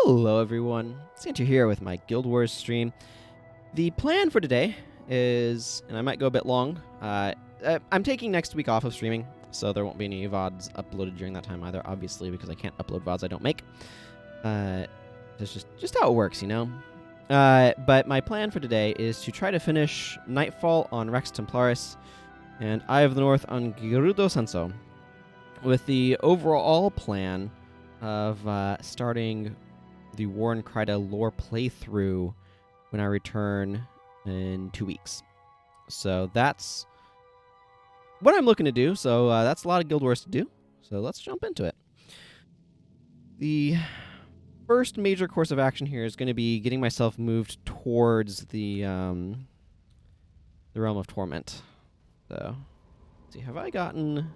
Hello everyone, Santa here with my Guild Wars stream. The plan for today is, and I might go a bit long, I'm taking next week off of streaming, so there won't be any VODs uploaded during that time either, obviously, because I can't upload VODs I don't make. That's just how it works, you know? But my plan for today is to try to finish Nightfall on Rex Templarus and Eye of the North on Girudo Sensou, with the overall plan of starting the War and Kryta lore playthrough when I return in 2 weeks. So that's what I'm looking to do. So that's a lot of Guild Wars to do. So let's jump into it. The first major course of action here is going to be getting myself moved towards the Realm of Torment. So, let's see, have I gotten...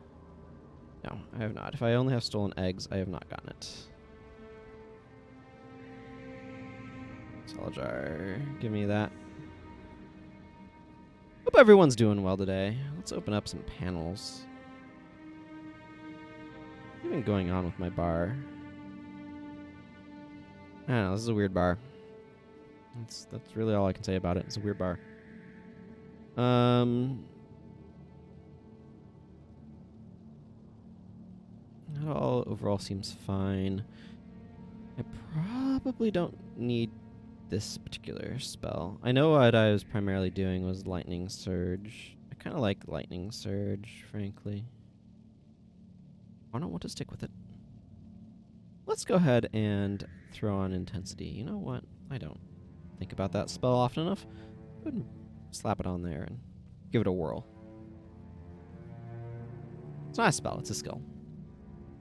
No, I have not. If I only have stolen eggs, I have not gotten it. Solid jar, give me that. Hope everyone's doing well today. Let's open up some panels. What's even going on with my bar? I don't know, this is a weird bar. That's really all I can say about it. It's a weird bar. It all overall seems fine. I probably don't need this particular spell. I know what I was primarily doing was Lightning Surge. I kind of like Lightning Surge, frankly. I don't want to stick with it. Let's go ahead and throw on Intensity. You know what? I don't think about that spell often enough. Go ahead and slap it on there and give it a whirl. It's not a spell, it's a skill.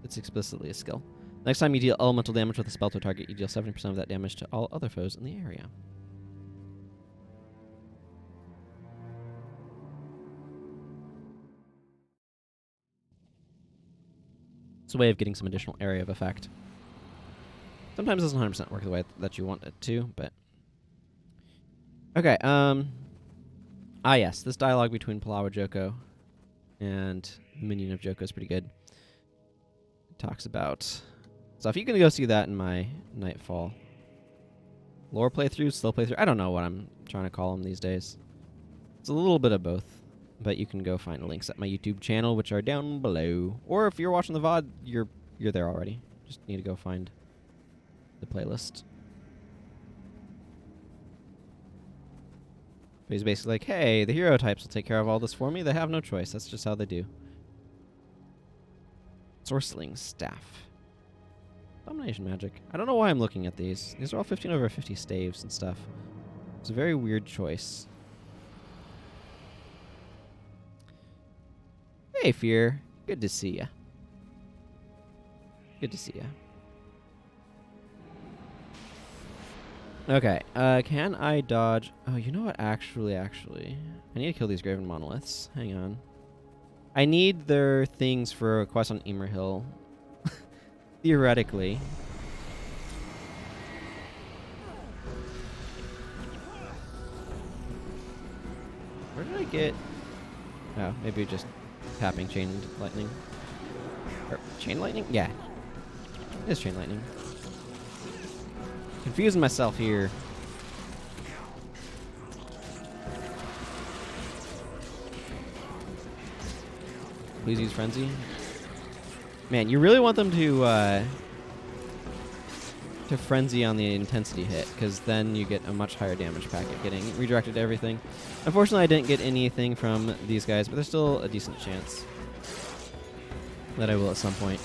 It's explicitly a skill. Next time you deal elemental damage with a spell to a target, you deal 70% of that damage to all other foes in the area. It's a way of getting some additional area of effect. Sometimes it doesn't 100% work the way that you want it to, but... Okay, yes, this dialogue between Palawa Joko and the minion of Joko is pretty good. Talks about stuff. You can go see that in my Nightfall lore playthrough, still playthrough. I don't know what I'm trying to call them these days. It's a little bit of both, but you can go find links at my YouTube channel, which are down below. Or if you're watching the VOD, you're there already. Just need to go find the playlist. But he's basically like, hey, the hero types will take care of all this for me. They have no choice. That's just how they do. Sorceling Staff. Domination Magic. I don't know why I'm looking at these. These are all 15/50 staves and stuff. It's a very weird choice. Hey, Fear. Good to see ya. Good to see ya. Okay, can I dodge... Oh, you know what? Actually, I need to kill these Graven Monoliths. Hang on. I need their things for a quest on Emer Hill. Theoretically. Where did I get... Oh, maybe just tapping Chain Lightning. Or Chain Lightning? Yeah. It is Chain Lightning. Confusing myself here. Please use Frenzy. Man, you really want them to Frenzy on the Intensity hit, because then you get a much higher damage packet getting redirected to everything. Unfortunately, I didn't get anything from these guys, but there's still a decent chance that I will at some point.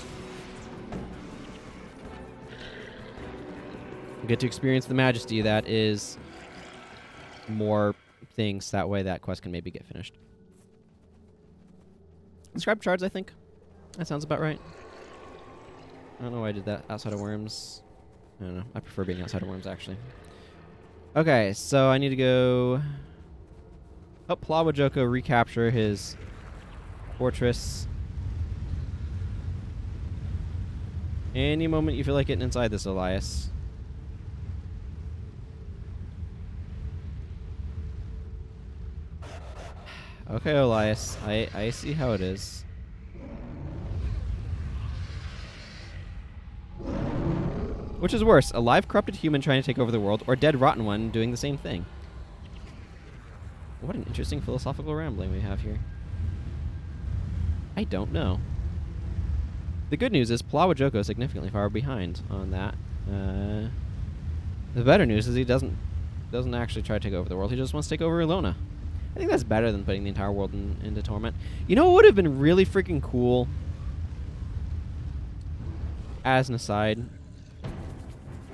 Get to experience the majesty that is more things. That way that quest can maybe get finished. Inscribed Shards, I think. That sounds about right. I don't know why I did that outside of Worms. I don't know. I prefer being outside of Worms, actually. Okay, so I need to go... help Palawa Joko recapture his fortress. Any moment you feel like getting inside this, Elias. Okay, Elias. I see how it is. Which is worse, a live corrupted human trying to take over the world, or dead rotten one doing the same thing? What an interesting philosophical rambling we have here. I don't know. The good news is Palawa Joko is significantly far behind on that. The better news is he doesn't actually try to take over the world. He just wants to take over Ilona. I think that's better than putting the entire world into torment. You know what would have been really freaking cool? As an aside,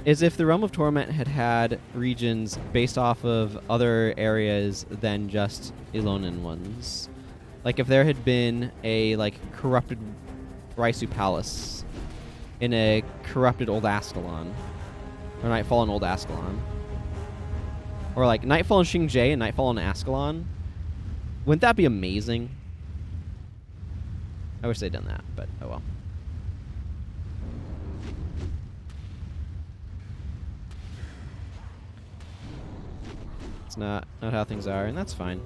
is if the Realm of Torment had regions based off of other areas than just Ilonan ones. Like if there had been a corrupted Raisu Palace in a corrupted Old Ascalon, or Nightfall in Old Ascalon, or like Nightfall in Xingzhe and Nightfall in Ascalon. Wouldn't that be amazing? I wish they'd done that, but oh well. It's not how things are, and that's fine.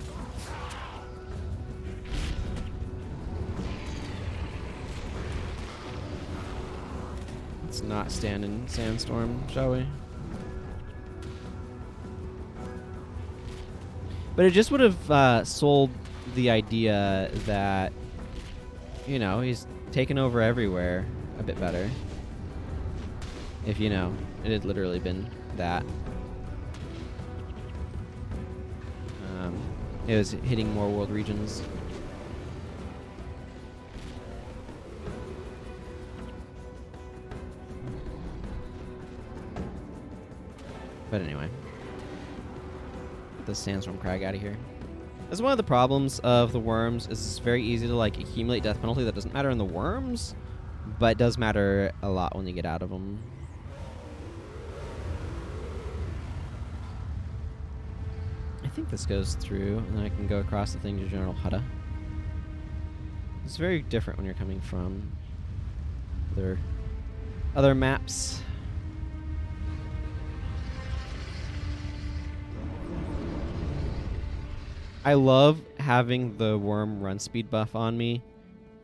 Let's not stand in sandstorm, shall we? But it just would have sold the idea that, you know, he's taken over everywhere a bit better. If, you know, it had literally been that. It was hitting more world regions. But anyway. Get the sandstorm crag out of here. That's one of the problems of the worms, is it's very easy to accumulate death penalty that doesn't matter in the worms, but does matter a lot when you get out of them. I think this goes through, and then I can go across the thing to General Hutta. It's very different when you're coming from other maps. I love having the worm run speed buff on me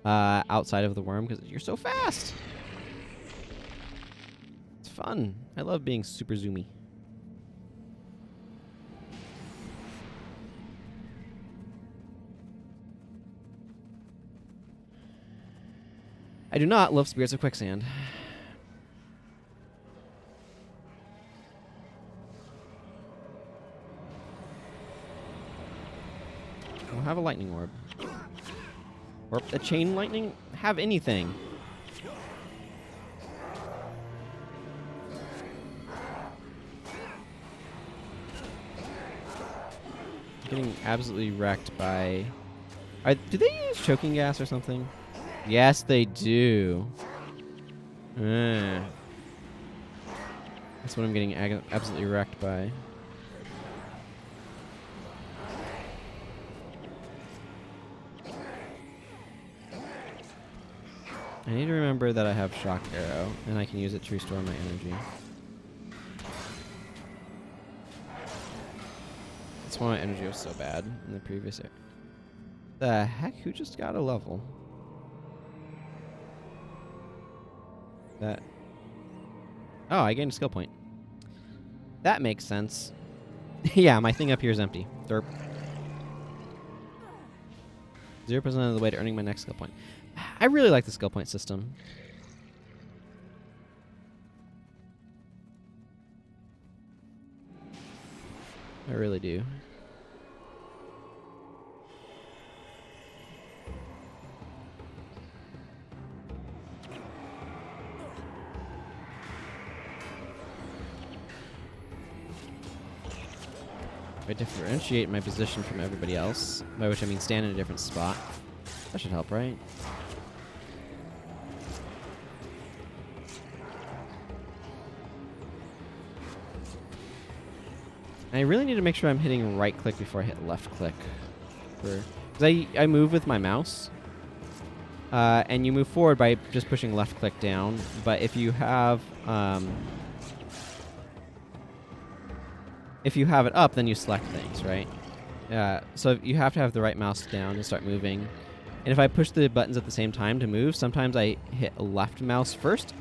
outside of the worm because you're so fast. It's fun. I love being super zoomy. I do not love Spirits of Quicksand. We'll have a lightning orb. Or a chain lightning? Have anything. Getting absolutely wrecked by... do they use choking gas or something? Yes, they do. That's what I'm getting absolutely wrecked by. I need to remember that I have Shock Arrow, and I can use it to restore my energy. That's why my energy was so bad in the previous area. The heck? Who just got a level? That. Oh, I gained a skill point. That makes sense. Yeah, my thing up here is empty. Derp. 0% of the way to earning my next skill point. I really like the skill point system. I really do. I differentiate my position from everybody else, by which I mean stand in a different spot. That should help, right? And I really need to make sure I'm hitting right click before I hit left click. Because I move with my mouse. And you move forward by just pushing left click down. But if you have it up, then you select things, right? So you have to have the right mouse down to start moving. And if I push the buttons at the same time to move, sometimes I hit left mouse first.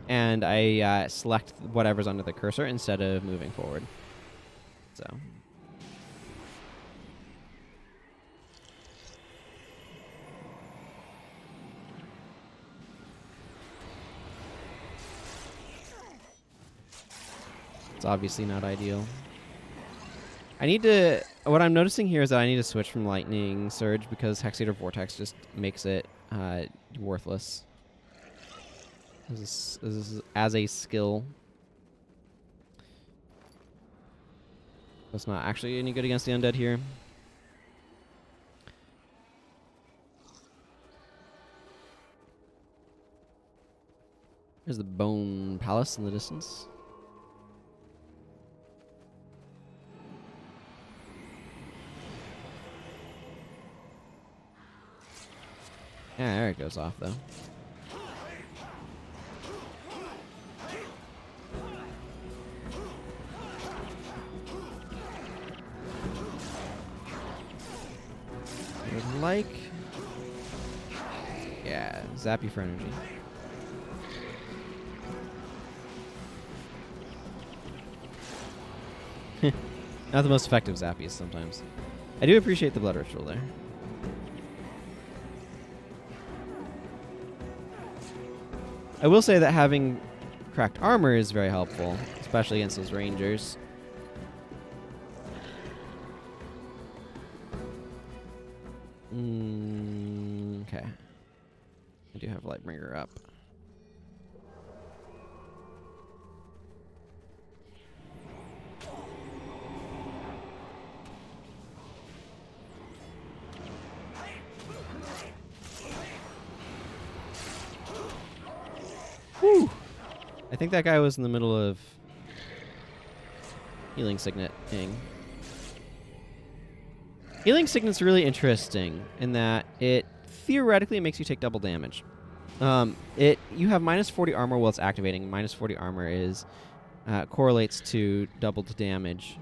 and I select whatever's under the cursor instead of moving forward. So. It's obviously not ideal. I need to... What I'm noticing here is that I need to switch from Lightning Surge because Hexate or Vortex just makes it worthless as a skill. That's not actually any good against the undead here. There's the Bone Palace in the distance. Yeah, there it goes off, though. I would like... Yeah, zap you for energy. Not the most effective zappies sometimes. I do appreciate the blood ritual there. I will say that having cracked armor is very helpful, especially against those rangers. Okay. I do have Lightbringer up. Whew. I think that guy was in the middle of Healing Signet-ing. Healing Signet's really interesting in that it theoretically makes you take double damage. You have minus 40 armor while it's activating. Minus 40 armor is correlates to doubled damage.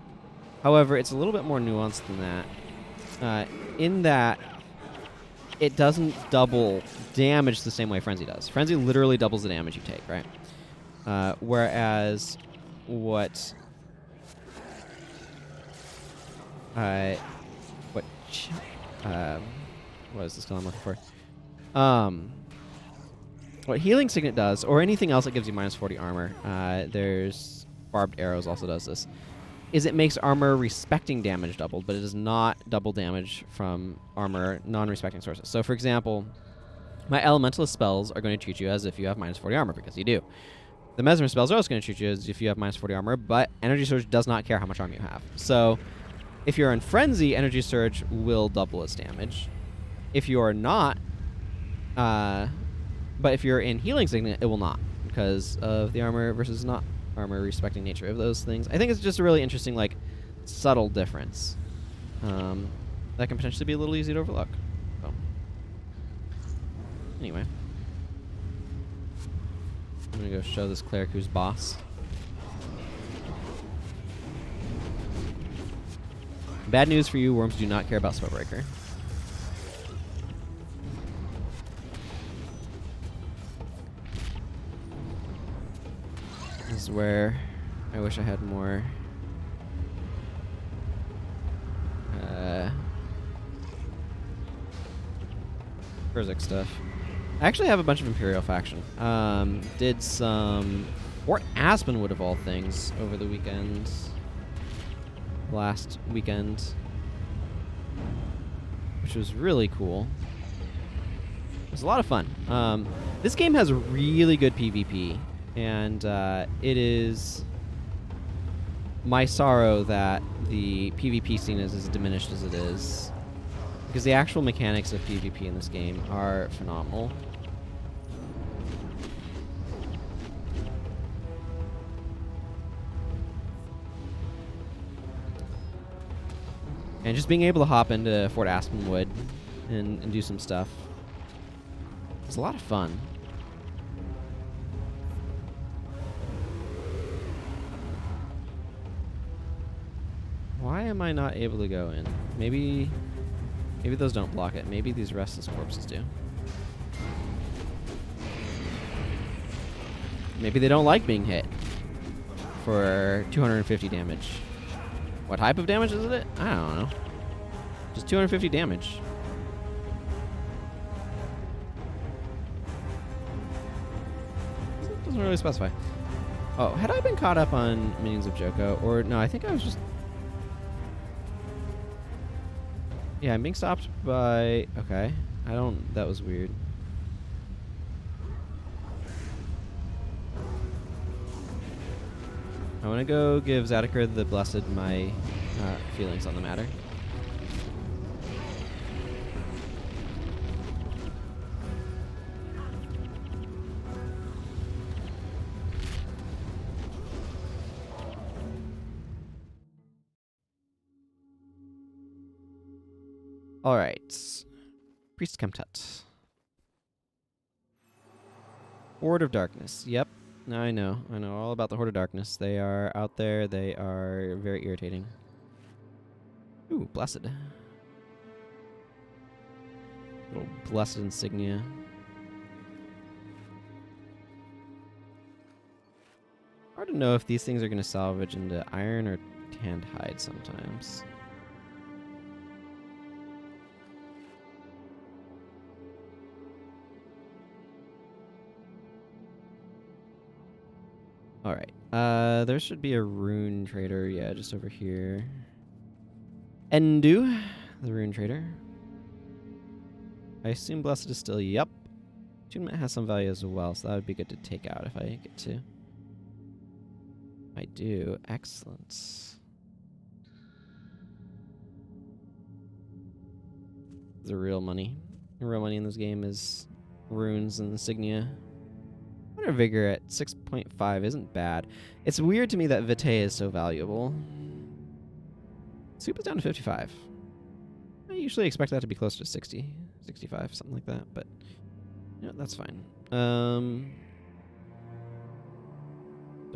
However, it's a little bit more nuanced than that. In that it doesn't double damage the same way Frenzy does. Frenzy literally doubles the damage you take, right? Whereas what is this skill I'm looking for? What Healing Signet does, or anything else that gives you minus 40 armor, there's Barbed Arrows also does this, is it makes armor respecting damage doubled, but it does not double damage from armor non-respecting sources. So, for example, my Elementalist spells are going to treat you as if you have minus 40 armor, because you do. The Mesmer spells are also going to treat you as if you have minus 40 armor, but Energy Surge does not care how much armor you have. So, if you're in Frenzy, Energy Surge will double its damage. If you are not, but if you're in Healing Signet, it will not, because of the armor versus not armor respecting nature of those things. I think it's just a really interesting, like, subtle difference that can potentially be a little easy to overlook. So, anyway, I'm gonna go show this cleric who's boss. Bad news for you, worms do not care about Spellbreaker. This is where I wish I had more Berserk stuff. I actually have a bunch of Imperial faction. Did some Fort Aspenwood of all things over the weekend. Last weekend, which was really cool. It was a lot of fun. This game has really good PvP, and it is my sorrow that the PvP scene is as diminished as it is, because the actual mechanics of PvP in this game are phenomenal. And just being able to hop into Fort Aspenwood and do some stuff. It's a lot of fun. Why am I not able to go in? Maybe those don't block it. Maybe these restless corpses do. Maybe they don't like being hit for 250 damage. What type of damage is it? I don't know. Just 250 damage. Doesn't really specify. Oh, had I been caught up on Minions of Joko? Or no, I think I was just... Yeah, I'm being stopped by... Okay. I don't... That was weird. I want to go give Zadokar the Blessed my feelings on the matter. All right. Priest Kemtut. Horde of Darkness. Yep. I know all about the Horde of Darkness. They are out there. They are very irritating. Ooh, Blessed. Little Blessed insignia. Hard to know if these things are going to salvage into iron or tanned hide sometimes. All right. There should be a rune trader. Yeah, just over here. Endu, the rune trader. I assume Blessed is still. Yep. Attunement has some value as well, so that would be good to take out if I get to. I do. Excellent. The real money. The real money in this game is runes and insignia. Water Vigor at 6.5 isn't bad. It's weird to me that Vitae is so valuable. Soup is down to 55. I usually expect that to be closer to 60, 65, something like that, but yeah, that's fine. Don't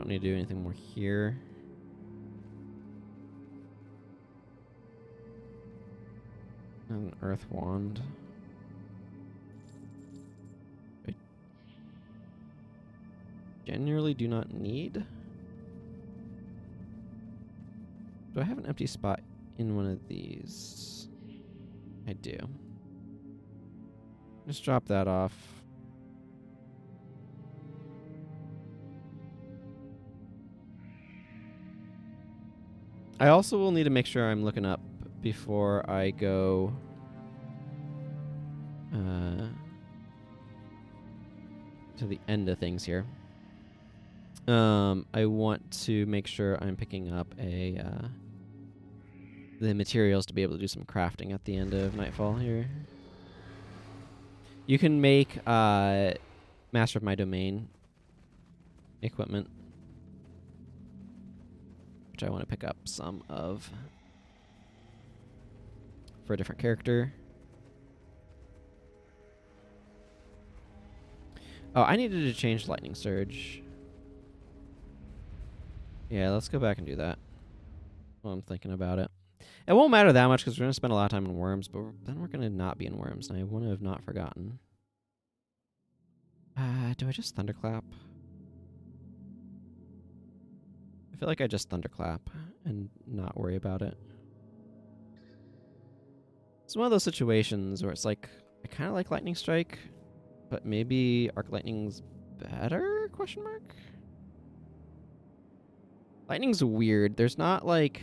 need to do anything more here. An Earth Wand. I generally do not need. Do I have an empty spot in one of these? I do. Just drop that off. I also will need to make sure I'm looking up before I go to the end of things here. I want to make sure I'm picking up the materials to be able to do some crafting at the end of Nightfall here. You can make Master of My Domain equipment, which I want to pick up some of for a different character. Oh, I needed to change Lightning Surge. Yeah, let's go back and do that while I'm thinking about it. It won't matter that much because we're going to spend a lot of time in Worms, but then we're going to not be in Worms, and I want to have not forgotten. Do I just Thunderclap? I feel like I just Thunderclap and not worry about it. It's one of those situations where it's like, I kind of like Lightning Strike, but maybe Arc Lightning's better? Question mark? Lightning's weird. There's not like...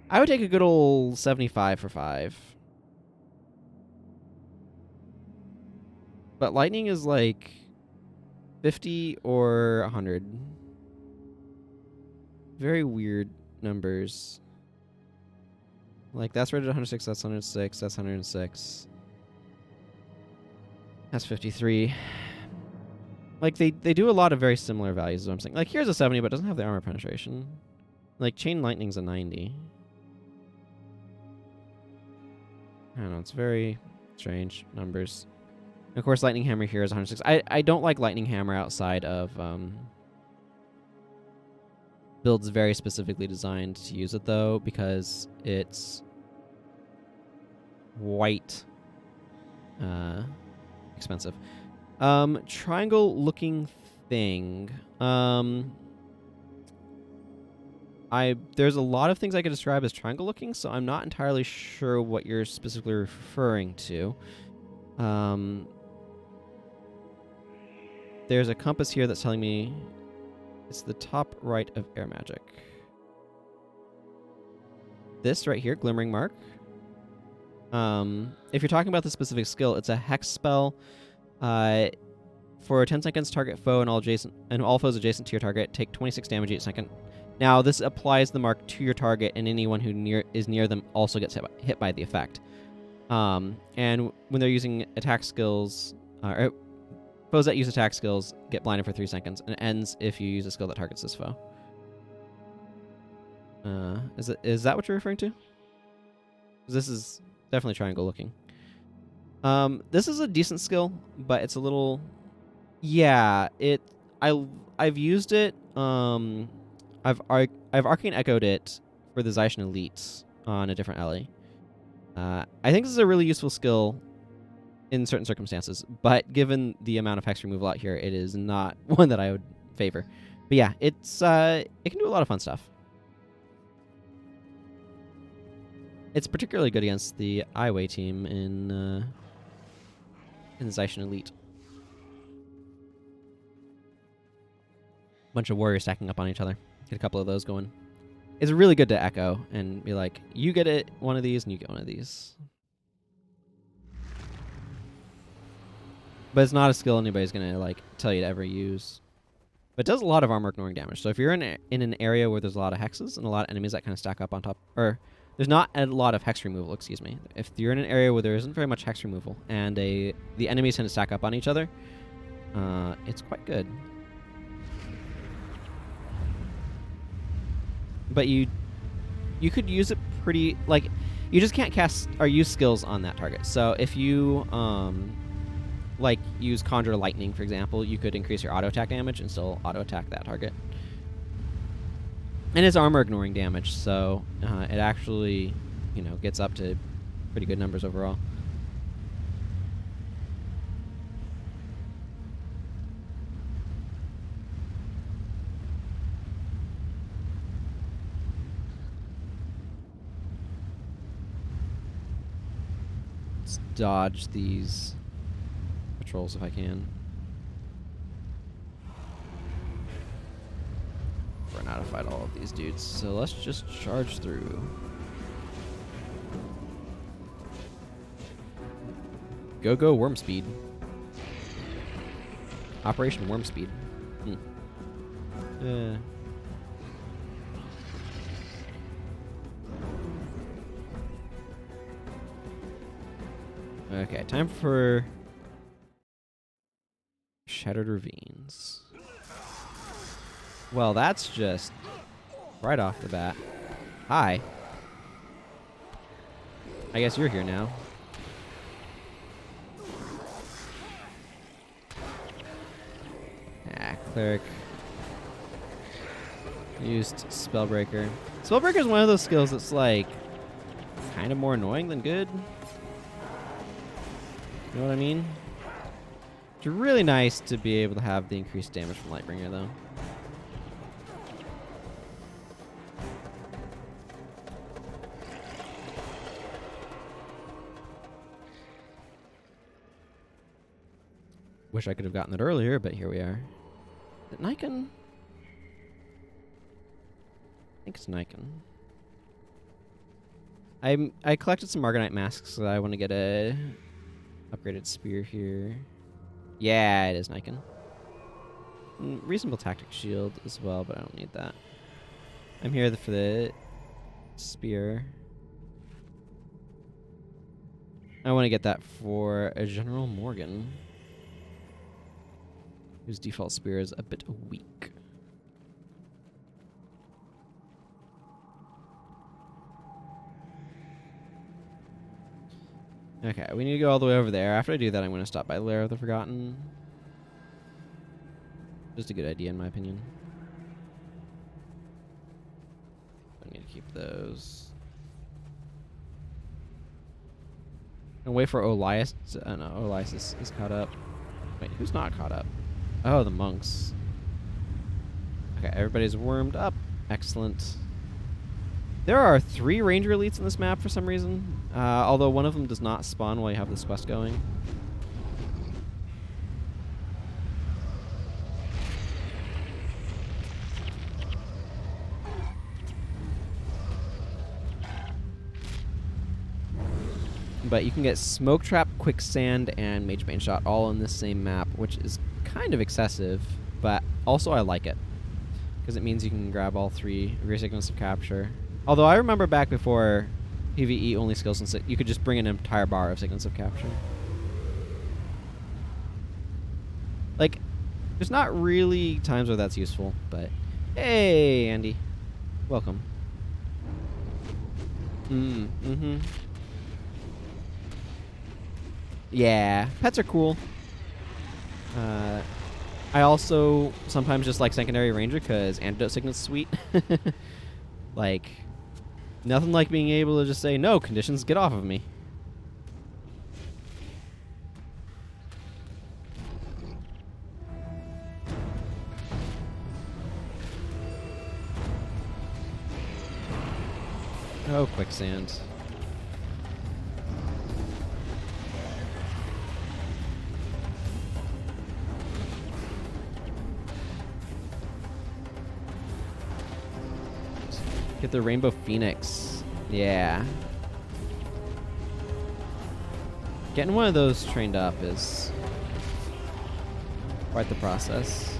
I would take a good old 75 for 5. But Lightning is like 50 or 100. Very weird numbers. Like, that's rated 106, that's 106, that's 106. That's 53. Like, they do a lot of very similar values, is what I'm saying. Like, here's a 70, but it doesn't have the armor penetration. Like, Chain Lightning's a 90. I don't know, it's very strange numbers. And of course, Lightning Hammer here is 106. I don't like Lightning Hammer outside of builds very specifically designed to use it, though, because it's quite expensive. Triangle-looking thing. There's a lot of things I could describe as triangle-looking, so I'm not entirely sure what you're specifically referring to. There's a compass here that's telling me it's the top right of air magic. This right here, Glimmering Mark. If you're talking about the specific skill, it's a hex spell. For 10 seconds, target foe and all foes adjacent to your target take 26 damage each second. Now, this applies the mark to your target, and anyone who is near them also gets hit by the effect. And when they're using attack skills, foes that use attack skills get blinded for 3 seconds, and it ends if you use a skill that targets this foe. Is that what you're referring to? This is definitely triangle looking. This is a decent skill, but it's a little... Yeah, I've used it. I've Arcane Echoed it for the Zaishin Elites on a different ally. I think this is a really useful skill in certain circumstances, but given the amount of hex removal out here, it is not one that I would favor. But yeah, it can do a lot of fun stuff. It's particularly good against the Iway team in the Zaishin Elite. Bunch of warriors stacking up on each other. Get a couple of those going. It's really good to echo and be like, you get one of these and you get one of these. But it's not a skill anybody's gonna like tell you to ever use. But it does a lot of armor ignoring damage. So if you're in an area where there's a lot of hexes and a lot of enemies that kind of stack up on top, or there's not a lot of hex removal, excuse me. If you're in an area where there isn't very much hex removal and the enemies tend to stack up on each other, it's quite good. But you could use it pretty, like, you just can't cast or use skills on that target. So if you like use Conjure Lightning, for example, you could increase your auto attack damage and still auto attack that target. And it's armor ignoring damage, so it actually, gets up to pretty good numbers overall. Let's dodge these patrols if I can. We're not to fight all of these dudes, so let's just charge through. Go Worm Speed. Operation Worm Speed. Okay, time for Shattered Ravines. Well, that's just right off the bat. Hi. I guess you're here now. Cleric. Used Spellbreaker. Spellbreaker is one of those skills that's like kind of more annoying than good. You know what I mean? It's really nice to be able to have the increased damage from Lightbringer, though. Wish I could have gotten it earlier, but here we are. Is it Nikon? I think it's Nikon. I collected some Marganite masks, so I want to get a upgraded spear here. Yeah, it is Nikon. Reasonable tactic shield as well, but I don't need that. I'm here for the spear. I want to get that for a General Morgan, whose default spear is a bit weak. Okay, we need to go all the way over there. After I do that, I'm going to stop by Lair of the Forgotten. Just a good idea, in my opinion. I need to keep those. And wait for Olias. Oh no, Olias is caught up. Wait, who's not caught up? Oh, the monks. Okay, everybody's warmed up. Excellent. There are 3 ranger elites in this map for some reason, although one of them does not spawn while you have this quest going. But you can get Smoke Trap, Quicksand, and Mage Bane Shot all in this same map, which is kind of excessive, but also I like it. Because it means you can grab all 3 of your Signals of Capture. Although I remember back before PvE only skills, and you could just bring an entire bar of Signals of Capture. Like, there's not really times where that's useful, but... Hey, Andy. Welcome. Mm-hmm. Yeah, pets are cool. I also sometimes just like Secondary Ranger because Antidote Signet's sweet. Like, nothing like being able to just say, no, conditions, get off of me. Oh, Quicksand. Get the Rainbow Phoenix. Yeah. Getting one of those trained up is quite the process.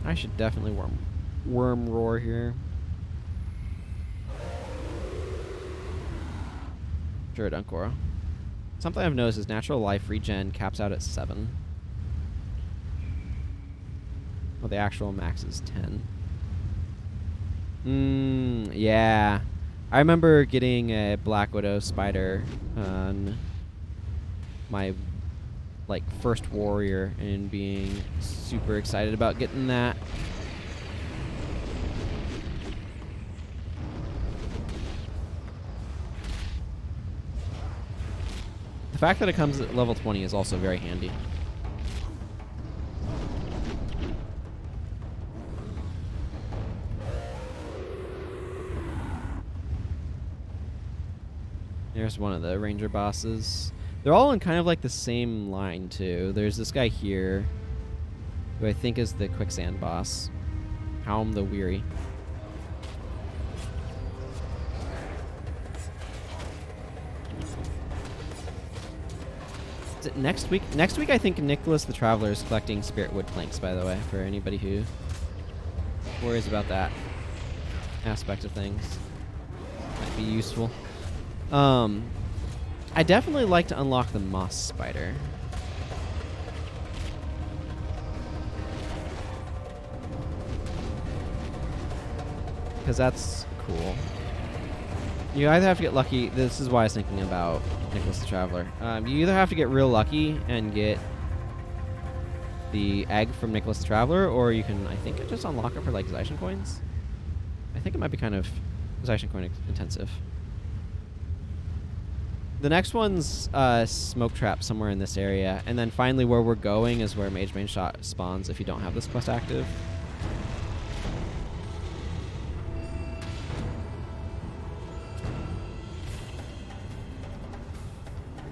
I should definitely worm roar here. Sure, Dunkora. Something I've noticed is natural life regen caps out at 7. Well, the actual max is 10. Yeah. I remember getting a Black Widow spider on my, like, first warrior and being super excited about getting that. The fact that it comes at level 20 is also very handy. There's one of the ranger bosses. They're all in kind of like the same line too. There's this guy here, who I think is the Quicksand boss. Helm the Weary. Is it next week? Next week I think Nicholas the Traveler is collecting Spirit Wood planks, by the way, for anybody who worries about that aspect of things. Might be useful. I definitely like to unlock the Moss Spider. Because that's cool. You either have to get lucky. This is why I was thinking about Nicholas the Traveler. You either have to get real lucky and get the egg from Nicholas the Traveler, or you can, I think, just unlock it for like Zeishan coins. I think it might be kind of Zeishan coin intensive. The next one's Smoke Trap somewhere in this area, and then finally where we're going is where Mage Bane Shot spawns if you don't have this quest active.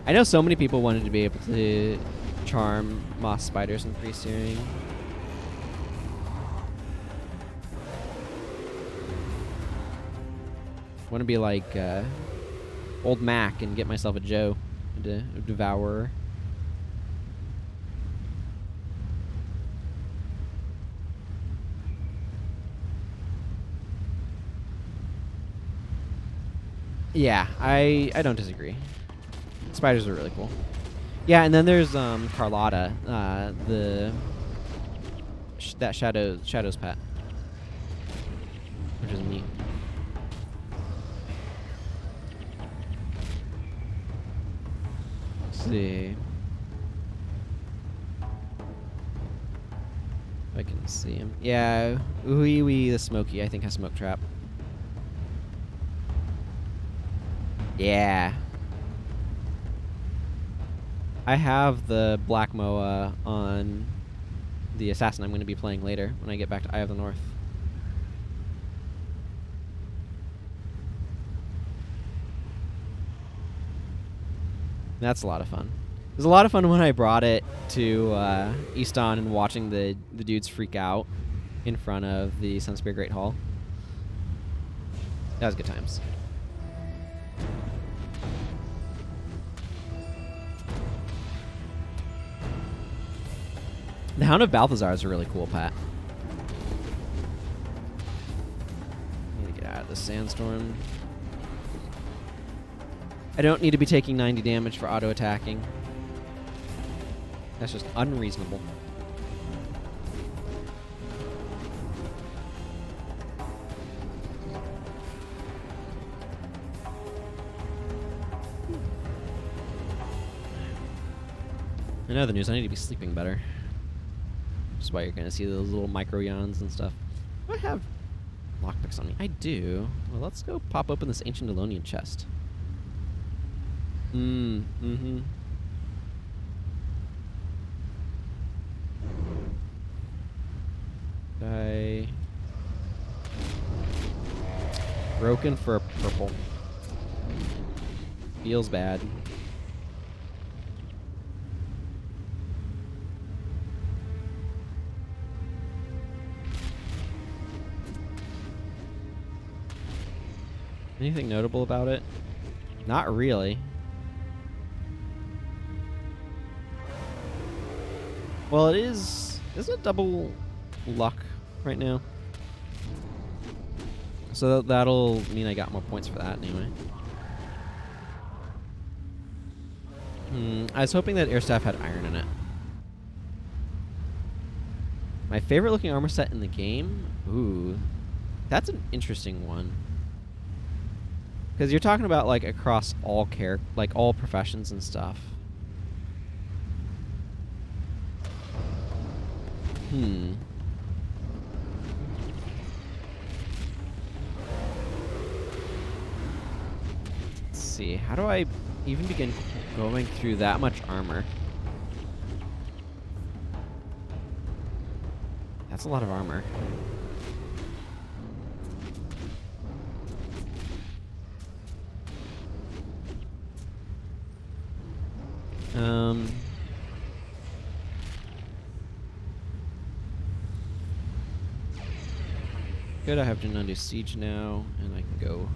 I know so many people wanted to be able to charm moss spiders in pre-searing. Want to be like Old Mac and get myself a Joe, a Devourer. Yeah, I don't disagree. Spiders are really cool. Yeah, and then there's Carlotta, that Shadow's pet, which is neat. Let's see if I can see him. Yeah, Uiwi the Smoky, I think, has Smoke Trap. Yeah. I have the Black Moa on the Assassin I'm going to be playing later when I get back to Eye of the North. That's a lot of fun. It was a lot of fun when I brought it to Easton and watching the dudes freak out in front of the Sunspear Great Hall. That was good times. The Hound of Balthazar is a really cool pet. I need to get out of the sandstorm. I don't need to be taking 90 damage for auto-attacking. That's just unreasonable. I know the news. I need to be sleeping better. That's why you're going to see those little micro yawns and stuff. Do I have lockpicks on me? I do. Well, let's go pop open this Ancient Elonian chest. Mm-hmm. Broken for a purple. Feels bad. Anything notable about it? Not really. Well, it is it double luck right now? So that'll mean I got more points for that anyway. I was hoping that Airstaff had iron in it. My favorite looking armor set in the game? Ooh. That's an interesting one. Because you're talking about like across all all professions and stuff. Let's see. How do I even begin going through that much armor? That's a lot of armor. Good, I have to undo siege now, and I can go.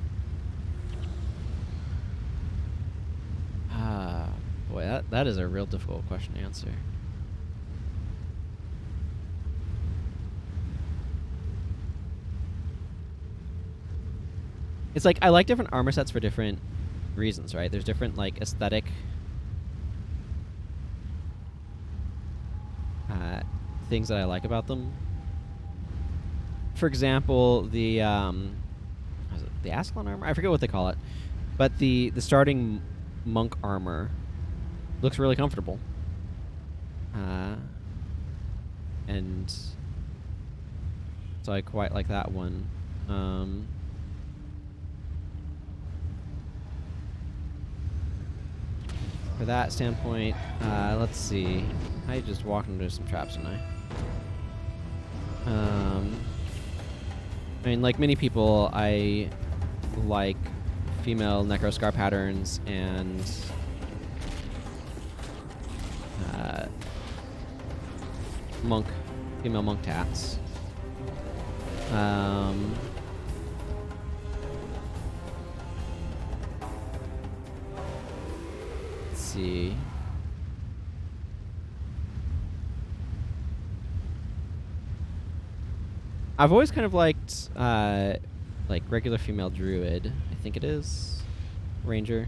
Boy, that is a real difficult question to answer. It's like I like different armor sets for different reasons, right? There's different like aesthetic things that I like about them. For example, the Ascalon armor? I forget what they call it, but the starting monk armor looks really comfortable, and so I quite like that one. For that standpoint, let's see. I just walked into some traps, didn't I? I mean, like many people, I like female necroscar patterns and female monk tats. Let's see. I've always kind of liked like regular female druid. I think it is ranger.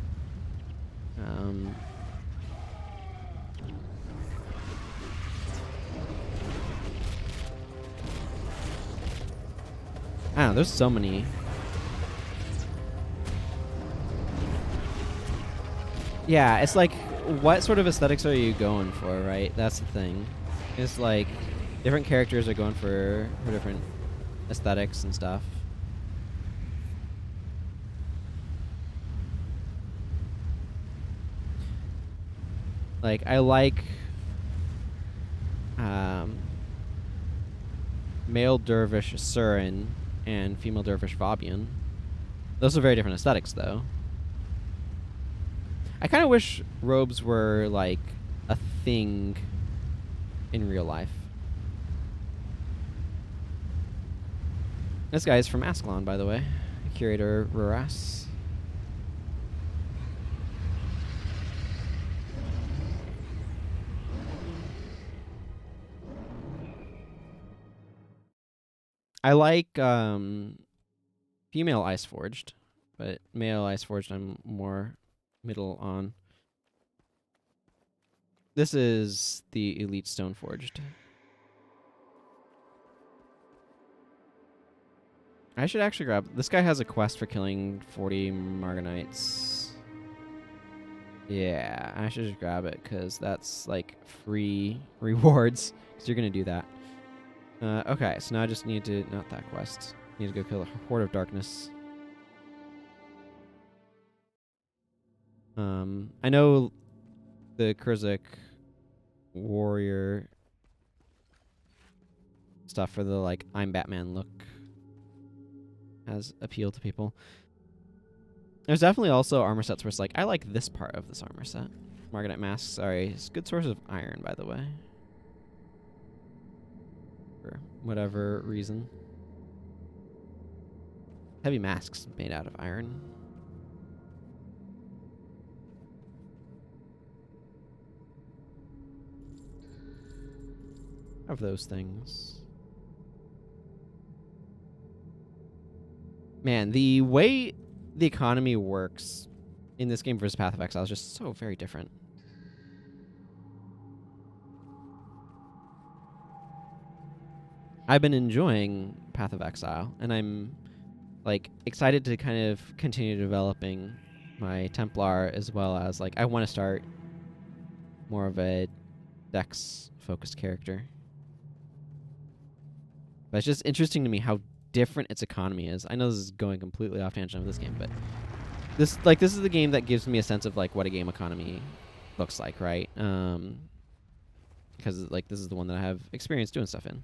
I don't know. There's so many. Yeah, it's like, what sort of aesthetics are you going for, right? That's the thing. It's like different characters are going for different aesthetics and stuff. Like, I like male dervish Surin and female dervish Vabian. Those are very different aesthetics, though. I kind of wish robes were, like, a thing in real life. This guy is from Ascalon, by the way. Curator Ruras. I like female Ice Forged, but male Ice Forged I'm more middle on. This is the Elite Stone Forged. I should actually grab... This guy has a quest for killing 40 Marganites. Yeah, I should just grab it, because that's, like, free rewards, because you're going to do that. Okay, so now I just need to... Not that quest. Need to go kill a Horde of Darkness. I know the Kurzik warrior stuff for the, like, I'm Batman look has appeal to people. There's definitely also armor sets where it's like, I like this part of this armor set. Marganite masks are a good source of iron, by the way. For whatever reason. Heavy masks made out of iron. Of those things. Man, the way the economy works in this game versus Path of Exile is just so very different. I've been enjoying Path of Exile, and I'm like excited to kind of continue developing my Templar, as well as like I want to start more of a Dex focused character. But it's just interesting to me how different its economy is. I know this is going completely off tangent of this game, but this is the game that gives me a sense of like what a game economy looks like, right? Because like this is the one that I have experience doing stuff in.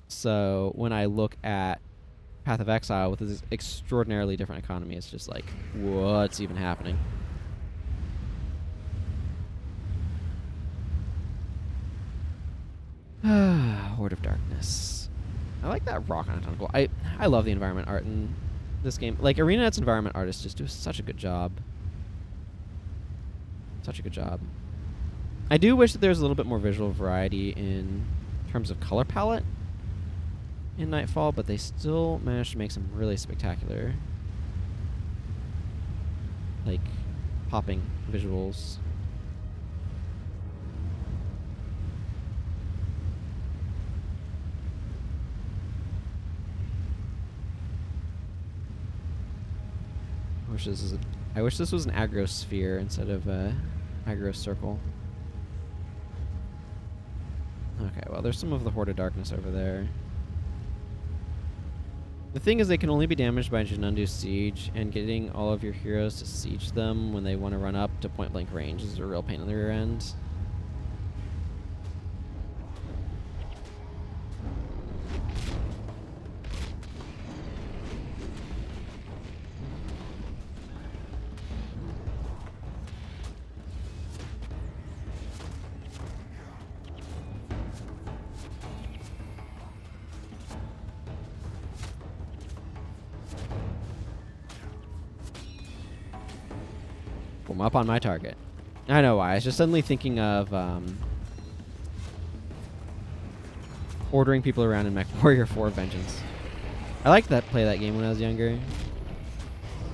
So when I look at Path of Exile with this extraordinarily different economy, it's just like, what's even happening? Horde of Darkness. I like that rock on a tentacle. I love the environment art in this game. Like, ArenaNet's environment artists just do such a good job. Such a good job. I do wish that there was a little bit more visual variety in terms of color palette in Nightfall, but they still managed to make some really spectacular, like, popping visuals. I wish this was an aggro sphere instead of a aggro circle. Okay, well, there's some of the Horde of Darkness over there. The thing is, they can only be damaged by Janundu's siege, and getting all of your heroes to siege them when they want to run up to point-blank range is a real pain in the rear end. I'm up on my target. I know why. I was just suddenly thinking of ordering people around in MechWarrior 4 Vengeance. I liked play that game when I was younger.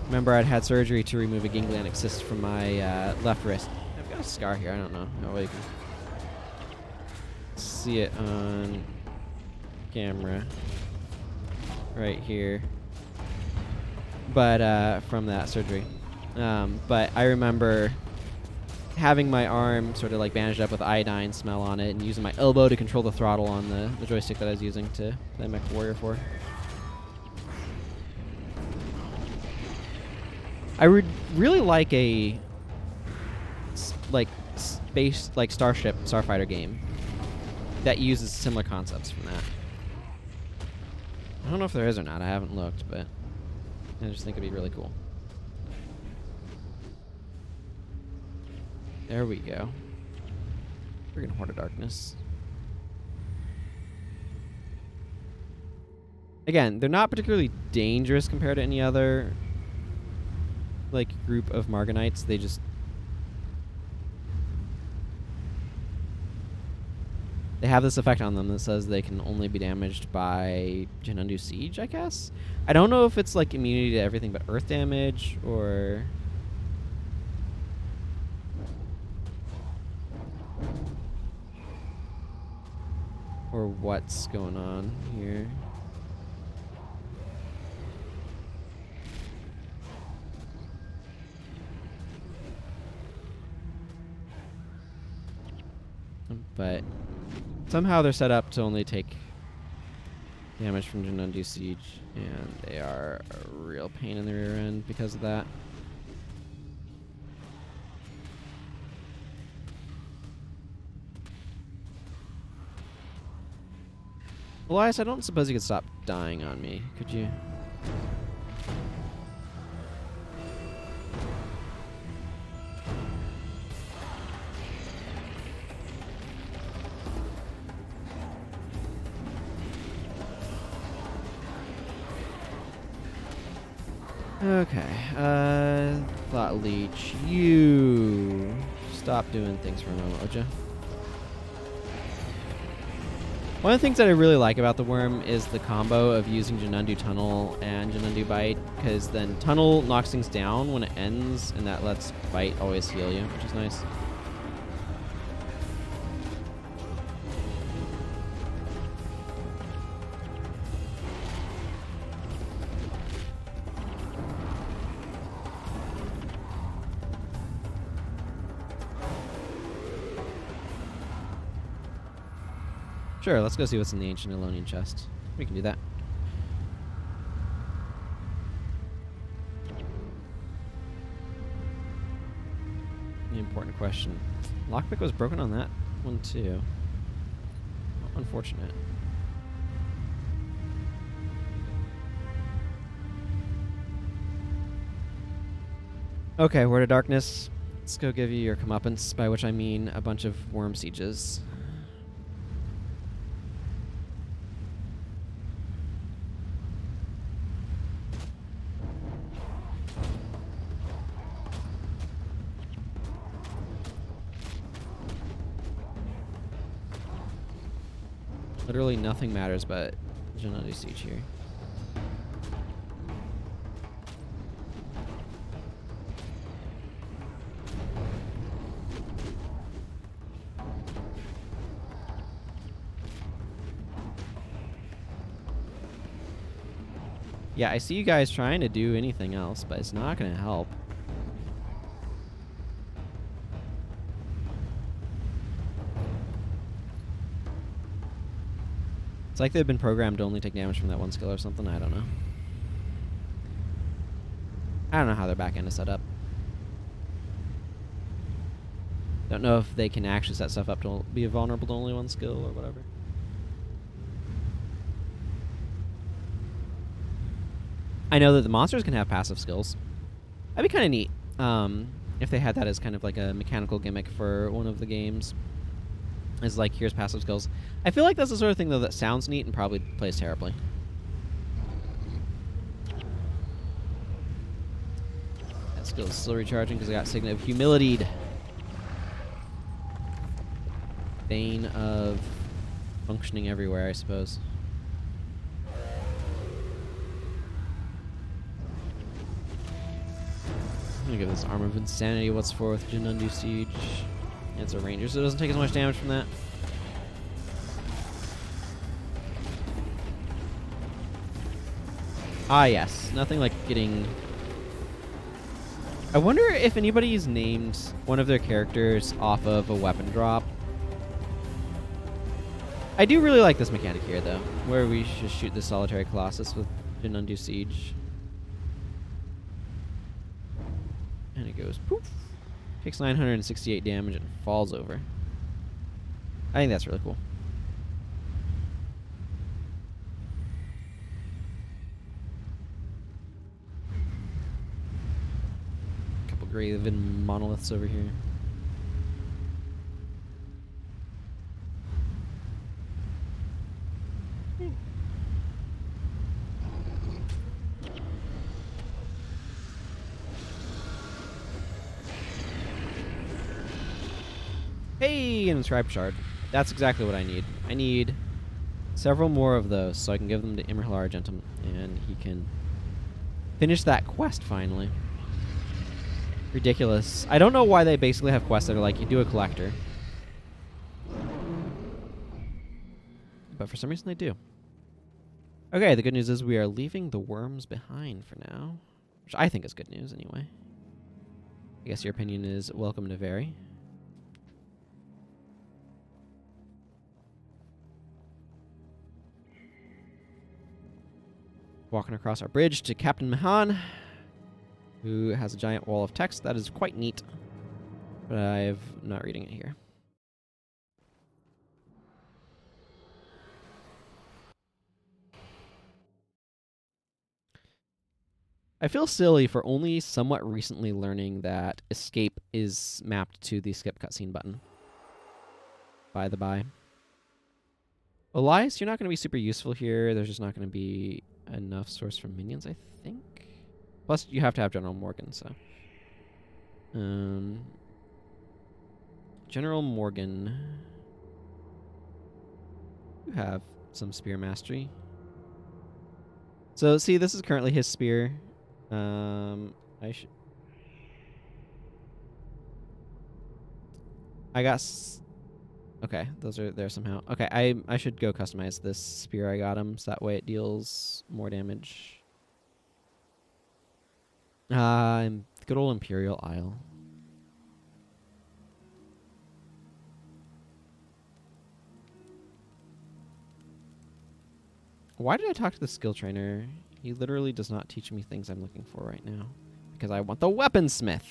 Remember, I'd had surgery to remove a ganglionic cyst from my left wrist. I've got a scar here. I don't know how well you can see it on camera. Right here. But from that surgery. But I remember having my arm sort of like bandaged up with iodine smell on it and using my elbow to control the throttle on the joystick that I was using to play MechWarrior 4. I would really like a like space, like Starfighter game that uses similar concepts from that. I don't know if there is or not. I haven't looked, but I just think it'd be really cool. There we go. Friggin' Horde of Darkness. Again, they're not particularly dangerous compared to any other like group of Marganites. They just they have this effect on them that says they can only be damaged by Jinundu Siege, I guess. I don't know if it's like immunity to everything but earth damage or what's going on here. But somehow they're set up to only take damage from Jinundu Siege, and they are a real pain in the rear end because of that. Elias, I don't suppose you could stop dying on me, could you? Okay, Thought Leech, you stop doing things for a moment, would you? One of the things that I really like about the worm is the combo of using Jinundu Tunnel and Jinundu Bite, because then Tunnel knocks things down when it ends, and that lets Bite always heal you, which is nice. Sure, let's go see what's in the Ancient Elonian chest. We can do that. The important question. Lockpick was broken on that one too. Unfortunate. Okay, Word of Darkness. Let's go give you your comeuppance, by which I mean a bunch of worm sieges. Literally nothing matters but Jinundu Siege here. Yeah, I see you guys trying to do anything else, but it's not going to help. It's like they've been programmed to only take damage from that one skill or something. I don't know. I don't know how their back end is set up. Don't know if they can actually set stuff up to be vulnerable to only one skill or whatever. I know that the monsters can have passive skills. That'd be kind of neat if they had that as kind of like a mechanical gimmick for one of the games. Is like, here's passive skills. I feel like that's the sort of thing, though, that sounds neat and probably plays terribly. That skill is still recharging because I got Signet of Humilitied. Bane of functioning everywhere, I suppose. I'm gonna give this Armor of Insanity what's for with Jinundu Siege. It's a ranger, so it doesn't take as much damage from that. Ah, yes. Nothing like getting... I wonder if anybody's named one of their characters off of a weapon drop. I do really like this mechanic here, though, where we just shoot the Solitary Colossus with Jinundu Siege. And it goes poof. Takes 968 damage and falls over. I think that's really cool. Couple graven monoliths over here. Hey, an inscribed shard. That's exactly what I need. I need several more of those so I can give them to Imrahil Argentum and he can finish that quest finally. Ridiculous. I don't know why they basically have quests that are like, you do a collector. But for some reason they do. Okay, the good news is we are leaving the worms behind for now. Which I think is good news anyway. I guess your opinion is welcome to vary. Walking across our bridge to Captain Mahan, who has a giant wall of text that is quite neat, but I'm not reading it here. I feel silly for only somewhat recently learning that escape is mapped to the skip cutscene button. By the by. Elias, you're not going to be super useful here. There's just not going to be enough source from minions, I think. Plus, you have to have General Morgan, so. General Morgan. You have some spear mastery. So, see, this is currently his spear. I should. I got. Okay, those are there somehow. Okay, I should go customize this spear I got him, so that way it deals more damage. Good old Imperial Isle. Why did I talk to the skill trainer? He literally does not teach me things I'm looking for right now. Because I want the weaponsmith.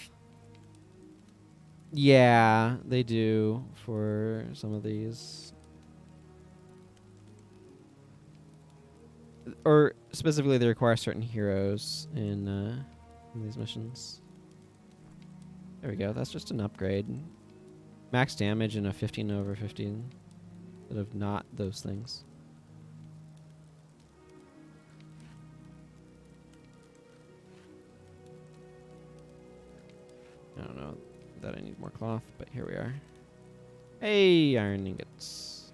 Yeah, they do for some of these. Or specifically, they require certain heroes in these missions. There we go. That's just an upgrade. Max damage and a 15/15. Instead of not those things. I don't know that I need more cloth, but here we are. Hey, iron ingots.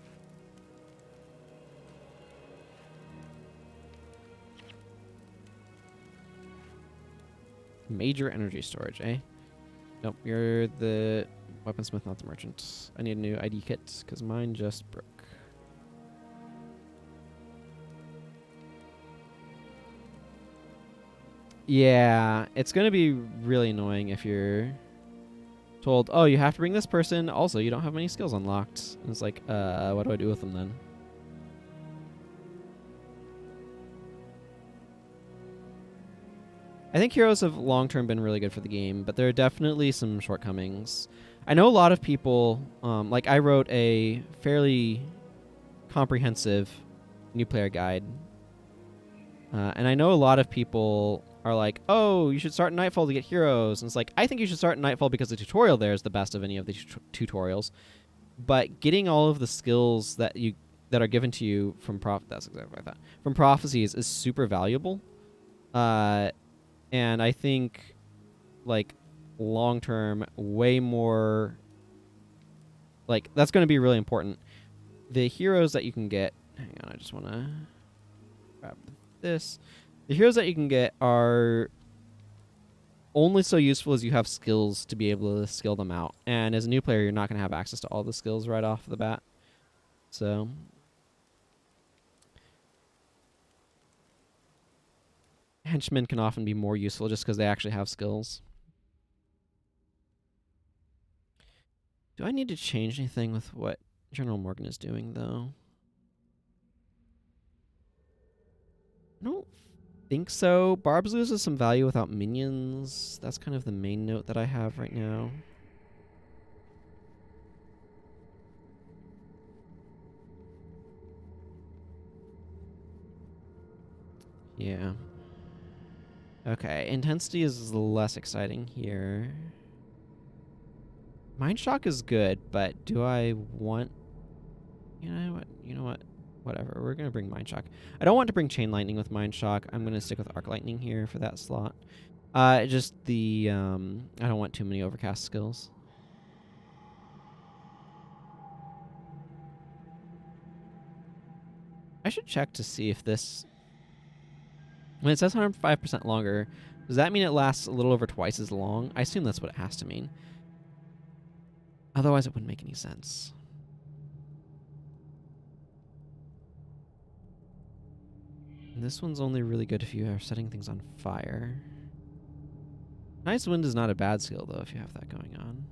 Major energy storage, eh? Nope, you're the weaponsmith, not the merchant. I need a new ID kit, because mine just broke. Yeah, it's going to be really annoying if you're told, oh, you have to bring this person. Also, you don't have many skills unlocked. And it's like, what do I do with them then? I think heroes have long-term been really good for the game, but there are definitely some shortcomings. I know a lot of people, like I wrote a fairly comprehensive new player guide. And I know a lot of people are like, oh, you should start in Nightfall to get heroes. And it's like, I think you should start in Nightfall because the tutorial there is the best of any of the tutorials. But getting all of the skills that are given to you from that's exactly what I thought. From prophecies is super valuable. And I think, like, long term, way more. Like, that's going to be really important. The heroes that you can get. Hang on, I just want to grab this. The heroes that you can get are only so useful as you have skills to be able to skill them out. And as a new player, you're not going to have access to all the skills right off the bat. So henchmen can often be more useful just because they actually have skills. Do I need to change anything with what General Morgan is doing, though? I don't think so. Barbs loses some value without minions. That's kind of the main note that I have right now. Yeah. Okay, intensity is less exciting here. Mind Shock is good, but do I want... You know what? You know what? Whatever. We're going to bring Mind Shock. I don't want to bring Chain Lightning with Mind Shock. I'm going to stick with Arc Lightning here for that slot. Just the... I don't want too many Overcast skills. I should check to see if this... When it says 105% longer, does that mean it lasts a little over twice as long? I assume that's what it has to mean. Otherwise, it wouldn't make any sense. And this one's only really good if you are setting things on fire. Nice Wind is not a bad skill, though, if you have that going on.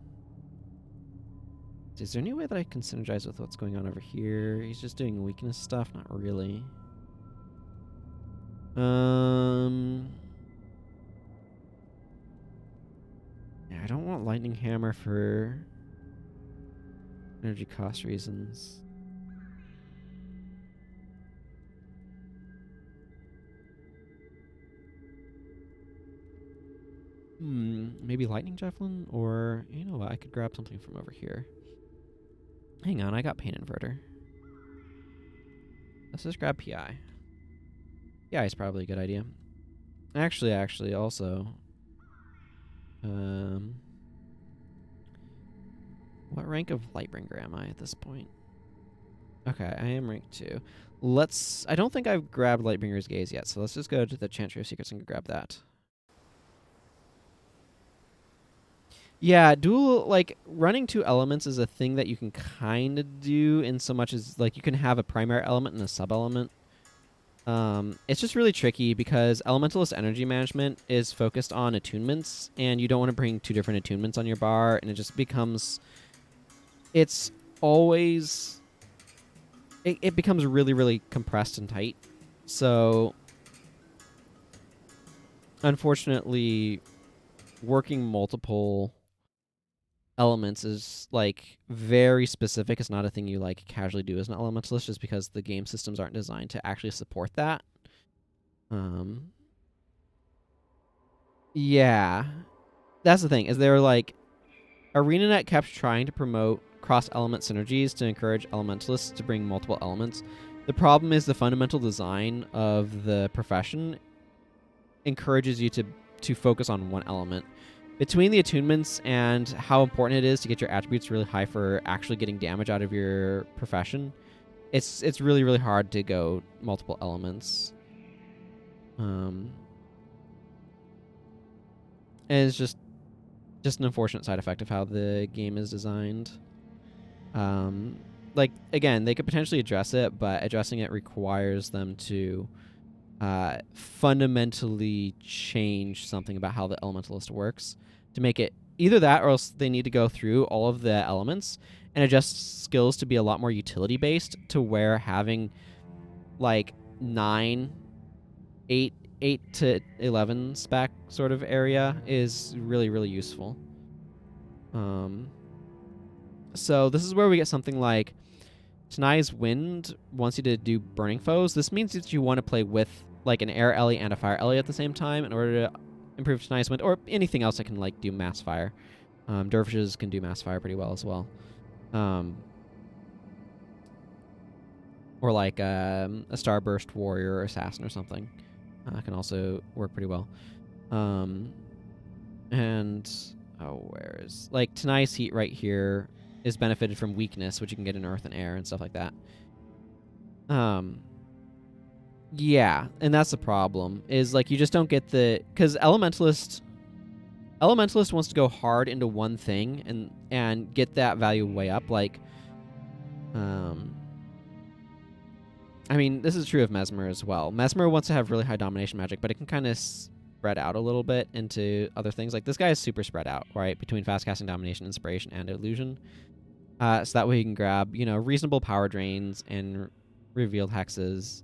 Is there any way that I can synergize with what's going on over here? He's just doing weakness stuff? Not really. Yeah, I don't want Lightning Hammer for energy cost reasons. Maybe Lightning Javelin? Or, you know what, I could grab something from over here. Hang on, I got Pain Inverter. Let's just grab PI. PI is probably a good idea. Actually, also... what rank of Lightbringer am I at this point? Okay, I am rank 2. I don't think I've grabbed Lightbringer's Gaze yet, so let's just go to the Chantry of Secrets and grab that. Yeah, running 2 elements is a thing that you can kind of do in so much as, you can have a primary element and a sub-element. It's just really tricky because Elementalist energy management is focused on attunements, and you don't want to bring 2 different attunements on your bar, and it just becomes... It's always... It becomes really, really compressed and tight. So, unfortunately, working multiple elements is very specific. It's not a thing you casually do as an elementalist, just because the game systems aren't designed to actually support that. Yeah, that's the thing. Is they're ArenaNet kept trying to promote cross-element synergies to encourage elementalists to bring multiple elements. The problem is the fundamental design of the profession encourages you to focus on one element. Between the attunements and how important it is to get your attributes really high for actually getting damage out of your profession, it's really, really hard to go multiple elements. And it's just an unfortunate side effect of how the game is designed. Again, they could potentially address it, but addressing it requires them to fundamentally change something about how the elementalist works to make it either that, or else they need to go through all of the elements and adjust skills to be a lot more utility based, to where having 8 to 11 spec sort of area is really, really useful. So this is where we get something like Tanai's Wind wants you to do Burning Foes. This means that you want to play with an Air Ellie and a Fire Ellie at the same time in order to improve Tanai's Wind, or anything else that can do Mass Fire. Dervishes can do Mass Fire pretty well as well. Or a Starburst Warrior or Assassin or something. Can also work pretty well. Where is... Tanai's Heat right here is benefited from weakness, which you can get in Earth and Air and stuff like that. Yeah, and that's the problem, is you just don't get the... Because Elementalist wants to go hard into one thing and get that value way up. I mean, this is true of Mesmer as well. Mesmer wants to have really high domination magic, but it can kind of spread out a little bit into other things. This guy is super spread out, right? Between fast casting, domination, inspiration, and illusion. So that way you can grab, reasonable power drains and revealed hexes.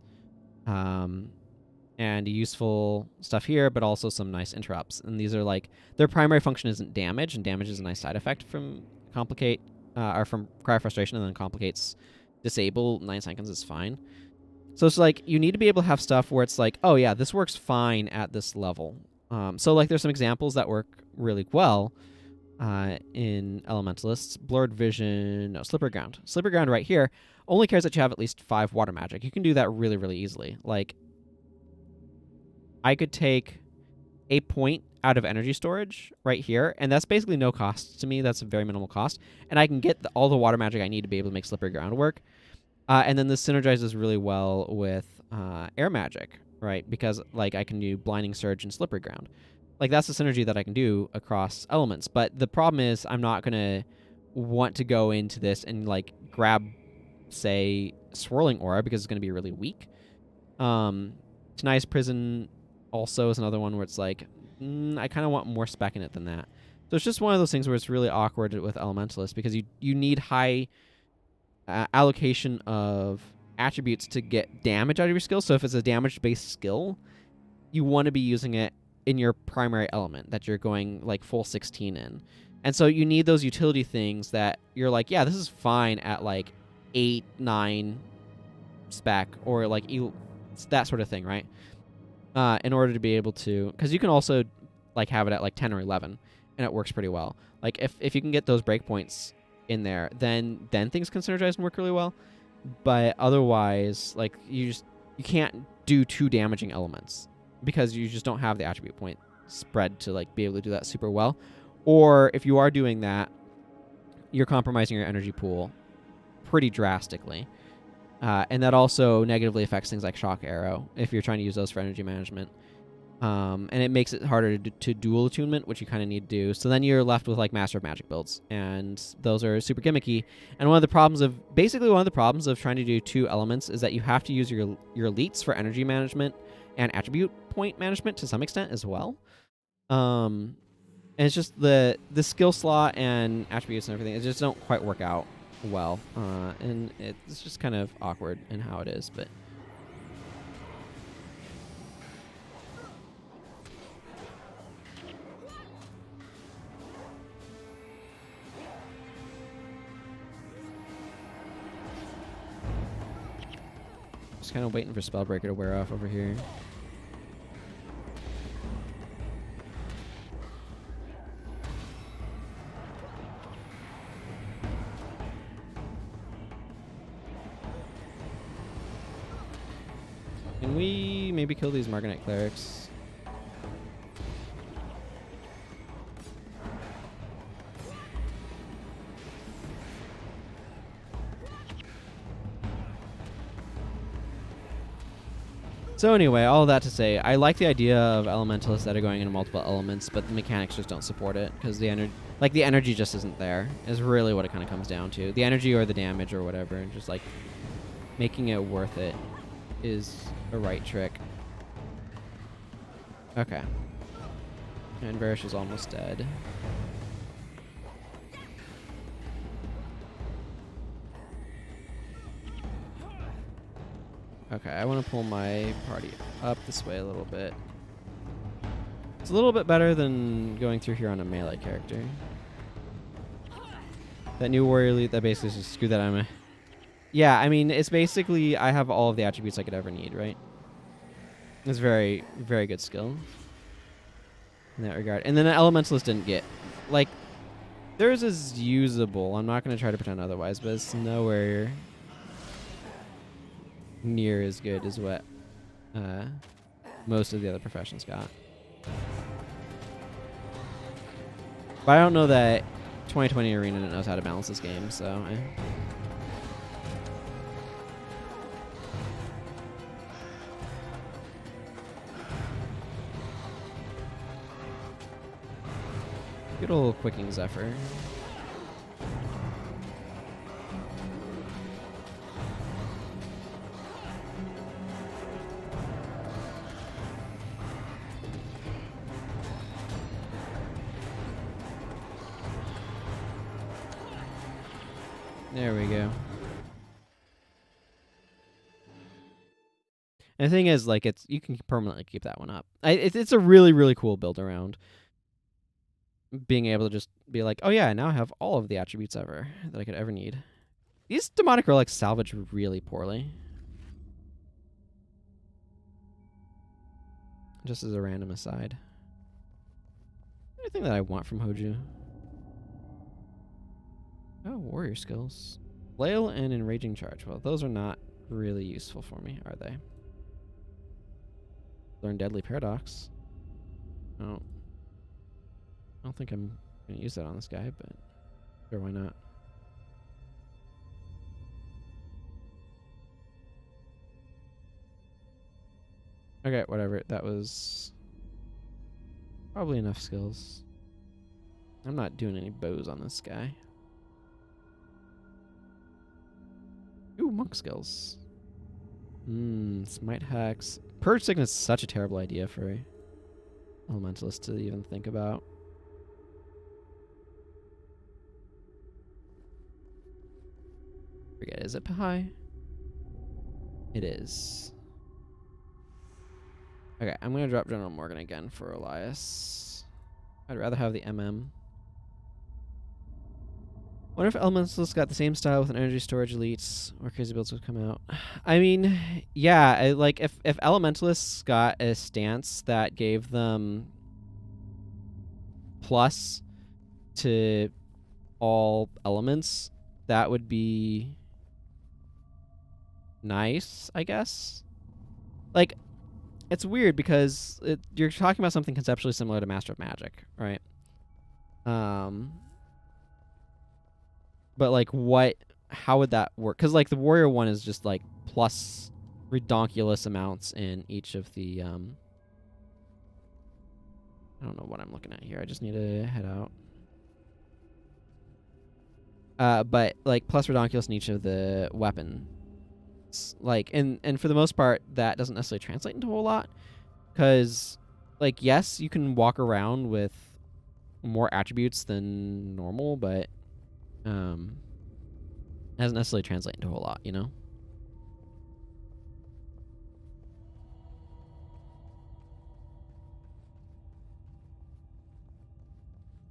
And useful stuff here, but also some nice interrupts. And these are their primary function isn't damage, and damage is a nice side effect from from Cry of Frustration, and then complicates disable. 9 seconds is fine. So it's like you need to be able to have stuff where it's like, oh yeah, this works fine at this level. So like there's some examples that work really well in Elementalists. Blurred Vision, no, Slippery Ground. Slippery Ground right here only cares that you have at least 5 water magic. You can do that really, really easily. Like, I could take a point out of energy storage right here, and that's basically no cost to me. That's a very minimal cost. And I can get all the water magic I need to be able to make Slippery Ground work. And then this synergizes really well with air magic, right? Because like I can do Blinding Surge and Slippery Ground. Like that's the synergy that I can do across elements. But the problem is I'm not gonna want to go into this and like grab, say, Swirling Aura because it's gonna be really weak. Tenai's Prison also is another one where it's like I kind of want more spec in it than that. So it's just one of those things where it's really awkward with Elementalist because you need high allocation of attributes to get damage out of your skill. So if it's a damage-based skill, you want to be using it in your primary element that you're going like full 16 in. And so you need those utility things that you're like, yeah, this is fine at like 8, 9 spec or like that sort of thing, right? In order to be able to, because you can also like have it at like 10 or 11 and it works pretty well. Like if you can get those breakpoints in there, then things can synergize and work really well. But otherwise, like you can't do 2 damaging elements because you just don't have the attribute point spread to like be able to do that super well. Or if you are doing that, you're compromising your energy pool pretty drastically. And that also negatively affects things like Shock Arrow if you're trying to use those for energy management. And it makes it harder to dual attunement, which you kind of need to do. So then you're left with like Master of Magic builds, and those are super gimmicky. And one of the problems of trying to do 2 elements is that you have to use your elites for energy management and attribute point management to some extent as well. And it's just the skill slot and attributes and everything, it just don't quite work out well. And it's just kind of awkward in how it is, but just kind of waiting for Spellbreaker to wear off over here. Can we maybe kill these Margonite Clerics? So anyway, all that to say, I like the idea of Elementalists that are going into multiple elements, but the mechanics just don't support it because the energy just isn't there. Is really what it kind of comes down to. The energy or the damage or whatever, and just like making it worth it is a right trick. Okay. And Varish is almost dead. Okay, I want to pull my party up this way a little bit. It's a little bit better than going through here on a melee character. That new warrior elite that basically just screw that I'm a... Yeah, I mean, it's basically I have all of the attributes I could ever need, right? It's very, very good skill in that regard. And then the Elementalist didn't get... Like, theirs is usable. I'm not going to try to pretend otherwise, but it's nowhere near as good as what most of the other professions got. But I don't know that 2020 Arena knows how to balance this game, so... Good old Quicking Zephyr. There we go. And the thing is, like, you can permanently keep that one up. It's a really, really cool build around being able to just be like, oh yeah, now I have all of the attributes ever that I could ever need. These demonic relics salvage really poorly. just as a random aside. Anything that I want from Hoju? Oh, warrior skills. Flail and enraging charge. Well, those are not really useful for me, are they? Learn deadly paradox. Oh. I don't think I'm going to use that on this guy, but sure, why not? Okay, whatever. That was probably enough skills. I'm not doing any bows on this guy. Ooh, monk skills. Smite hacks. Purge Sickness is such a terrible idea for a elementalist to even think about. Forget, is it high? It is. Okay, I'm gonna drop General Morgan again for Elias. I'd rather have the MM. Wonder if Elementalists got the same style with an energy storage elites, or crazy builds would come out. I mean, yeah, like if Elementalists got a stance that gave them plus to all elements, that would be nice, I guess. Like, it's weird because you're talking about something conceptually similar to Master of Magic, right? But like, how would that work? Because like the warrior one is just like plus redonkulous amounts in each of the I don't know what I'm looking at here. I just need to head out. But like plus redonkulous in each of the weapons. Like, and for the most part, that doesn't necessarily translate into a whole lot. Because, like, yes, you can walk around with more attributes than normal, but doesn't necessarily translate into a whole lot, you know?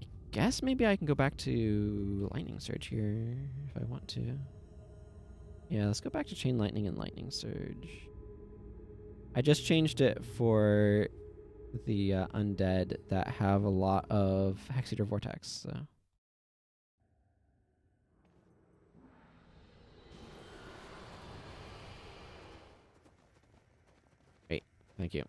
I guess maybe I can go back to Lightning Surge here if I want to. Yeah, let's go back to Chain Lightning and Lightning Surge. I just changed it for the undead that have a lot of Hexeater Vortex, so. Great, thank you.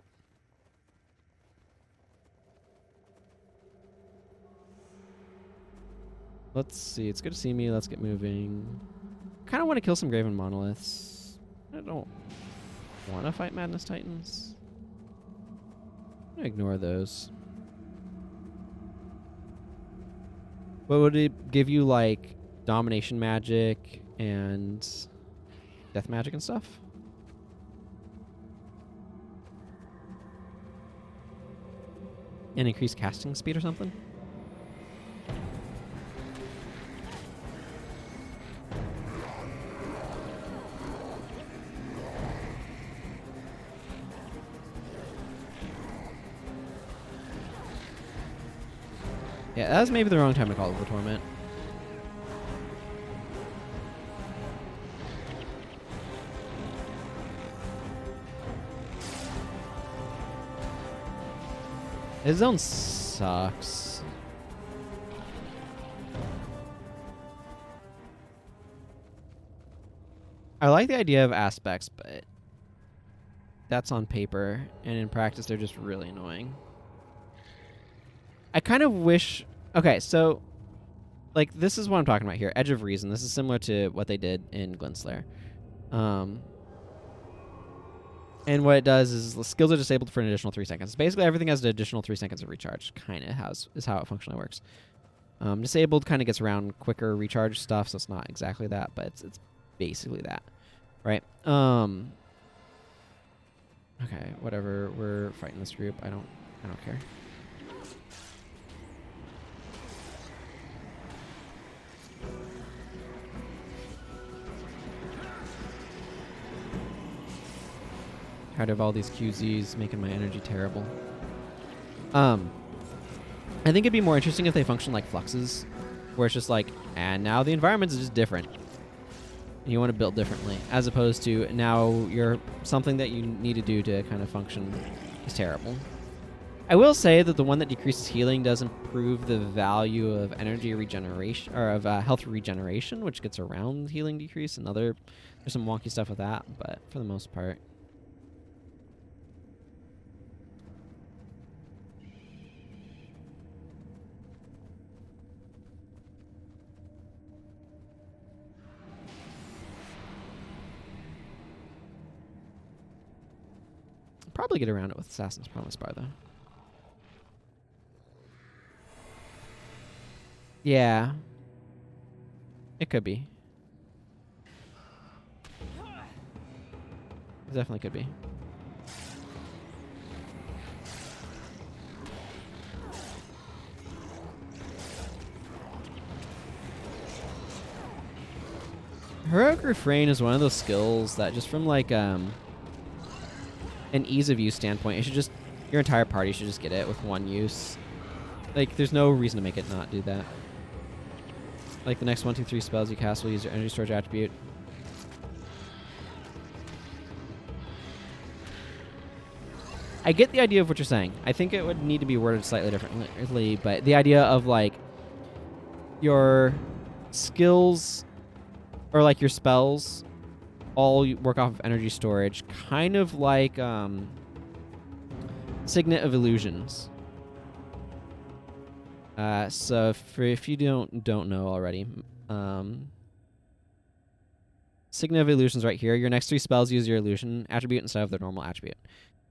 Let's see, it's good to see me, let's get moving. Kind of want to kill some Graven Monoliths. I don't want to fight Madness Titans. I'm gonna ignore those. But would it give you like domination magic and death magic and stuff? And increased casting speed or something? Yeah, that was maybe the wrong time to call it the Torment. His zone sucks. I like the idea of aspects, but that's on paper, and in practice they're just really annoying. I kind of wish... Okay, so... Like, this is what I'm talking about here. Edge of Reason. This is similar to what they did in Glintslayer. And what it does is the skills are disabled for an additional 3 seconds. Basically, everything has an additional 3 seconds of recharge. Kind of is how it functionally works. Disabled kind of gets around quicker recharge stuff, so it's not exactly that, but it's basically that. Right? Okay, whatever. We're fighting this group. I don't care. Tired of all these QZs making my energy terrible. I think it'd be more interesting if they function like fluxes, where it's just like, and now the environment is just different. And you want to build differently, as opposed to now you're something that you need to do to kind of function is terrible. I will say that the one that decreases healing does improve the value of energy regeneration, or of health regeneration, which gets around healing decrease. And there's some wonky stuff with that, but for the most part. Probably get around it with Assassin's Promise Bar, though. Yeah. It could be. It definitely could be. Heroic Refrain is one of those skills that just from like an ease of use standpoint, your entire party should just get it with one use. Like, there's no reason to make it not do that. Like, the next 1, 2, 3 spells you cast will use your energy storage attribute. I get the idea of what you're saying. I think it would need to be worded slightly differently, but the idea of, like, your skills or, like, your spells all work off of energy storage, kind of like Signet of Illusions. So if you don't know already, Signet of Illusions right here. Your next 3 spells use your illusion attribute instead of their normal attribute.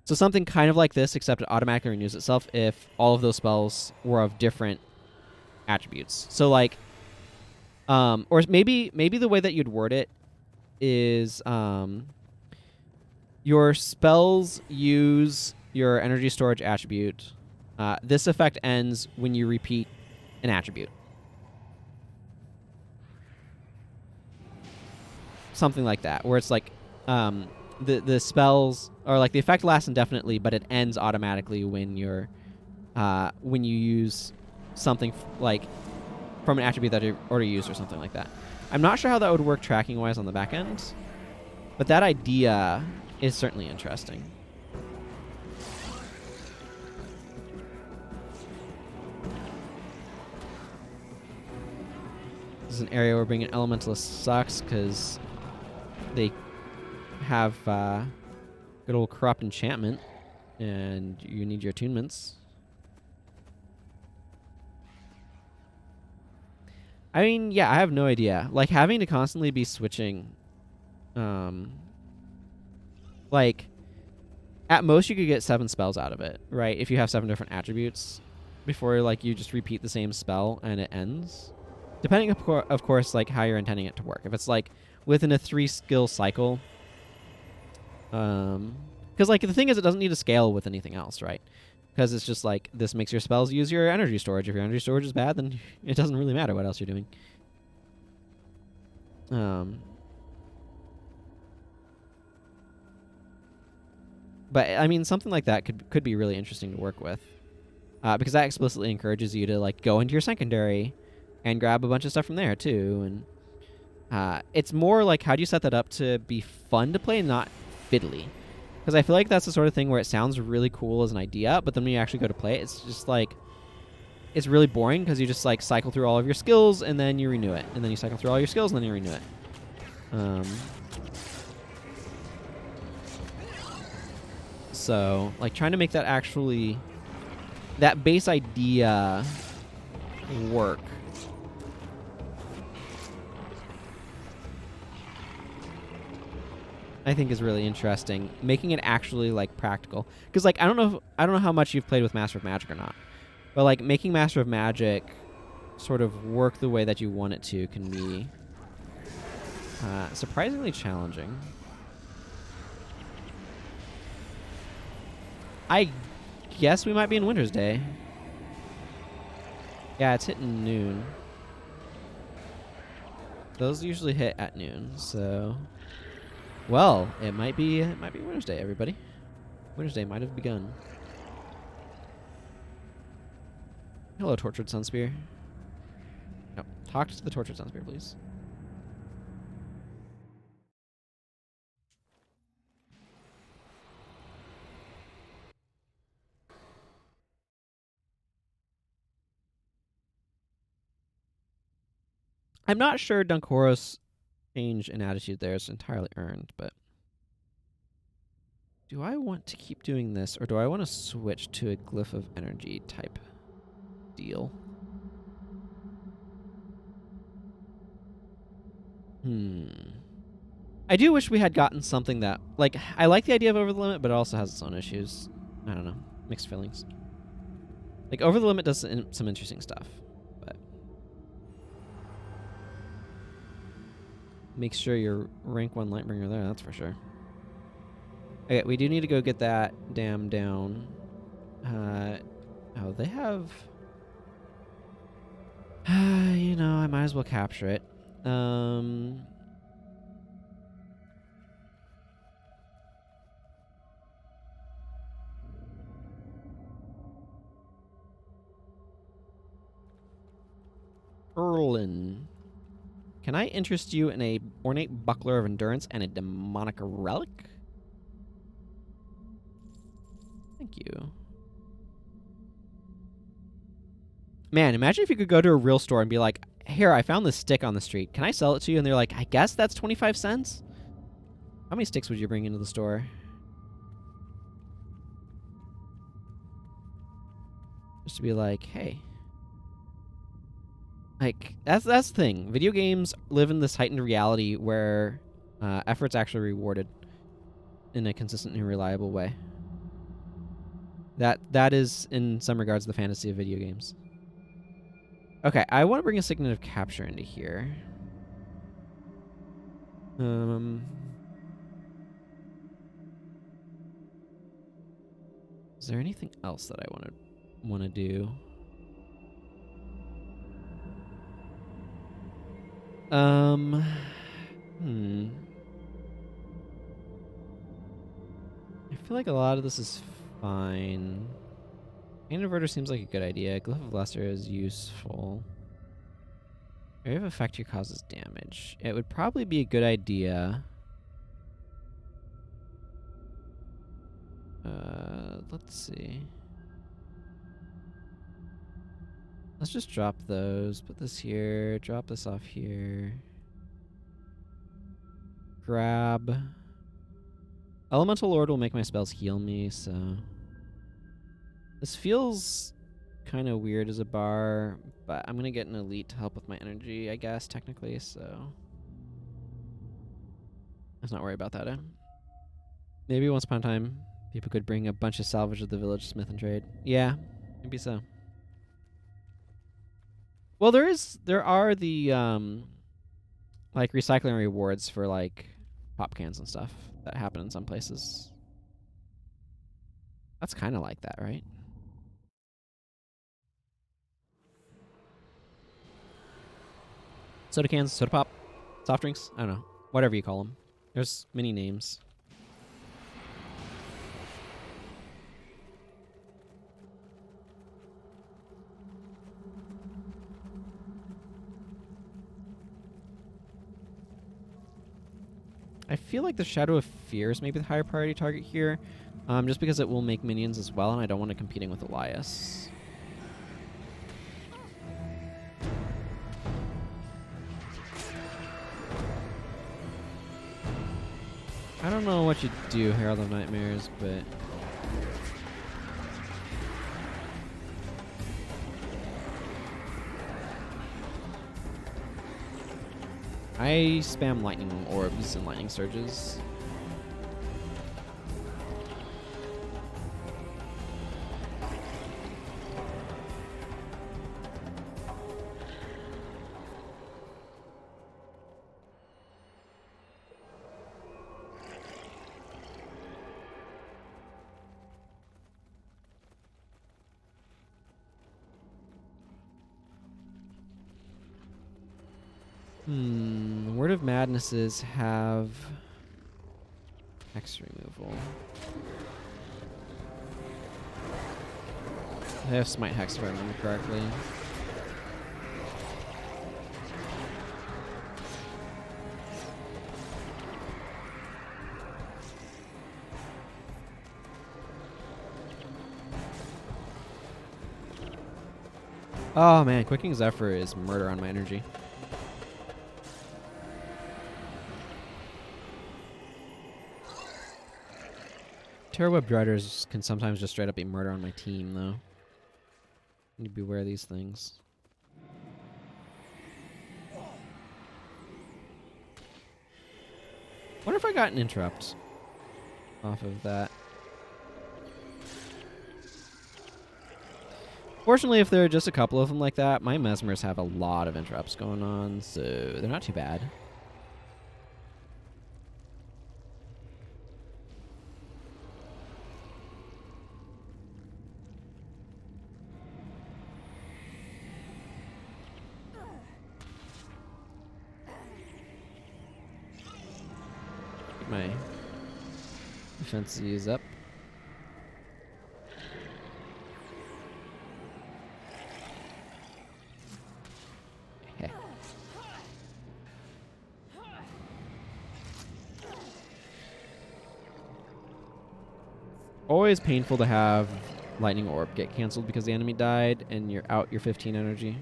So something kind of like this, except it automatically renews itself if all of those spells were of different attributes. So like, or maybe the way that you'd word it is, your spells use your energy storage attribute. This effect ends when you repeat an attribute. Something like that, where it's like, the spells, or like the effect lasts indefinitely, but it ends automatically when when you use something like from an attribute that you already used or something like that. I'm not sure how that would work tracking wise on the back end, but that idea is certainly interesting. This is an area where being an elementalist sucks because they have good old corrupt enchantment, and you need your attunements. I mean, yeah, I have no idea. Like, having to constantly be switching, like, at most you could get 7 spells out of it, right? If you have 7 different attributes before, like, you just repeat the same spell and it ends. Depending, of course, like, how you're intending it to work. If it's, like, within a 3-skill cycle, because, like, the thing is, it doesn't need to scale with anything else, right? Because it's just, like, this makes your spells use your energy storage. If your energy storage is bad, then it doesn't really matter what else you're doing. But, I mean, something like that could be really interesting to work with. Because that explicitly encourages you to, like, go into your secondary and grab a bunch of stuff from there, too. And it's more like, how do you set that up to be fun to play and not fiddly? Because I feel like that's the sort of thing where it sounds really cool as an idea, but then when you actually go to play it, it's just, like, it's really boring because you just, like, cycle through all of your skills and then you renew it. And then you cycle through all your skills and then you renew it. So, like, trying to make that actually, that base idea work. I think is really interesting. Making it actually, like, practical. Because, like, I don't know how much you've played with Master of Magic or not. But, like, making Master of Magic sort of work the way that you want it to can be surprisingly challenging. I guess we might be in Winter's Day. Yeah, it's hitting noon. Those usually hit at noon, so... Well, it might be Winter's Day, everybody. Winter's Day might have begun. Hello, Tortured Sunspear. No, talk to the Tortured Sunspear, please. I'm not sure Dunkoro's change in attitude there is entirely earned, but do I want to keep doing this, or do I want to switch to a Glyph of Energy type deal? I do wish we had gotten something that, like, I like the idea of Over the Limit, but it also has its own issues. I don't know. Mixed feelings. Like, Over the Limit does some interesting stuff, but make sure you're rank 1 Lightbringer there, that's for sure. Okay, we do need to go get that dam down. Oh, they have... you know, I might as well capture it. Erlin. Can I interest you in a ornate buckler of endurance and a demonic relic? Thank you. Man, imagine if you could go to a real store and be like, here, I found this stick on the street. Can I sell it to you? And they're like, I guess that's 25 cents? How many sticks would you bring into the store? Just to be like, hey. Like, that's the thing. Video games live in this heightened reality where effort's actually rewarded in a consistent and reliable way. That is, in some regards, the fantasy of video games. Okay, I want to bring a Signet of Capture into here. Is there anything else that I want to do? I feel like a lot of this is fine. Inverter seems like a good idea. Glyph of Lesser is useful. Area of effect here causes damage. It would probably be a good idea. Let's see. Let's just drop those. Put this here. Drop this off here. Grab. Elemental Lord will make my spells heal me, so... This feels kind of weird as a bar, but I'm going to get an elite to help with my energy, I guess, technically, so... Let's not worry about that, eh? Maybe once upon a time, people could bring a bunch of salvage to the village smith and trade. Yeah, maybe so. Well, there are the, like, recycling rewards for, like, pop cans and stuff that happen in some places. That's kind of like that, right? Soda cans, soda pop, soft drinks, I don't know. Whatever you call them. There's many names. I feel like the Shadow of Fear is maybe the higher priority target here, just because it will make minions as well, and I don't want it competing with Elias. I don't know what you do, Herald of Nightmares, but... I spam lightning orbs and lightning surges. Word of Madnesses have Hex removal. They have Smite Hex if I remember correctly. Oh man, Quickening Zephyr is murder on my energy. Terror Web Driders can sometimes just straight up be murder on my team, though. Need to beware of these things. Wonder if I got an interrupt off of that. Fortunately, if there are just a couple of them like that, my Mesmers have a lot of interrupts going on, so they're not too bad. Get my defenses up. Always painful to have Lightning Orb get canceled because the enemy died and you're out your 15 energy.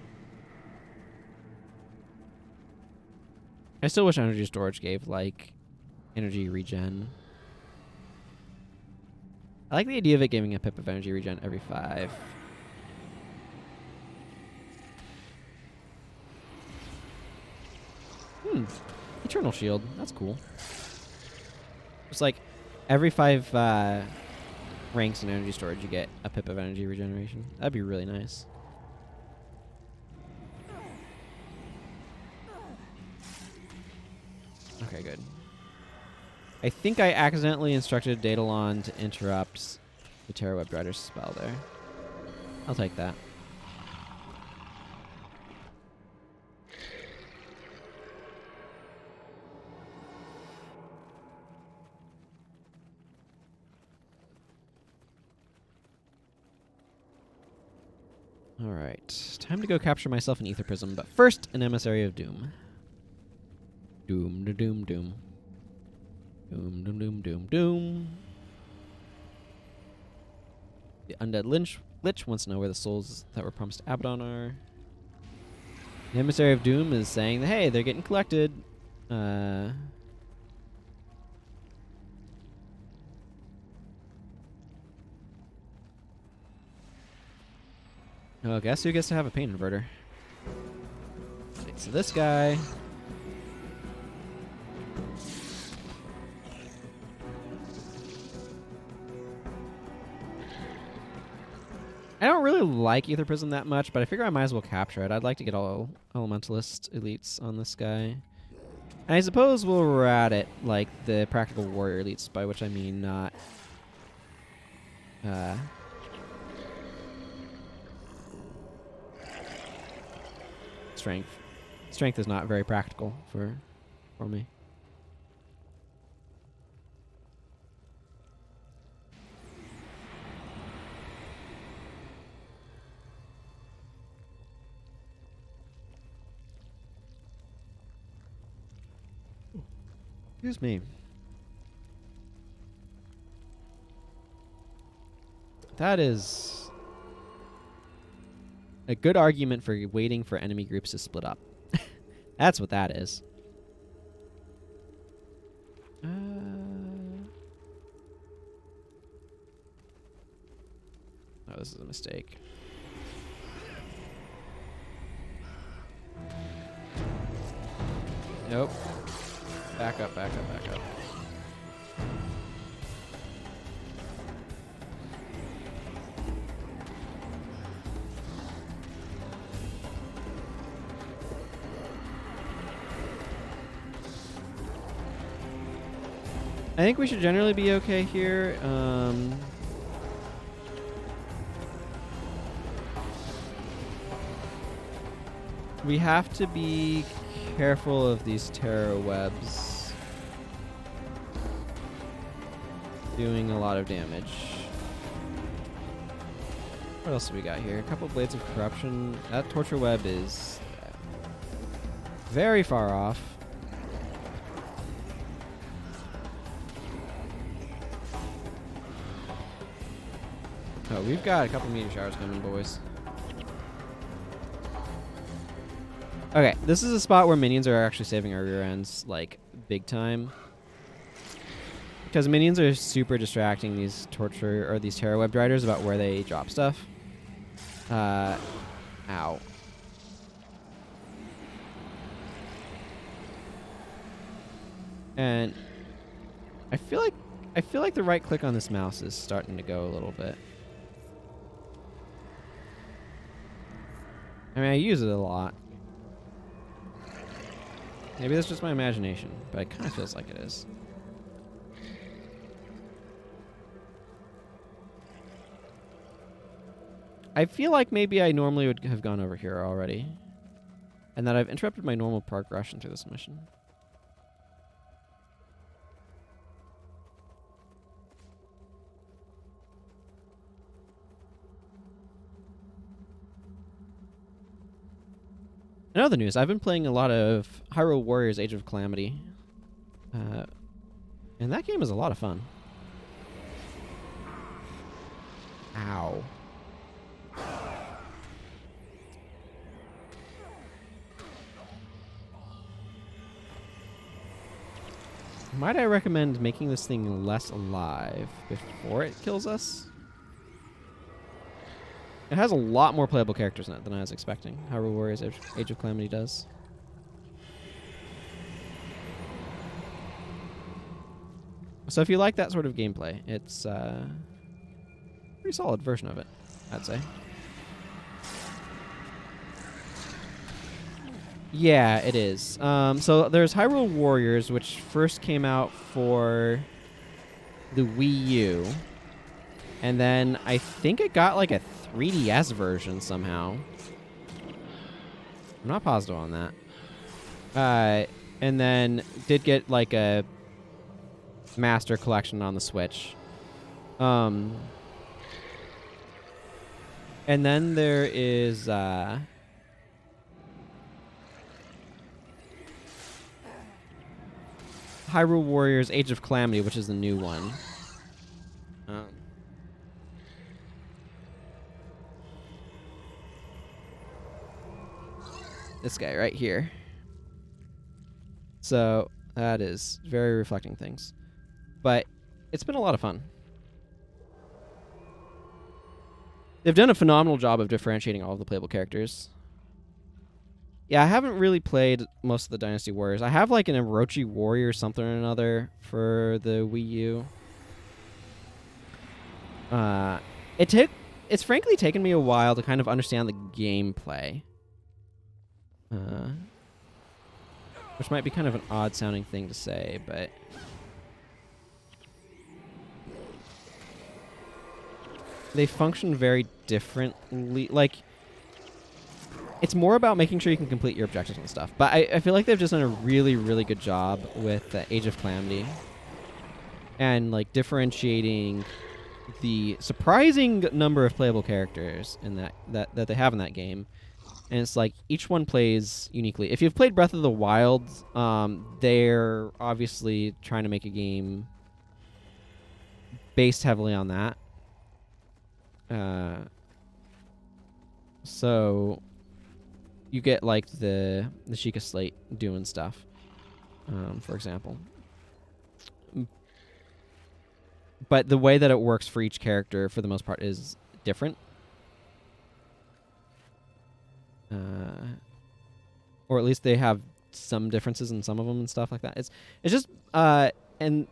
I still wish energy storage gave, like, energy regen. I like the idea of it giving a pip of energy regen every 5. Eternal Shield. That's cool. It's like every 5 ranks in energy storage, you get a pip of energy regeneration. That'd be really nice. Okay, good. I think I accidentally instructed Daedalon to interrupt the Terror Web Drider's spell there. I'll take that. Alright, time to go capture myself an Ether Prism, but first, an Emissary of Doom. Doom, da doom, doom. Doom, doom, doom, doom, doom. The Undead Lich wants to know where the souls that were promised to Abaddon are. The Emissary of Doom is saying that, hey, they're getting collected. Oh, guess who gets to have a pain inverter? Okay, so this guy. I don't really like Ether Prism that much, but I figure I might as well capture it. I'd like to get all Elementalist elites on this guy. And I suppose we'll rat it like the Practical Warrior elites, by which I mean not... Strength. Strength is not very practical for me. Excuse me. That is a good argument for waiting for enemy groups to split up. That's what that is. Oh, this is a mistake. Nope. Back up, back up, back up. I think we should generally be okay here. We have to be careful of these terror webs doing a lot of damage. What else do we got here? A couple Blades of Corruption. That torture web is very far off. Oh, we've got a couple meteor showers coming, boys. Okay, this is a spot where minions are actually saving our rear ends, like, big time. Because minions are super distracting these torture or these terror webbed riders about where they drop stuff. Ow. And I feel like the right click on this mouse is starting to go a little bit. I mean, I use it a lot. Maybe that's just my imagination, but it kind of feels like it is. I feel like maybe I normally would have gone over here already, and that I've interrupted my normal progression through this mission. In other news, I've been playing a lot of Hyrule Warriors Age of Calamity. And that game is a lot of fun. Ow. Might I recommend making this thing less alive before it kills us? It has a lot more playable characters in it than I was expecting. Hyrule Warriors Age of Calamity does. So if you like that sort of gameplay, it's a pretty solid version of it, I'd say. Yeah, it is. So there's Hyrule Warriors, which first came out for the Wii U. And then I think it got like a 3DS version somehow. I'm not positive on that. And then did get like a Master Collection on the Switch. And then there is Hyrule Warriors Age of Calamity, which is the new one. This guy right here. So that is very reflecting things. But it's been a lot of fun. They've done a phenomenal job of differentiating all of the playable characters. Yeah, I haven't really played most of the Dynasty Warriors. I have like an Orochi Warrior or something or another for the Wii U. It's frankly taken me a while to kind of understand the gameplay. Which might be kind of an odd sounding thing to say, but they function very differently. Like, it's more about making sure you can complete your objectives and stuff. But I feel like they've just done a really, really good job with Age of Calamity. And, like, differentiating the surprising number of playable characters in that they have in that game. And it's like, each one plays uniquely. If you've played Breath of the Wild, they're obviously trying to make a game based heavily on that. So you get like the Sheikah Slate doing stuff, for example. But the way that it works for each character, for the most part, is different. Or at least they have some differences in some of them and stuff like that. It's just and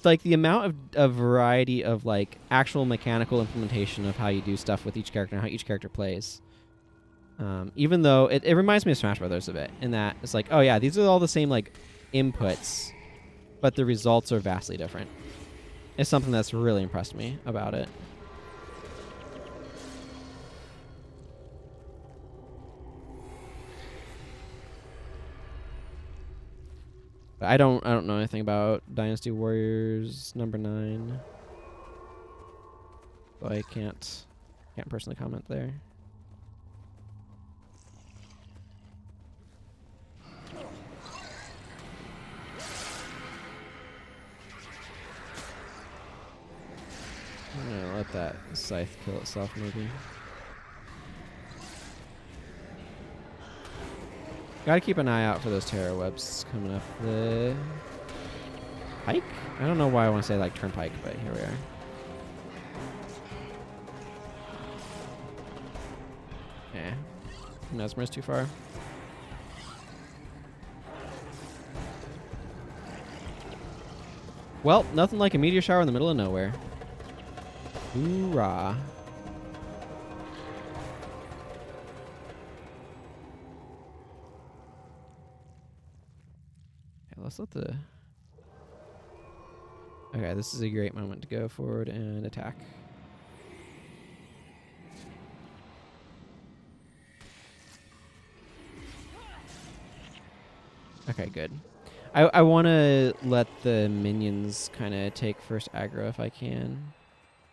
like the amount of variety of like actual mechanical implementation of how you do stuff with each character and how each character plays. Even though it reminds me of Smash Brothers a bit in that it's like, oh yeah, these are all the same like inputs, but the results are vastly different. It's something that's really impressed me about it. I don't know anything about Dynasty Warriors number 9. So I can't personally comment there. I'm gonna let that scythe kill itself maybe. Gotta keep an eye out for those terror webs coming up. Pike? I don't know why I want to say like turnpike, but here we are. Yeah. Nesmer's too far. Well, nothing like a meteor shower in the middle of nowhere. Hoorah. Okay, let's let the... Okay, this is a great moment to go forward and attack. Okay, good. I want to let the minions kind of take first aggro if I can.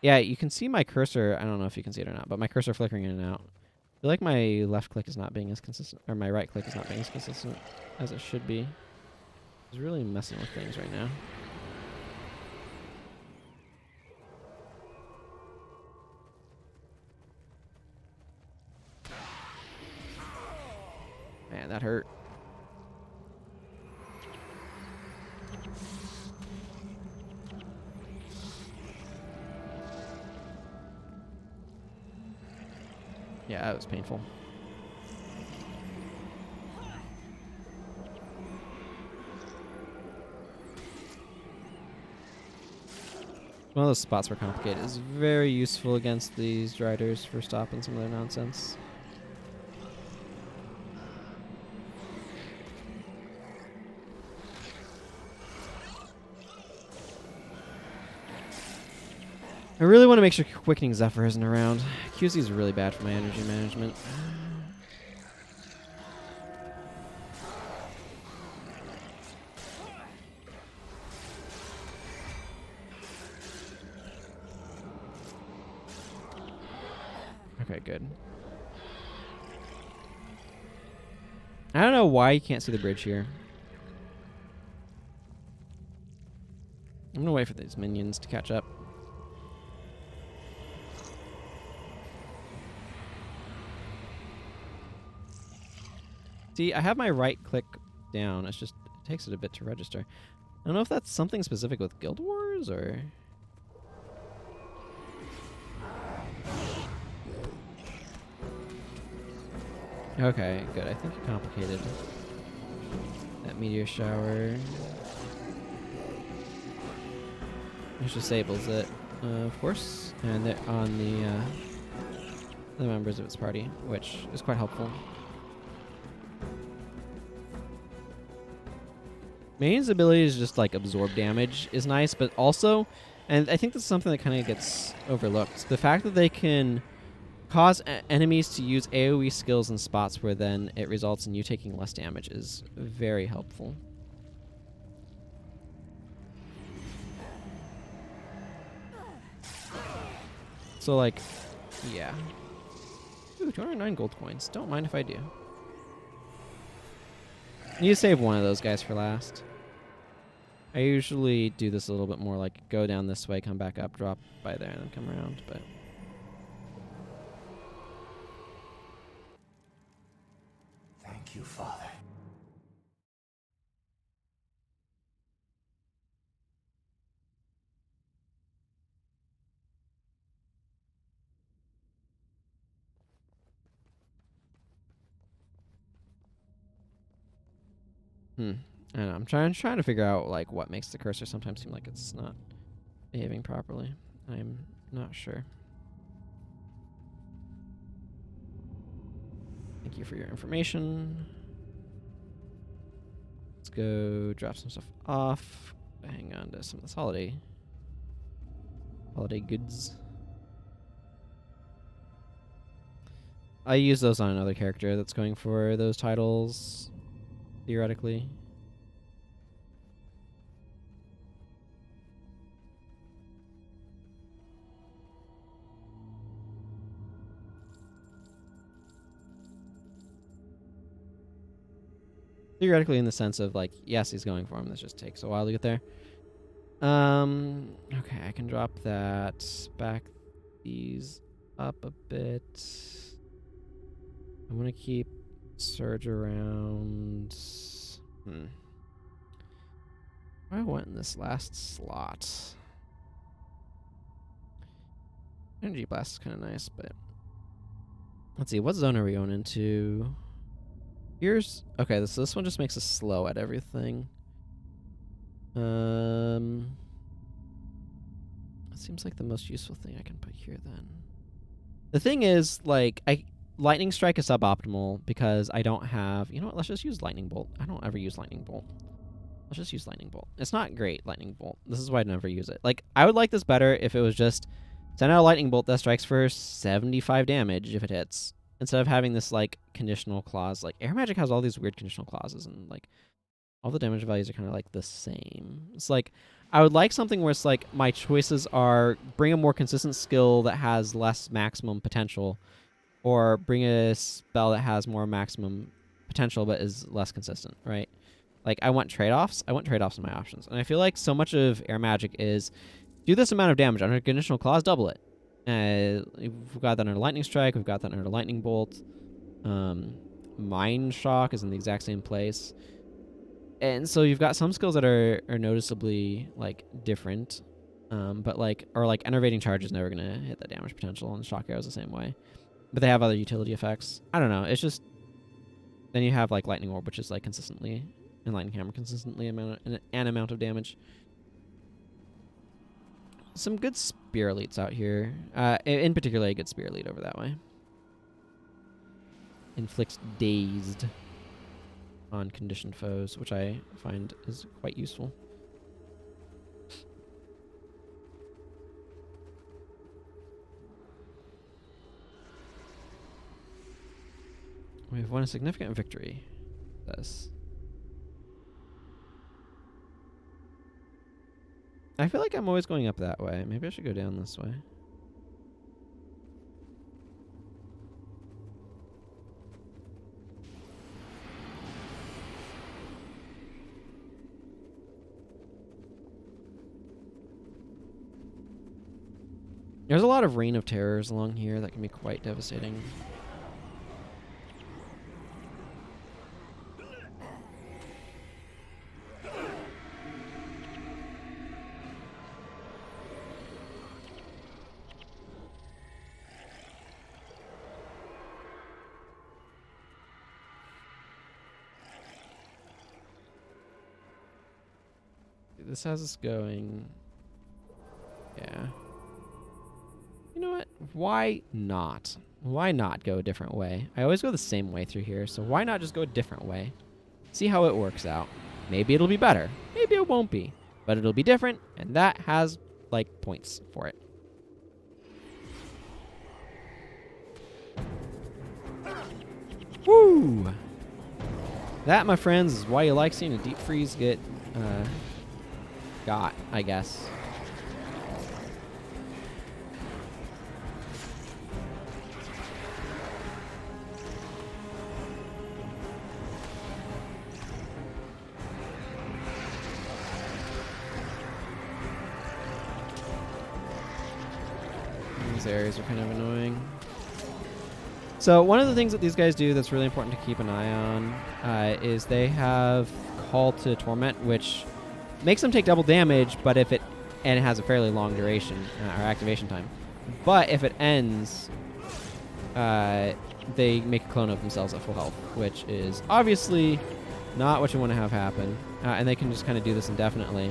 Yeah, you can see my cursor. I don't know if you can see it or not, but my cursor flickering in and out. I feel like my left click is not being as consistent, or my right click is not being as consistent as it should be. It's really messing with things right now. Man, that hurt. Yeah, that was painful. One of those spots where complicated is very useful against these Driders for stopping some of their nonsense. I really want to make sure Quickening Zephyr isn't around. QC is really bad for my energy management. Okay, good. I don't know why you can't see the bridge here. I'm gonna wait for these minions to catch up. See, I have my right click down. It's just, it takes it a bit to register. I don't know if that's something specific with Guild Wars or... Okay, good. I think it complicated that meteor shower. Which disables it, of course, and they're on the members of its party, which is quite helpful. Main's ability to just like absorb damage is nice, but also, and I think this is something that kind of gets overlooked, the fact that they can cause enemies to use AoE skills in spots where then it results in you taking less damage is very helpful. So like, yeah. Ooh, 209 gold coins. Don't mind if I do. Need to save one of those guys for last. I usually do this a little bit more, like go down this way, come back up, drop by there, and then come around, but... Thank you, Father. I don't know. I'm trying to figure out like what makes the cursor sometimes seem like it's not behaving properly. I'm not sure. Thank you for your information. Let's go drop some stuff off. Hang on to some of this holiday goods. I use those on another character that's going for those titles, theoretically. Theoretically in the sense of like, yes, he's going for him. This just takes a while to get there. Okay, I can drop that. Back these up a bit. I want to keep Surge around. I went in this last slot. Energy Blast is kind of nice, but let's see. What zone are we going into? Here's okay. This one just makes us slow at everything. It seems like the most useful thing I can put here then. The thing is, like, Lightning Strike is suboptimal because I don't have... You know what? Let's just use Lightning Bolt. I don't ever use Lightning Bolt. Let's just use Lightning Bolt. It's not great, Lightning Bolt. This is why I never use it. Like, I would like this better if it was just send out a Lightning Bolt that strikes for 75 damage if it hits, instead of having this, like, conditional clause. Like, Air Magic has all these weird conditional clauses, and, like, all the damage values are kind of, like, the same. It's like, I would like something where it's like my choices are bring a more consistent skill that has less maximum potential, or bring a spell that has more maximum potential but is less consistent, right? Like, I want trade-offs. I want trade-offs in my options. And I feel like so much of Air Magic is do this amount of damage. Under Conditional Clause, double it. We've got that under Lightning Strike. We've got that under Lightning Bolt. Mind Shock is in the exact same place. And so you've got some skills that are noticeably, like, different. But, like, or, like, Enervating Charge is never going to hit that damage potential, and Shock Arrow is the same way. But they have other utility effects. I don't know. It's just... Then you have, like, Lightning Orb, which is, like, consistently... And Lightning Hammer consistently an amount of damage. Some good Spear Elites out here. In particular, a good Spear Elite over that way. Inflicts Dazed on conditioned foes, which I find is quite useful. We've won a significant victory. This. I feel like I'm always going up that way. Maybe I should go down this way. There's a lot of Reign of Terrors along here that can be quite devastating. This has us going... Yeah. You know what? Why not? Why not go a different way? I always go the same way through here, so why not just go a different way? See how it works out. Maybe it'll be better. Maybe it won't be. But it'll be different, and that has, like, points for it. Woo! That, my friends, is why you like seeing a deep freeze get, got, I guess. These areas are kind of annoying. So one of the things that these guys do that's really important to keep an eye on is they have Call to Torment, which makes them take double damage, but if it and it has a fairly long duration or activation time. But if it ends, they make a clone of themselves at full health, which is obviously not what you want to have happen. And they can just kind of do this indefinitely.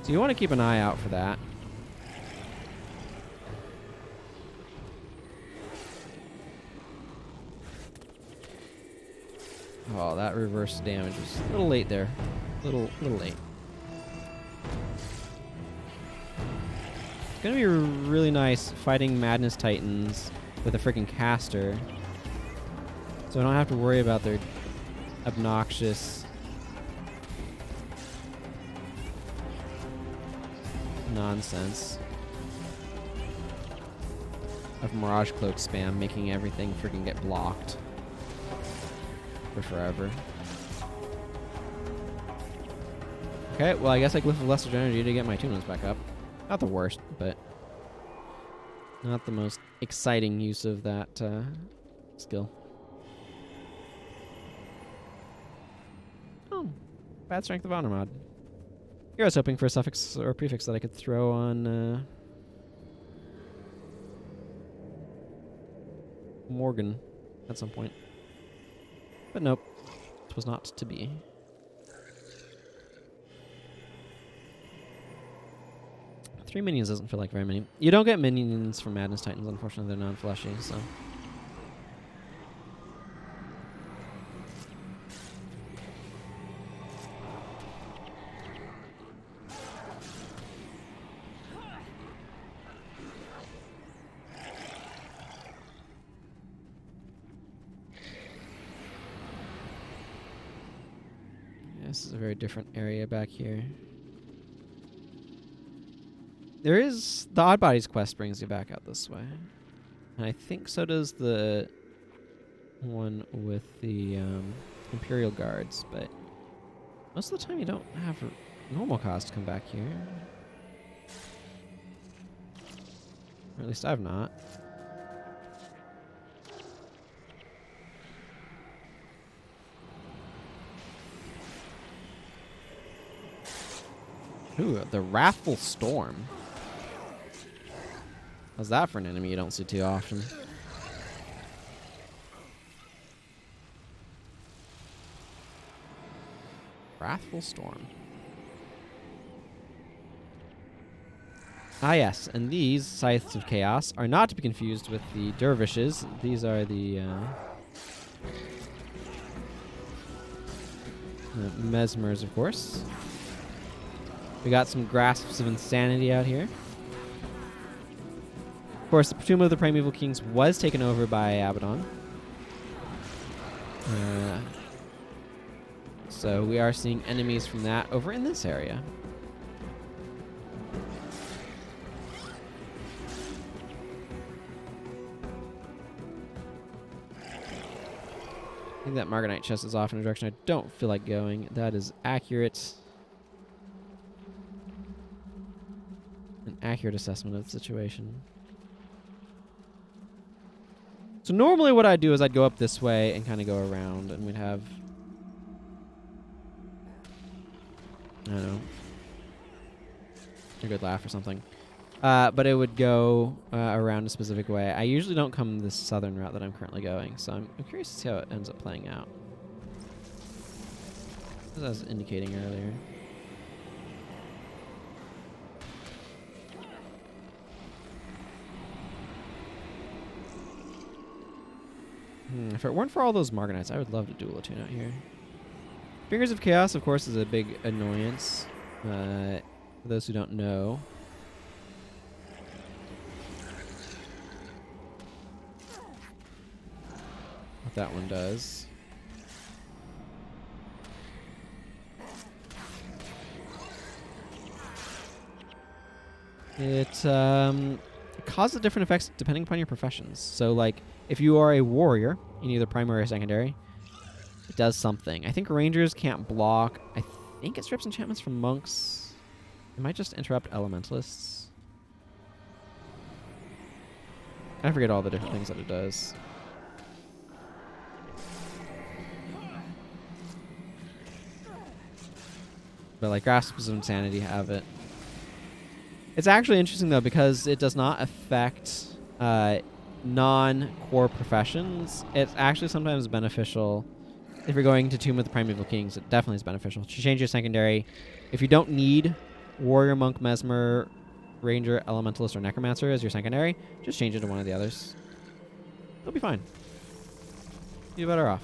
So you want to keep an eye out for that. Oh, that reverse damage was a little late there. Little late. It's gonna be really nice fighting Madness Titans with a freaking caster, so I don't have to worry about their obnoxious nonsense of Mirage Cloak spam, making everything freaking get blocked for forever. Okay, well, I guess I glyph of Lesser Energy to get my tunas back up. Not the worst, but not the most exciting use of that skill. Oh, bad Strength of Honor mod. Here I was hoping for a suffix or prefix that I could throw on Morgan at some point. But nope, it was not to be. Three minions doesn't feel like very many. You don't get minions from Madness Titans, unfortunately. They're non-fleshy, so... This is a very different area back here. There is... The Odd Bodies quest brings you back out this way. And I think so does the one with the Imperial Guards, but most of the time you don't have normal cost to come back here. Or at least I've not. Ooh, the Wrathful Storm. How's that for an enemy you don't see too often? Wrathful Storm. Ah yes, and these Scythes of Chaos are not to be confused with the Dervishes. These are the Mesmers, of course. We got some Grasps of Insanity out here. Of course, the Tomb of the Primeval Kings was taken over by Abaddon. So we are seeing enemies from that over in this area. I think that Marganite chest is off in a direction I don't feel like going. That is accurate. An accurate assessment of the situation. So normally what I'd do is I'd go up this way and kind of go around, and we'd have... I don't know. A good laugh or something. But it would go around a specific way. I usually don't come this southern route that I'm currently going, so I'm curious to see how it ends up playing out. As I was indicating earlier. If it weren't for all those Marganites, I would love to duel a tune out here. Fingers of Chaos, of course, is a big annoyance. For those who don't know. What that one does. It causes different effects depending upon your professions. So, like, if you are a warrior in either primary or secondary, it does something. I think rangers can't block. I think it strips enchantments from monks. It might just interrupt elementalists. I forget all the different things that it does. But like Grasps of Insanity have it. It's actually interesting though because it does not affect non-core professions. It's actually sometimes beneficial if you're going to Tomb of the Primeval Kings. It definitely is beneficial to change your secondary. If you don't need Warrior, Monk, Mesmer, Ranger, Elementalist, or Necromancer as your secondary, just change it to one of the others. You'll be fine. You'll be better off.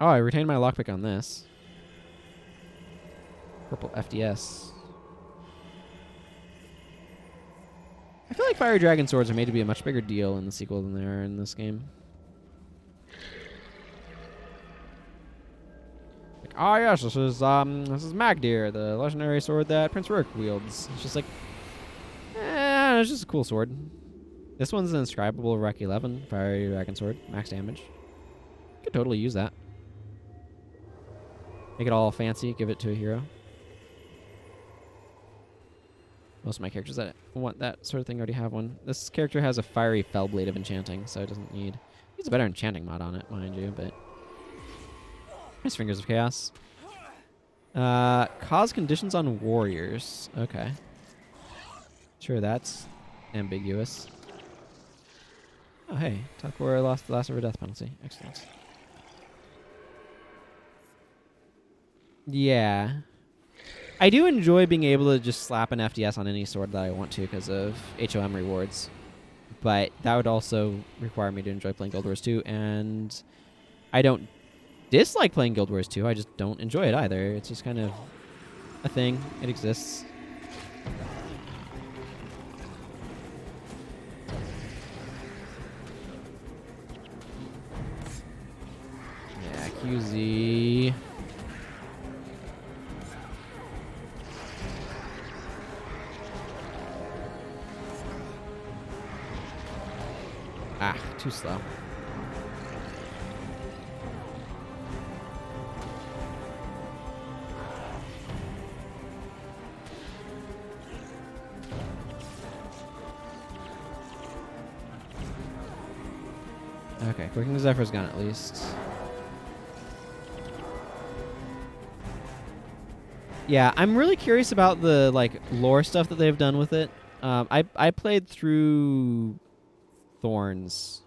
Oh, I retained my lockpick on this. Purple FDS. I feel like Fiery Dragon Swords are made to be a much bigger deal in the sequel than they are in this game. Like, oh yes, this is Magdir, the legendary sword that Prince Rourke wields. It's just like, it's just a cool sword. This one's an inscribable Rec 11 Fiery Dragon Sword, max damage. Could totally use that. Make it all fancy, give it to a hero. most of my characters that want that sort of thing already have one. This character has a fiery Fellblade of enchanting, so it doesn't need... Needs a better enchanting mod on it, mind you, but... Nice Fingers of Chaos. Cause conditions on warriors. Okay. Sure, that's ambiguous. Oh, hey. Top warrior lost the last of her death penalty. Excellent. Yeah. I do enjoy being able to just slap an FDS on any sword that I want to because of HOM rewards. But that would also require me to enjoy playing Guild Wars 2, and I don't dislike playing Guild Wars 2, I just don't enjoy it either. It's just kind of a thing. It exists. Yeah, QZ. Ah, too slow. Okay, Quickening the Zephyr's gone at least. Yeah, I'm really curious about the like lore stuff that they've done with it. I played through Thorns.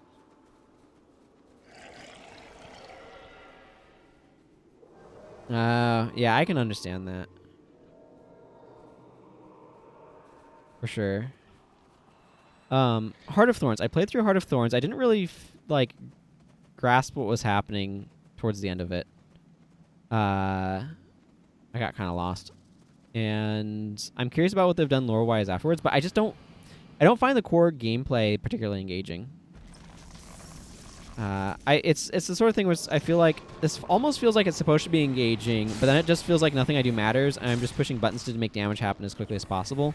Yeah, I can understand that. For sure. Heart of Thorns. I played through Heart of Thorns. I didn't really like grasp what was happening towards the end of it. I got kind of lost. And I'm curious about what they've done lore-wise afterwards, but I don't find the core gameplay particularly engaging. It's the sort of thing where I feel like this almost feels like it's supposed to be engaging, but then it just feels like nothing I do matters, and I'm just pushing buttons to make damage happen as quickly as possible.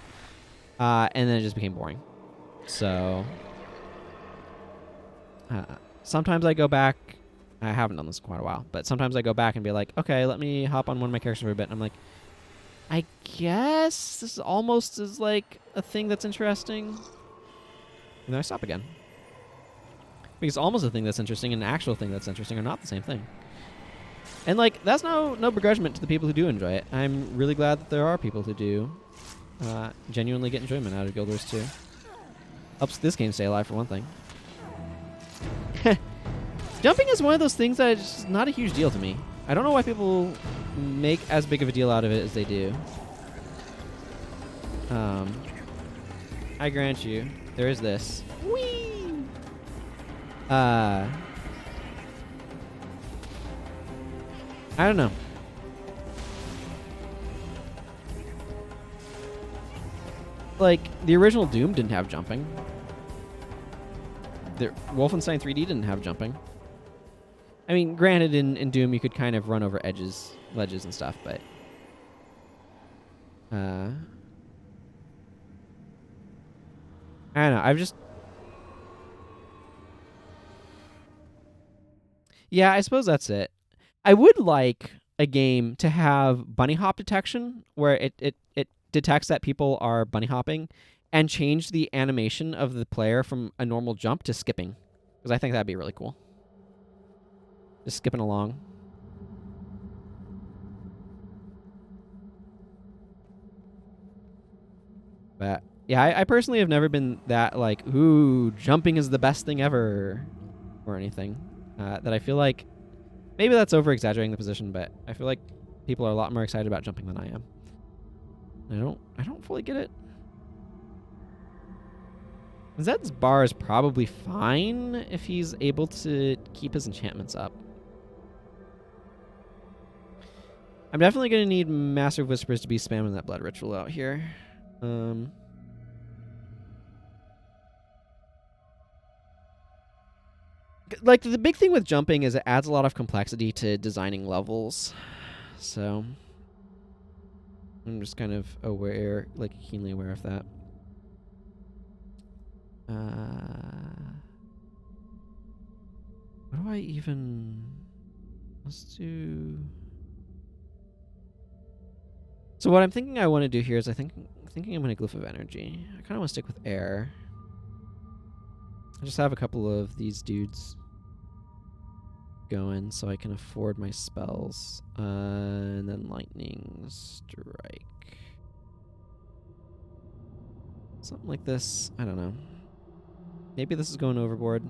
And then it just became boring. So sometimes I go back. I haven't done this in quite a while, but sometimes I go back and be like, okay, let me hop on one of my characters for a bit. And I'm like, I guess this is almost as like a thing that's interesting. And then I stop again. Because almost a thing that's interesting and an actual thing that's interesting are not the same thing. And like, that's no begrudgment to the people who do enjoy it. I'm really glad that there are people who do genuinely get enjoyment out of Guild Wars 2. Helps this game stay alive for one thing. Jumping is one of those things that is just not a huge deal to me. I don't know why people make as big of a deal out of it as they do. I grant you, there is this. Whee! I don't know. Like, the original Doom didn't have jumping. The Wolfenstein 3D didn't have jumping. I mean, granted, in Doom you could kind of run over ledges and stuff, but... I don't know, I've just... Yeah, I suppose that's it. I would like a game to have bunny hop detection, where it detects that people are bunny hopping, and change the animation of the player from a normal jump to skipping. Because I think that'd be really cool. Just skipping along. But yeah, I personally have never been that like, ooh, jumping is the best thing ever, or anything. That I feel like maybe that's over exaggerating the position, but I feel like people are a lot more excited about jumping than I am. I don't fully get it. Zed's bar is probably fine if he's able to keep his enchantments up. I'm definitely going to need Massive Whispers to be spamming that blood ritual out here. Like, the big thing with jumping is it adds a lot of complexity to designing levels. So I'm just kind of aware, like keenly aware of that. What do I even... Let's do... So what I'm thinking I want to do here is thinking thinking I'm going to Glyph of Energy. I kind of want to stick with air. I just have a couple of these dudes going so I can afford my spells. And then Lightning Strike. Something like this. I don't know. Maybe this is going overboard.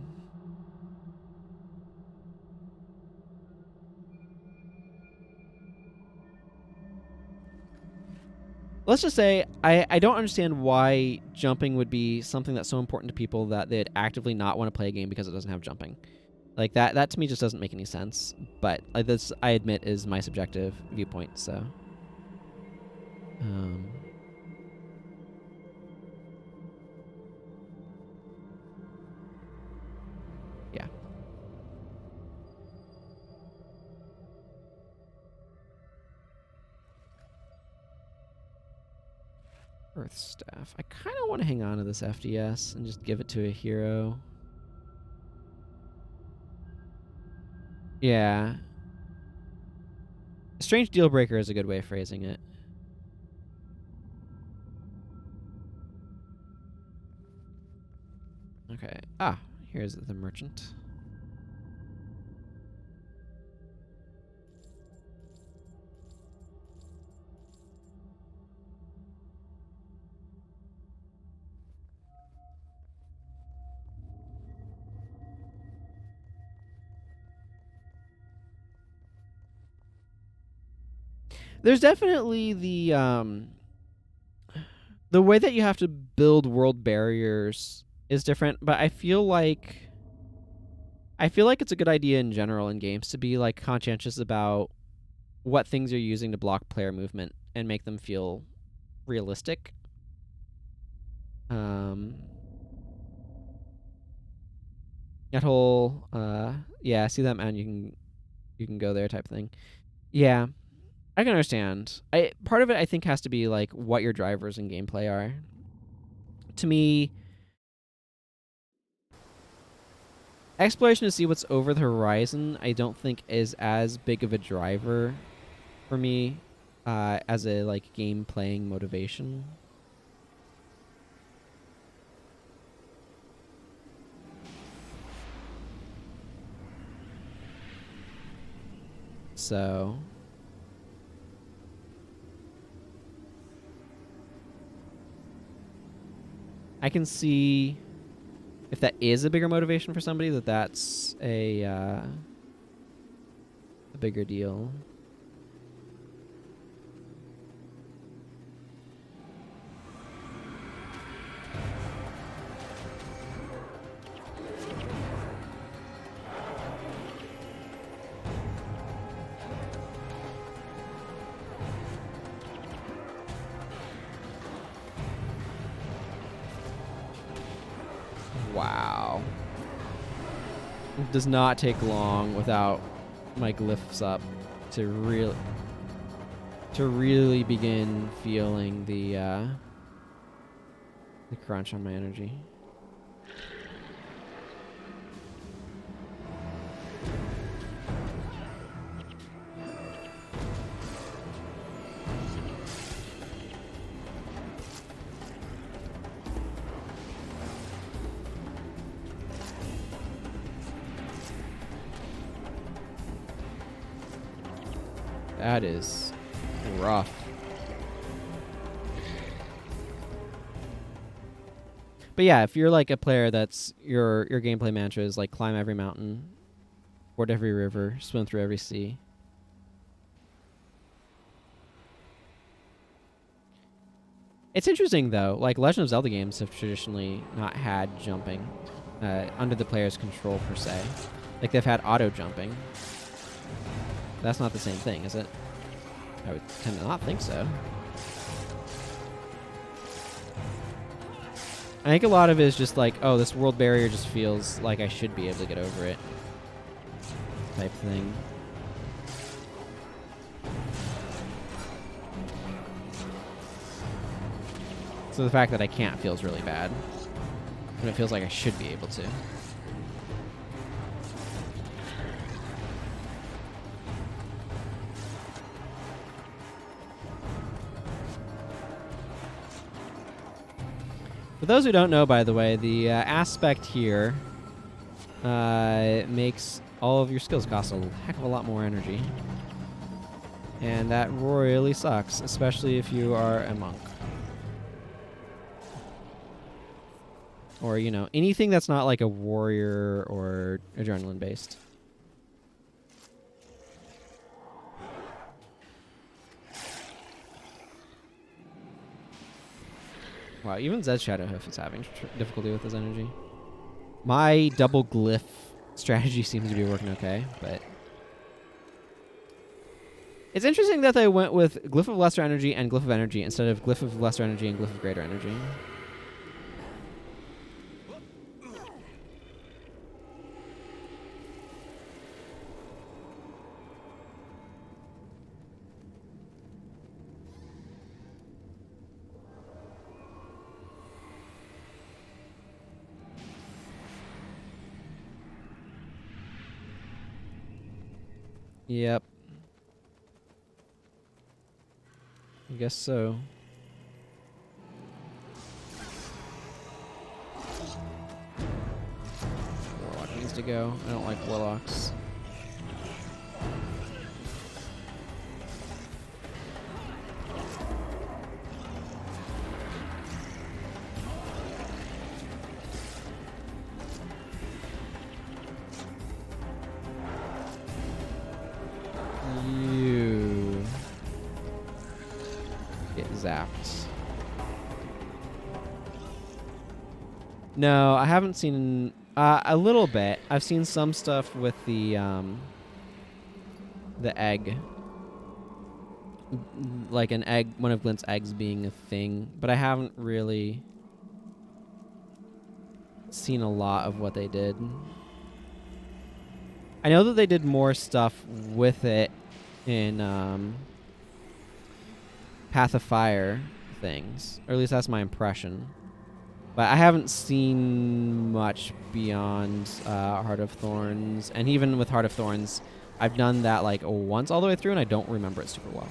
Let's just say I don't understand why jumping would be something that's so important to people that they'd actively not want to play a game because it doesn't have jumping. Like that to me just doesn't make any sense. But this, I admit, is my subjective viewpoint. So, yeah. Earth Staff. I kind of want to hang on to this FDS and just give it to a hero. Yeah. Strange deal breaker is a good way of phrasing it. Okay. Ah, here's the merchant. There's definitely the way that you have to build world barriers is different, but I feel like it's a good idea in general in games to be like conscientious about what things you're using to block player movement and make them feel realistic. That whole yeah, see that mountain, you can go there type thing. Yeah. I can understand. Part of it I think has to be like what your drivers and gameplay are. To me, exploration to see what's over the horizon, I don't think is as big of a driver for me as a like game playing motivation. So I can see if that is a bigger motivation for somebody, that's a bigger deal. Wow. It does not take long without my glyphs up to really begin feeling the crunch on my energy. That is rough. But yeah, if you're like a player that's your gameplay mantra is like climb every mountain, ford every river, swim through every sea. It's interesting though, like Legend of Zelda games have traditionally not had jumping under the player's control per se. Like they've had auto jumping. That's not the same thing, is it? I would tend to not think so. I think a lot of it is just like, oh, this world barrier just feels like I should be able to get over it type thing. So the fact that I can't feels really bad. But it feels like I should be able to. those who don't know, by the way, the aspect here makes all of your skills cost a heck of a lot more energy. And that really sucks, especially if you are a monk. Or, you know, anything that's not like a warrior or adrenaline based. Wow, even Zed's Shadowhoof is having difficulty with his energy. My double glyph strategy seems to be working okay, but... It's interesting that they went with Glyph of Lesser Energy and Glyph of Energy instead of Glyph of Lesser Energy and Glyph of Greater Energy. Yep. I guess so. Warlock needs to go. I don't like warlocks. You get zapped. No, I haven't seen a little bit. I've seen some stuff with the egg, like an egg, one of Glint's eggs being a thing, but I haven't really seen a lot of what they did. I know that they did more stuff with it in Path of Fire things, or at least that's my impression. But I haven't seen much beyond Heart of Thorns, and even with Heart of Thorns, I've done that like once all the way through, and I don't remember it super well.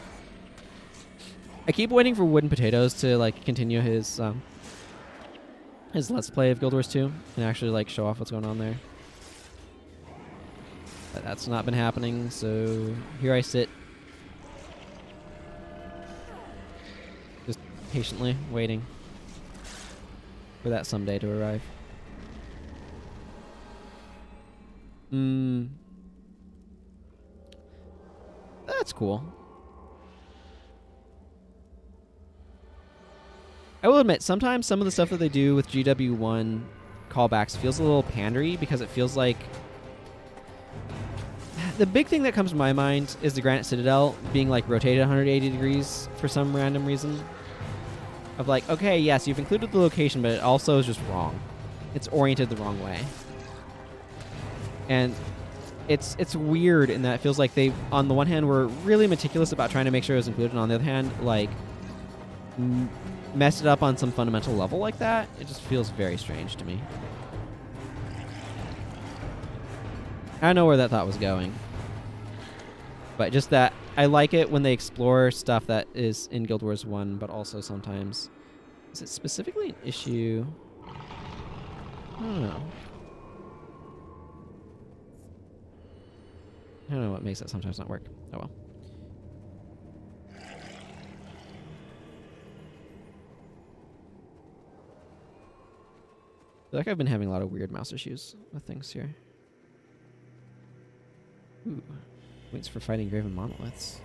I keep waiting for Wooden Potatoes to like continue his Let's Play of Guild Wars 2 and actually like show off what's going on there. But that's not been happening, so here I sit. Just patiently waiting for that someday to arrive. That's cool. I will admit, sometimes some of the stuff that they do with GW1 callbacks feels a little pandery because it feels like... The big thing that comes to my mind is the Granite Citadel being like rotated 180 degrees for some random reason. Of like, okay, yes, you've included the location, but it also is just wrong. It's oriented the wrong way. And it's weird in that it feels like they, on the one hand, were really meticulous about trying to make sure it was included, and on the other hand, like, messed it up on some fundamental level like that. It just feels very strange to me. I don't know where that thought was going. But just that, I like it when they explore stuff that is in Guild Wars 1, but also sometimes... Is it specifically an issue? I don't know. I don't know what makes it sometimes not work. Oh well. I feel like I've been having a lot of weird mouse issues with things here. Ooh. Waits for fighting Graven Monoliths.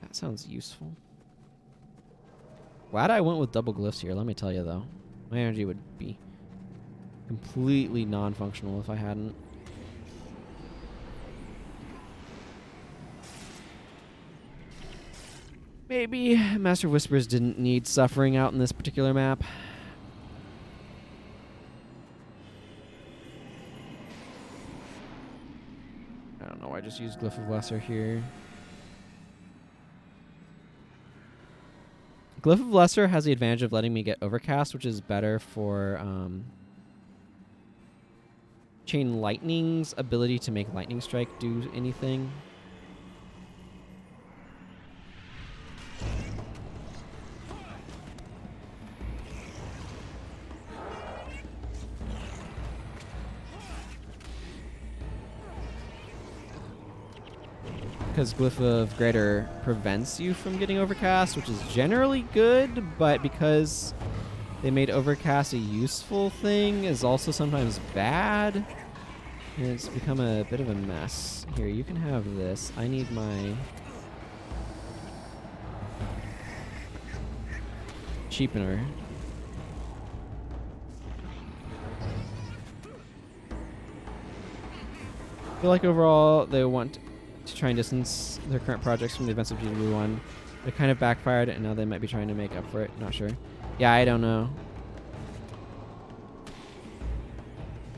That sounds useful. Glad I went with double glyphs here, let me tell you though. My energy would be completely non-functional if I hadn't. Maybe Master of Whispers didn't need suffering out in this particular map. I don't know, I just used Glyph of Lesser here. Glyph of Lesser has the advantage of letting me get Overcast, which is better for Chain Lightning's ability to make Lightning Strike do anything. because Glyph of Greater prevents you from getting Overcast, which is generally good, but because they made Overcast a useful thing is also sometimes bad. And it's become a bit of a mess. Here, you can have this. I need my cheapener. I feel like overall they want to try and distance their current projects from the events of GW 1. They kind of backfired, and now they might be trying to make up for it. Not sure. Yeah, I don't know.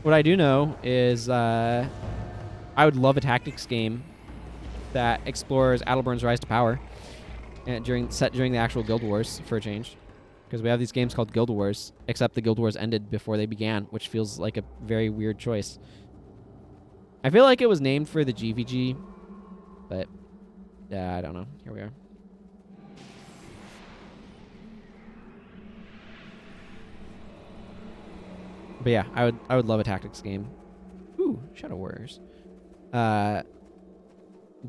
What I do know is I would love a tactics game that explores Adelbern's rise to power and set during the actual Guild Wars for a change. Because we have these games called Guild Wars, except the Guild Wars ended before they began, which feels like a very weird choice. I feel like it was named for the GVG, but yeah, I don't know. Here we are. But yeah, I would love a tactics game. Ooh, Shadow Warriors.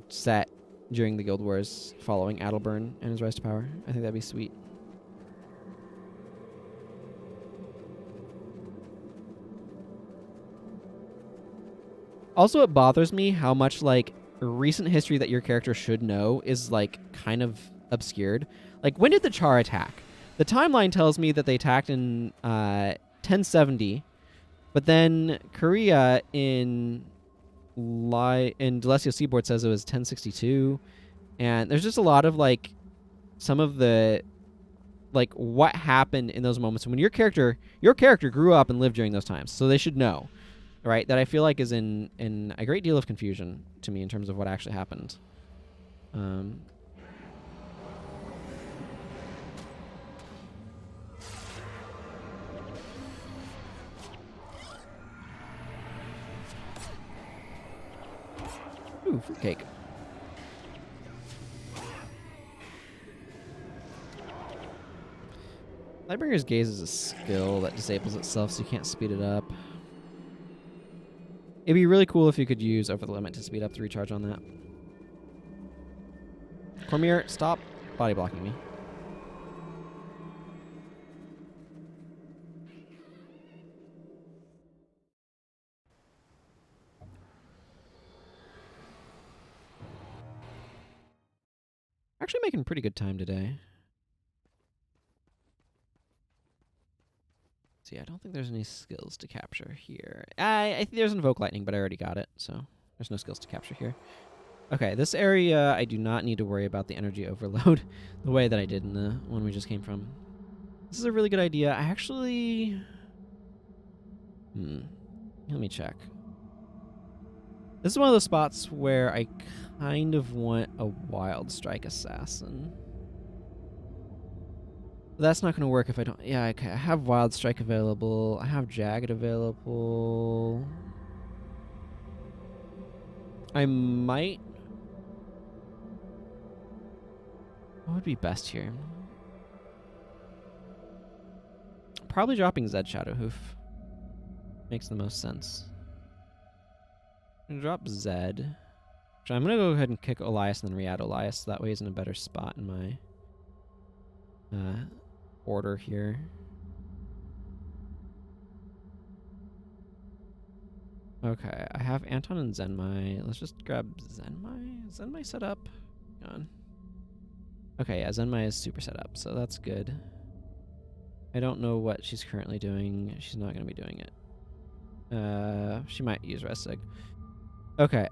Set during the Guild Wars following Adelbern and his rise to power. I think that'd be sweet. Also, it bothers me how much, like, recent history that your character should know is, like, kind of obscured. Like, when did the Char attack? The timeline tells me that they attacked in 1070, but then Korea in Delesio Seaboard says it was 1062, and there's just a lot of, like, some of the, like, what happened in those moments when your character grew up and lived during those times, so they should know. Right, that I feel like is in a great deal of confusion to me in terms of what actually happened. Ooh, fruitcake. Lightbringer's Gaze is a skill that disables itself, so you can't speed it up. It'd be really cool if you could use Over the Limit to speed up the recharge on that. Cormier, stop body blocking me. Actually making pretty good time today. See, I don't think there's any skills to capture here. I think there's Invoke Lightning, but I already got it, so there's no skills to capture here. Okay, this area, I do not need to worry about the energy overload the way that I did in the one we just came from. This is a really good idea. I actually... Let me check. This is one of those spots where I kind of want a Wild Strike Assassin. That's not going to work if I don't... Yeah, okay, I have Wild Strike available. I have Jagged available. I might... What would be best here? Probably dropping Zed Shadowhoof. Makes the most sense. I'm going to drop Zed. So I'm going to go ahead and kick Elias and then re-add Elias, so that way he's in a better spot in my order here. Okay, I have Anton and Zenmai. Let's just grab Zenmai. Is Zenmai set up? Hang on. Okay, yeah, Zenmai is super set up, so that's good. I don't know what she's currently doing. She's not going to be doing it. She might use Resig. Okay,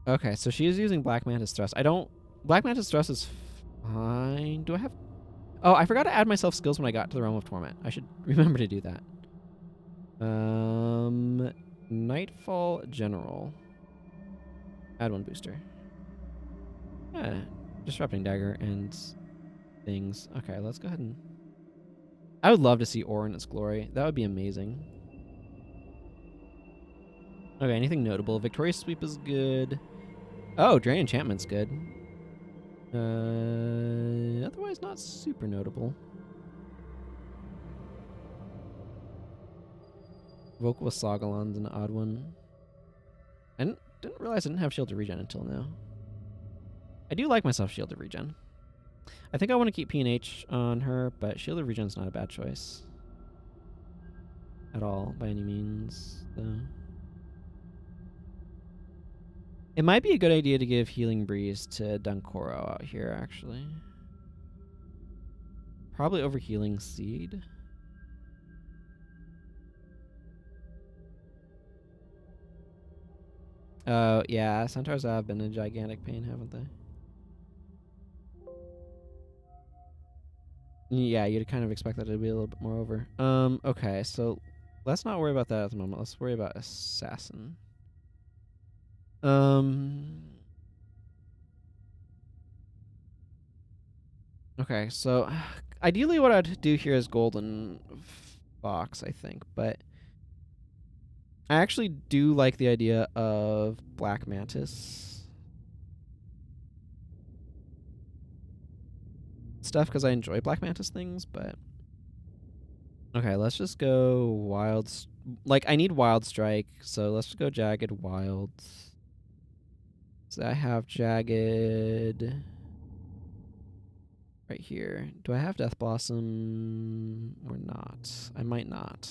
okay, so she is using Black Mantis Thrust. Black Mantis Thrust is fine. Do I have... Oh, I forgot to add myself skills when I got to the Realm of Torment. I should remember to do that. Nightfall General. Add one booster. Yeah, Disrupting Dagger and things. Okay, let's go ahead and... I would love to see Aura in its glory. That would be amazing. Okay, anything notable? Victorious Sweep is good. Oh, Drain Enchantment's good. Otherwise not super notable. Vocal Sagalon's an odd one. I didn't realize I didn't have Shield to Regen until now. I do like myself Shield to Regen. I think I want to keep P&H on her, but Shield to Regen's not a bad choice. At all, by any means, though. It might be a good idea to give Healing Breeze to Dunkoro out here, actually. Probably over Healing Seed. Oh, yeah, Centaurs have been a gigantic pain, haven't they? Yeah, you'd kind of expect that to be a little bit more over. Okay, so let's not worry about that at the moment. Let's worry about Assassin. Okay, so ideally what I'd do here is Golden Fox, I think, but I actually do like the idea of Black Mantis stuff because I enjoy Black Mantis things, but okay, let's just go Wild. Like, I need Wild Strike, so let's just go Jagged Wilds. So I have Jagged right here. Do I have Death Blossom or not? I might not.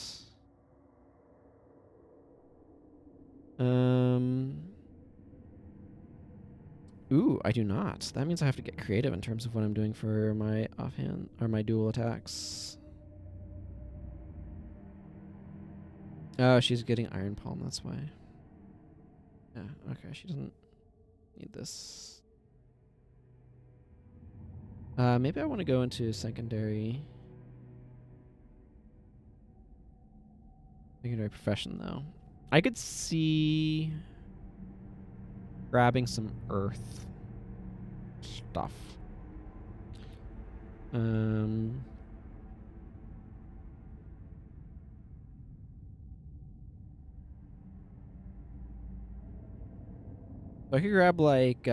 Ooh, I do not. That means I have to get creative in terms of what I'm doing for my offhand or my dual attacks. Oh, she's getting Iron Palm, that's why. Yeah, okay, she doesn't need this. Maybe I want to go into secondary profession though. I could see grabbing some earth stuff. I could grab like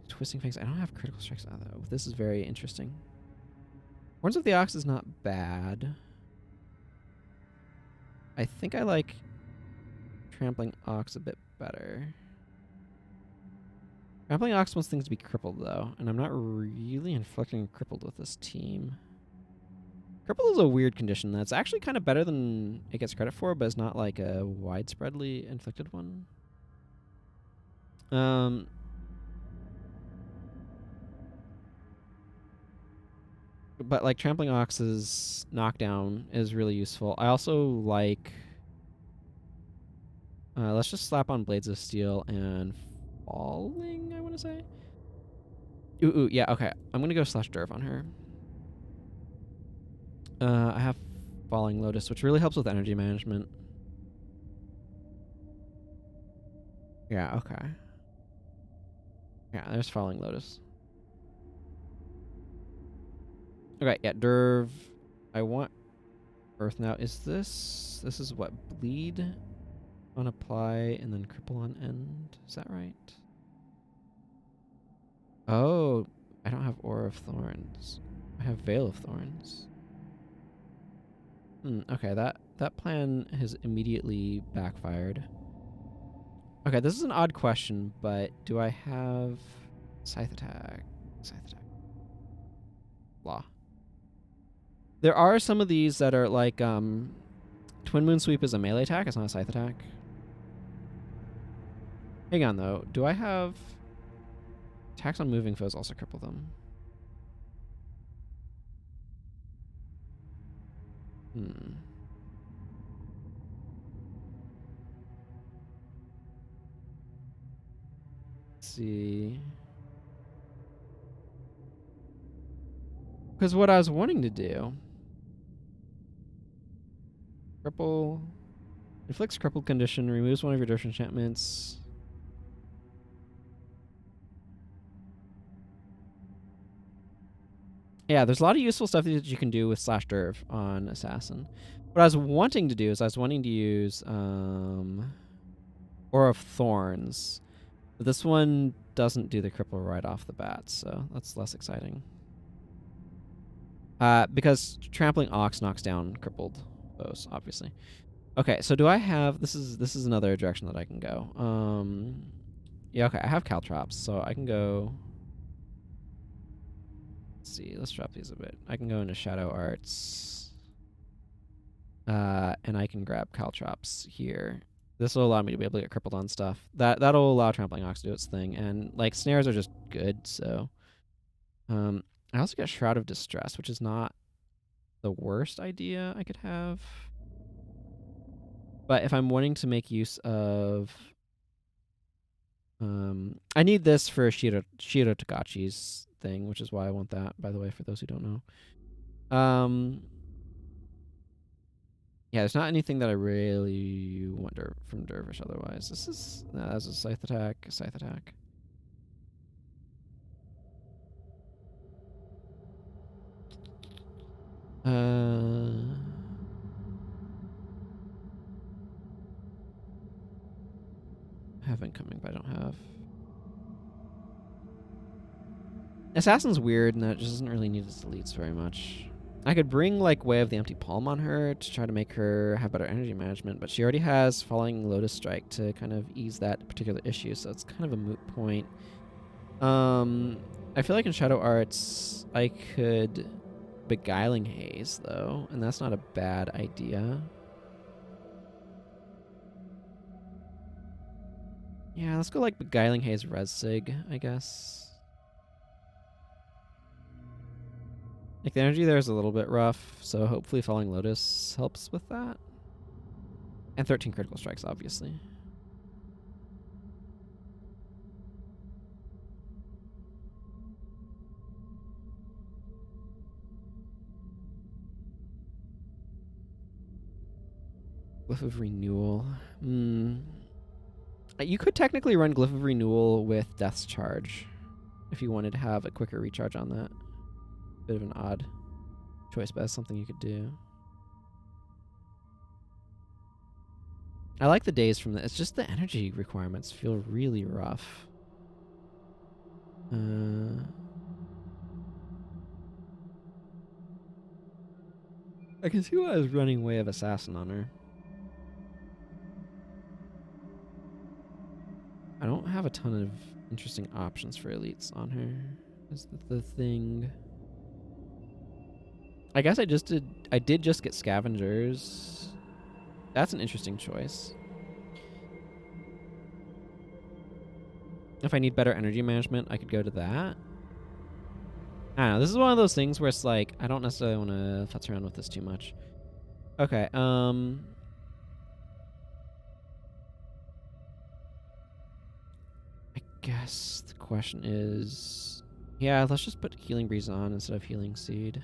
Twisting Fangs. I don't have critical strikes though. This is very interesting. Horns of the Ox is not bad. I think I like Trampling Ox a bit better. Trampling Ox wants things to be crippled though, and I'm not really inflicting crippled with this team. Crippled is a weird condition that's actually kind of better than it gets credit for, but it's not like a widespreadly inflicted one. But like Trampling Ox's knockdown is really useful. I also like. Let's just slap on Blades of Steel and Falling, I want to say. Ooh, yeah, okay. I'm going to go slash Derv on her. I have Falling Lotus, which really helps with energy management. Yeah, okay. Yeah, there's Falling Lotus. Okay, yeah, Derv. I want Earth now. Is this... This is what? Bleed on apply and then cripple on end? Is that right? Oh, I don't have Aura of Thorns. I have Veil of Thorns. Okay, that plan has immediately backfired. Okay, this is an odd question, but do I have Scythe Attack? Scythe Attack. Blah. There are some of these that are like, Twin Moon Sweep is a melee attack, it's not a Scythe Attack. Hang on, though. Do I have... Attacks on moving foes also cripple them? Let's see. Because what I was wanting to do... Cripple... Inflicts crippled condition, removes one of your Dursh enchantments. Yeah, there's a lot of useful stuff that you can do with Slash Derv on Assassin. What I was wanting to do is I was wanting to use Aura of Thorns. But this one doesn't do the cripple right off the bat, so that's less exciting. Because Trampling Ox knocks down crippled foes, obviously. Okay, so do I have... This is another direction that I can go. Yeah, okay, I have caltrops, so I can go... Let's see, let's drop these a bit. I can go into Shadow Arts. And I can grab caltrops here. This will allow me to be able to get crippled on stuff. That'll allow Trampling Ox to do its thing. And, like, snares are just good, so... I also get Shroud of Distress, which is not the worst idea I could have. But if I'm wanting to make use of... I need this for Shiro Tagachi's thing, which is why I want that, by the way, for those who don't know. Yeah, there's not anything that I really want from Dervish otherwise. This is... No, that's a Scythe attack, Scythe attack. I have incoming, but I don't have... Assassin's weird in that it just doesn't really need its deletes very much. I could bring, like, Way of the Empty Palm on her to try to make her have better energy management, but she already has Falling Lotus Strike to kind of ease that particular issue, so it's kind of a moot point. I feel like in Shadow Arts, I could Beguiling Haze, though, and that's not a bad idea. Yeah, let's go, like, Beguiling Haze Res-Sig, I guess. Like, the energy there is a little bit rough, so hopefully Falling Lotus helps with that. And 13 critical strikes, obviously. Glyph of Renewal. You could technically run Glyph of Renewal with Death's Charge if you wanted to have a quicker recharge on that. Bit of an odd choice, but that's something you could do. I like the days from this. It's just the energy requirements feel really rough. I can see why I was running Way of Assassin on her. I don't have a ton of interesting options for elites on her. Is the thing. I guess I did just get Scavengers. That's an interesting choice. If I need better energy management, I could go to that. I don't know. This is one of those things where it's like, I don't necessarily want to futz around with this too much. Okay, I guess the question is... Yeah, let's just put Healing Breeze on instead of Healing Seed.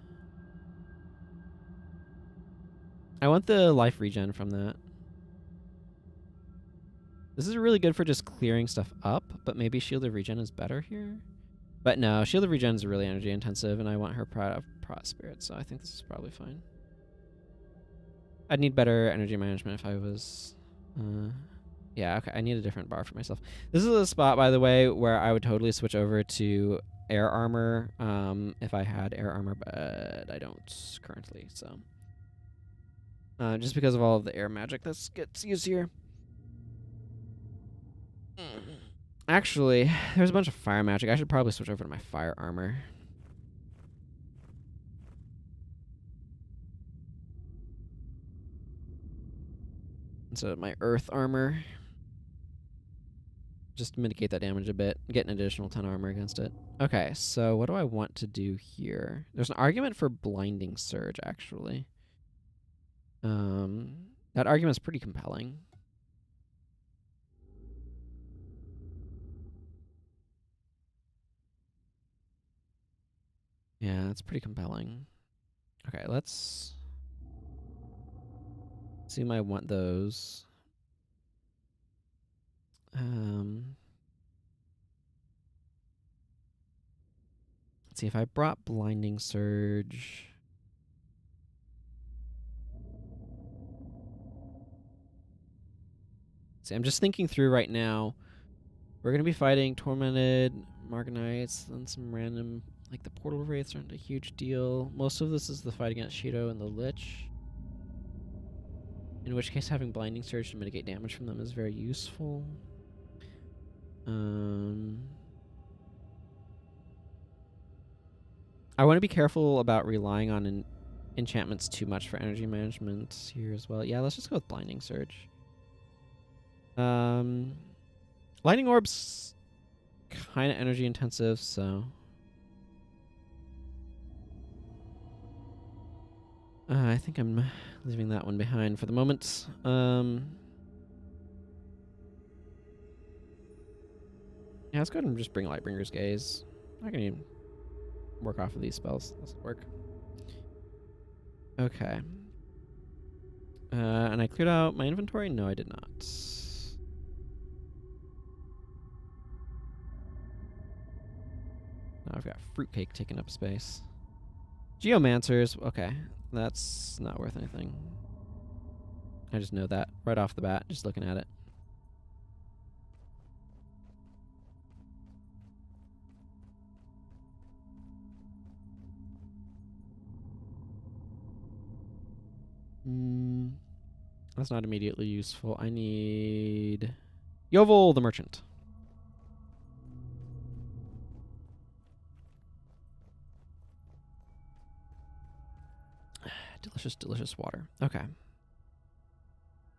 I want the life regen from that. This is really good for just clearing stuff up, but maybe Shield of Regen is better here? But no, Shield of Regen is really energy intensive, and I want her Pride of Spirit, so I think this is probably fine. I'd need better energy management if I was... yeah, okay, I need a different bar for myself. This is a spot, by the way, where I would totally switch over to air armor if I had air armor, but I don't currently, so... just because of all of the air magic that gets used here. Actually, there's a bunch of fire magic. I should probably switch over to my fire armor. Instead of my earth armor. Just to mitigate that damage a bit. Get an additional 10 armor against it. Okay, so what do I want to do here? There's an argument for Blinding Surge, actually. That argument's pretty compelling. Yeah, it's pretty compelling. Okay, let's assume I want those. Let's see if I brought Blinding Surge. See, I'm just thinking through right now. We're going to be fighting Tormented, Margonites, then some random... Like, the Portal Wraiths aren't a huge deal. Most of this is the fight against Shido and the Lich. In which case, having Blinding Surge to mitigate damage from them is very useful. I want to be careful about relying on enchantments too much for energy management here as well. Yeah, let's just go with Blinding Surge. Lightning Orb's kind of energy intensive, so... I think I'm leaving that one behind for the moment. Yeah, let's go ahead and just bring Lightbringer's Gaze. I can even work off of these spells. This will work. Okay. And I cleared out my inventory? No, I did not. Now I've got Fruitcake taking up space. Geomancers. Okay. That's not worth anything. I just know that right off the bat, just looking at it. That's not immediately useful. I need Yovel the Merchant. Delicious, delicious water. Okay.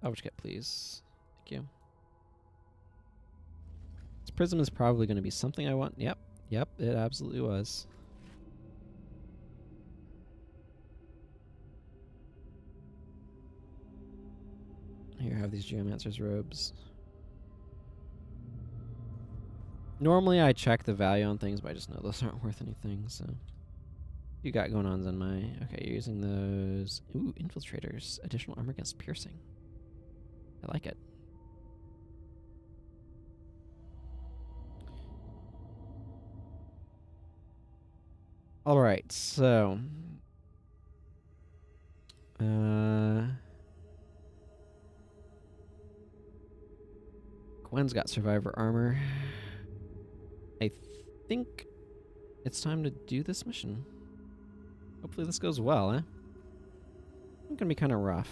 Salvage kit, please. Thank you. This prism is probably going to be something I want. Yep. Yep, it absolutely was. Here, have these Geomancer's robes. Normally I check the value on things, but I just know those aren't worth anything, so... You got going on, Zenmai. Okay, you're using those... Ooh, Infiltrators. Additional armor against piercing. I like it. Alright, so... Gwen's got Survivor armor. I think it's time to do this mission. Hopefully this goes well, eh? It's gonna be kind of rough.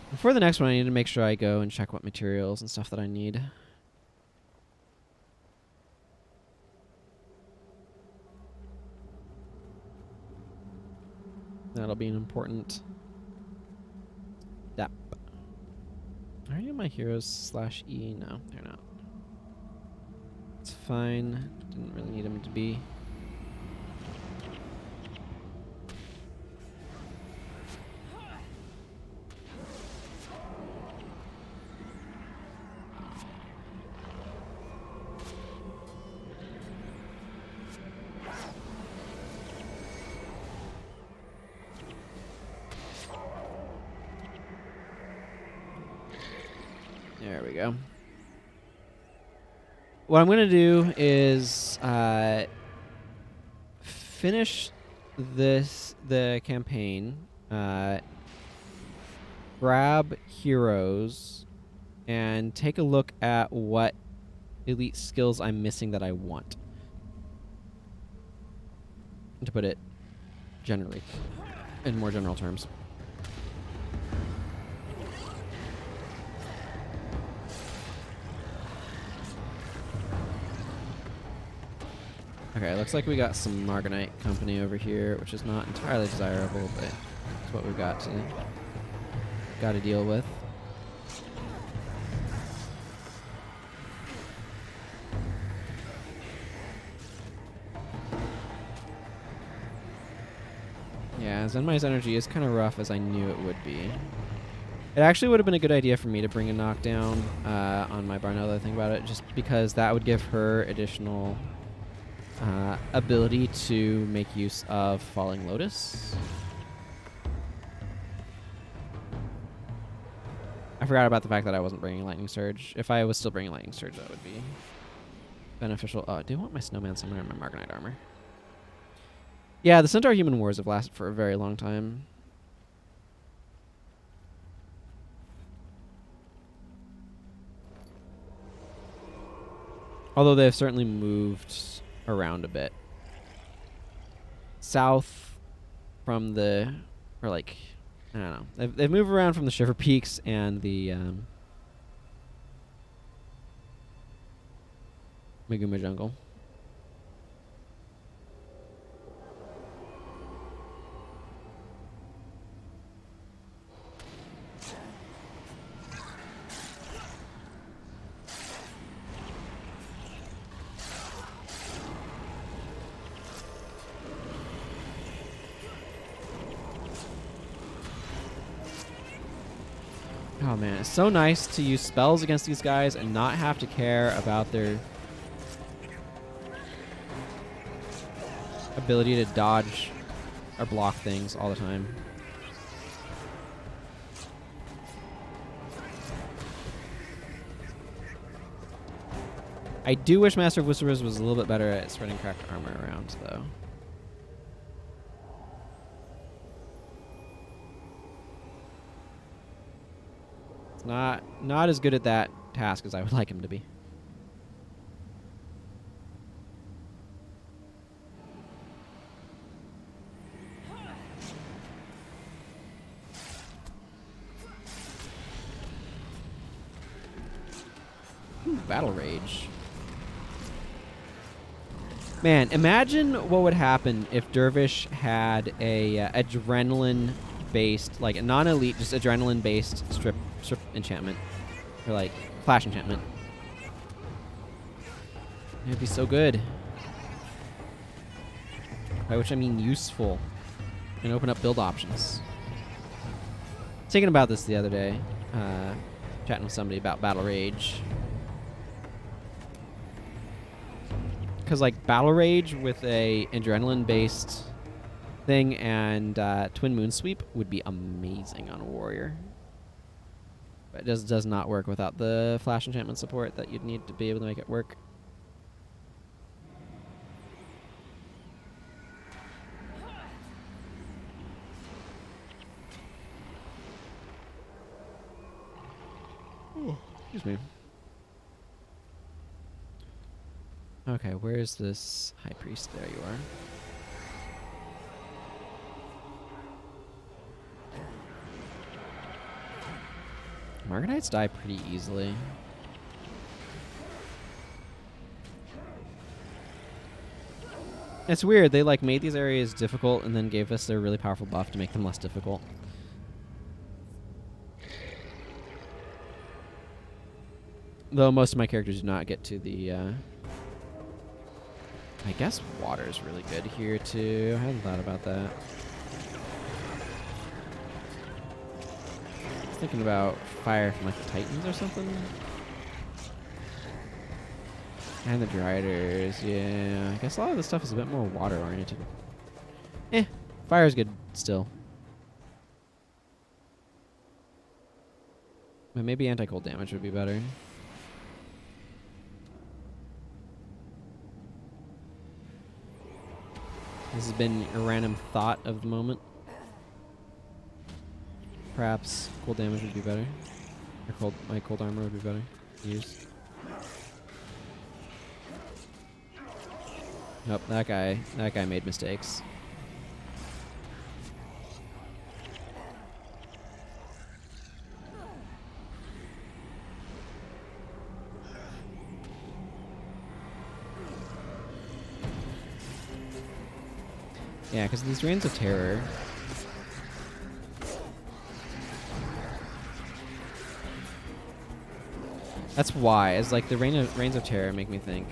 Before the next one, I need to make sure I go and check what materials and stuff that I need. That'll be an important step. Are any of my heroes /E? No, they're not. It's fine. Didn't really need them to be. There we go. What I'm going to do is finish the campaign, grab heroes, and take a look at what elite skills I'm missing that I want. To put it generally, in more general terms. Okay, looks like we got some Marganite company over here, which is not entirely desirable, but it's what we've got to deal with. Yeah, Zenmai's energy is kind of rough, as I knew it would be. It actually would have been a good idea for me to bring a knockdown on my Bar now that I think about it, just because that would give her additional ability to make use of Falling Lotus. I forgot about the fact that I wasn't bringing Lightning Surge. If I was still bringing Lightning Surge, that would be beneficial. Oh, I do want my Snowman somewhere in my Marganite armor. Yeah, the Centaur-Human Wars have lasted for a very long time. Although they've certainly moved around a bit. South from the, or like, I don't know. They've moved around from the Shiver Peaks and the Maguma Jungle. Oh man, it's so nice to use spells against these guys and not have to care about their ability to dodge or block things all the time. I do wish Master of Whisperers was a little bit better at spreading cracked armor around, though. It's not as good at that task as I would like him to be. Ooh, Battle Rage. Man, imagine what would happen if Dervish had a adrenaline-based, like a non-elite, just adrenaline-based strip enchantment, or like flash enchantment. It'd be so good. By which I mean useful, and open up build options. Thinking about this the other day, chatting with somebody about Battle Rage. Because like Battle Rage with a adrenaline-based thing and Twin Moon Sweep would be amazing on a warrior. But it just does not work without the flash enchantment support that you'd need to be able to make it work. Excuse me. Okay, where's this high priest? There you are. Margonites die pretty easily. It's weird, they like made these areas difficult and then gave us their really powerful buff to make them less difficult. Though most of my characters do not get to the I guess water is really good here too. I hadn't thought about that. I was thinking about fire from like the Titans or something. And the Driders, yeah. I guess a lot of this stuff is a bit more water oriented. Fire's good still. But maybe anti-cold damage would be better. This has been a random thought of the moment. Perhaps cold damage would be better. Or my cold armor would be better to use. Nope, that guy made mistakes. Yeah, because these Reigns of Terror. That's why. It's like the Reigns of Terror make me think.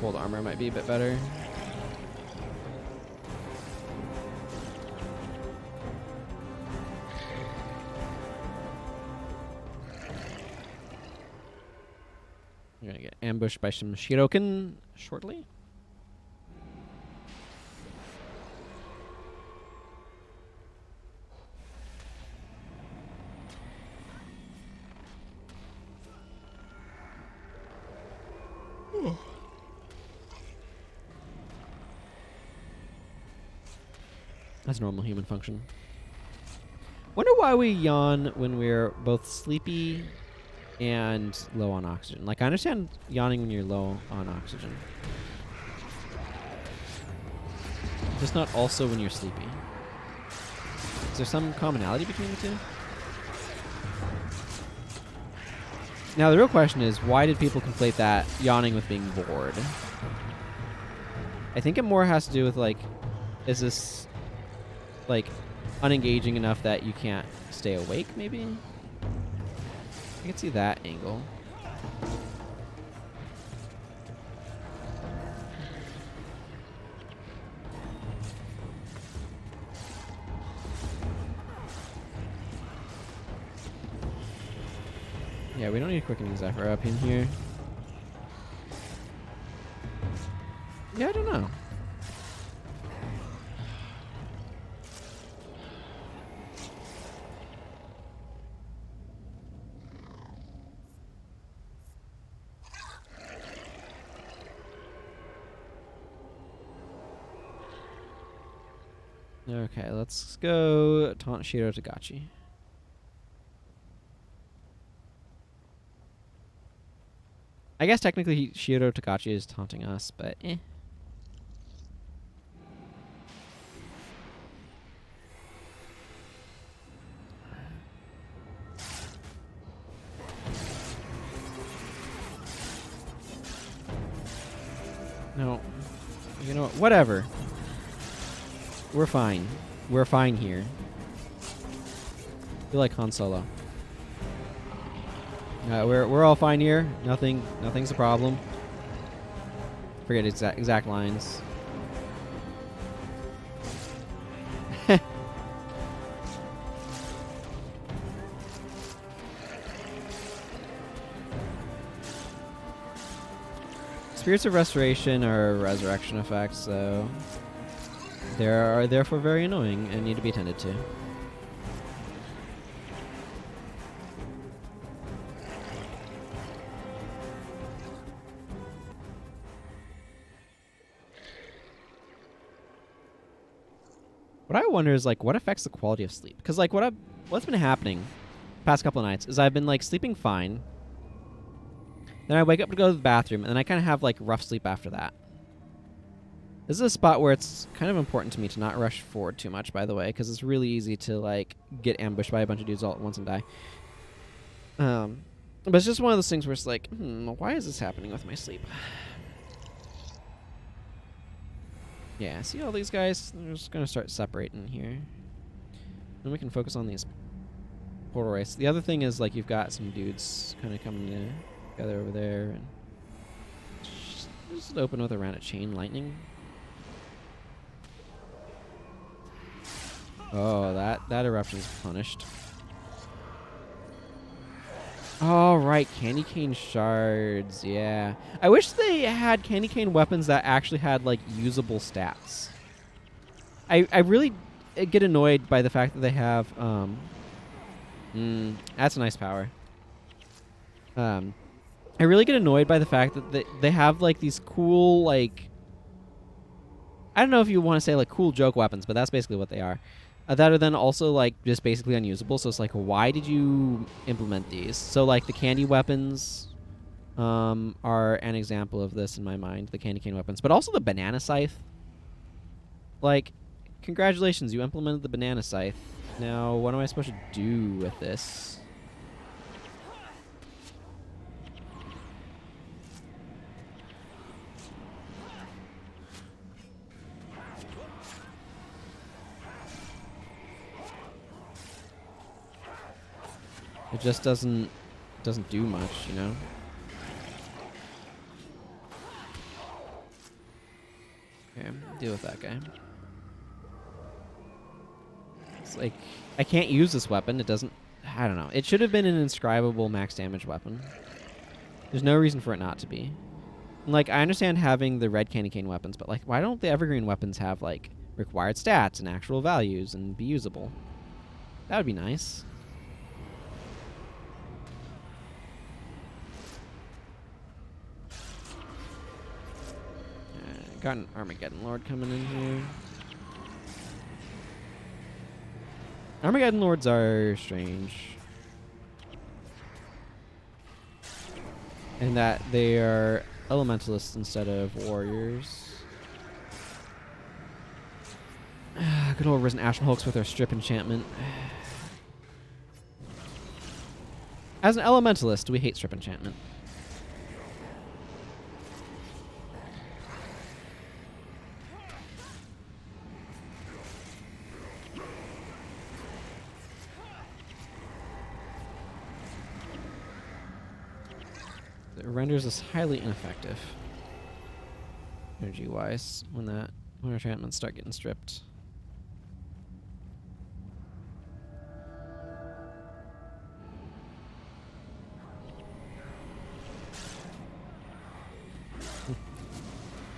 Cold armor might be a bit better. I'm gonna get ambushed by some Shiroken shortly. That's normal human function. Wonder why we yawn when we're both sleepy and low on oxygen. Like, I understand yawning when you're low on oxygen. Just not also when you're sleepy. Is there some commonality between the two? Now, the real question is, why did people conflate that yawning with being bored? I think it more has to do with, like, is this, like, unengaging enough that you can't stay awake, maybe? I can see that angle. Yeah, we don't need quickening Zephyr up in here. Yeah, I don't know. Okay, let's go taunt Shiro Tagachi. I guess technically Shiro Tagachi is taunting us, but eh. No. You know what? Whatever. We're fine. We're fine here. I feel like Han Solo. We're all fine here. Nothing's a problem. Forget exact lines. Spirits of Restoration are resurrection effects, so they are therefore very annoying and need to be attended to. What I wonder is, like, what affects the quality of sleep? Because, like, what's been happening past couple of nights is I've been, like, sleeping fine. Then I wake up to go to the bathroom, and then I kind of have, like, rough sleep after that. This is a spot where it's kind of important to me to not rush forward too much, by the way, because it's really easy to, like, get ambushed by a bunch of dudes all at once and die. But it's just one of those things where it's like, why is this happening with my sleep? Yeah, see all these guys? They're just going to start separating here. Then we can focus on these portal race. The other thing is, like, you've got some dudes kind of coming together over there. And just open with a round of chain lightning. Oh, that eruption's punished. Oh, right, candy cane shards, yeah. I wish they had candy cane weapons that actually had, like, usable stats. I really get annoyed by the fact that they have, that's a nice power. I really get annoyed by the fact that they have, like, these cool, like, I don't know if you want to say, like, cool joke weapons, but that's basically what they are. That are then also, like, just basically unusable. So it's like, why did you implement these? So, like, the candy weapons are an example of this in my mind, the candy cane weapons. But also the banana scythe. Like, congratulations, you implemented the banana scythe. Now, what am I supposed to do with this? It just doesn't do much, you know? Okay, deal with that guy. It's like, I can't use this weapon. It doesn't, I don't know. It should have been an inscribable max damage weapon. There's no reason for it not to be. And, like, I understand having the red candy cane weapons, but, like, why don't the evergreen weapons have, like, required stats and actual values and be usable? That would be nice. Got an Armageddon Lord coming in here. Armageddon Lords are strange. And that they are elementalists instead of warriors. Good old Risen Ashen Hulks with their strip enchantment. As an elementalist, we hate strip enchantment. It renders us highly ineffective, energy-wise, when our enchantments start getting stripped.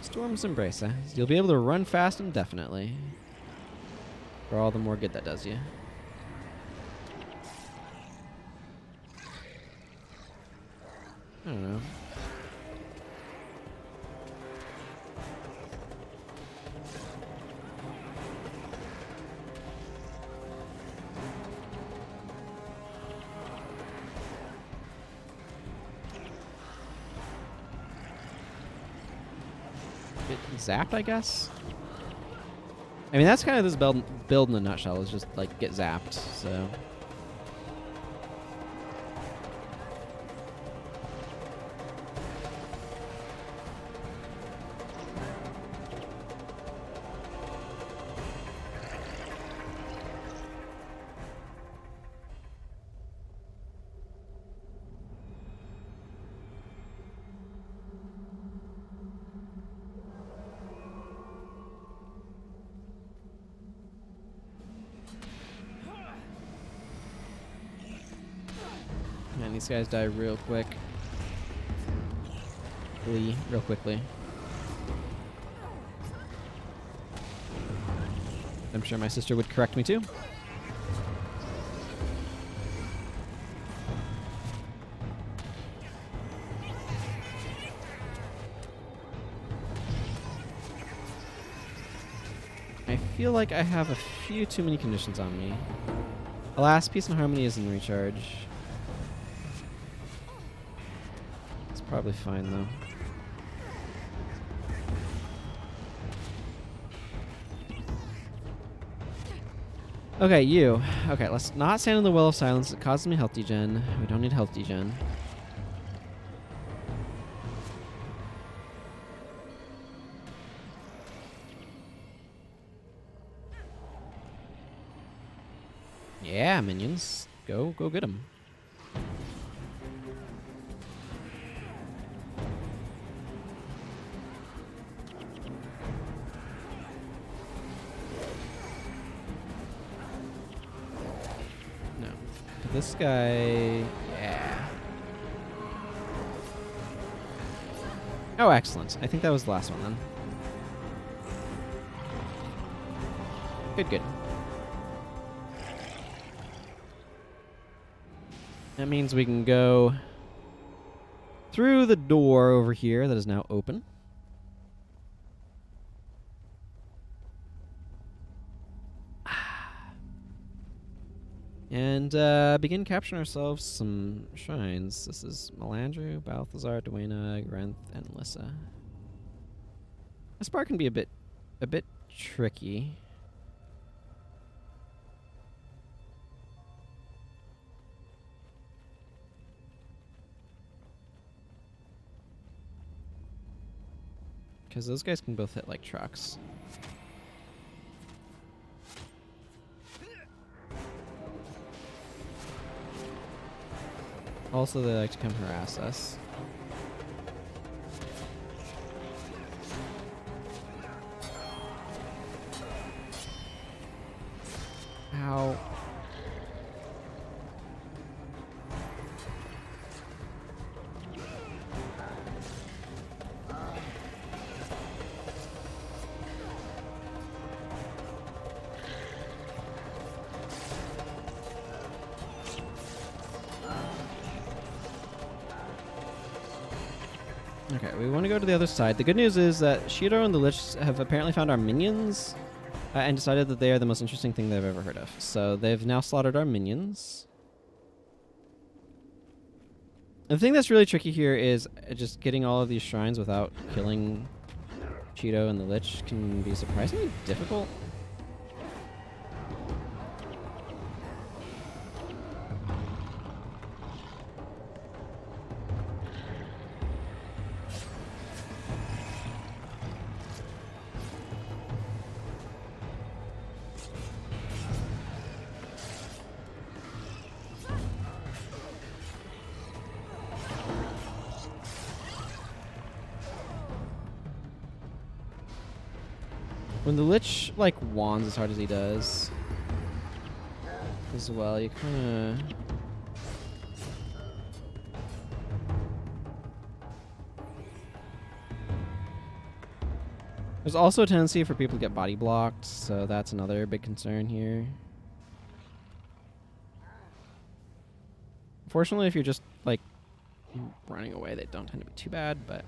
Storm's Embrace, huh? You'll be able to run fast indefinitely. For all the more good that does you. I don't know. Get zapped, I guess? I mean, that's kind of this build in a nutshell, is just, like, get zapped, so... Man, these guys die real quick. Real quickly. I'm sure my sister would correct me too. I feel like I have a few too many conditions on me. Alas, Peace and Harmony is in recharge. It's probably fine though. Okay, you. Okay, let's not stand in the Well of Silence. It causes me health degen. We don't need health degen. Yeah, minions. Go get them. No. This guy... Yeah. Oh, excellent. I think that was the last one then. Good. That means we can go through the door over here that is now open. And begin capturing ourselves some shrines. This is Melandru, Balthazar, Duena, Grenth, and Lissa. This part can be a bit tricky. Because those guys can both hit like trucks. Also, they like to come harass us. Ow. Okay, we want to go to the other side. The good news is that Shiro and the Lich have apparently found our minions and decided that they are the most interesting thing they've ever heard of. So they've now slaughtered our minions. The thing that's really tricky here is just getting all of these shrines without killing Cheeto and the Lich can be surprisingly difficult. When the Lich, like, wands as hard as he does, as well, you kind of... There's also a tendency for people to get body blocked, so that's another big concern here. Fortunately, if you're just, like, running away, they don't tend to be too bad, but...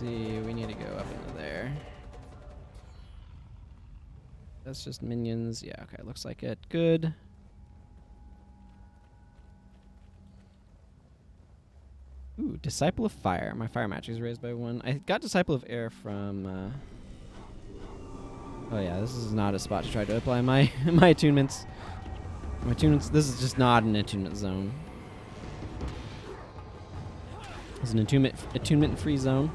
see, we need to go up into there. That's just minions. Yeah, okay, looks like it. Good. Ooh, Disciple of Fire. My fire magic is raised by 1. I got Disciple of Air from... Oh yeah, this is not a spot to try to apply my my attunements. My attunements. This is just not an attunement zone. It's an attunement-free zone.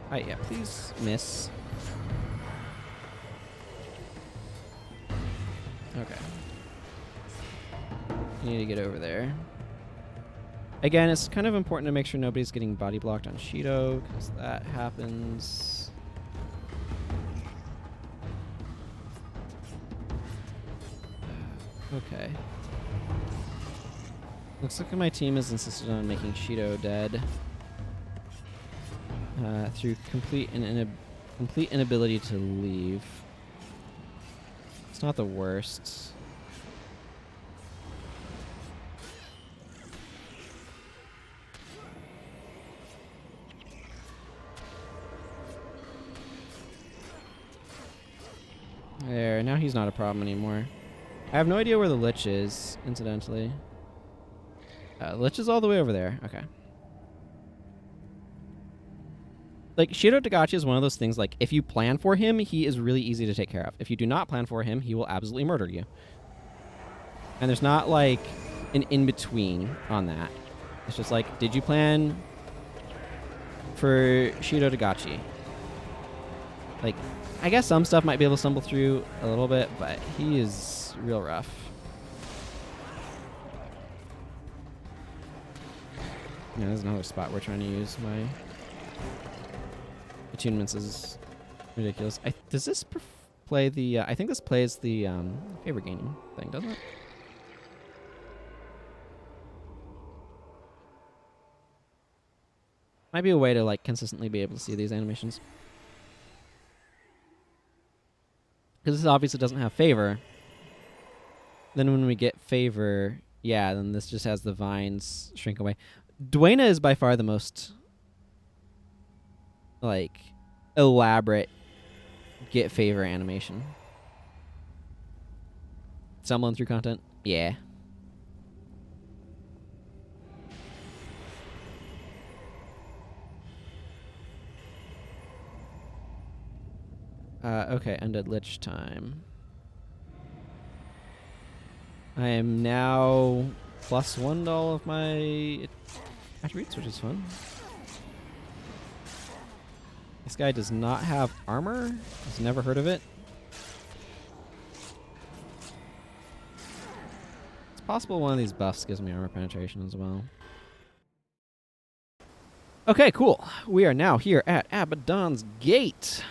Alright, yeah, please miss. Okay. You need to get over there. Again, it's kind of important to make sure nobody's getting body blocked on Shido, because that happens. Okay. Looks like my team has insisted on making Shido dead. Through complete inability to leave. It's not the worst. There, now he's not a problem anymore. I have no idea where the Lich is, incidentally. Lich is all the way over there. Okay. Like, Shido Tagachi is one of those things, like, if you plan for him, he is really easy to take care of. If you do not plan for him, he will absolutely murder you. And there's not, like, an in-between on that. It's just like, did you plan for Shido Tagachi? Like, I guess some stuff might be able to stumble through a little bit, but he is real rough. Yeah, there's another spot we're trying to use. My attunements is ridiculous. Does this play the... I think this plays the favor gaining thing, doesn't it? Might be a way to, like, consistently be able to see these animations. Because this obviously doesn't have favor. Then when we get favor, yeah, then this just has the vines shrink away. Dwayna is by far the most, like, elaborate get favor animation. Stumbling through content? Yeah. Okay, Undead Lich time. I am now +1 to all of my attributes, which is fun. This guy does not have armor. He's never heard of it. It's possible one of these buffs gives me armor penetration as well. Okay, cool. We are now here at Abaddon's Gate.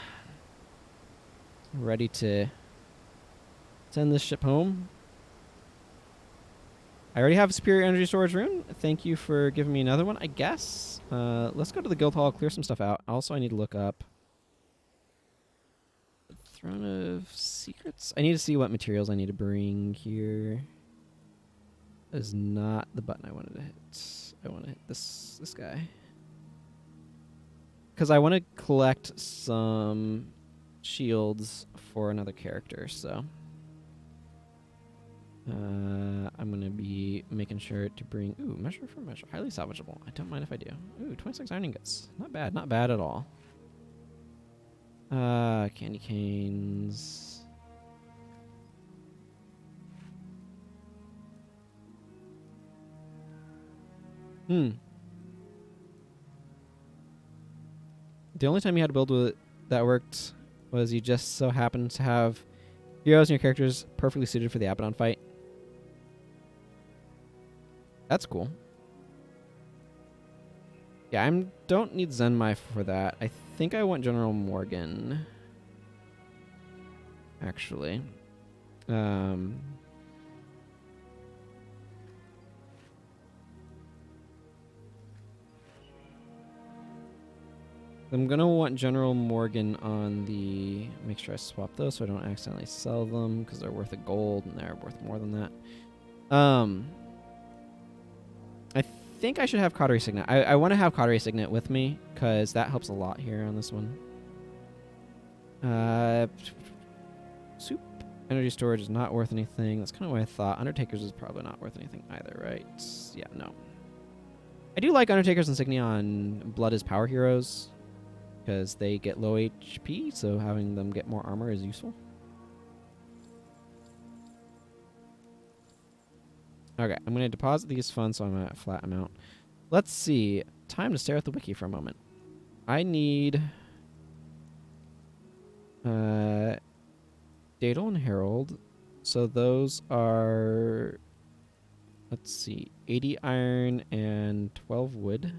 Ready to send this ship home. I already have a superior energy storage rune. Thank you for giving me another one, I guess. Let's go to the guild hall, clear some stuff out. Also, I need to look up the Throne of Secrets. I need to see what materials I need to bring here. That is not the button I wanted to hit. I want to hit this guy. Because I want to collect some shields for another character, so... I'm going to be making sure to bring... Ooh, measure for measure. Highly salvageable. I don't mind if I do. Ooh, 26 iron ingots. Not bad. Not bad at all. Candy canes. The only time you had to build with it that worked was you just so happened to have heroes in your characters perfectly suited for the Abaddon fight. That's cool. Yeah, I don't need Zenmai for that. I think I want General Morgan. Actually. I'm going to want General Morgan on the... Make sure I swap those so I don't accidentally sell them because they're worth a gold and they're worth more than that. I think I should have Cautery Signet. I want to have Cautery Signet with me because that helps a lot here on this one. Soup. Energy storage is not worth anything. That's kind of what I thought. Undertakers is probably not worth anything either, right? Yeah, no. I do like Undertaker's Insignia on Blood is Power heroes because they get low HP, so having them get more armor is useful. Okay, I'm going to deposit these funds so I'm at a flat amount. Let's see. Time to stare at the wiki for a moment. I need... Daedal and Herald. So those are... Let's see. 80 iron and 12 wood.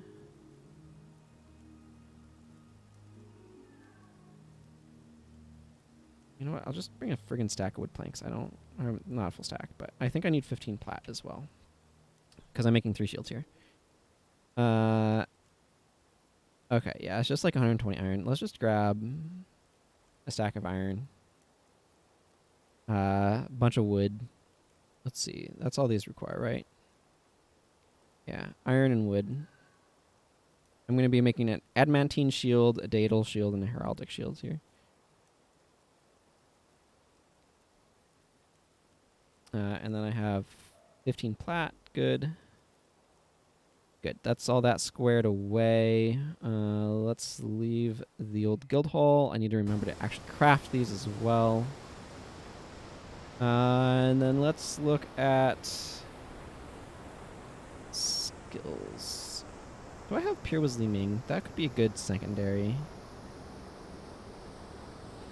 You know what? I'll just bring a friggin' stack of wood planks. Not a full stack, but I think I need 15 plat as well. Because I'm making 3 shields here. Okay, yeah, it's just like 120 iron. Let's just grab a stack of iron. Bunch of wood. Let's see. That's all these require, right? Yeah, iron and wood. I'm going to be making an adamantine shield, a daedal shield, and a heraldic shield here. And then I have 15 plat. Good. Good. That's all that squared away. Let's leave the old guild hall. I need to remember to actually craft these as well. And then let's look at skills. Do I have Pure Wisli Ming? That could be a good secondary.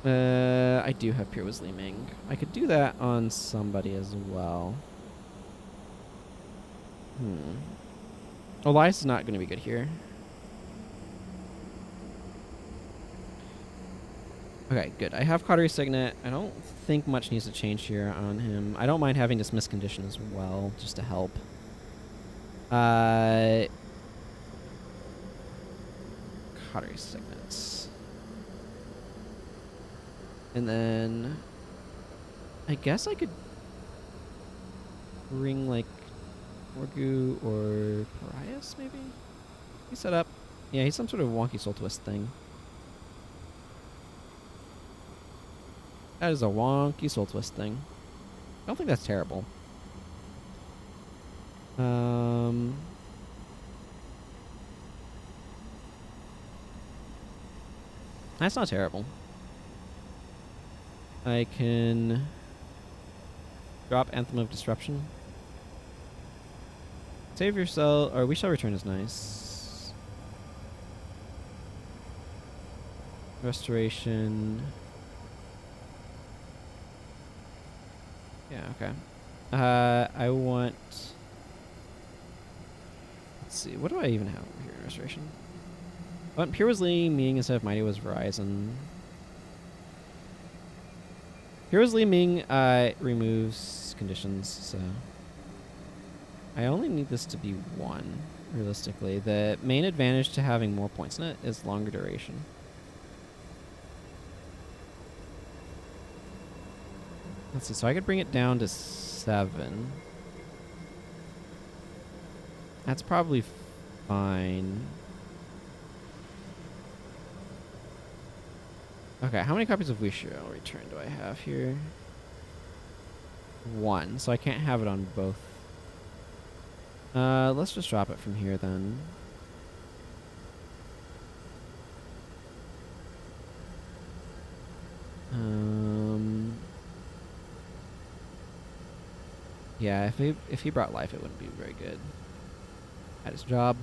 I do have Pure Wisli Ming. I could do that on somebody as well. Elias is not going to be good here. Okay, good. I have Cautery Signet. I don't think much needs to change here on him. I don't mind having Dismiss Condition as well, just to help. Cautery Signets. And then I guess I could bring like Orgu or Parias maybe? He's set up. Yeah, he's some sort of wonky soul twist thing. That is a wonky soul twist thing. I don't think that's terrible. That's not terrible. I can drop Anthem of Disruption. Save yourself, or We Shall Return is nice. Restoration. Yeah, okay. I want... Let's see, what do I even have over here in Restoration? But Pure was Li Ming instead of Mighty was Verizon. Pure was Li Ming removes conditions, so I only need this to be 1, realistically. The main advantage to having more points in it is longer duration. Let's see, so I could bring it down to 7. That's probably fine. Okay, how many copies of We Shall Return do I have here? 1, so I can't have it on both. Let's just drop it from here then. Yeah, if he brought life, it wouldn't be very good at his job.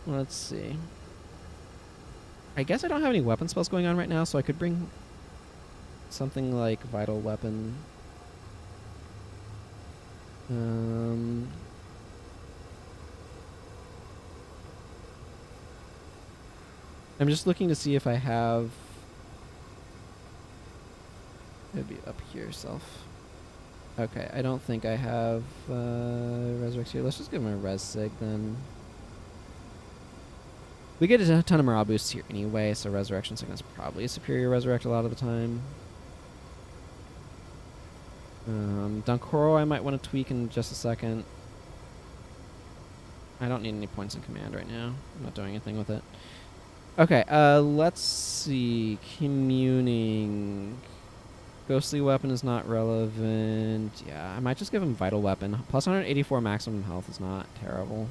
Let's see. I guess I don't have any weapon spells going on right now, so I could bring something like Vital Weapon. I'm just looking to see if I have... It'd be up here, self. Okay, I don't think I have Resurrect here. Let's just give him a Res Sig then. We get a ton of morale boosts here anyway, so Resurrection Sickness is probably a superior Resurrect a lot of the time. Dunkoro I might want to tweak in just a second. I don't need any points in command right now. I'm not doing anything with it. Okay, let's see. Communing. Ghostly Weapon is not relevant. Yeah, I might just give him Vital Weapon. Plus 184 maximum health is not terrible.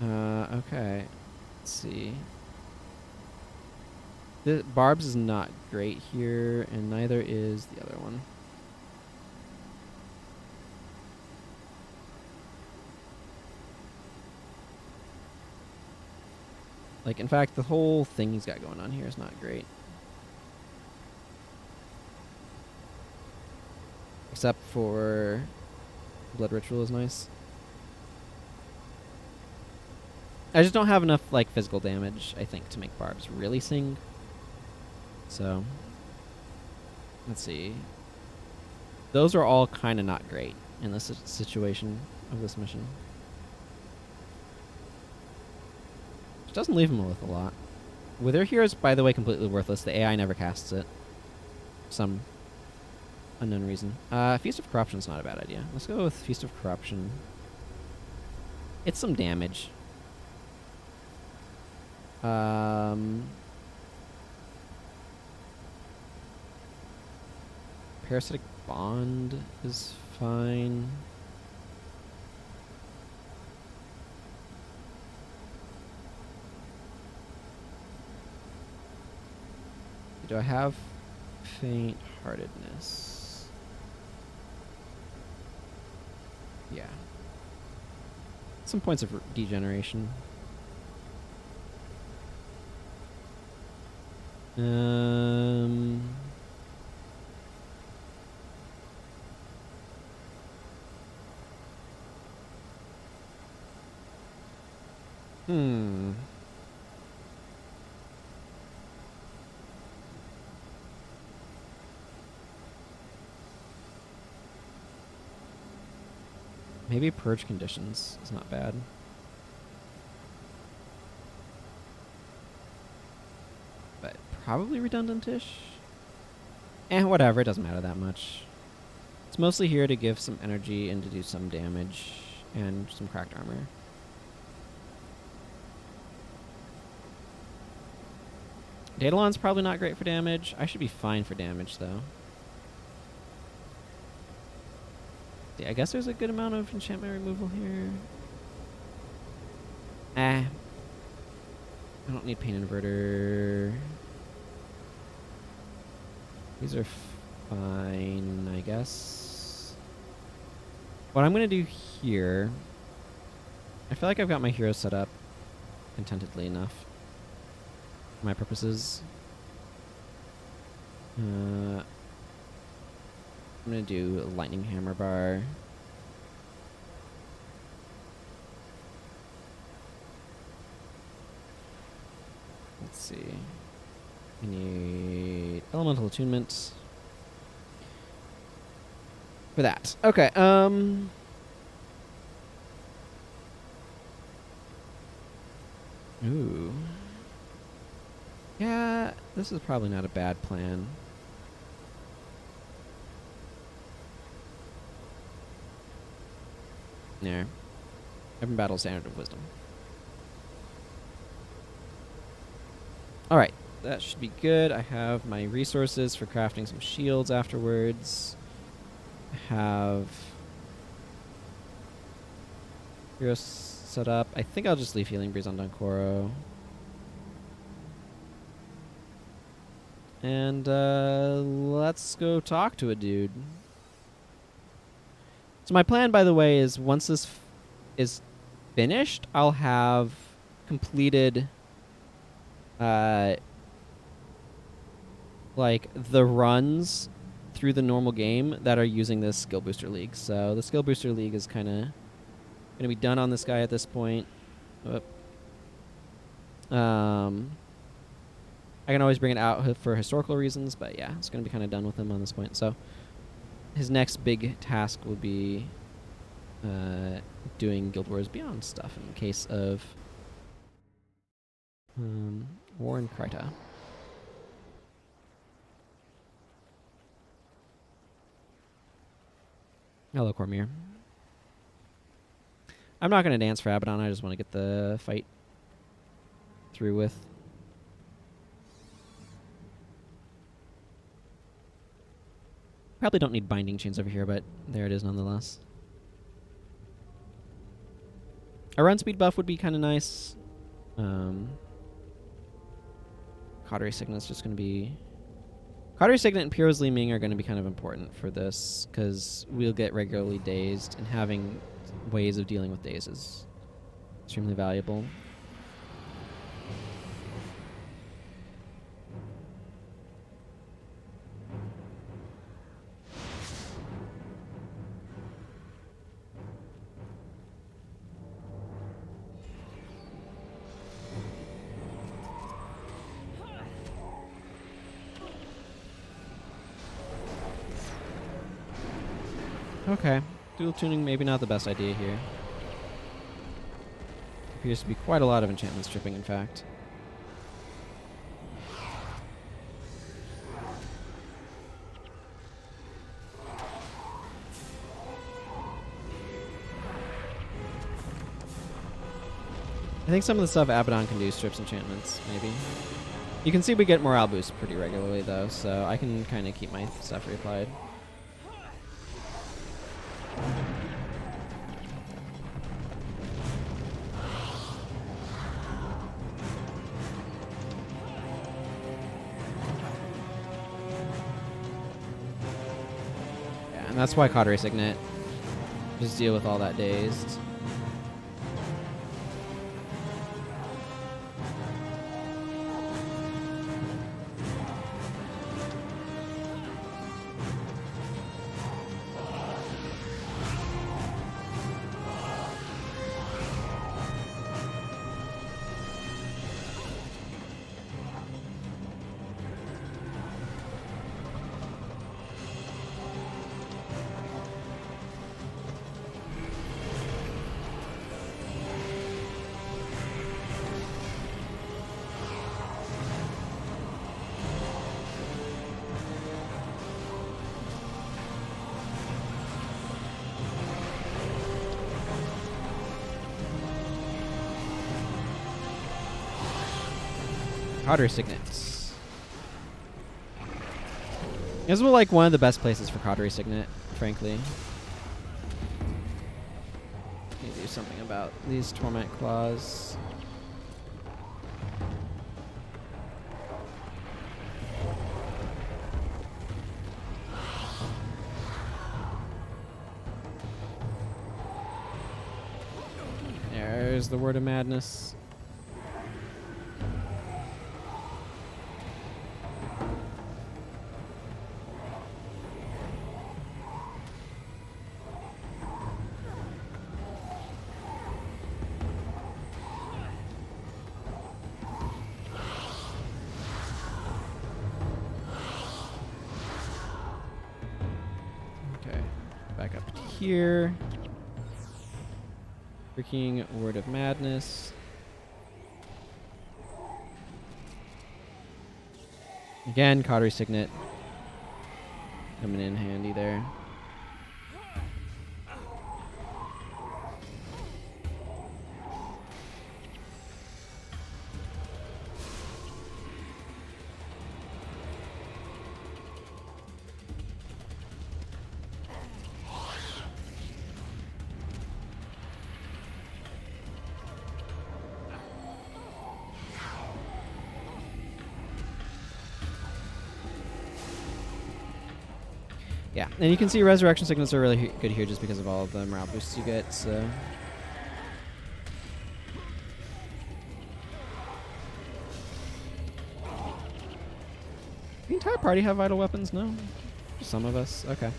Okay. Let's see. The Barbs is not great here, and neither is the other one. Like, in fact, the whole thing he's got going on here is not great. Except for Blood Ritual is nice. I just don't have enough, like, physical damage, I think, to make Barbs really sing. So, let's see. Those are all kind of not great in this situation of this mission. Which doesn't leave him with a lot. Wither here is, by the way, completely worthless. The AI never casts it. Some unknown reason. Feast of Corruption is not a bad idea. Let's go with Feast of Corruption. It's some damage. Parasitic Bond is fine. Do I have Faint-Heartedness? Yeah. Some points of degeneration. Maybe Purge Conditions is not bad. But probably redundant-ish? Whatever, it doesn't matter that much. It's mostly here to give some energy and to do some damage and some cracked armor. Daedalon's probably not great for damage. I should be fine for damage, though. Yeah, I guess there's a good amount of enchantment removal here. I don't need Pain Inverter. These are fine, I guess. What I'm going to do here... I feel like I've got my heroes set up contentedly enough for my purposes. I'm going to do a lightning hammer bar. Let's see. We need elemental attunement for that. Okay. Ooh. Yeah, this is probably not a bad plan. There. Heaven Battle Standard of Wisdom. Alright, that should be good. I have my resources for crafting some shields afterwards. I have heroes set up. I think I'll just leave Healing Breeze on Donkoro. And let's go talk to a dude. So my plan, by the way, is once this is finished, I'll have completed like the runs through the normal game that are using this Skill Booster League. So the Skill Booster League is kind of going to be done on this guy at this point. I can always bring it out for historical reasons, but yeah, it's going to be kind of done with him on this point. So his next big task will be doing Guild Wars Beyond stuff in case of War in Kryta. Hello, Cormier. I'm not going to dance for Abaddon. I just want to get the fight through with. Probably don't need binding chains over here, but there it is nonetheless. A run speed buff would be kind of nice. Cautery Signet's just going to be... Cautery Signet and Piero's Li Ming are going to be kind of important for this, because we'll get regularly dazed, and having ways of dealing with daze is extremely valuable. Okay. Dual tuning, maybe not the best idea here. Appears to be quite a lot of enchantment stripping, in fact. I think some of the stuff Abaddon can do strips enchantments, maybe. You can see we get morale boosts pretty regularly, though, so I can kind of keep my stuff reapplied. And that's why Cautery Signet. Just deal with all that dazed. Cautery Signets. This is like one of the best places for Cautery Signet, frankly. Need to do something about these Torment Claws. There's the Word of Madness. back up here. Freaking Word of Madness. Again, Cautery Signet coming in handy there. Yeah, and you can see Resurrection Signals are really good here just because of all of the morale boosts you get, so... The entire party have vital weapons? No? Just some of us? Okay.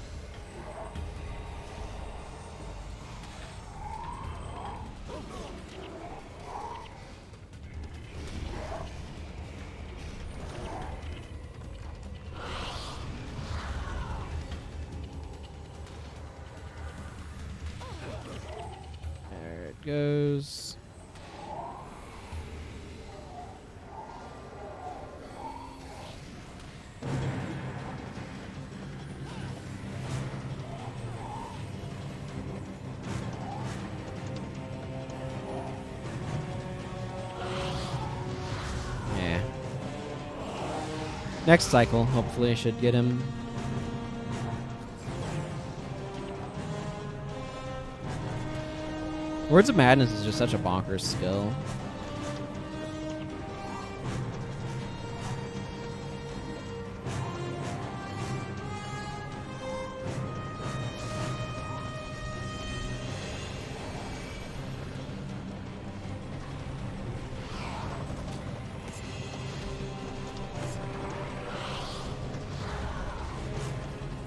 Goes. Yeah. Next cycle, hopefully, I should get him. Words of Madness is just such a bonkers skill.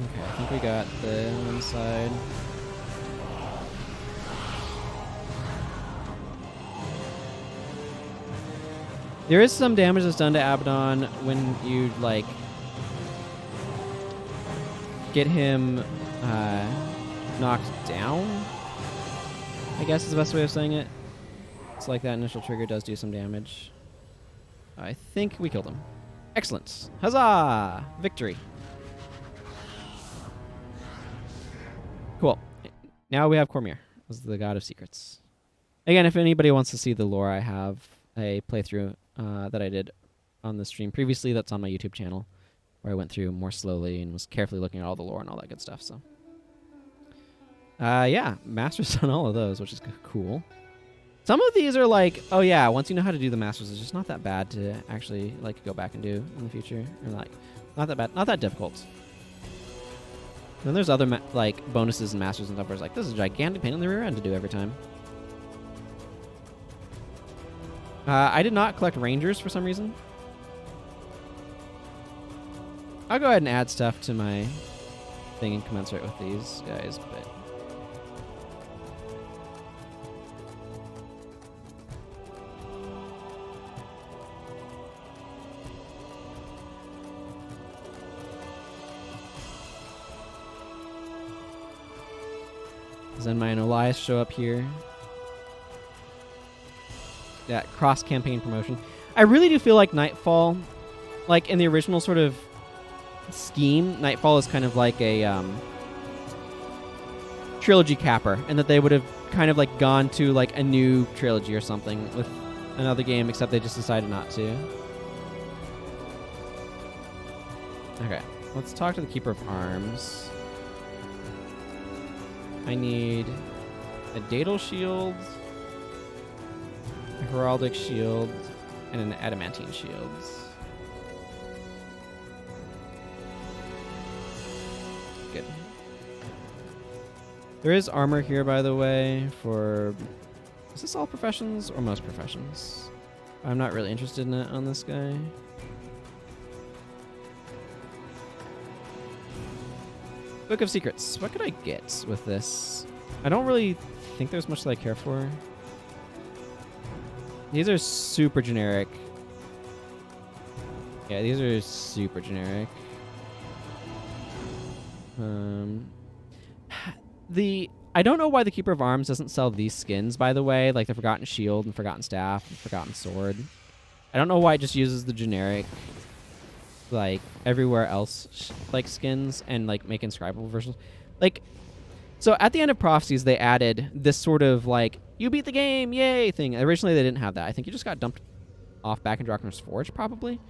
Okay, I think we got the inside. There is some damage that's done to Abaddon when you, like, get him knocked down, I guess is the best way of saying it. It's like that initial trigger does do some damage. I think we killed him. Excellent. Huzzah! Victory. Cool. Now we have Cormier as the God of Secrets. Again, if anybody wants to see the lore, I have a playthrough that I did on the stream previously that's on my YouTube channel, where I went through more slowly and was carefully looking at all the lore and all that good stuff. So, yeah, masters on all of those, which is cool. Some of these are like, oh yeah, once you know how to do the masters, it's just not that bad to actually like go back and do in the future, or like not that bad, not that difficult. And then there's other like bonuses and masters and stuff where it's like, this is a gigantic pain in the rear end to do every time. I did not collect Rangers for some reason. I'll go ahead and add stuff to my thing and commensurate with these guys, but... Zenmai and Elias show up here. That cross-campaign promotion. I really do feel like Nightfall, like in the original sort of scheme, Nightfall is kind of like a trilogy capper, and that they would have kind of like gone to like a new trilogy or something with another game, except they just decided not to. Okay, let's talk to the Keeper of Arms. I need a Daedal Shield, a Heraldic Shield, and an Adamantine Shield. Good. There is armor here, by the way, for... Is this all professions or most professions? I'm not really interested in it on this guy. Book of Secrets. What could I get with this? I don't really think there's much that I care for. These are super generic. Yeah, these are super generic. I don't know why the Keeper of Arms doesn't sell these skins, by the way, like the Forgotten Shield and Forgotten Staff and Forgotten Sword. I don't know why it just uses the generic, like, everywhere else, like, skins and, like, make inscribable versions. Like, so at the end of Prophecies, they added this sort of, like, you beat the game, yay, thing. Originally, they didn't have that. I think you just got dumped off back in Draknor's Forge, probably.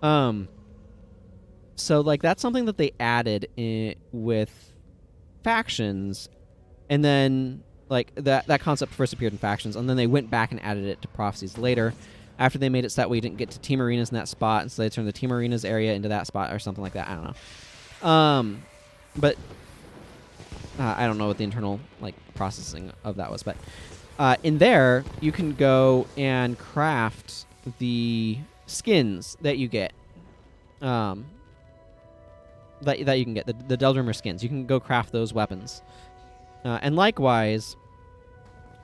So, like, that's something that they added with Factions, and then, like, that concept first appeared in Factions, and then they went back and added it to Prophecies later, after they made it so that we didn't get to Team Arenas in that spot, and so they turned the Team Arenas area into that spot or something like that. I don't know. But I don't know what the internal, like, processing of that was, but in there, you can go and craft the skins that you get. That you can get, the Deldrimmer skins. You can go craft those weapons. And likewise,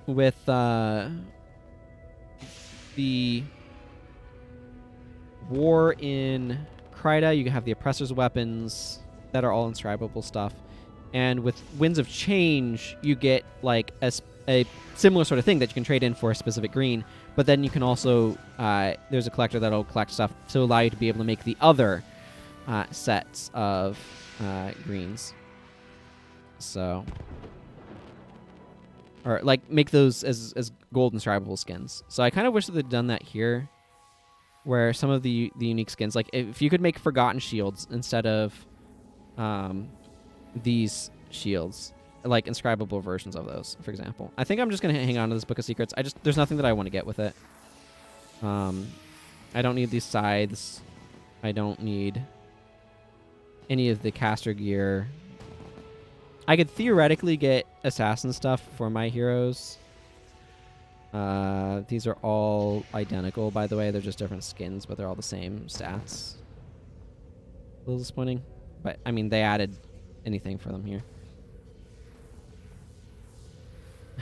with the War in Kryta, you can have the Oppressor's weapons that are all inscribable stuff. And with Winds of Change, you get, like, a similar sort of thing that you can trade in for a specific green. But then you can also, there's a collector that'll collect stuff to allow you to be able to make the other sets of greens. So, or, like, make those as gold inscribable skins. So I kind of wish that they'd done that here, where some of the unique skins, like, if you could make Forgotten Shields instead of these shields, like inscribable versions of those, for example. I think I'm just gonna hang on to this Book of Secrets. There's nothing that I want to get with it. I don't need these scythes. I don't need any of the caster gear. I could theoretically get assassin stuff for my heroes. These are all identical, by the way. They're just different skins, but they're all the same stats. A little disappointing, but I mean, they added anything for them here.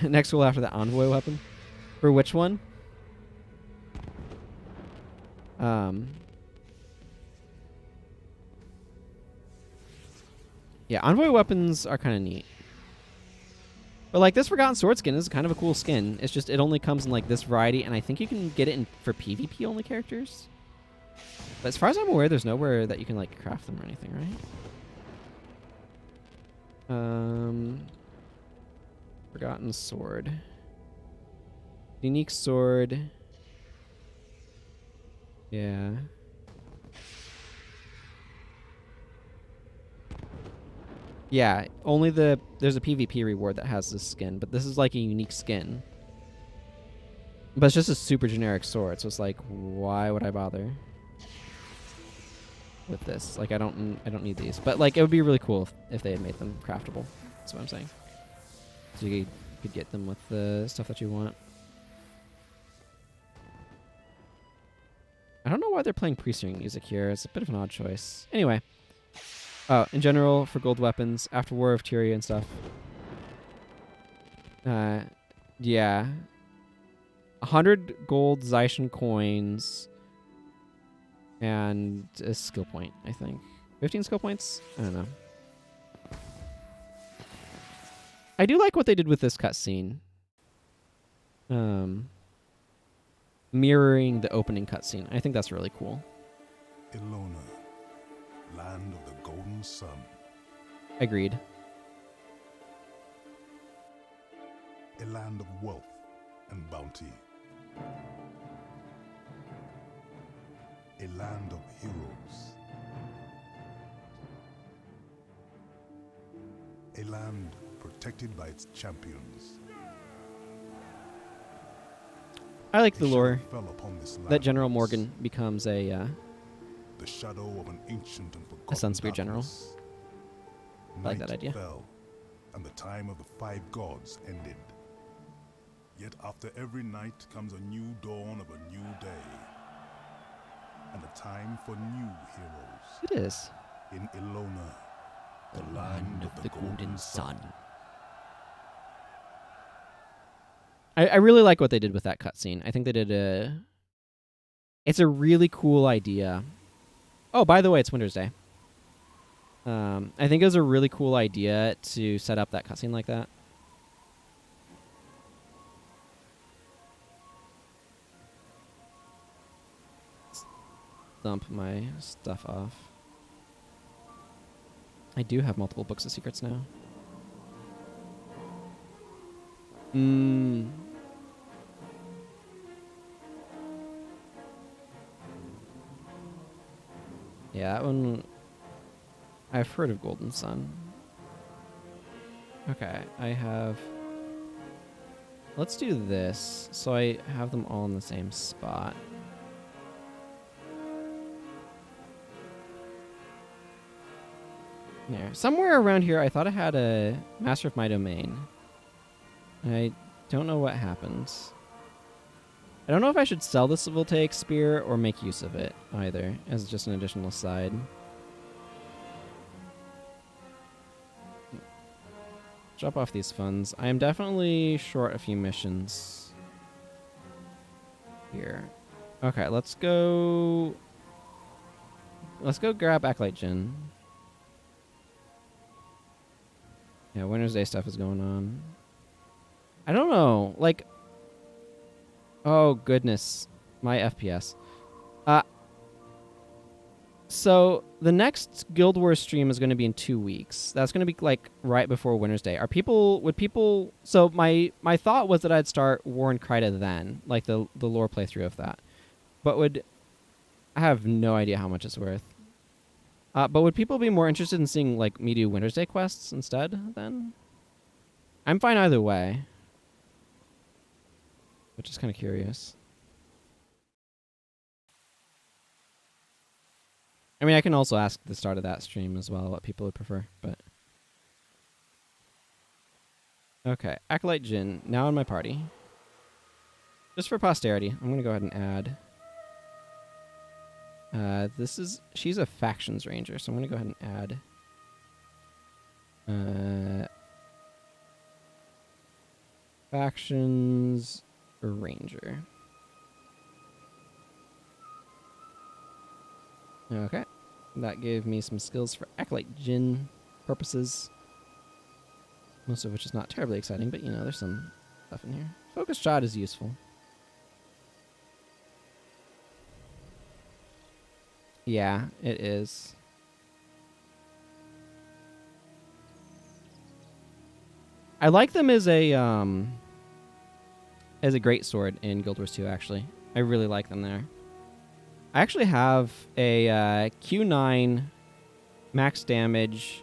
Next, we'll after the envoy weapon. For which one? Yeah, envoy weapons are kind of neat. But, like, this Forgotten Sword skin is kind of a cool skin. It's just, it only comes in, like, this variety, and I think you can get it for PvP only characters. But as far as I'm aware, there's nowhere that you can, like, craft them or anything, right? Forgotten Sword. Unique Sword. Yeah. Yeah, only there's a PvP reward that has this skin, but this is like a unique skin. But it's just a super generic sword, so it's like, why would I bother with this? Like, I don't need these. But, like, it would be really cool if they had made them craftable. That's what I'm saying. So you could get them with the stuff that you want. I don't know why they're playing pre-string music here. It's a bit of an odd choice. Anyway. Oh, in general, for gold weapons, after War of Tyria and stuff. Yeah. 100 gold Zaishan coins. And a skill point, I think. 15 skill points? I don't know. I do like what they did with this cutscene. Mirroring the opening cutscene. I think that's really cool. Ilona, land of the golden sun. Agreed. A land of wealth and bounty. A land of heroes. A land protected by its champions. I like the lore fell upon this land that General Morgan becomes a the shadow of an ancient and forgotten Sunspear general. I like that idea. Fell, and the time of the 5 gods ended. Yet after every night comes a new dawn of a new day, and a time for new heroes. It is. In Ilona, the land of the golden sun. I really like what they did with that cutscene. I think they did it's a really cool idea. Oh, by the way, it's Winter's Day. I think it was a really cool idea to set up that cutscene like that. Dump my stuff off. I do have multiple books of secrets now. Yeah, that one... I've heard of Golden Sun. Okay, I have... Let's do this, so I have them all in the same spot. There. Somewhere around here, I thought I had a Master of My Domain. I don't know what happens. I don't know if I should sell this voltaic spear or make use of it, either, as just an additional side. Drop off these funds. I am definitely short a few missions here. Okay, let's go... Let's go grab Acolyte Jin. Yeah, Winter's Day stuff is going on. I don't know, like... Oh, goodness. My FPS. So, the next Guild Wars stream is going to be in 2 weeks. That's going to be, like, right before Winter's Day. Would people... So, my thought was that I'd start War and Kryta then. Like, the lore playthrough of that. But I have no idea how much it's worth. But would people be more interested in seeing, like, me do Winter's Day quests instead, then? I'm fine either way. But just kind of curious. I mean, I can also ask at the start of that stream as well what people would prefer, but... Okay, Acolyte Jin, now in my party. Just for posterity, I'm going to go ahead and add... She's a Factions Ranger, so I'm going to go ahead and add... Factions Ranger. Okay. That gave me some skills for Acolyte Jin purposes. Most of which is not terribly exciting, but you know, there's some stuff in here. Focus shot is useful. Yeah, it is. I like them as a great sword in Guild Wars 2, actually. I really like them there. I actually have a Q9 max damage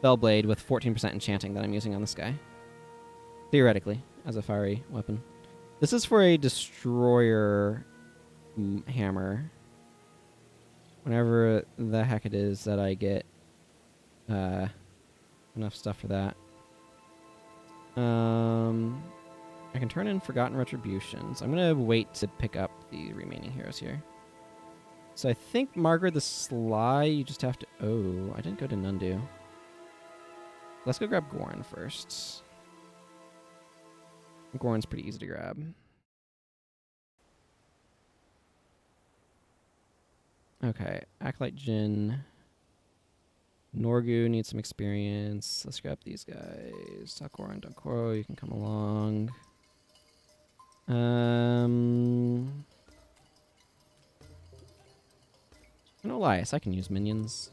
Bellblade with 14% enchanting that I'm using on this guy. Theoretically, as a fiery weapon. This is for a destroyer hammer. Whenever the heck it is that I get enough stuff for that. I can turn in Forgotten Retributions. I'm going to wait to pick up the remaining heroes here. So I think Margaret the Sly, you just have to... Oh, I didn't go to Nundu. Let's go grab Gorn first. Gorn's pretty easy to grab. Okay, Acolyte Jin. Norgu needs some experience. Let's grab these guys. Takoro and Dankoro, you can come along. No Elias, I can use minions.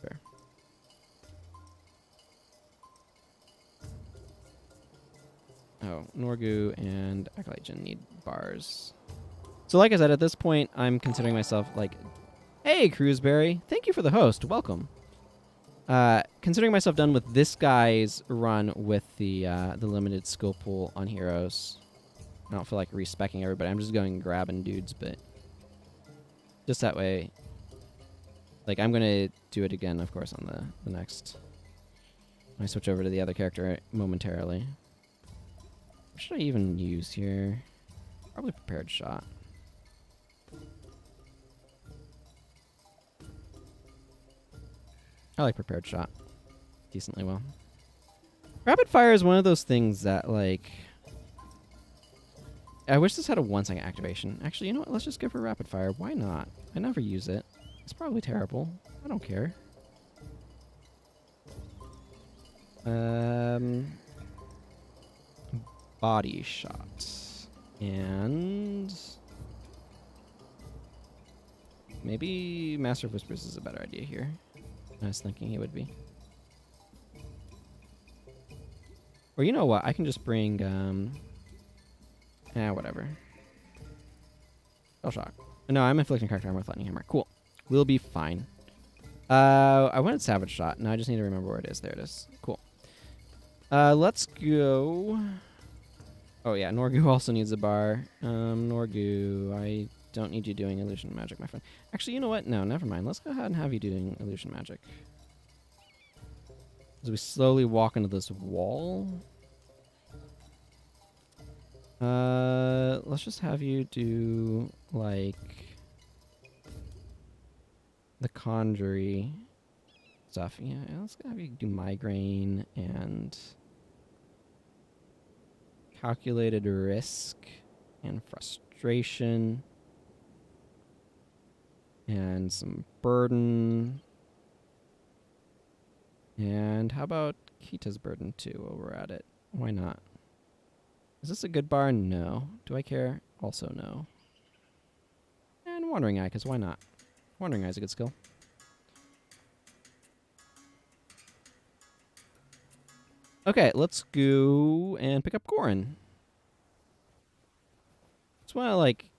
Fair. Oh, Norgu and Acolyte Jin need bars. So like I said, at this point, I'm considering myself like... Hey, Cruiseberry! Thank you for the host. Welcome. Considering myself done with this guy's run with the limited skill pool on heroes. I don't feel like respecking everybody. I'm just going grabbing dudes, but... Just that way... Like, I'm going to do it again, of course, on the next... When I switch over to the other character momentarily. What should I even use here? Probably Prepared Shot. I like Prepared Shot decently well. Rapid Fire is one of those things that, like... I wish this had a 1 second activation. Actually, you know what? Let's just go for Rapid Fire. Why not? I never use it. It's probably terrible. I don't care. Body shot. And maybe Master of Whispers is a better idea here. I was thinking he would be. Or you know what? I can just bring, whatever. Spell shock. No, I'm inflicting character armor with lightning hammer. Cool. We'll be fine. I wanted Savage Shot. Now I just need to remember where it is. There it is. Cool. Let's go. Oh yeah, Norgu also needs a bar. Norgu, I don't need you doing illusion magic, my friend. Actually, you know what? No, never mind. Let's go ahead and have you doing illusion magic. As we slowly walk into this wall. Let's just have you do, like, the conjury stuff. Yeah, let's have you do migraine and calculated risk and frustration and some burden. And how about Kita's burden too while we're at it? Why not? Is this a good bar? No. Do I care? Also no. And Wandering Eye, because why not? Wandering Eye is a good skill. Okay, let's go and pick up Gorin. Just want to, like,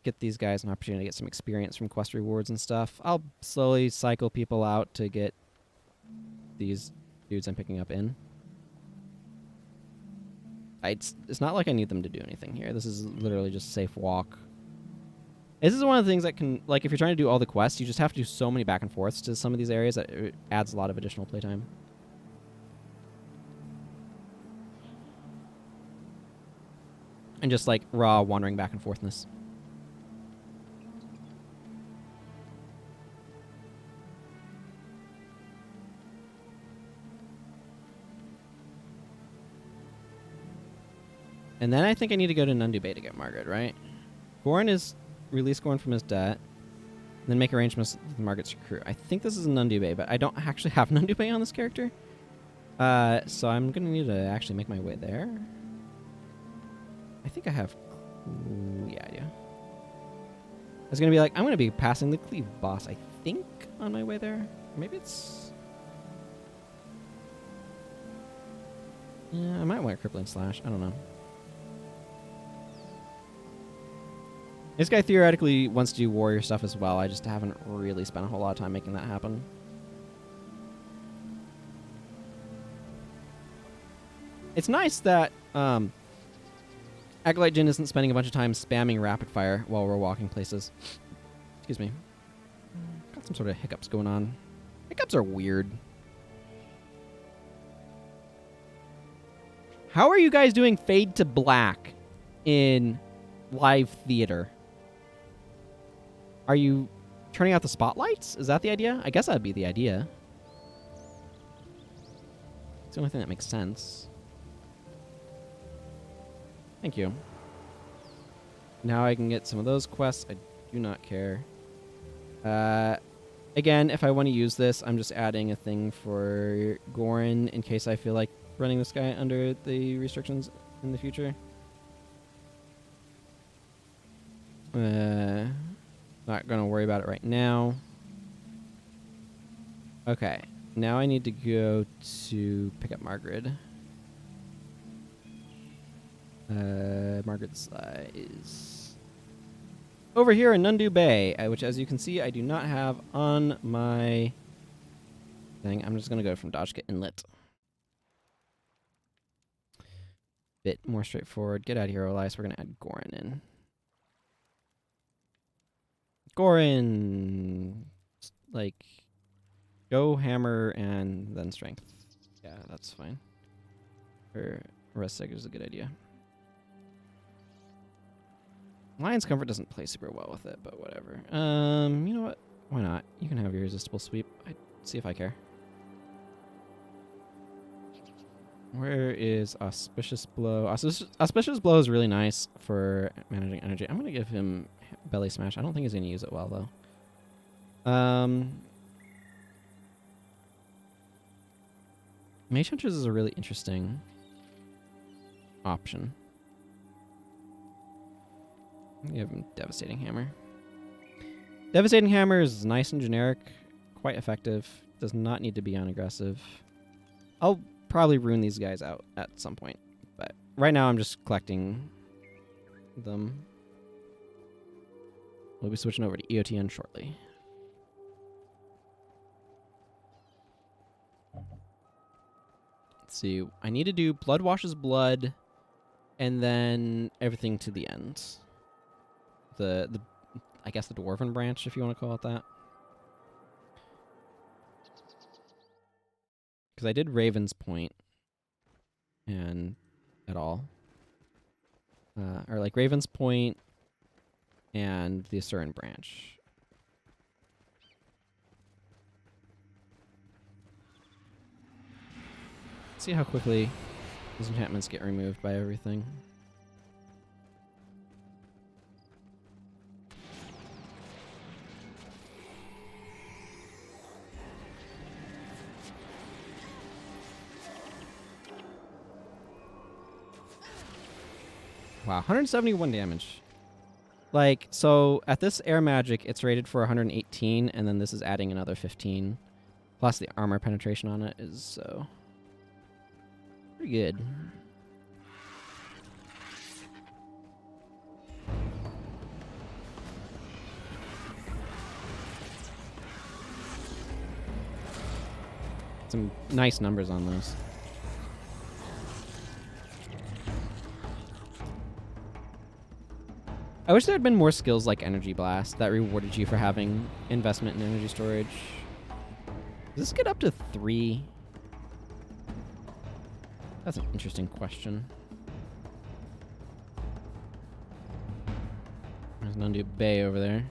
get these guys an opportunity to get some experience from quest rewards and stuff. I'll slowly cycle people out to get these dudes I'm picking up in. It's not like I need them to do anything here. This is literally just a safe walk. This is one of the things that can, like, if you're trying to do all the quests, you just have to do so many back and forths to some of these areas that it adds a lot of additional playtime. And just, like, raw wandering back and forthness. And then I think I need to go to Nundu Bay to get Margaret, right? Gorin is release Gorin from his debt, and then make arrangements with Margaret's crew. I think this is Nundu Bay, but I don't actually have Nundu Bay on this character. So I'm going to need to actually make my way there. I think I have... yeah, I do. I was going to be like, I'm going to be passing the Cleave boss, I think, on my way there. Maybe it's... yeah, I might want a Crippling Slash. I don't know. This guy theoretically wants to do warrior stuff as well. I just haven't really spent a whole lot of time making that happen. It's nice that Acolyte Jin isn't spending a bunch of time spamming rapid fire while we're walking places. Excuse me. Got some sort of hiccups going on. Hiccups are weird. How are you guys doing fade to black in live theater? Are you turning out the spotlights? Is that the idea? I guess that'd be the idea. It's the only thing that makes sense. Thank you. Now I can get some of those quests. I do not care. Again, if I want to use this, I'm just adding a thing for Gorin in case I feel like running this guy under the restrictions in the future. Not going to worry about it right now. Okay. Now I need to go to pick up Margaret. Margaret's is over here in Nundu Bay, which, as you can see, I do not have on my thing. I'm just going to go from Dajka Inlet. Bit more straightforward. Get out of here, Elias. We're going to add Gorin in. Gorin! Like, go hammer and then strength. Yeah, that's fine. Or rest Seg is a good idea. Lion's Comfort doesn't play super well with it, but whatever. You know what? Why not? You can have your Irresistible Sweep. See if I care. Where is Auspicious Blow? Auspicious Blow is really nice for managing energy. I'm going to give him Belly Smash. I don't think he's going to use it well, though. Mage Hunters is a really interesting option. You have Devastating Hammer. Devastating Hammer is nice and generic, quite effective. Does not need to be on aggressive. I'll probably ruin these guys out at some point, but right now I'm just collecting them. We'll be switching over to EotN shortly. Let's see. I need to do Blood Washes Blood, and then everything to the end. The I guess the Dwarven branch, if you want to call it that. Because I did Raven's Point, and at all, or like Raven's Point, and the Asuran branch. See how quickly these enchantments get removed by everything. Wow, 171 damage. Like, so at this air magic, it's rated for 118, and then this is adding another 15. Plus the armor penetration on it is so pretty good. Some nice numbers on those. I wish there had been more skills like Energy Blast that rewarded you for having investment in energy storage. Does this get up to 3? That's an interesting question. There's Nundu Bay over there.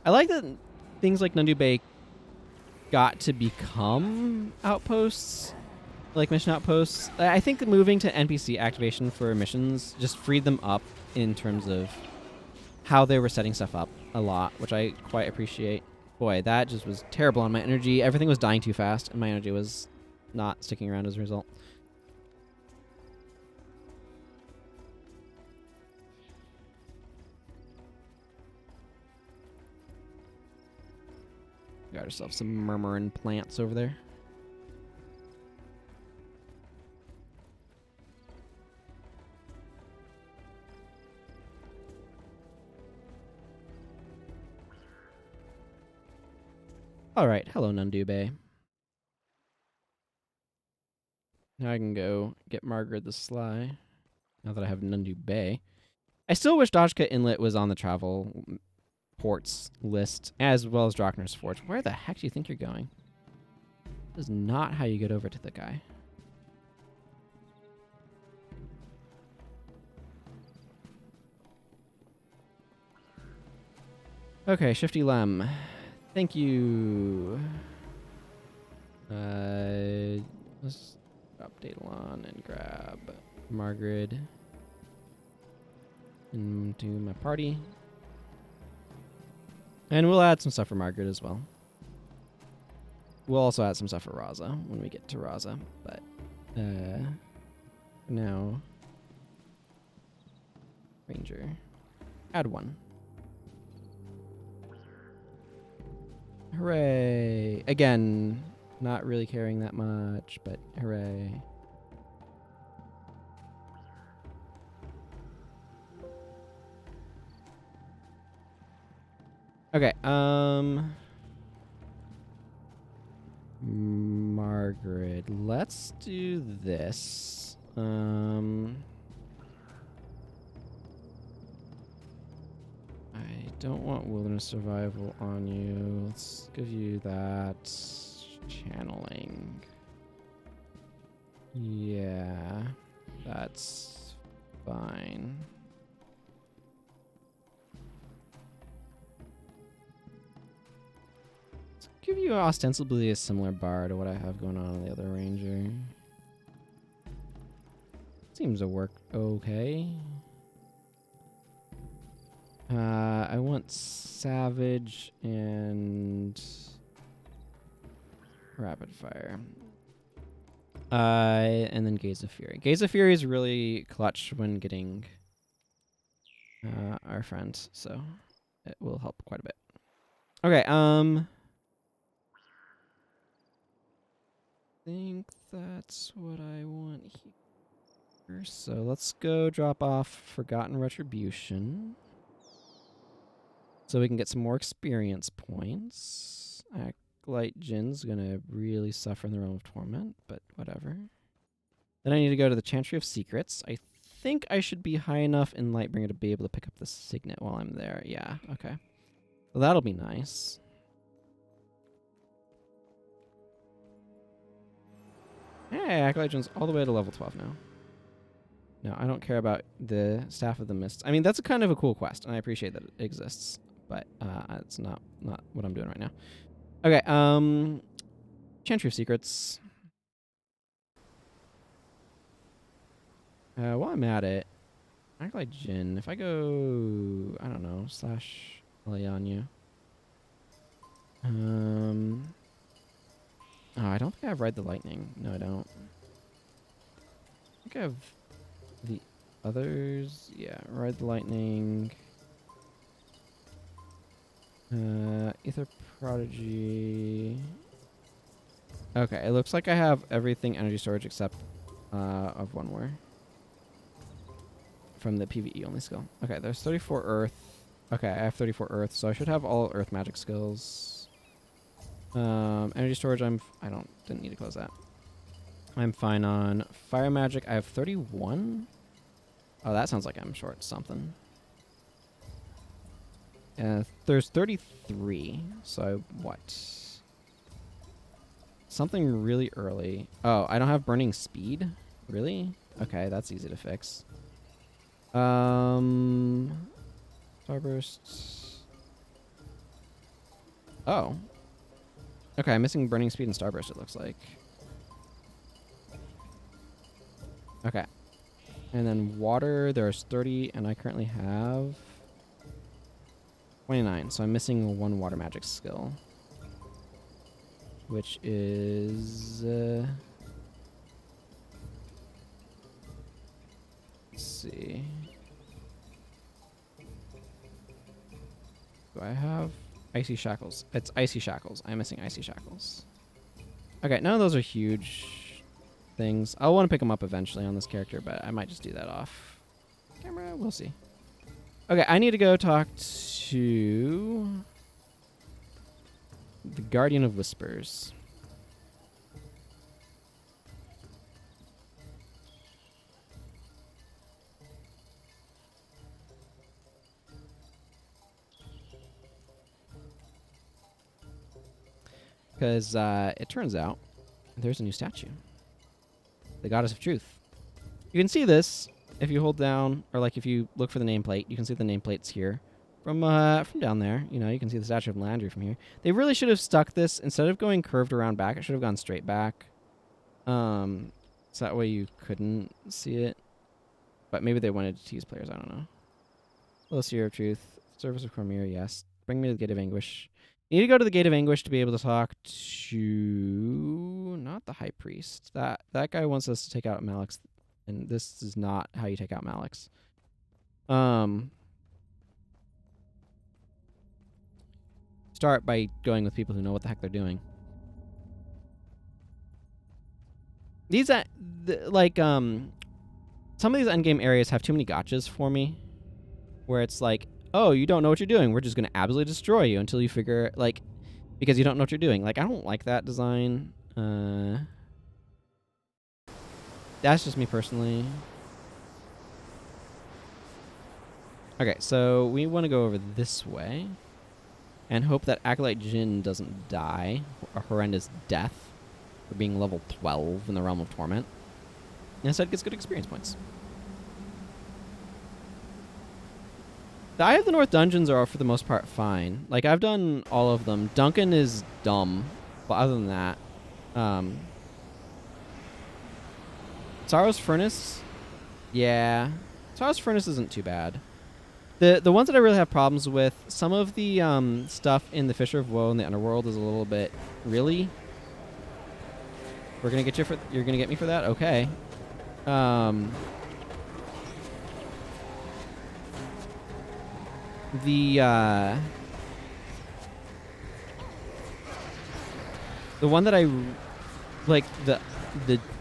I like that things like Nundu Bay got to become outposts, like mission outposts. I think moving to NPC activation for missions just freed them up in terms of how they were setting stuff up a lot, which I quite appreciate. Boy, that just was terrible on my energy. Everything was dying too fast, and my energy was not sticking around as a result. Got ourselves some murmuring plants over there. All right, hello Nundu Bay. Now I can go get Margaret the Sly, now that I have Nundu Bay. I still wish Dajka Inlet was on the travel ports list, as well as Drachner's Forge. Where the heck do you think you're going? This is not how you get over to the guy. Okay, Shifty Lem. Thank you. Let's update Lon and grab Margaret into my party. And we'll add some stuff for Margaret as well. We'll also add some stuff for Raza when we get to Raza. But for now, Ranger. Add 1. Hooray! Again, not really caring that much, but hooray. Okay, Margaret, let's do this. I don't want Wilderness Survival on you. Let's give you that. Channeling. Yeah, that's fine. Let's give you ostensibly a similar bar to what I have going on the other ranger. Seems to work okay. I want Savage and Rapid Fire. And then Gaze of Fury. Gaze of Fury is really clutch when getting our friends, so it will help quite a bit. Okay, I think that's what I want here. So let's go drop off Forgotten Retribution, so we can get some more experience points. Acolyte Jin's gonna really suffer in the Realm of Torment, but whatever. Then I need to go to the Chantry of Secrets. I think I should be high enough in Lightbringer to be able to pick up the Signet while I'm there. Yeah, okay. Well, that'll be nice. Hey, Acolyte Jin's all the way to level 12 now. No, I don't care about the Staff of the Mists. I mean, that's a kind of a cool quest, and I appreciate that it exists, but it's not what I'm doing right now. Okay, Chantry of Secrets. While I'm at it, Acolyte Jin, if I go, I don't know, / Elianya. Oh, I don't think I have Ride the Lightning. No, I don't. I think I have the others. Yeah, Ride the Lightning. Ether Prodigy. Okay, it looks like I have everything energy storage except of one more. From the PvE only skill. Okay, there's 34 Earth. Okay, I have 34 Earth, so I should have all Earth magic skills. Energy storage, didn't need to close that. I'm fine on fire magic. I have 31. Oh, that sounds like I'm short something. There's 33. So what? Something really early. Oh, I don't have burning speed? Really? Okay, that's easy to fix. Starburst. Oh. Okay, I'm missing burning speed and starburst, it looks like. Okay. And then water, there's 30, and I currently have 29, so I'm missing one water magic skill. Which is... let's see. Do I have Icy Shackles? It's Icy Shackles. I'm missing Icy Shackles. Okay, none of those are huge things. I'll want to pick them up eventually on this character, but I might just do that off camera. We'll see. Okay, I need to go talk to the Guardian of Whispers. Because it turns out there's a new statue. The Goddess of Truth. You can see this if you hold down, or like if you look for the nameplate. You can see the nameplates here. From down there, you know, you can see the statue of Landry from here. They really should have stuck this, instead of going curved around back, it should have gone straight back. So that way you couldn't see it. But maybe they wanted to tease players, I don't know. Little Seer of Truth. Service of Cormier, yes. Bring me to the Gate of Anguish. You need to go to the Gate of Anguish to be able to talk to... not the High Priest. That guy wants us to take out Malix, and this is not how you take out Malix. Start by going with people who know what the heck they're doing. These, some of these endgame areas have too many gotchas for me, where it's like, oh, you don't know what you're doing. We're just going to absolutely destroy you until you figure, like, because you don't know what you're doing. Like, I don't like that design. That's just me personally. Okay, so we want to go over this way and hope that Acolyte Jin doesn't die a horrendous death for being level 12 in the Realm of Torment. And instead gets good experience points. The Eye of the North dungeons are, for the most part, fine. Like, I've done all of them. Duncan is dumb, but other than that... Sorrow's Furnace? Yeah. Sorrow's Furnace isn't too bad. The ones that I really have problems with, some of the stuff in the Fissure of Woe in the Underworld is a little bit... Really? We're gonna get you for. You're gonna get me for that. Okay. The one that I like, the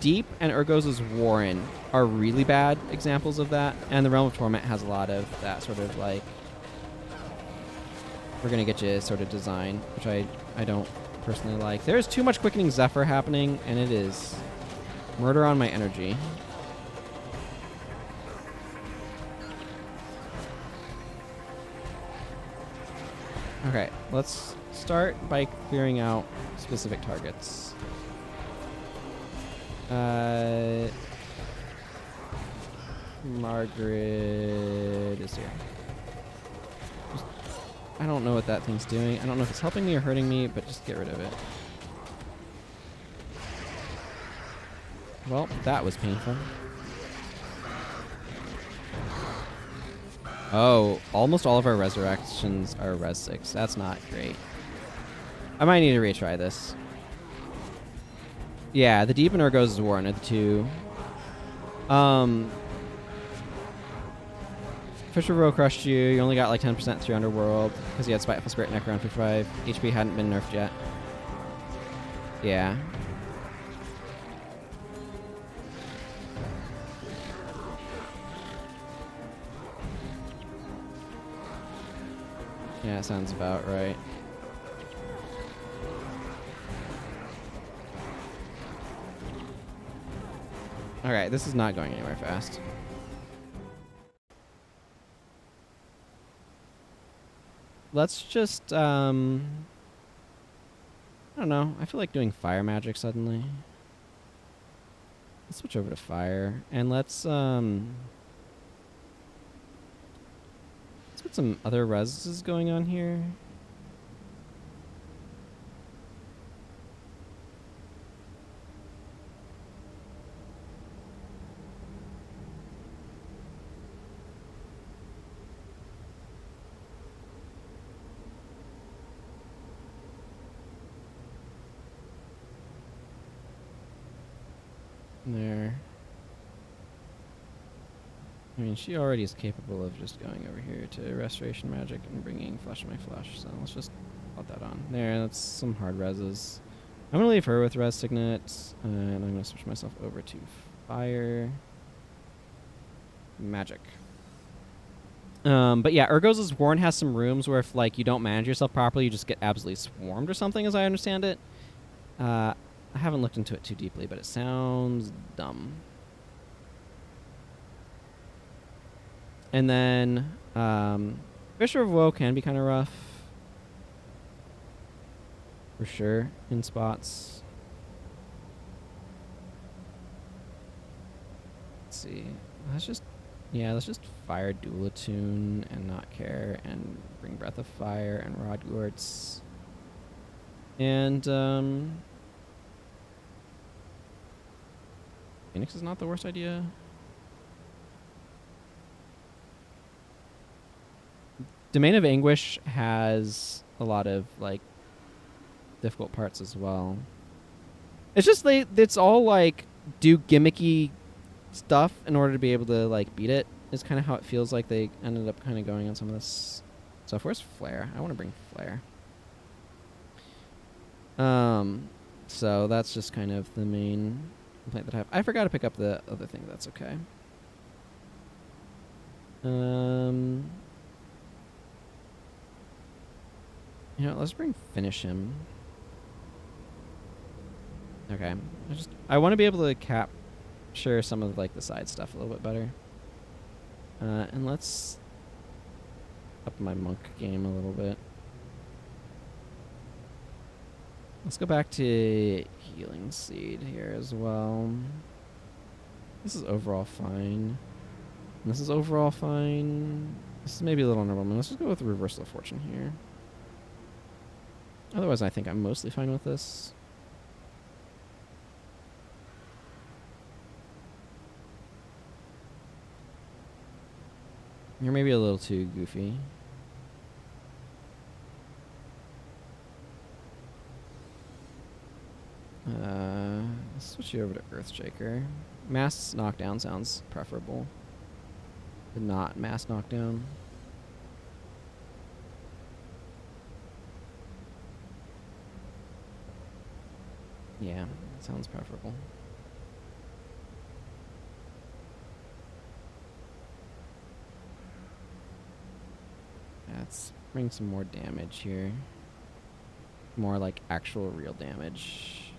Deep and Urgos' Warren are really bad examples of that, and the Realm of Torment has a lot of that sort of like, we're gonna get you sort of design, which I don't personally like. There's too much Quickening Zephyr happening, and it is murder on my energy. Okay, let's start by clearing out specific targets. Margaret is here. I don't know what that thing's doing. I don't know if it's helping me or hurting me, but just get rid of it. Well, that was painful. Oh, almost all of our resurrections are res 6. That's not great. I might need to retry this. Yeah, the Deep and Urgos' Warren are the two. Fisher Row crushed you. You only got like 10% through Underworld because you had Spiteful Spirit Neck around 55. HP hadn't been nerfed yet. Yeah. Yeah, sounds about right. Alright, this is not going anywhere fast. Let's just, I don't know. I feel like doing fire magic suddenly. Let's switch over to fire. And let's get some other reses going on here. There. I mean, she already is capable of just going over here to Restoration Magic and bringing Flesh of My Flesh, so let's just put that on. There, that's some hard reses. I'm going to leave her with Res Signet, and I'm going to switch myself over to Fire Magic. But yeah, Urgos' Warren has some rooms where if like you don't manage yourself properly, you just get absolutely swarmed or something, as I understand it. I haven't looked into it too deeply, but it sounds dumb. And then Fisher of Woe can be kind of rough. For sure, in spots. Let's see. Let's just fire Dual Attune and not care and bring Breath of Fire and Rod Gorts. And Phoenix is not the worst idea. Domain of Anguish has a lot of like difficult parts as well. It's just it's all like do gimmicky stuff in order to be able to like beat it. Is kind of how it feels like they ended up kind of going on some of this stuff. Where's Flare? I want to bring Flare. So that's just kind of the main complaint that I have. I forgot to pick up the other thing. That's okay. You know, let's bring Finish Him. Okay. I want to be able to capture some of like the side stuff a little bit better. And let's up my monk game a little bit. Let's go back to Healing Seed here as well. This is overall fine. And this is overall fine. This is maybe a little underwhelming. Let's just go with Reversal of Fortune here. Otherwise, I think I'm mostly fine with this. You're maybe a little too goofy. Let's switch you over to Earthshaker. Mass knockdown sounds preferable. But not mass knockdown. Yeah, sounds preferable. Let's bring some more damage here. More like actual real damage.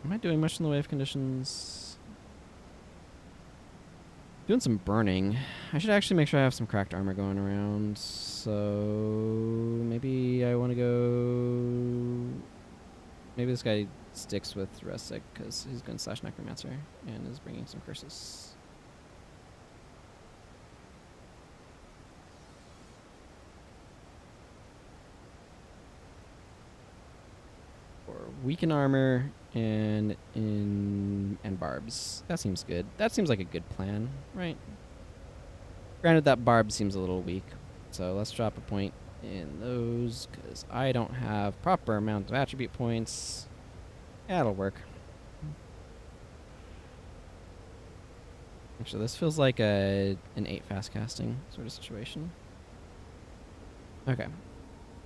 Am I doing much in the way of conditions? Doing some burning. I should actually make sure I have some cracked armor going around. So maybe I want to go... Maybe this guy sticks with Restic because he's going to / Necromancer and is bringing some curses. Or weaken armor and barbs. That seems good. That seems like a good plan, right? Granted, that barb seems a little weak, so let's drop a point in those because I don't have proper amount of attribute points. That'll work. Actually, this feels like an 8 fast casting sort of situation. Okay.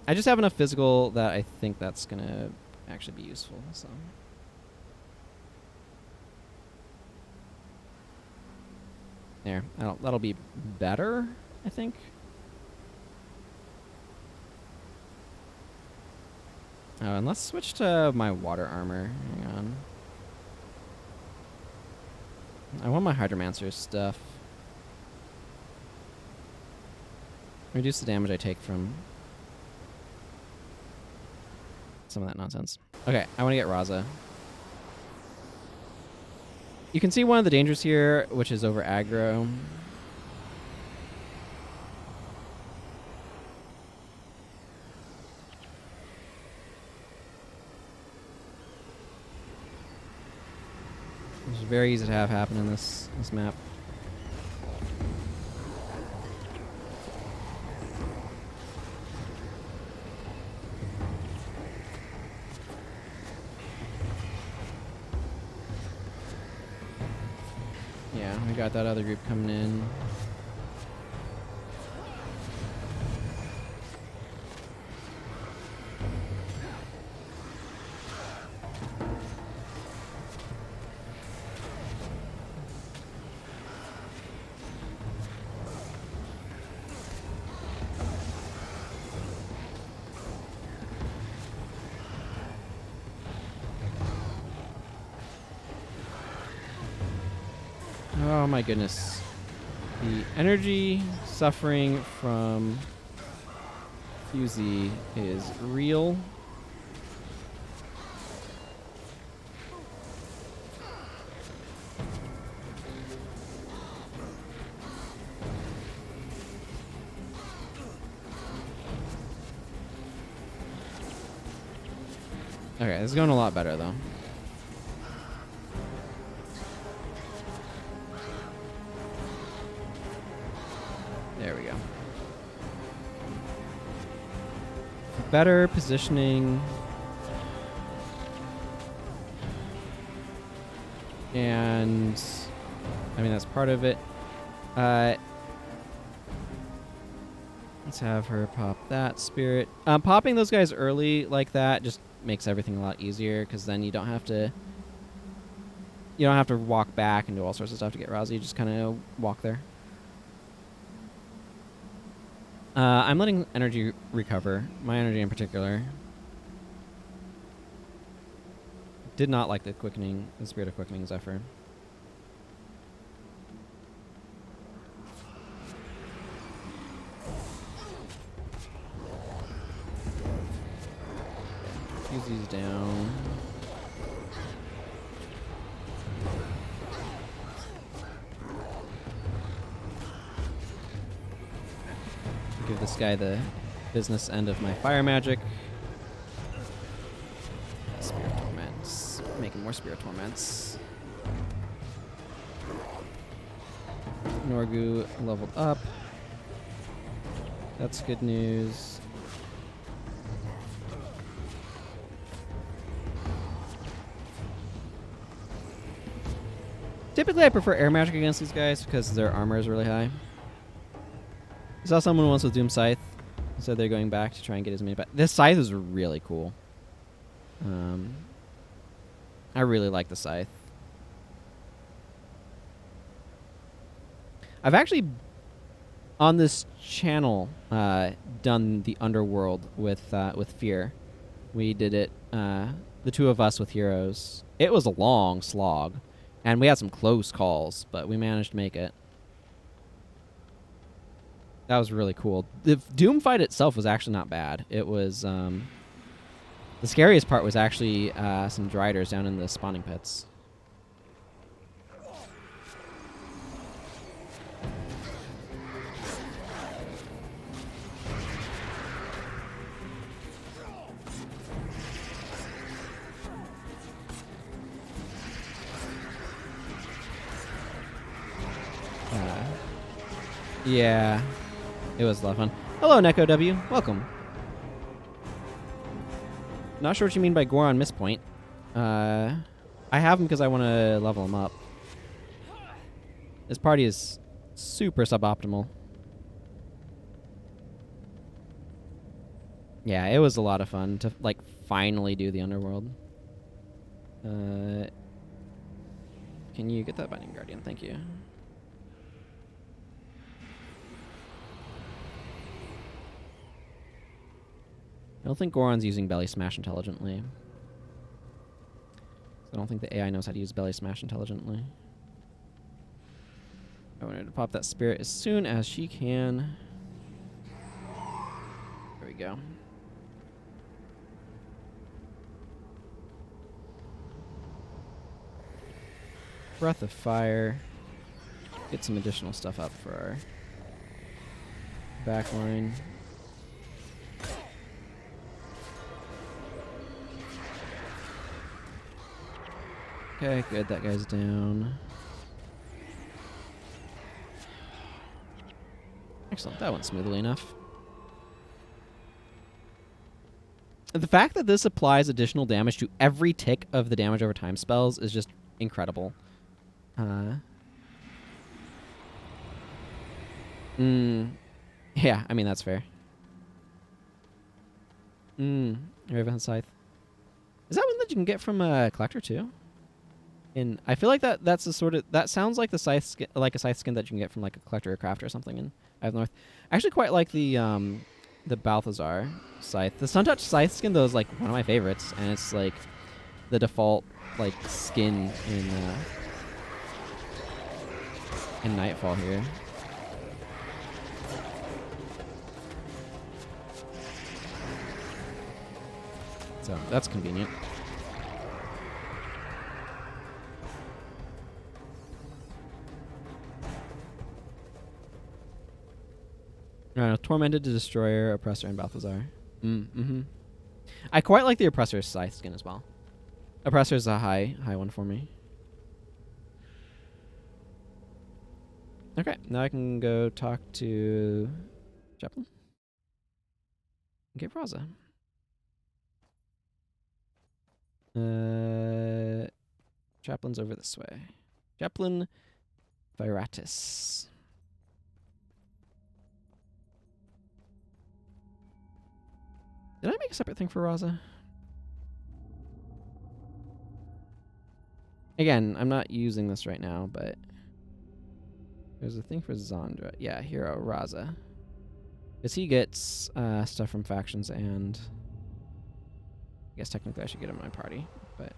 I just have enough physical that I think that's going to actually be useful, so... There. That'll be better, I think. Oh, and let's switch to my water armor. Hang on. I want my Hydromancer stuff. Reduce the damage I take from some of that nonsense. Okay, I want to get Raza. You can see one of the dangers here, which is over aggro. It's very easy to have happen in this map. Yeah, we got that other group coming in. Oh my goodness. The energy suffering from Fusey is real. Okay, this is going a lot better though. There we go. Better positioning. And I mean, that's part of it. Let's have her pop that spirit. Popping those guys early like that just makes everything a lot easier because then you don't have to walk back and do all sorts of stuff to get Rousey. You just kind of walk there. I'm letting energy recover. My energy in particular. Did not like the Spirit of Quickening Zephyr. Fuse these down. Give this guy the business end of my fire magic. Spirit Torments. Making more Spirit Torments. Norgu leveled up. That's good news. Typically, I prefer air magic against these guys because their armor is really high. I saw someone once with Doom Scythe, so they're going back to try and get as many back. This Scythe is really cool. I really like the Scythe. I've actually, on this channel, done the Underworld with Fear. We did it, the two of us with heroes. It was a long slog, and we had some close calls, but we managed to make it. That was really cool. The Doom fight itself was actually not bad. It was, the scariest part was actually some Driders down in the spawning pits. Yeah, it was a lot of fun. Hello, Neko W. Welcome. Not sure what you mean by Goron Misspoint. I have him because I want to level him up. This party is super suboptimal. Yeah, it was a lot of fun to like finally do the Underworld. Can you get that Binding Guardian? Thank you. I don't think Goron's using Belly Smash intelligently. I don't think the AI knows how to use Belly Smash intelligently. I want her to pop that spirit as soon as she can. There we go. Breath of Fire. Get some additional stuff up for our backline. Okay, good. That guy's down. Excellent. That went smoothly enough. The fact that this applies additional damage to every tick of the damage over time spells is just incredible. Yeah, I mean, that's fair. Raven Scythe. Is that one that you can get from a collector too? And I feel like that's the sort of, that sounds like the scythe skin, like a scythe skin that you can get from like a collector or crafter or something in Isle North. I actually quite like the Balthazar scythe. The Sun Touch scythe skin though is like one of my favorites, and it's like the default like skin in Nightfall here. So that's convenient. Tormented to Destroyer, Oppressor, and Balthazar. I quite like the Oppressor's scythe skin as well. Oppressor's a high one for me. Okay, now I can go talk to Chaplain. Get Raza. Chaplain's over this way. Chaplain Viratus. Did I make a separate thing for Raza? Again, I'm not using this right now, but there's a thing for Zandra. Yeah, Hero Raza. Because he gets stuff from factions, and I guess technically I should get him in my party, but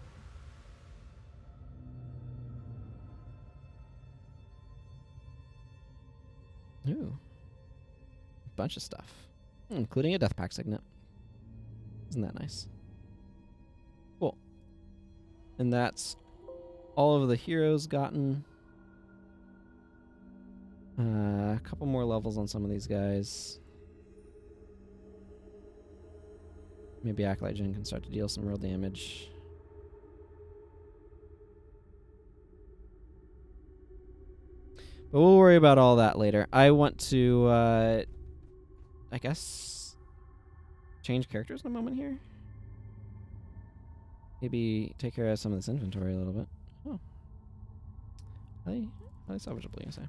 ooh, a bunch of stuff, including a Death Pact Signet. Isn't that nice? Cool. And that's all of the heroes gotten. A couple more levels on some of these guys. Maybe Acolyte Jin can start to deal some real damage. But we'll worry about all that later. I want to, I guess, change characters in a moment here. Maybe take care of some of this inventory a little bit. Oh. Highly salvageable, you say?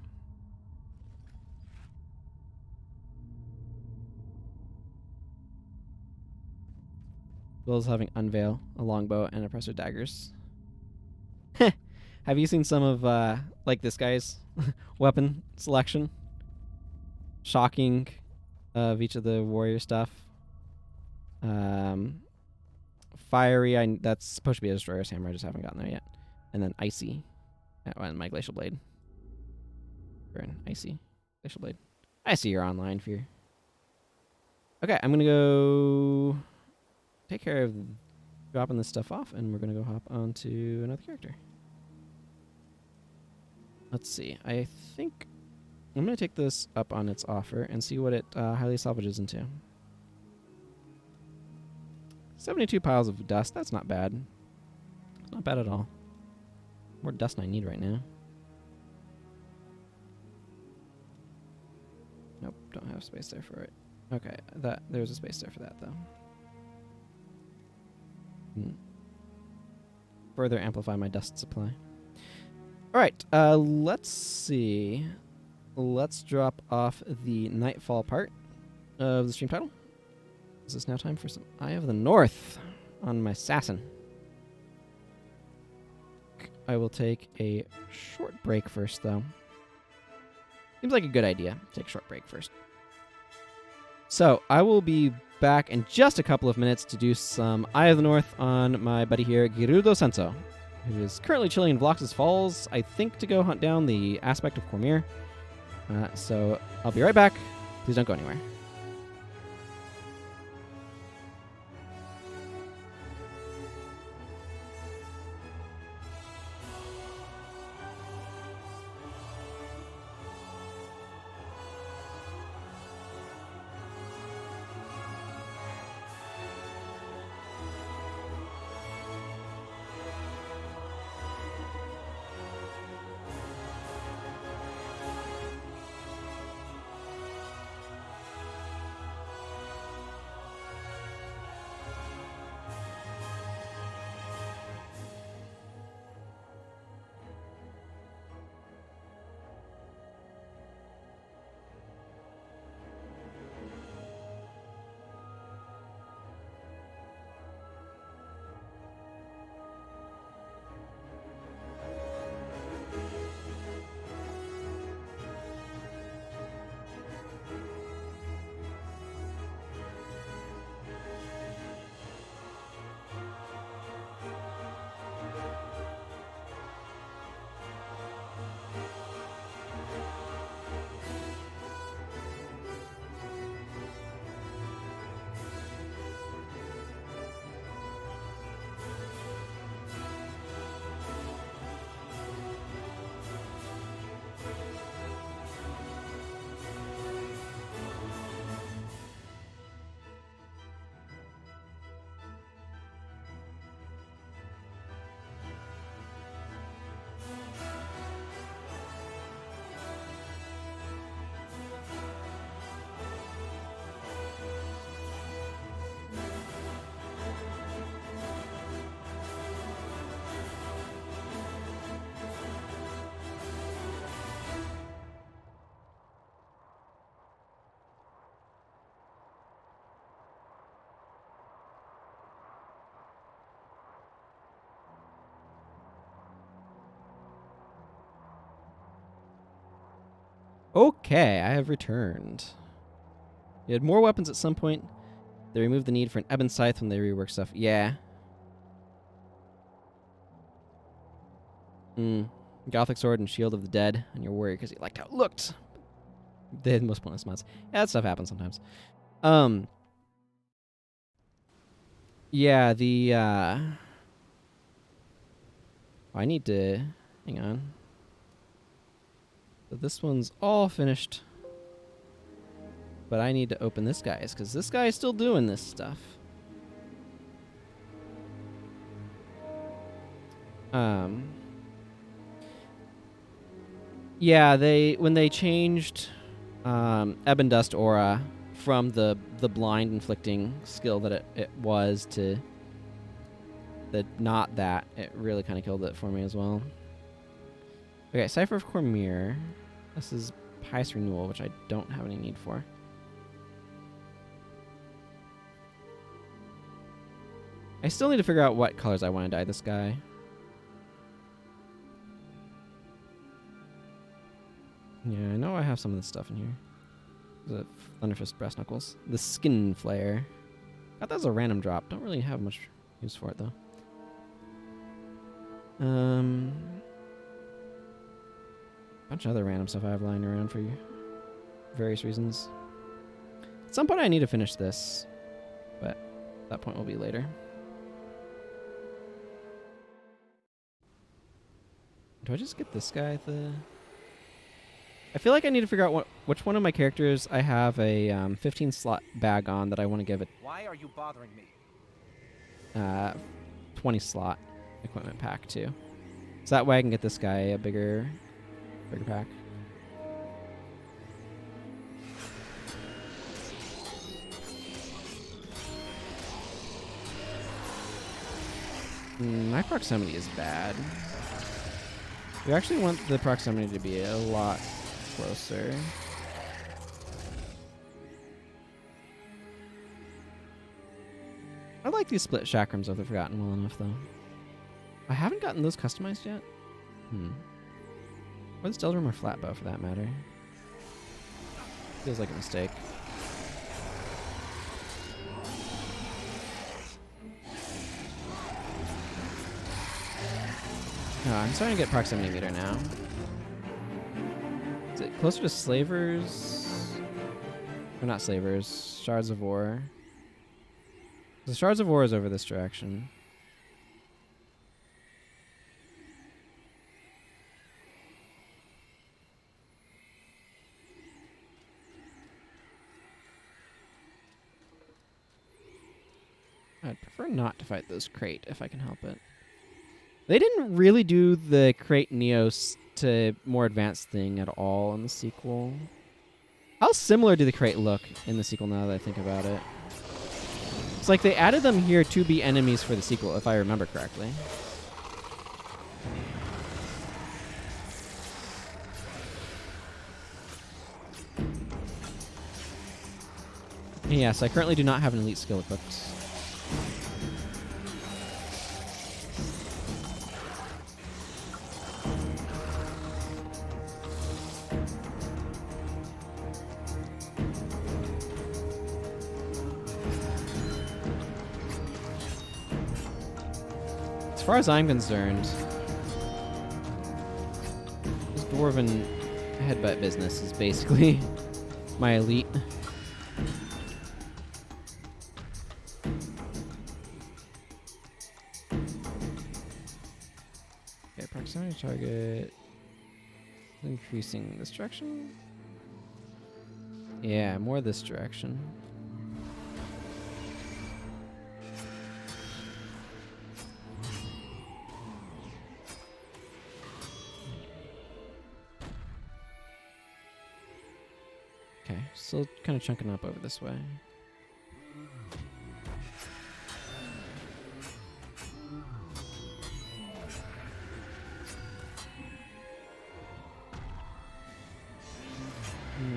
As well as having Unveil, a longbow, and oppressor daggers. Have you seen some of, like, this guy's weapon selection? Shocking of each of the warrior stuff. Fiery, that's supposed to be a destroyer's hammer. I just haven't gotten there yet. And then icy. And my glacial blade. Or an icy glacial blade. I see you're online, Fear. Okay, I'm gonna go take care of dropping this stuff off, and we're gonna go hop onto another character. Let's see. I think I'm gonna take this up on its offer and see what it highly salvages into. 72 piles of dust. That's not bad. Not bad at all. More dust than I need right now. Nope, don't have space there for it. Okay, there's a space there for that though. Further amplify my dust supply. All right, let's see. Let's drop off the Nightfall part of the stream title. Is this now time for some Eye of the North on my assassin? I will take a short break first, though. Seems like a good idea. Take a short break first. So I will be back in just a couple of minutes to do some Eye of the North on my buddy here, Girudo Sensou, who is currently chilling in Vlox's Falls, I think to go hunt down the aspect of Cormyr. So I'll be right back. Please don't go anywhere. Okay, I have returned. You had more weapons at some point. They removed the need for an ebon scythe when they rework stuff. Yeah. Gothic sword and shield of the dead on your warrior because you liked how it looked. They had the most pointless mods. Yeah, that stuff happens sometimes. Yeah, the I need to hang on. So this one's all finished. But I need to open this guy's, because this guy is still doing this stuff. Yeah, when they changed Ebon Dust Aura from the blind inflicting skill that it was to the not that, it really kind of killed it for me as well. Okay, Cipher of Cormyr. This is Pious Renewal, which I don't have any need for. I still need to figure out what colors I want to dye this guy. Yeah, I know I have some of this stuff in here. The Thunderfist Brass Knuckles. The Skin Flare. Got that as a random drop. Don't really have much use for it, though. Bunch of other random stuff I have lying around for various reasons. At some point I need to finish this, but that point will be later. Do I just get this guy I feel like I need to figure out which one of my characters I have a 15 slot bag on that I want to give it. Why are you bothering me? 20 slot equipment pack too. So that way I can get this guy a bigger pack. My proximity is bad. We actually want the proximity to be a lot closer. I like these split chakrams of the Forgotten well enough, though. I haven't gotten those customized yet. Or the Steldrum or Flatbow, for that matter. Feels like a mistake. Oh, I'm starting to get proximity meter now. Is it closer to Slavers? Or not Slavers, Shards of War. The Shards of War is over this direction. I'd prefer not to fight those crate if I can help it. They didn't really do the crate Neos to more advanced thing at all in the sequel. How similar do the crate look in the sequel now that I think about it? It's like they added them here to be enemies for the sequel, if I remember correctly. Yes, I currently do not have an elite skill equipped. As far as I'm concerned, this dwarven headbutt business is basically my elite. Okay, proximity target increasing this direction. Yeah, more this direction. Okay, still kind of chunking up over this way.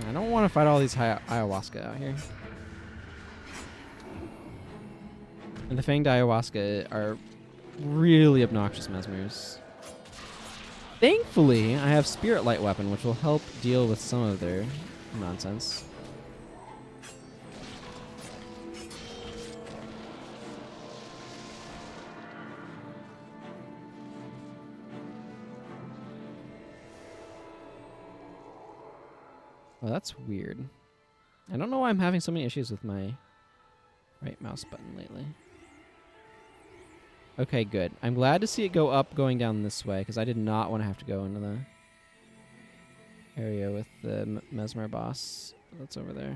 I don't want to fight all these ayahuasca out here. And the fanged ayahuasca are really obnoxious mesmers. Thankfully, I have Spirit Light Weapon, which will help deal with some of their nonsense. Well, that's weird. I don't know why I'm having so many issues with my right mouse button lately. Okay, good. I'm glad to see it go up going down this way, because I did not want to have to go into the area with the Mesmer boss that's over there.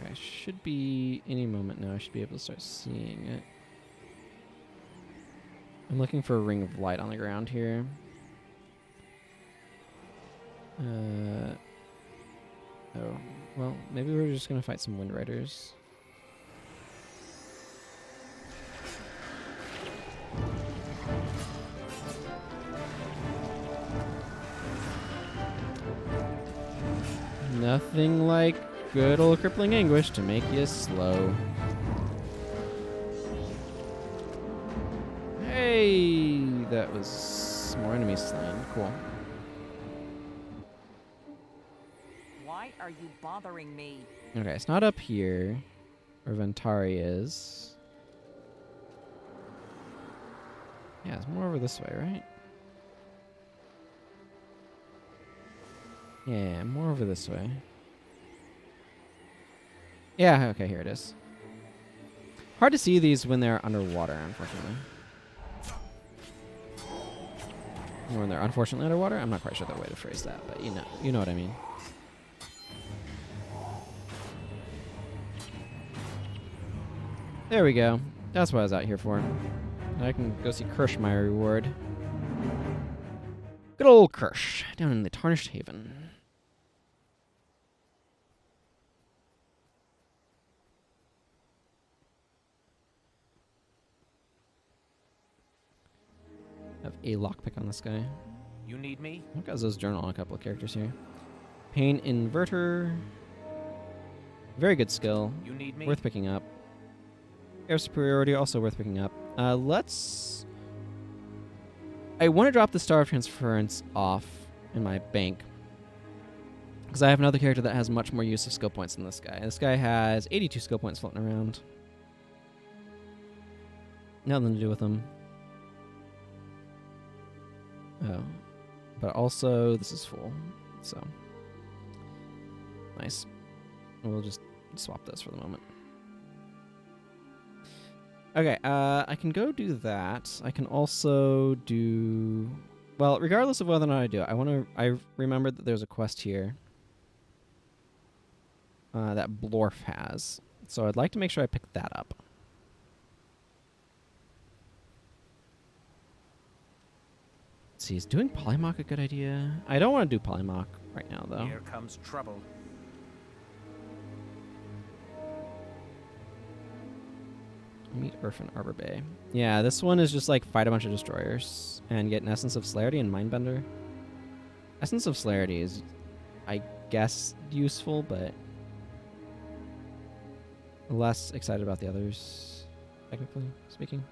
Okay, should be any moment now. I should be able to start seeing it. I'm looking for a ring of light on the ground here. Oh, well, maybe we're just going to fight some Wind Riders. Nothing like good old crippling anguish to make you slow. Hey, that was more enemies slain. Cool. Why are you bothering me? Okay, it's not up here where Ventari is. Yeah, it's more over this way, right? Yeah, more over this way. Yeah, okay, here it is. Hard to see these when they're underwater, unfortunately. Or when they're unfortunately underwater? I'm not quite sure the way to phrase that, but you know what I mean. There we go. That's what I was out here for. I can go see Kirsch, my reward. Good old Kirsch, down in the Tarnished Haven. Have a lockpick on this guy. You need me? I've got those journal on a couple of characters here. Pain Inverter. Very good skill. You need me? Worth picking up. Air Superiority, also worth picking up. I want to drop the Star of Transference off in my bank, because I have another character that has much more use of skill points than this guy. This guy has 82 skill points floating around. Nothing to do with him. Oh. But also, this is full, so. Nice. We'll just swap this for the moment. Okay, I can go do that. I can also do... Well, regardless of whether or not I do it, I remembered that there's a quest here that Blorf has. So I'd like to make sure I pick that up. Let's see, is doing Polymach a good idea? I don't want to do Polymach right now, though. Here comes trouble. Meet Urfin Arbor Bay. Yeah, this one is just like fight a bunch of destroyers and get an Essence of Celerity and Mindbender. Essence of Celerity is, I guess, useful, but less excited about the others, technically speaking.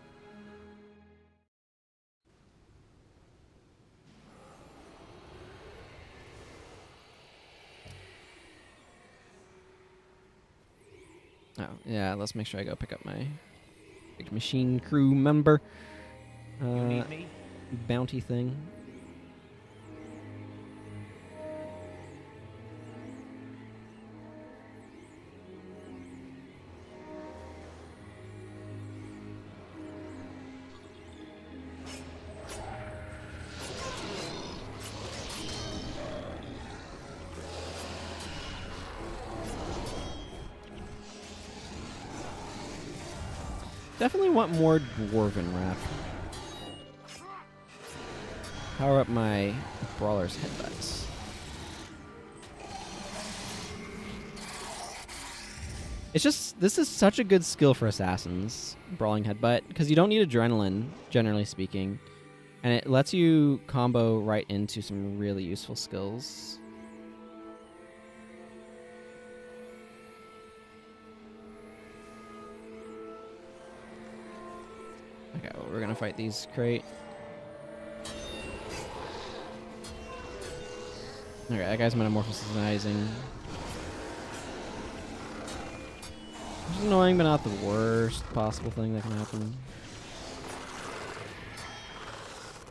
Oh, yeah, let's make sure I go pick up my big machine crew member. You need me? Bounty thing. Definitely want more Dwarven Wrap. Power up my Brawler's Headbutts. It's just, this is such a good skill for Assassins, Brawling Headbutt, because you don't need Adrenaline, generally speaking, and it lets you combo right into some really useful skills. Okay, well, we're gonna fight these crate. Okay, that guy's metamorphosizing. Which is annoying, but not the worst possible thing that can happen.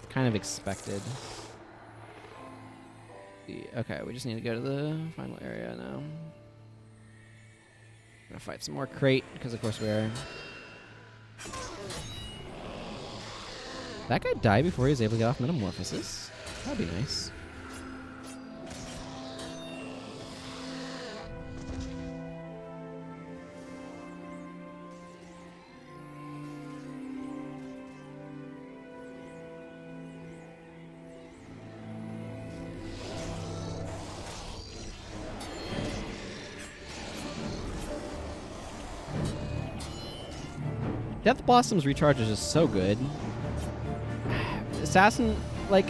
Kind of expected. Okay, we just need to go to the final area now. Gonna fight some more crate, because of course we are. That guy died before he was able to get off Metamorphosis. That'd be nice. Death Blossom's recharge is just so good. Assassin, like,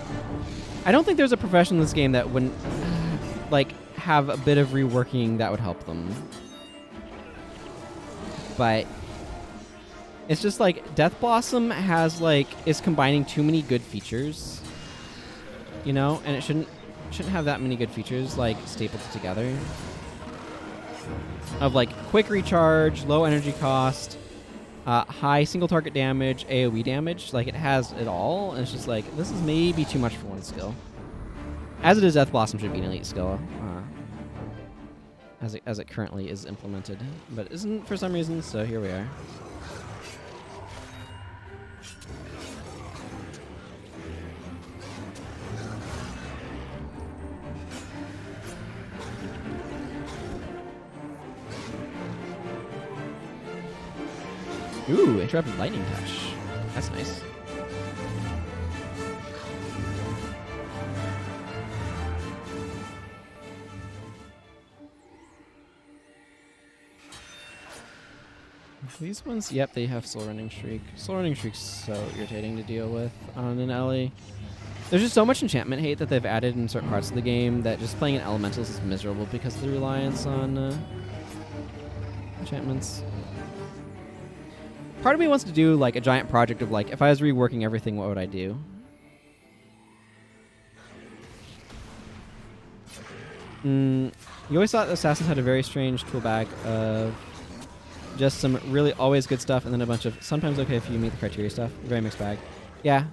I don't think there's a profession in this game that wouldn't, like, have a bit of reworking that would help them. But it's just like Death Blossom has is combining too many good features, you know, and it shouldn't have that many good features stapled together. Of quick recharge, low energy cost, high single target damage, AoE damage. It has it all, and it's just this is maybe too much for one skill. As it is, Death Blossom should be an elite skill, as it currently is implemented, but isn't for some reason. So here we are. Ooh, interrupted lightning touch. That's nice. These ones, yep, they have Soul Running Shriek. Soul Running Shriek's so irritating to deal with on an Ellie. There's just so much enchantment hate that they've added in certain parts of the game that just playing in elementals is miserable because of the reliance on enchantments. Part of me wants to do a giant project of if I was reworking everything, what would I do? You always thought Assassins had a very strange tool bag of just some really always good stuff and then a bunch of sometimes okay if you meet the criteria stuff. Very mixed bag. Yeah.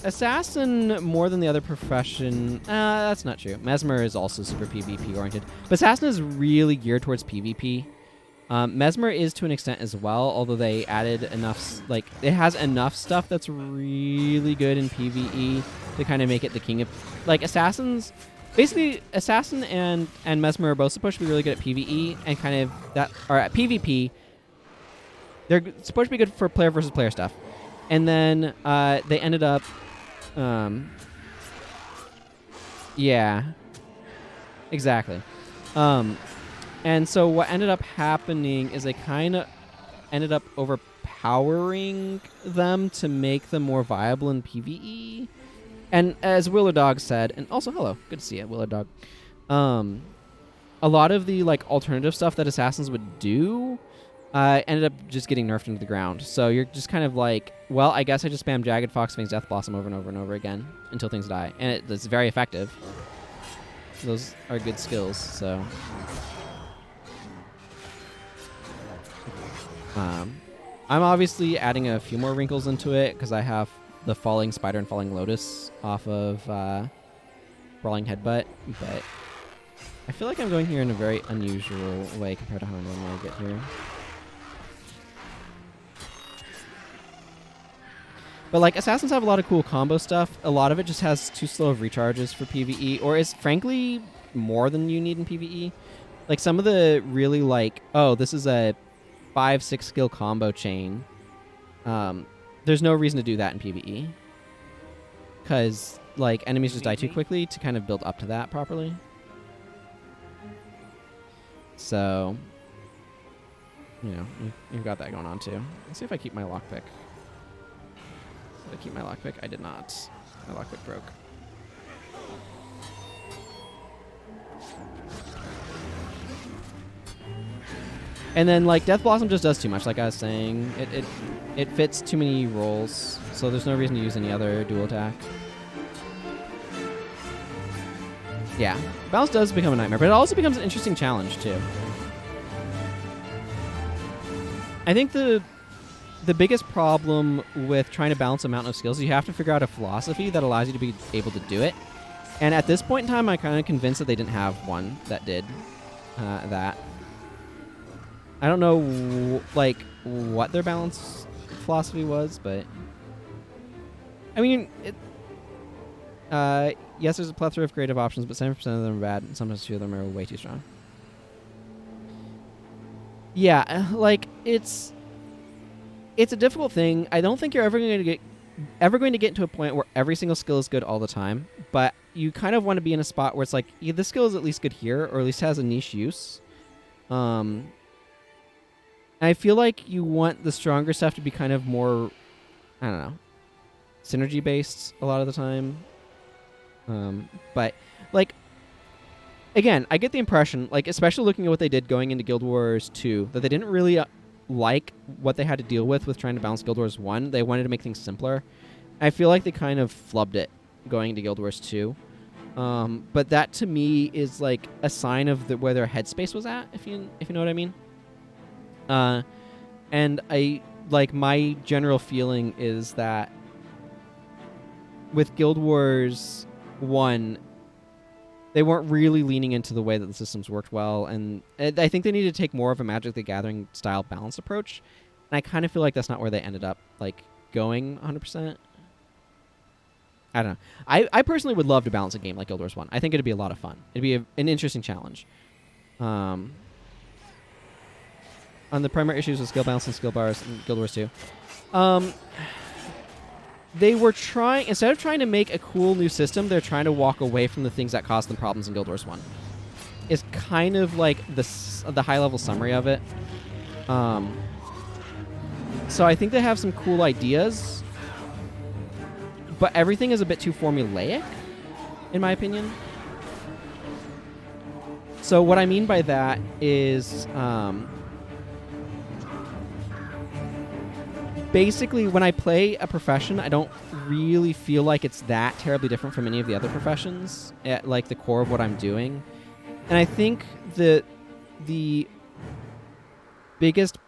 Assassin more than the other profession. That's not true. Mesmer is also super PvP oriented. But Assassin is really geared towards PvP. Mesmer is to an extent as well, although they added enough, it has enough stuff that's really good in PvE to kind of make it the king of, Assassins, basically, Assassin and Mesmer are both supposed to be really good at PvE and kind of that, or at PvP, they're supposed to be good for player versus player stuff. And then they ended up, yeah, exactly. And so what ended up happening is they kind of ended up overpowering them to make them more viable in PvE. And as Willer Dog said, and also hello, good to see you, Willer Dog. A lot of the alternative stuff that Assassins would do ended up just getting nerfed into the ground. So you're just kind of well, I guess I just spam Jagged Fox, Fangs, Death Blossom over and over and over again until things die. And it's very effective. Those are good skills, so... I'm obviously adding a few more wrinkles into it because I have the Falling Spider and Falling Lotus off of Brawling Headbutt, but I feel like I'm going here in a very unusual way compared to how I normally get here. But Assassins have a lot of cool combo stuff. A lot of it just has too slow of recharges for PvE, or is frankly more than you need in PvE. Some of the really oh, this is a 5-6 skill combo chain. There's no reason to do that in PvE. Because, enemies just die too quickly to kind of build up to that properly. So, you know, you've got that going on too. Let's see if I keep my lockpick. Did I keep my lockpick? I did not. My lockpick broke. And then, Death Blossom just does too much, like I was saying. It fits too many roles, so there's no reason to use any other dual attack. Yeah, balance does become a nightmare, but it also becomes an interesting challenge, too. I think the biggest problem with trying to balance a mountain of skills is you have to figure out a philosophy that allows you to be able to do it. And at this point in time, I'm kind of convinced that they didn't have one that did that. I don't know, what their balance philosophy was, but... I mean, yes, there's a plethora of creative options, but 70% of them are bad, and sometimes 2 of them are way too strong. Yeah, it's a difficult thing. I don't think you're ever going to get into a point where every single skill is good all the time, but you kind of want to be in a spot where it's yeah, this skill is at least good here, or at least has a niche use. I feel like you want the stronger stuff to be kind of more, I don't know, synergy based a lot of the time. But like, again, I get the impression, like, especially looking at what they did going into Guild Wars 2, that they didn't really like what they had to deal with trying to balance Guild Wars 1. They wanted to make things simpler. I feel like they kind of flubbed it going into Guild Wars 2. But that to me is like a sign of where their headspace was at, if you know what I mean. And I like, my general feeling is that with Guild Wars 1, they weren't really leaning into the way that the systems worked well, and I think they need to take more of a Magic the Gathering style balanced approach. And I kind of feel like that's not where they ended up, like, going 100%. I don't know. I personally would love to balance a game like Guild Wars 1. I think it'd be a lot of fun. It'd be an interesting challenge. On the primary issues with skill balance and skill bars in Guild Wars 2. They were trying, instead of trying to make a cool new system, they're trying to walk away from the things that caused them problems in Guild Wars 1. It's kind of like the high-level summary of it. So I think they have some cool ideas, but everything is a bit too formulaic, in my opinion. So what I mean by that is, basically, when I play a profession, I don't really feel like it's that terribly different from any of the other professions at, like, the core of what I'm doing. And I think the biggest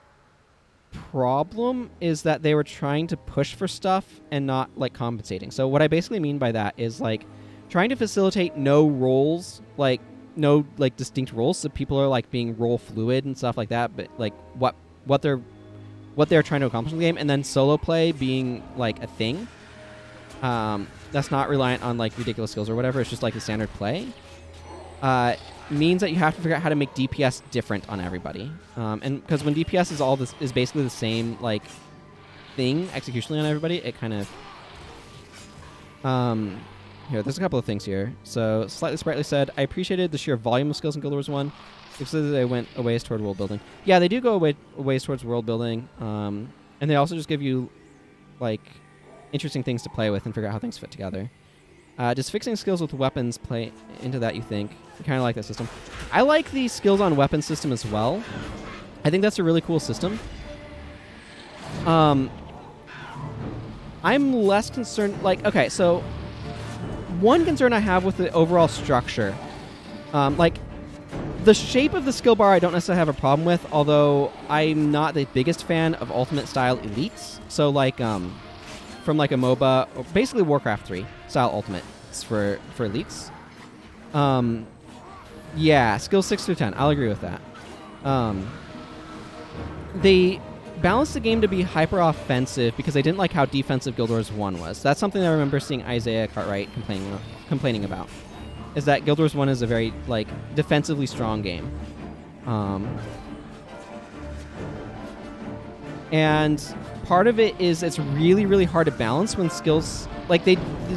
problem is that they were trying to push for stuff and not, like, compensating. So what I basically mean by that is, like, trying to facilitate no roles, like, no, like, distinct roles, so people are, like, being role fluid and stuff like that, but, like, what they're trying to accomplish in the game, and then solo play being, like, a thing. That's not reliant on, like, ridiculous skills or whatever. It's just, like, the standard play. Means that you have to figure out how to make DPS different on everybody. And because when DPS is basically the same, like, thing executionally on everybody, it kind of... Here, there's a couple of things here. So, Slightly Sprightly said, I appreciated the sheer volume of skills in Guild Wars 1. Because they went a ways toward world building. Yeah, they do go a ways towards world building. And they also just give you, like, interesting things to play with and figure out how things fit together. Does fixing skills with weapons play into that, you think? I kind of like that system. I like the skills on weapons system as well. I think that's a really cool system. I'm less concerned... Like, okay, so... One concern I have with the overall structure... like... The shape of the skill bar I don't necessarily have a problem with, although I'm not the biggest fan of ultimate-style elites. So, like, from, like, a MOBA, or basically Warcraft 3 style ultimates for elites. Yeah, skills 6 through 10. I'll agree with that. They balanced the game to be hyper-offensive because they didn't like how defensive Guild Wars 1 was. That's something I remember seeing Isaiah Cartwright complaining about. Is that Guild Wars 1 is a very, like, defensively strong game. And part of it is it's really, really hard to balance when skills... Like, they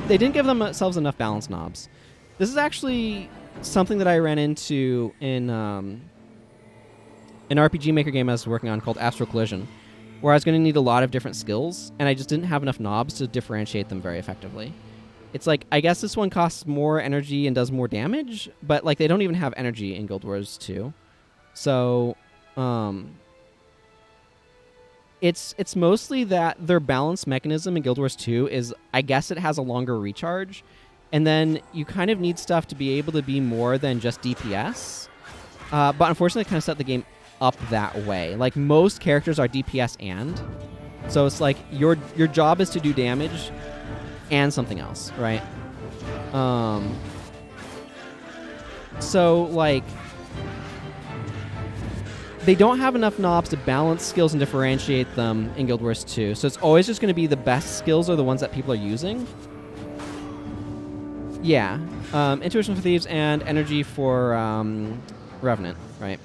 didn't give themselves enough balance knobs. This is actually something that I ran into in an RPG Maker game I was working on called Astral Collision, where I was going to need a lot of different skills, and I just didn't have enough knobs to differentiate them very effectively. It's like, I guess this one costs more energy and does more damage, but, like, they don't even have energy in Guild Wars 2. So, it's mostly that their balance mechanism in Guild Wars 2 is, I guess it has a longer recharge, and then you kind of need stuff to be able to be more than just DPS. But unfortunately, it kind of set the game up that way. Like, most characters are DPS and. So it's like, your job is to do damage and something else, right? So, like, they don't have enough knobs to balance skills and differentiate them in Guild Wars 2. So it's always just going to be the best skills are the ones that people are using. Yeah. Intuition for Thieves and energy for Revenant, right?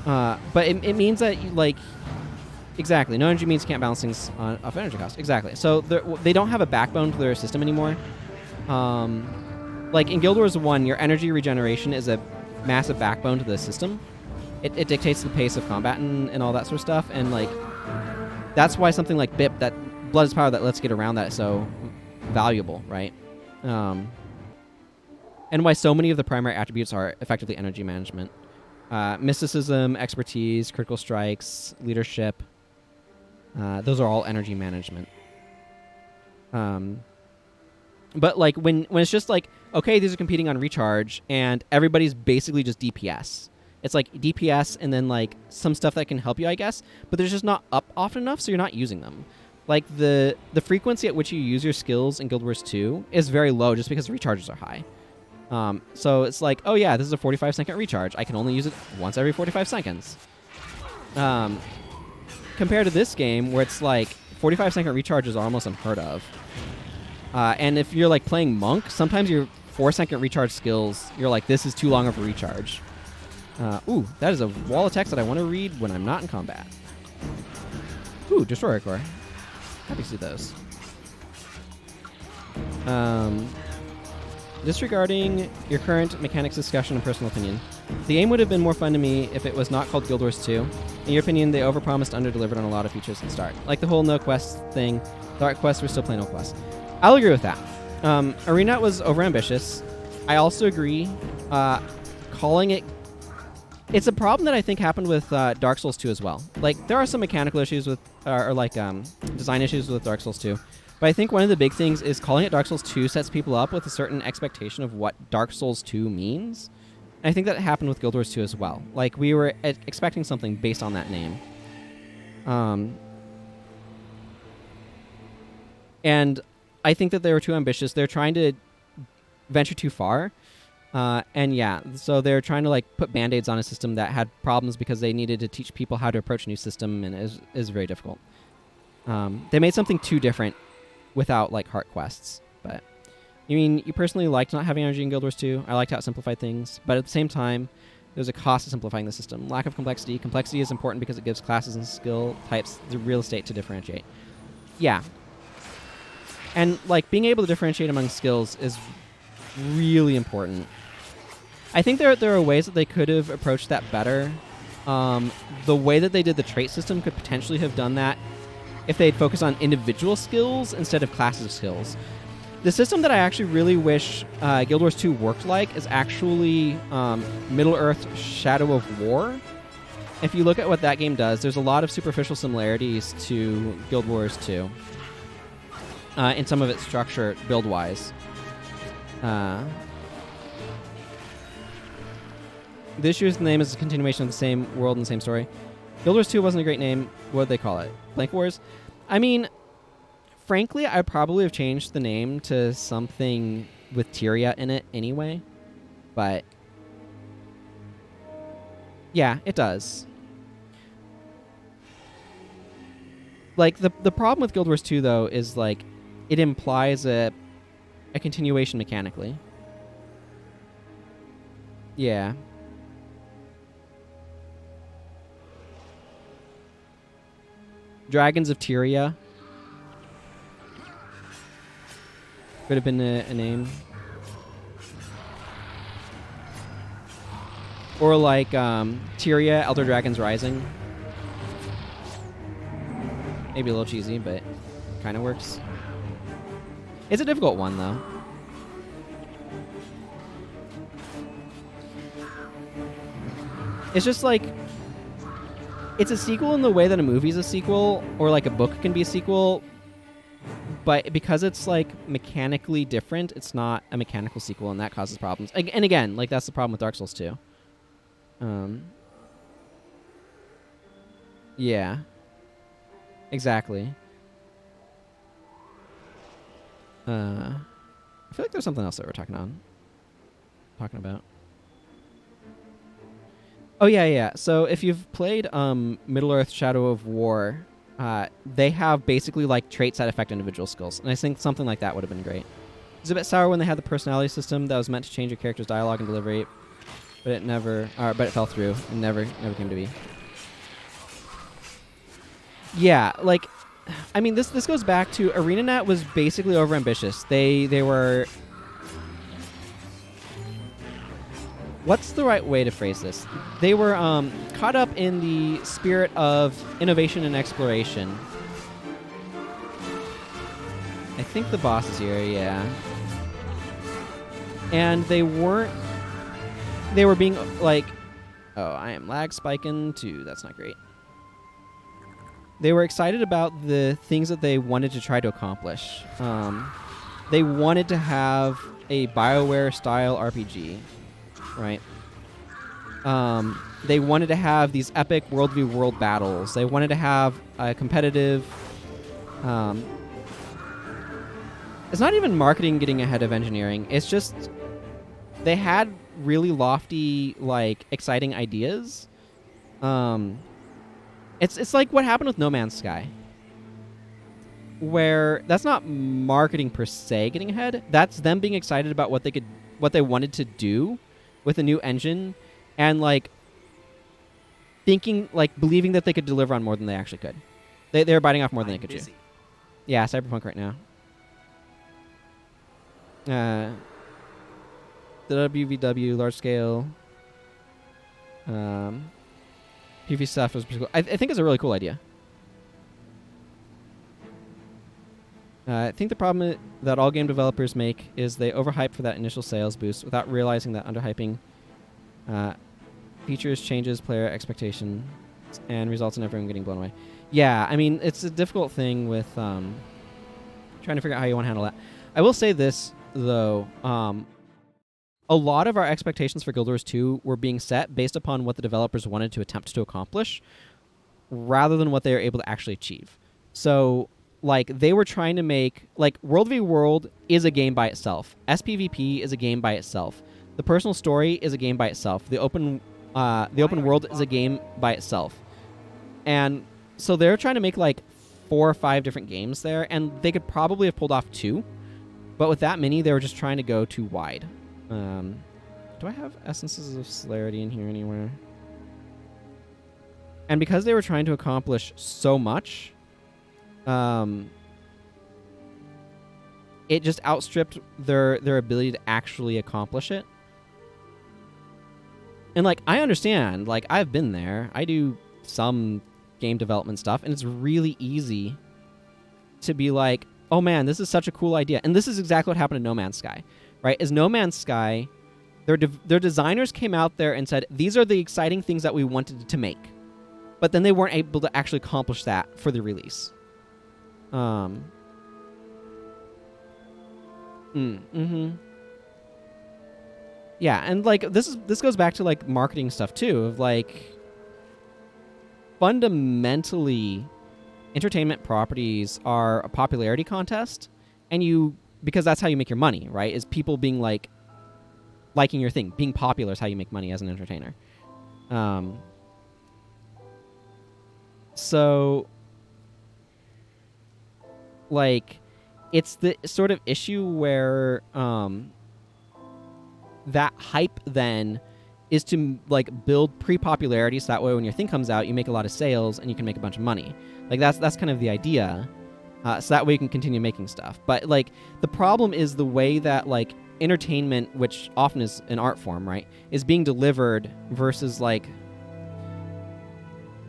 But it means that, like... Exactly. No energy means you can't balance things off energy cost. Exactly. So they don't have a backbone to their system anymore. Like, in Guild Wars 1, your energy regeneration is a massive backbone to the system. It dictates the pace of combat and all that sort of stuff. And, like, that's why something like BIP, that Blood is Power that lets get around that, is so valuable, right? And why so many of the primary attributes are effectively energy management. Mysticism, expertise, critical strikes, leadership. Those are all energy management. But like when it's just like, okay, these are competing on recharge and everybody's basically just DPS. It's like DPS and then like some stuff that can help you, I guess, but they're just not up often enough, so you're not using them. Like the frequency at which you use your skills in Guild Wars 2 is very low just because the recharges are high. So it's like, oh yeah, this is a 45-second recharge. I can only use it once every 45 seconds. Compared to this game where it's like 45-second recharges are almost unheard of. And if you're like playing Monk, sometimes your 4-second recharge skills, you're like, this is too long of a recharge. Ooh, that is a wall of text that I want to read when I'm not in combat. Ooh, Destroyer Core. Happy to see those. Disregarding your current mechanics discussion and personal opinion, the game would have been more fun to me if it was not called Guild Wars 2. In your opinion, they overpromised, underdelivered on a lot of features at the start. Like the whole no quest thing. Dark quests were still plain old quests. I'll agree with that. Arena was overambitious. I also agree. Calling it... It's a problem that I think happened with Dark Souls 2 as well. Like, there are some mechanical issues with... or like, design issues with Dark Souls 2. But I think one of the big things is calling it Dark Souls 2 sets people up with a certain expectation of what Dark Souls 2 means. And I think that happened with Guild Wars 2 as well. Like, we were expecting something based on that name. And I think that they were too ambitious. They're trying to venture too far. And yeah, so they're trying to like put band-aids on a system that had problems because they needed to teach people how to approach a new system, and it is very difficult. They made something too different without like heart quests. But you personally liked not having energy in Guild Wars 2. I liked how it simplified things, but at the same time, there's a cost to simplifying the system. Lack of complexity. Complexity is important because it gives classes and skill types the real estate to differentiate. Yeah. And like being able to differentiate among skills is really important. I think there are ways that they could have approached that better. The way that they did the trait system could potentially have done that if they'd focused on individual skills instead of classes of skills. The system that I actually really wish Guild Wars 2 worked like is actually Middle-earth Shadow of War. If you look at what that game does, there's a lot of superficial similarities to Guild Wars 2 in some of its structure build-wise. The issue is the name is a continuation of the same world and the same story. Guild Wars 2 wasn't a great name. What did they call it? Blank Wars? I mean, frankly, I'd probably have changed the name to something with Tyria in it anyway. But yeah, it does. Like, the problem with Guild Wars 2, though, is, like, it implies a continuation mechanically. Yeah. Dragons of Tyria. Could have been a name. Or like Tyria, Elder Dragons Rising. Maybe a little cheesy, but kind of works. It's a difficult one, though. It's just like... It's a sequel in the way that a movie's a sequel, or like a book can be a sequel, but because it's like mechanically different, it's not a mechanical sequel, and that causes problems. And again, like that's the problem with Dark Souls 2. Yeah. Exactly. I feel like there's something else that we're talking about. Oh, yeah. So if you've played Middle-earth Shadow of War, they have basically like traits that affect individual skills. And I think something like that would have been great. It was a bit sour when they had the personality system that was meant to change your character's dialogue and delivery, but it fell through and never came to be. Yeah, like, I mean, this goes back to ArenaNet was basically overambitious. They were... What's the right way to phrase this? They were caught up in the spirit of innovation and exploration. I think the boss is here, yeah. and they weren't. They were being like, oh, I am lag spiking too. That's not great. They were excited about the things that they wanted to try to accomplish. They wanted to have a BioWare-style RPG, right? They wanted to have these epic world v world battles. They wanted to have a competitive... it's not even marketing getting ahead of engineering. It's just they had really lofty, like, exciting ideas. It's like what happened with No Man's Sky, where that's not marketing per se getting ahead. That's them being excited about what they wanted to do with a new engine, and like believing that they could deliver on more than they actually could. They were biting off more than they could chew. Yeah, Cyberpunk right now. The WVW large scale. PV stuff was pretty cool. I think it's a really cool idea. I think the problem that all game developers make is they overhype for that initial sales boost without realizing that underhyping features changes player expectation and results in everyone getting blown away. Yeah, I mean, it's a difficult thing with trying to figure out how you want to handle that. I will say this, though. A lot of our expectations for Guild Wars 2 were being set based upon what the developers wanted to attempt to accomplish rather than what they were able to actually achieve. So, like, they were trying to make... Like, World v World is a game by itself. SPVP is a game by itself. The personal story is a game by itself. The open world is a game by itself. And so they're trying to make, like, 4 or 5 different games there, and they could probably have pulled off 2. But with that many, they were just trying to go too wide. Do I have Essences of Celerity in here anywhere? And because they were trying to accomplish so much, it just outstripped their ability to actually accomplish it. And, like, I understand. Like, I've been there. I do some game development stuff, and it's really easy to be like, oh, man, this is such a cool idea. And this is exactly what happened in No Man's Sky. Right, is No Man's Sky, their designers came out there and said, these are the exciting things that we wanted to make. But then they weren't able to actually accomplish that for the release. Yeah, and like this goes back to like marketing stuff too, of like fundamentally entertainment properties are a popularity contest, and because that's how you make your money, right? Is people being like, liking your thing. Being popular is how you make money as an entertainer. So, like, it's the sort of issue where that hype then is to like build pre-popularity, so that way when your thing comes out, you make a lot of sales and you can make a bunch of money. Like that's kind of the idea. So that way you can continue making stuff. But, like, the problem is the way that, like, entertainment, which often is an art form, right, is being delivered versus, like...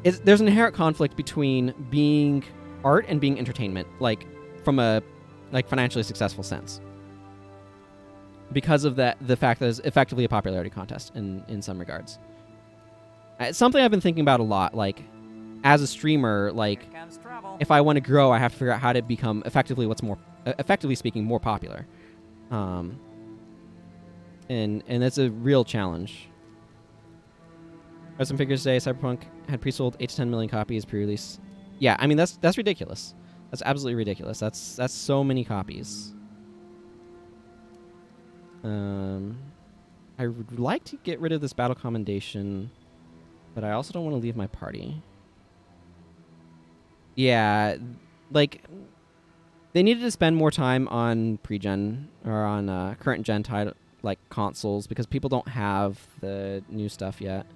there's an inherent conflict between being art and being entertainment, like, from a, like, financially successful sense. Because of the fact that it's effectively a popularity contest in some regards. It's something I've been thinking about a lot, like... As a streamer, like, if I want to grow, I have to figure out how to become effectively speaking, more popular. And that's a real challenge. There's some figures today. Cyberpunk had pre-sold 8 to 10 million copies pre-release. Yeah, I mean that's ridiculous. That's absolutely ridiculous. That's so many copies. I would like to get rid of this battle commendation, but I also don't want to leave my party. Yeah, like, they needed to spend more time on pre-gen, or on current-gen like consoles, because people don't have the new stuff yet.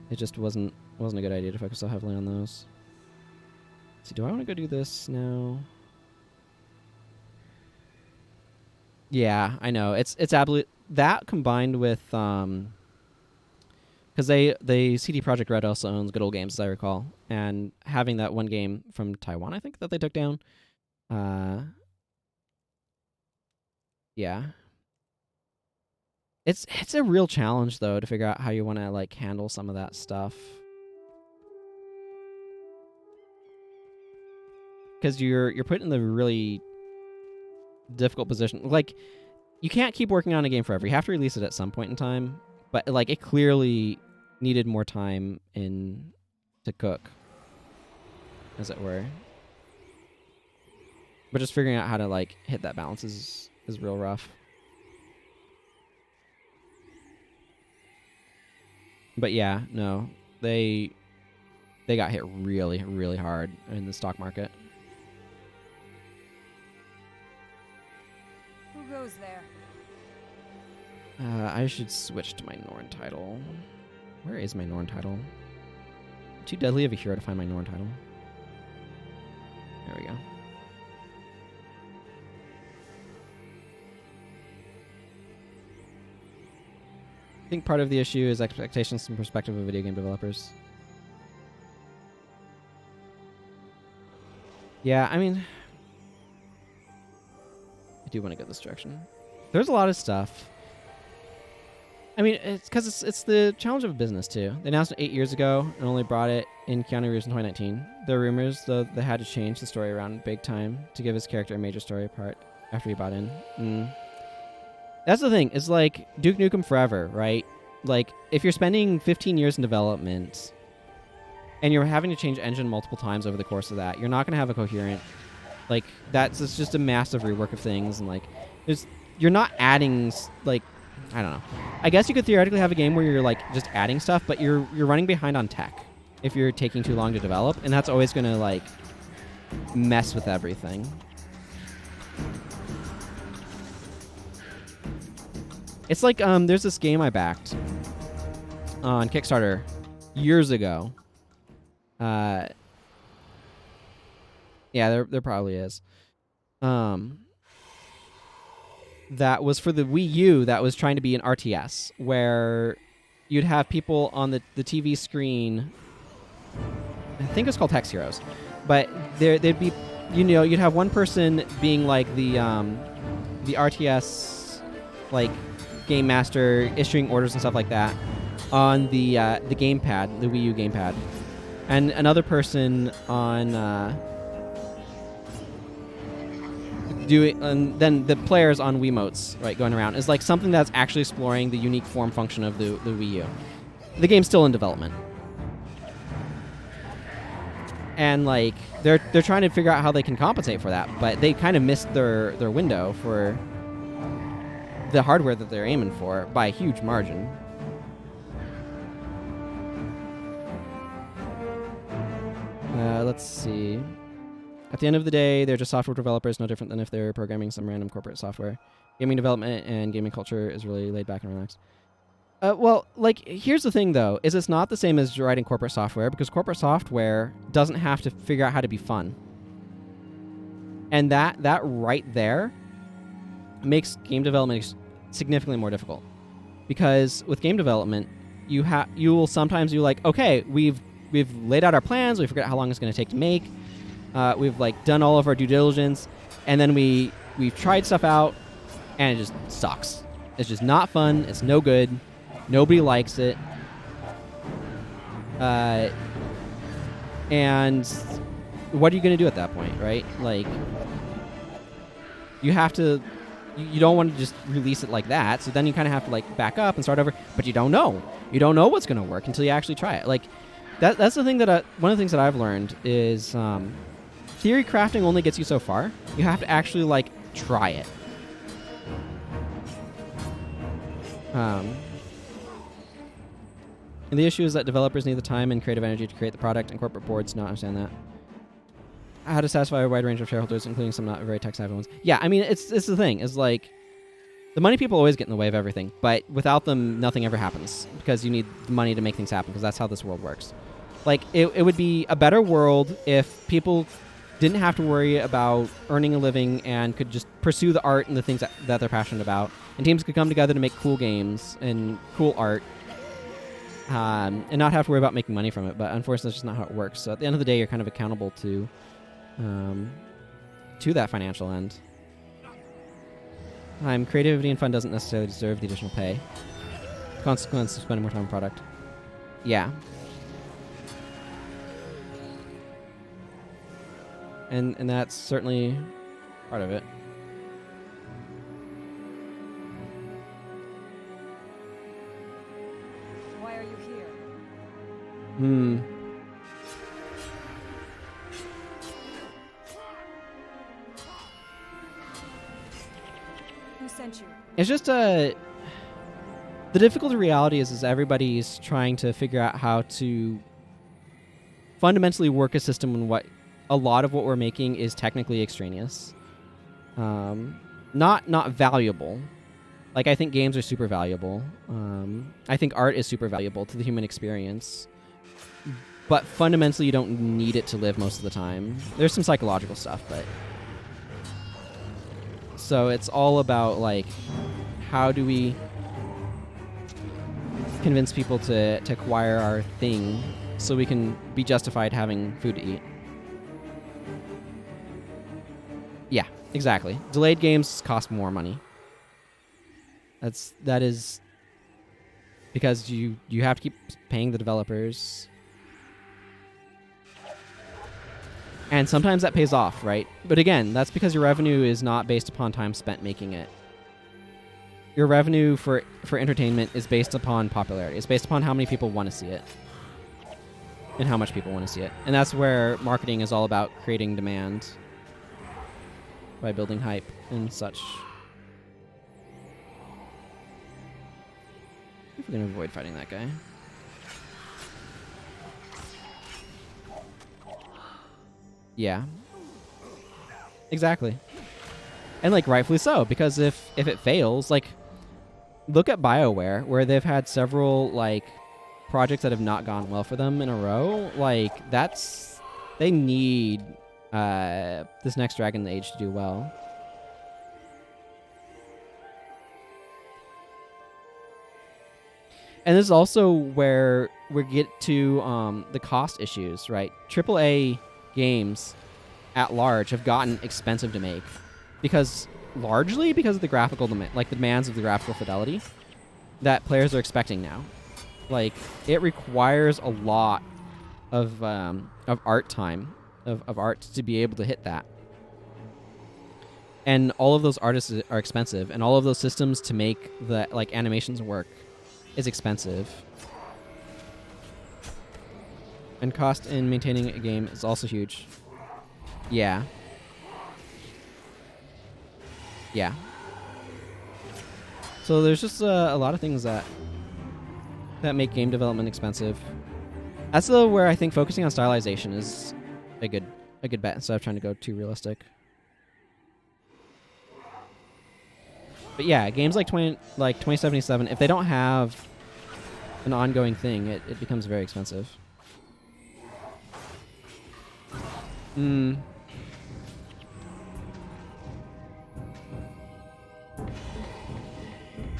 It just wasn't a good idea to focus so heavily on those. Let's see, do I want to go do this now? Yeah, I know. It's absolutely... That combined with... Because they CD Projekt Red also owns Good Old Games, as I recall, and having that one game from Taiwan, I think, that they took down. Yeah. It's a real challenge though to figure out how you want to like handle some of that stuff. Because you're put in the really difficult position. Like, you can't keep working on a game forever. You have to release it at some point in time. But like, it clearly needed more time to cook, as it were. But just figuring out how to like hit that balance is real rough. But yeah, no, they got hit really, really hard in the stock market. Who goes there? I should switch to my Norn title. Where is my Norn title? Too deadly of a hero to find my Norn title. There we go. I think part of the issue is expectations from perspective of video game developers. Yeah, I mean, I do want to go this direction. There's a lot of stuff. I mean, it's because it's the challenge of business too. They announced it 8 years ago and only brought it in Keanu Reeves in 2019. There are rumors though they had to change the story around big time to give his character a major story part after he bought in. That's the thing. It's like Duke Nukem Forever, right? Like, if you're spending 15 years in development and you're having to change engine multiple times over the course of that, you're not going to have a coherent... Like, it's just a massive rework of things, and, like, you're not adding, like... I don't know. I guess you could theoretically have a game where you're, like, just adding stuff, but you're running behind on tech if you're taking too long to develop, and that's always going to, like, mess with everything. It's like there's this game I backed on Kickstarter years ago. Yeah, there probably is. That was for the Wii U that was trying to be an RTS, where you'd have people on the TV screen. I think it's called Hex Heroes. But they'd be, you'd have one person being like the RTS, like, game master, issuing orders and stuff like that on the gamepad, the Wii U gamepad, and another person on and then the players on Wiimotes, right, going around. Is like something that's actually exploring the unique form function of the Wii U. The game's still in development, and like they're trying to figure out how they can compensate for that, but they kind of missed their window for the hardware that they're aiming for by a huge margin. Let's see. At the end of the day, they're just software developers, no different than if they're programming some random corporate software. Gaming development and gaming culture is really laid back and relaxed. Well, like, here's the thing, though, is it's not the same as writing corporate software, because corporate software doesn't have to figure out how to be fun. And that right there makes game development significantly more difficult. Because with game development, you will sometimes do like, okay, we've laid out our plans, we figured out how long it's going to take to make, we've like done all of our due diligence, and then we've tried stuff out, and it just sucks. It's just not fun. It's no good. Nobody likes it. And what are you going to do at that point, right? Like, you have to... You don't want to just release it like that, so then you kind of have to like back up and start over. But you don't know. You don't know what's going to work until you actually try it. Like, that's the thing that one of the things that I've learned is theory crafting only gets you so far. You have to actually like try it. And the issue is that developers need the time and creative energy to create the product, and corporate boards do not understand that. How to satisfy a wide range of shareholders, including some not very tech-savvy ones. Yeah, I mean, it's the thing. It's like, the money people always get in the way of everything, but without them, nothing ever happens, because you need the money to make things happen, because that's how this world works. Like, it would be a better world if people didn't have to worry about earning a living and could just pursue the art and the things that they're passionate about, and teams could come together to make cool games and cool art, and not have to worry about making money from it. But unfortunately, that's just not how it works. So at the end of the day, you're kind of accountable to that financial end. Time, creativity, and fun doesn't necessarily deserve the additional pay. Consequence of spending more time on product. Yeah. And that's certainly part of it. Why are you here? Hmm. Who sent you? It's just the difficult reality is everybody's trying to figure out how to fundamentally work a system when what a lot of what we're making is technically extraneous. Not valuable. Like, I think games are super valuable. I think art is super valuable to the human experience. But fundamentally, you don't need it to live most of the time. There's some psychological stuff, but... So it's all about, like, how do we convince people to acquire our thing so we can be justified having food to eat. Yeah, exactly. Delayed games cost more money. That is because you have to keep paying the developers. And sometimes that pays off, right? But again, that's because your revenue is not based upon time spent making it. Your revenue for entertainment is based upon popularity. It's based upon how many people want to see it. And how much people want to see it. And that's where marketing is all about creating demand by building hype and such. If we're going to avoid fighting that guy. Yeah. Exactly. And, like, rightfully so, because if it fails, like, look at BioWare, where they've had several, like, projects that have not gone well for them in a row. Like, that's... They need this next Dragon Age to do well. And this is also where we get to the cost issues, right? AAA games at large have gotten expensive to make largely because of the graphical the demands of the graphical fidelity that players are expecting now. Like, it requires a lot of art time, of art to be able to hit that. And all of those artists are expensive, and all of those systems to make the, like, animations work is expensive. And cost in maintaining a game is also huge. Yeah. Yeah. So there's just a lot of things that make game development expensive. That's where I think focusing on stylization is a good bet instead of trying to go too realistic. But yeah, games like 2077, if they don't have an ongoing thing, it becomes very expensive.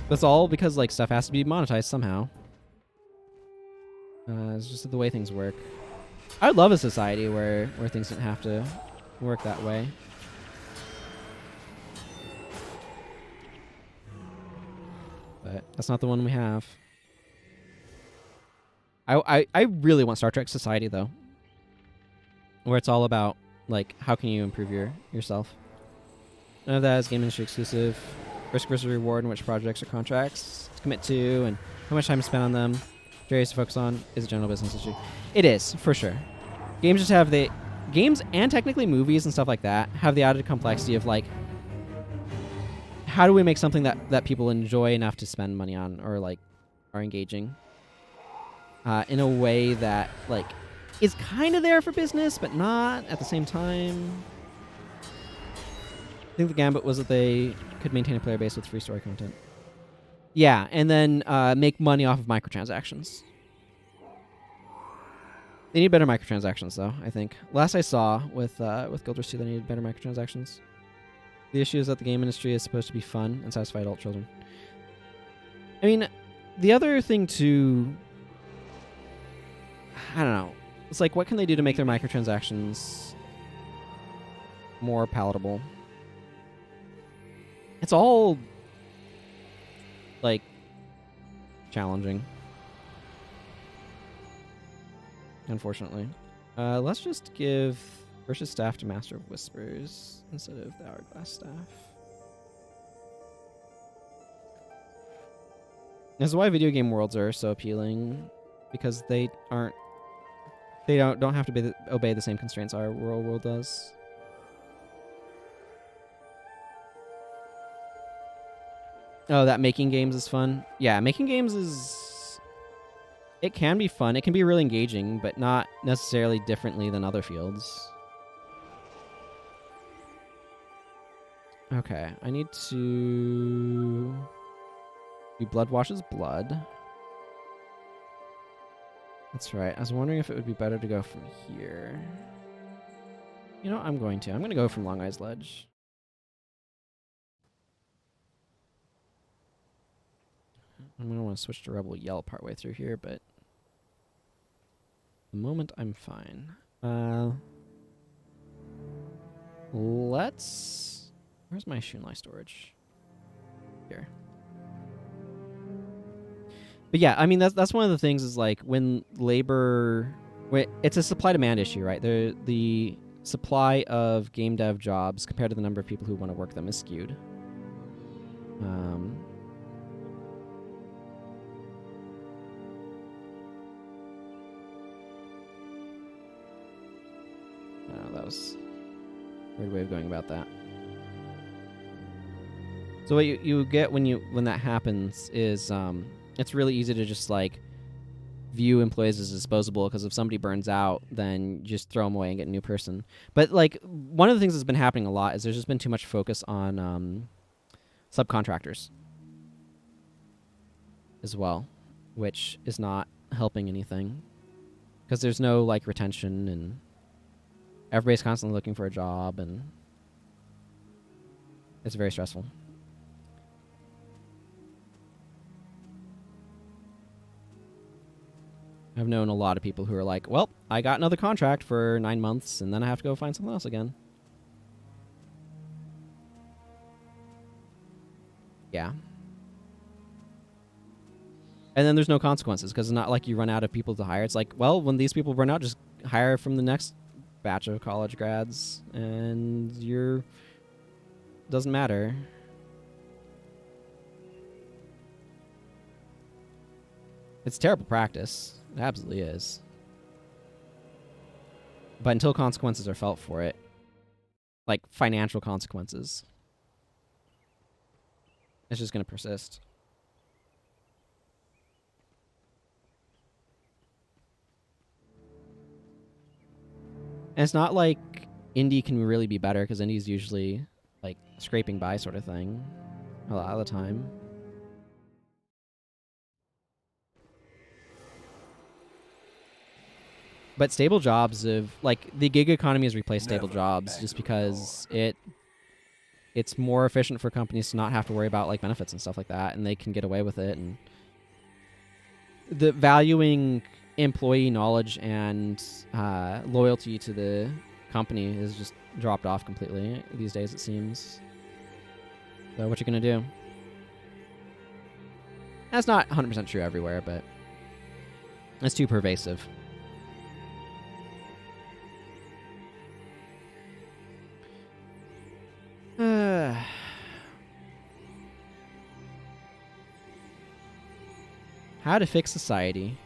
That's all because, like, stuff has to be monetized somehow. It's just the way things work. I would love a society where things didn't have to work that way. But that's not the one we have. I really want Star Trek Society, though. Where it's all about, like, how can you improve yourself. None of that is game industry exclusive. Risk versus reward and which projects or contracts to commit to and how much time to spend on them. Areas to focus on is a general business issue. It is, for sure. Games just have games and technically movies and stuff like that have the added complexity of, like, how do we make something that people enjoy enough to spend money on or, like, are engaging in a way that, like, is kind of there for business but not at the same time. I think the gambit was that they could maintain a player base with free story content. Yeah, and then make money off of microtransactions. They need better microtransactions, though, I think. Last I saw with Guild Wars 2, they needed better microtransactions. The issue is that the game industry is supposed to be fun and satisfy adult children. I mean, the other thing too... I don't know. It's like, what can they do to make their microtransactions more palatable? It's all like challenging. Unfortunately. Let's just give Ursh's staff to Master of Whispers instead of the Hourglass staff. This is why video game worlds are so appealing, because they don't have to obey the same constraints our world does. Oh, that making games is fun. Yeah, making games it can be fun. It can be really engaging, but not necessarily differently than other fields. Okay, I need to do Blood Washes Blood. That's right. I was wondering if it would be better to go from here. You know, I'm going to go from Long Eyes Ledge. I'm going to want to switch to Rebel Yell partway through here, but the moment I'm fine. Where's my Shunlai storage? Here. But yeah, I mean that's one of the things is like when it's a supply demand issue, right? The supply of game dev jobs compared to the number of people who want to work them is skewed. That was a weird way of going about that. So what you get when that happens is it's really easy to just like view employees as disposable, because if somebody burns out, then you just throw them away and get a new person. But like one of the things that's been happening a lot is there's just been too much focus on subcontractors as well, which is not helping anything, because there's no like retention and everybody's constantly looking for a job, and it's very stressful. I've known a lot of people who are like, well, I got another contract for 9 months, and then I have to go find something else again. Yeah. And then there's no consequences, because it's not like you run out of people to hire. It's like, well, when these people burn out, just hire from the next batch of college grads, and doesn't matter. It's terrible practice. It absolutely is. But until consequences are felt for it, like financial consequences, it's just going to persist. And it's not like indie can really be better, because indie's usually like scraping by sort of thing a lot of the time. But stable jobs the gig economy has replaced stable jobs just because it's more efficient for companies to not have to worry about like benefits and stuff like that, and they can get away with it. And the valuing employee knowledge and loyalty to the company has just dropped off completely these days, it seems. So what you gonna do? That's not 100% true everywhere, but it's too pervasive. How to fix society.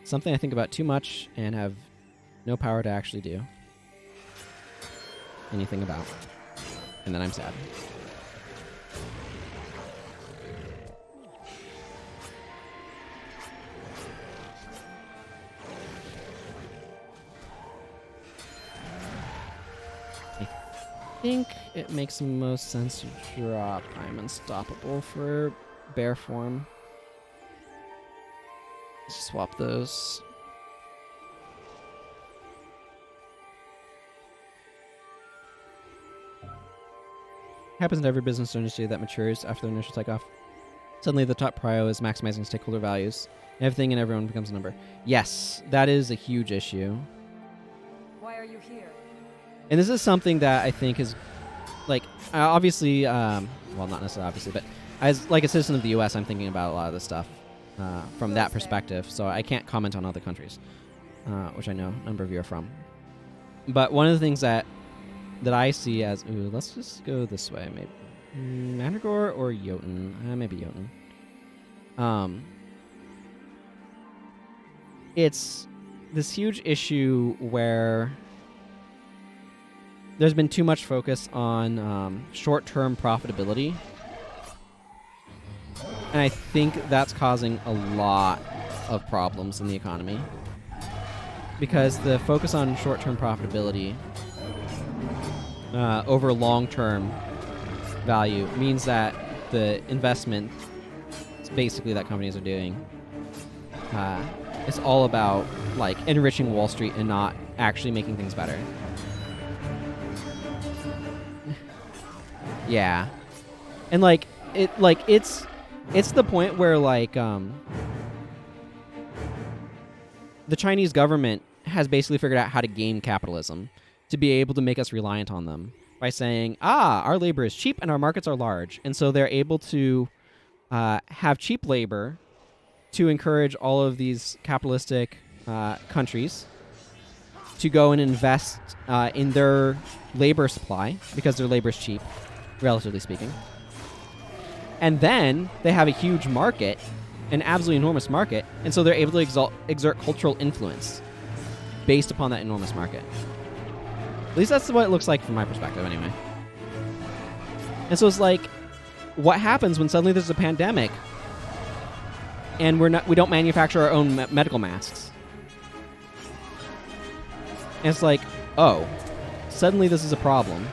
Something I think about too much and have no power to actually do anything about. And then I'm sad. I think it makes the most sense to drop I'm Unstoppable for bear form. Let's swap those. Happens in every business industry that matures after the initial takeoff. Suddenly the top prio is maximizing stakeholder values. Everything and everyone becomes a number. Yes, that is a huge issue. Why are you here? And this is something that I think has like obviously, well, not necessarily obviously, but as like a citizen of the U.S., I'm thinking about a lot of this stuff from that perspective. So I can't comment on other countries, which I know a number of you are from. But one of the things that I see as, let's just go this way, maybe Mandragore or EotN, maybe EotN. It's this huge issue where there's been too much focus on short-term profitability. And I think that's causing a lot of problems in the economy. Because the focus on short-term profitability over long-term value means that the investment basically that companies are doing it's all about like enriching Wall Street and not actually making things better. Yeah. And it's the point where the Chinese government has basically figured out how to game capitalism to be able to make us reliant on them by saying, our labor is cheap and our markets are large. And so they're able to have cheap labor to encourage all of these capitalistic countries to go and invest in their labor supply because their labor is cheap, relatively speaking. And then they have a huge market, an absolutely enormous market, and so they're able to exert cultural influence based upon that enormous market. At least that's what it looks like from my perspective, anyway. And so it's like, what happens when suddenly there's a pandemic and we don't manufacture our own medical masks? And it's like, oh, suddenly this is a problem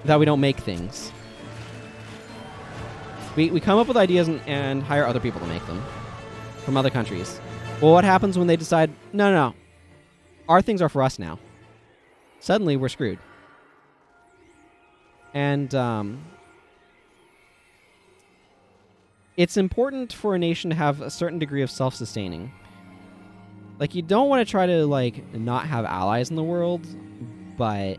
that we don't make things. We come up with ideas and hire other people to make them from other countries. Well, what happens when they decide, no, our things are for us now? Suddenly we're screwed. And it's important for a nation to have a certain degree of self-sustaining. Like, you don't want to try to, like, not have allies in the world, but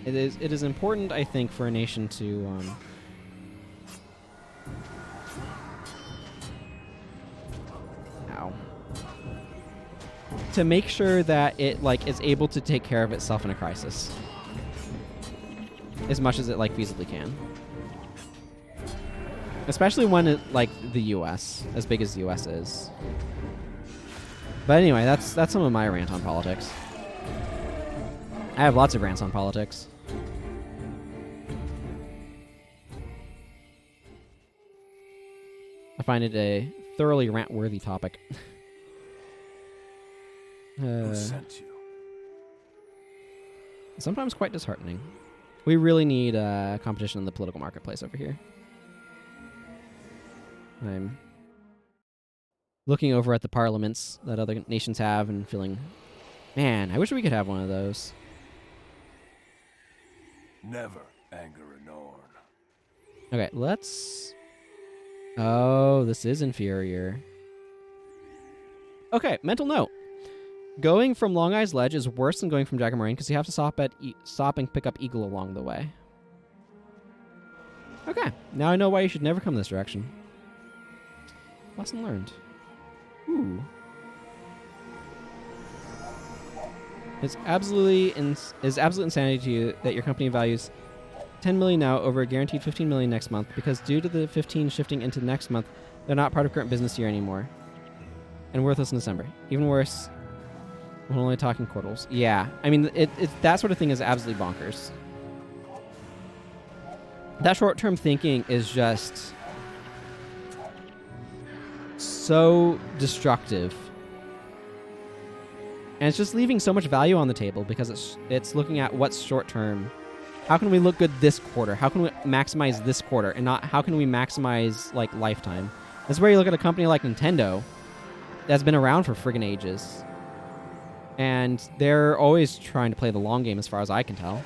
it is important, I think, for a nation to to make sure that it is able to take care of itself in a crisis as much as it feasibly can. Especially when it, the U.S., as big as the U.S. is. But anyway, that's some of my rant on politics. I have lots of rants on politics. I find it a thoroughly rant-worthy topic. Who sent you? Sometimes quite disheartening. We really need competition in the political marketplace over here. I'm looking over at the parliaments that other nations have and feeling, man, I wish we could have one of those. Never anger a Norn. Okay, let's... Oh, this is inferior. Okay, mental note. Going from Long Eyes Ledge is worse than going from Jagger because you have to stop and pick up Eagle along the way. Okay, now I know why you should never come this direction. Lesson learned. Ooh. It's absolute insanity to you that your company values 10 million now over a guaranteed 15 million next month because due to the 15 shifting into next month, they're not part of current business year anymore. And worthless in December. Even worse, we're only talking quarters. Yeah, I mean, that sort of thing is absolutely bonkers. That short-term thinking is just so destructive. And it's just leaving so much value on the table because it's looking at what's short-term. How can we look good this quarter? How can we maximize this quarter? And not how can we maximize, lifetime? That's where you look at a company like Nintendo that's been around for friggin' ages. And they're always trying to play the long game as far as I can tell.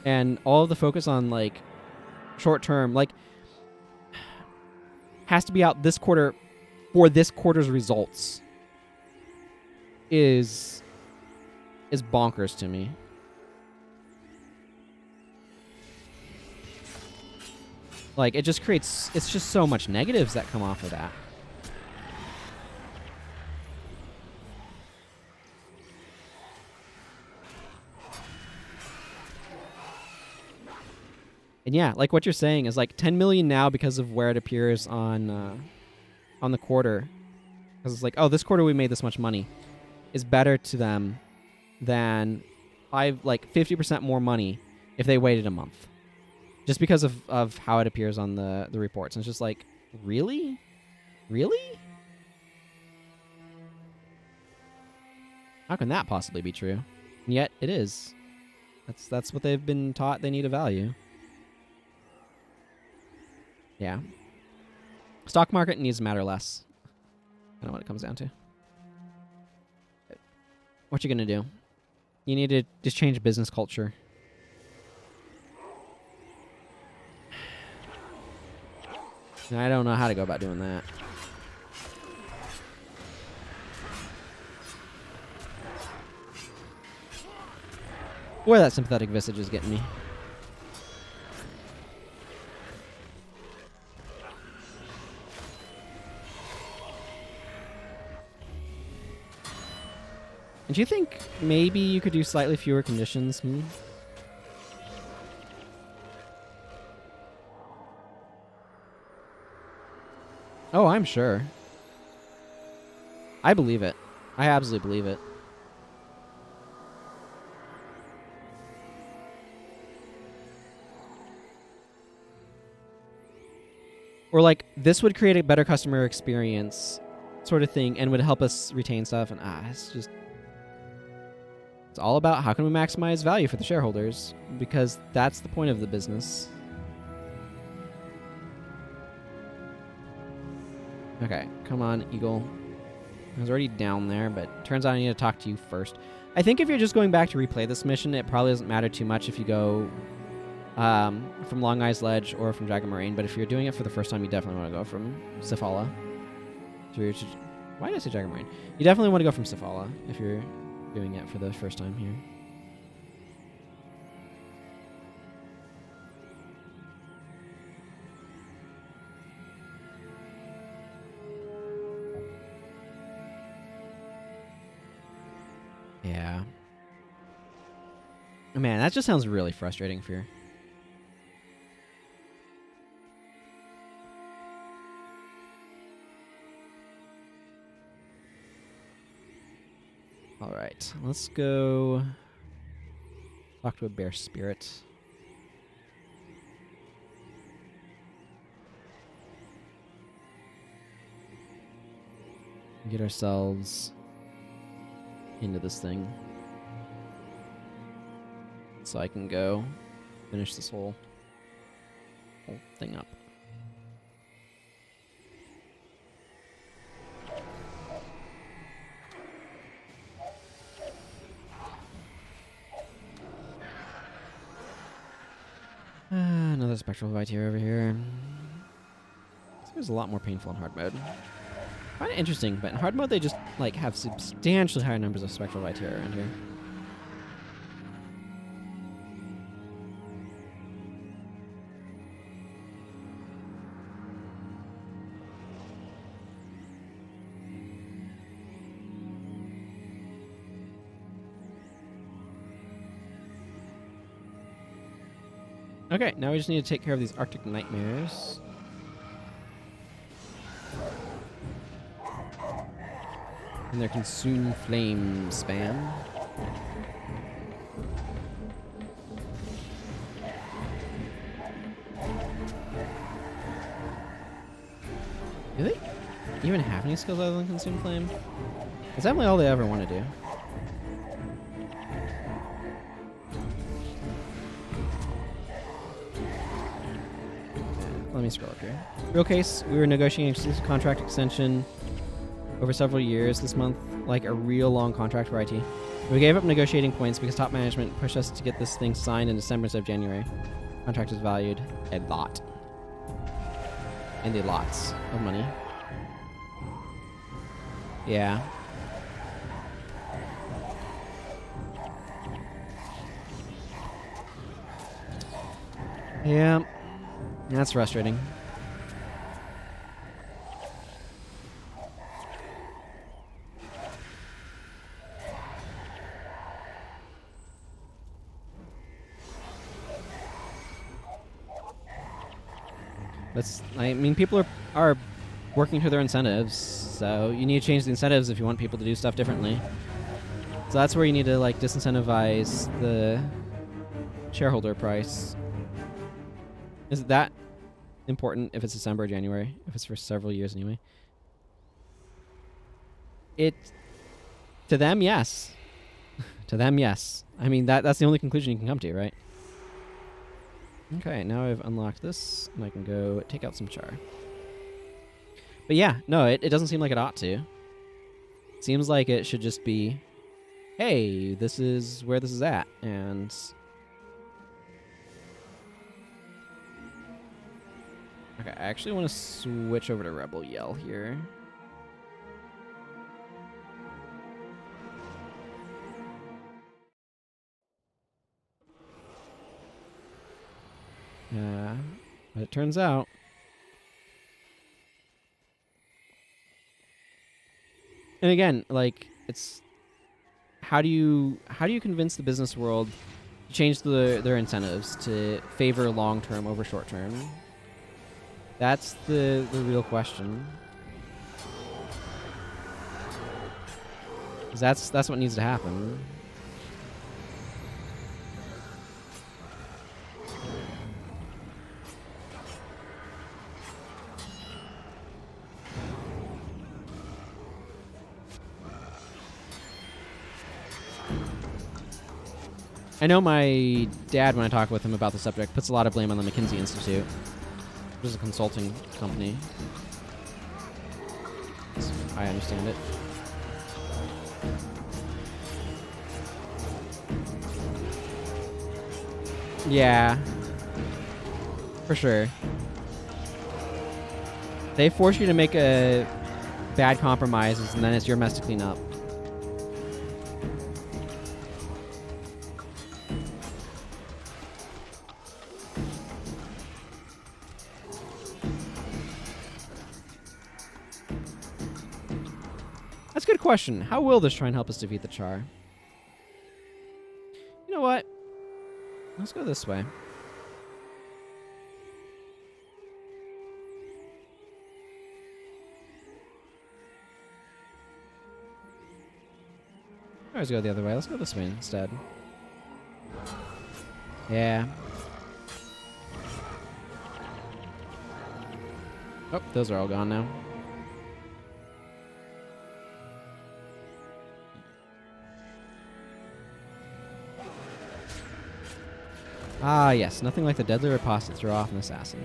And all of the focus on, like, short term, like, has to be out this quarter for this quarter's results is bonkers to me. Like, it just creates, it's just so much negatives that come off of that. And yeah, like what you're saying is like 10 million now because of where it appears on the quarter. Because it's like, oh, this quarter we made this much money, is better to them than 50% more money if they waited a month. Just because of how it appears on the reports. And it's just like, really? Really? How can that possibly be true? And yet it is. That's what they've been taught they need to value. Yeah. Stock market needs to matter less. I know what it comes down to. What you gonna do? You need to just change business culture. And I don't know how to go about doing that. Boy, that sympathetic visage is getting me. And do you think maybe you could do slightly fewer conditions? Oh, I'm sure. I believe it. I absolutely believe it. Or like, this would create a better customer experience sort of thing and would help us retain stuff. And it's just... It's all about how can we maximize value for the shareholders, because that's the point of the business. Okay, come on, Eagle. I was already down there, but turns out I need to talk to you first. I think if you're just going back to replay this mission, it probably doesn't matter too much if you go from Long Eyes Ledge or from Dragon Moraine, but if you're doing it for the first time, you definitely want to go from Sifala. Why did I say Dragon Moraine? You definitely want to go from Sifala if you're doing it for the first time here. Yeah. Man, that just sounds really frustrating for you. All right, let's go talk to a bear spirit. Get ourselves into this thing so I can go finish this whole thing up. Another spectral Viteer over here. This was a lot more painful in hard mode. Kind of interesting, but in hard mode they just like have substantially higher numbers of spectral Viteer around here. Okay, now we just need to take care of these Arctic nightmares. And their consume flame spam. Do they even have any skills other than consume flame? It's definitely all they ever want to do. Let me scroll up here. Real case, we were negotiating exclusive contract extension over several years this month, like a real long contract for IT. We gave up negotiating points because top management pushed us to get this thing signed in December instead of January. Contract is valued a lot. And a lots of money. Yeah. Yeah. That's frustrating. I mean, people are working through their incentives, so you need to change the incentives if you want people to do stuff differently. So that's where you need to, like, disincentivize the shareholder price. Is that important if it's December or January? If it's for several years anyway? To them, yes. To them, yes. I mean, that's the only conclusion you can come to, right? Okay, now I've unlocked this, and I can go take out some char. But yeah, no, it doesn't seem like it ought to. It seems like it should just be, hey, this is where this is at, and... Okay, I actually want to switch over to Rebel Yell here. But it turns out and again, like, it's how do you convince the business world to change their incentives to favor long term over short term? That's the real question. 'Cause that's what needs to happen. I know my dad, when I talk with him about the subject, puts a lot of blame on the McKinsey Institute, which is a consulting company. As I understand it. Yeah. For sure. They force you to make a bad compromises, and then it's your mess to clean up. That's a good question. How will this try and help us defeat the Char? You know what? Let's go this way. I always go the other way. Let's go this way instead. Yeah. Oh, those are all gone now. Ah, yes. Nothing like the deadly riposte to throw off an assassin.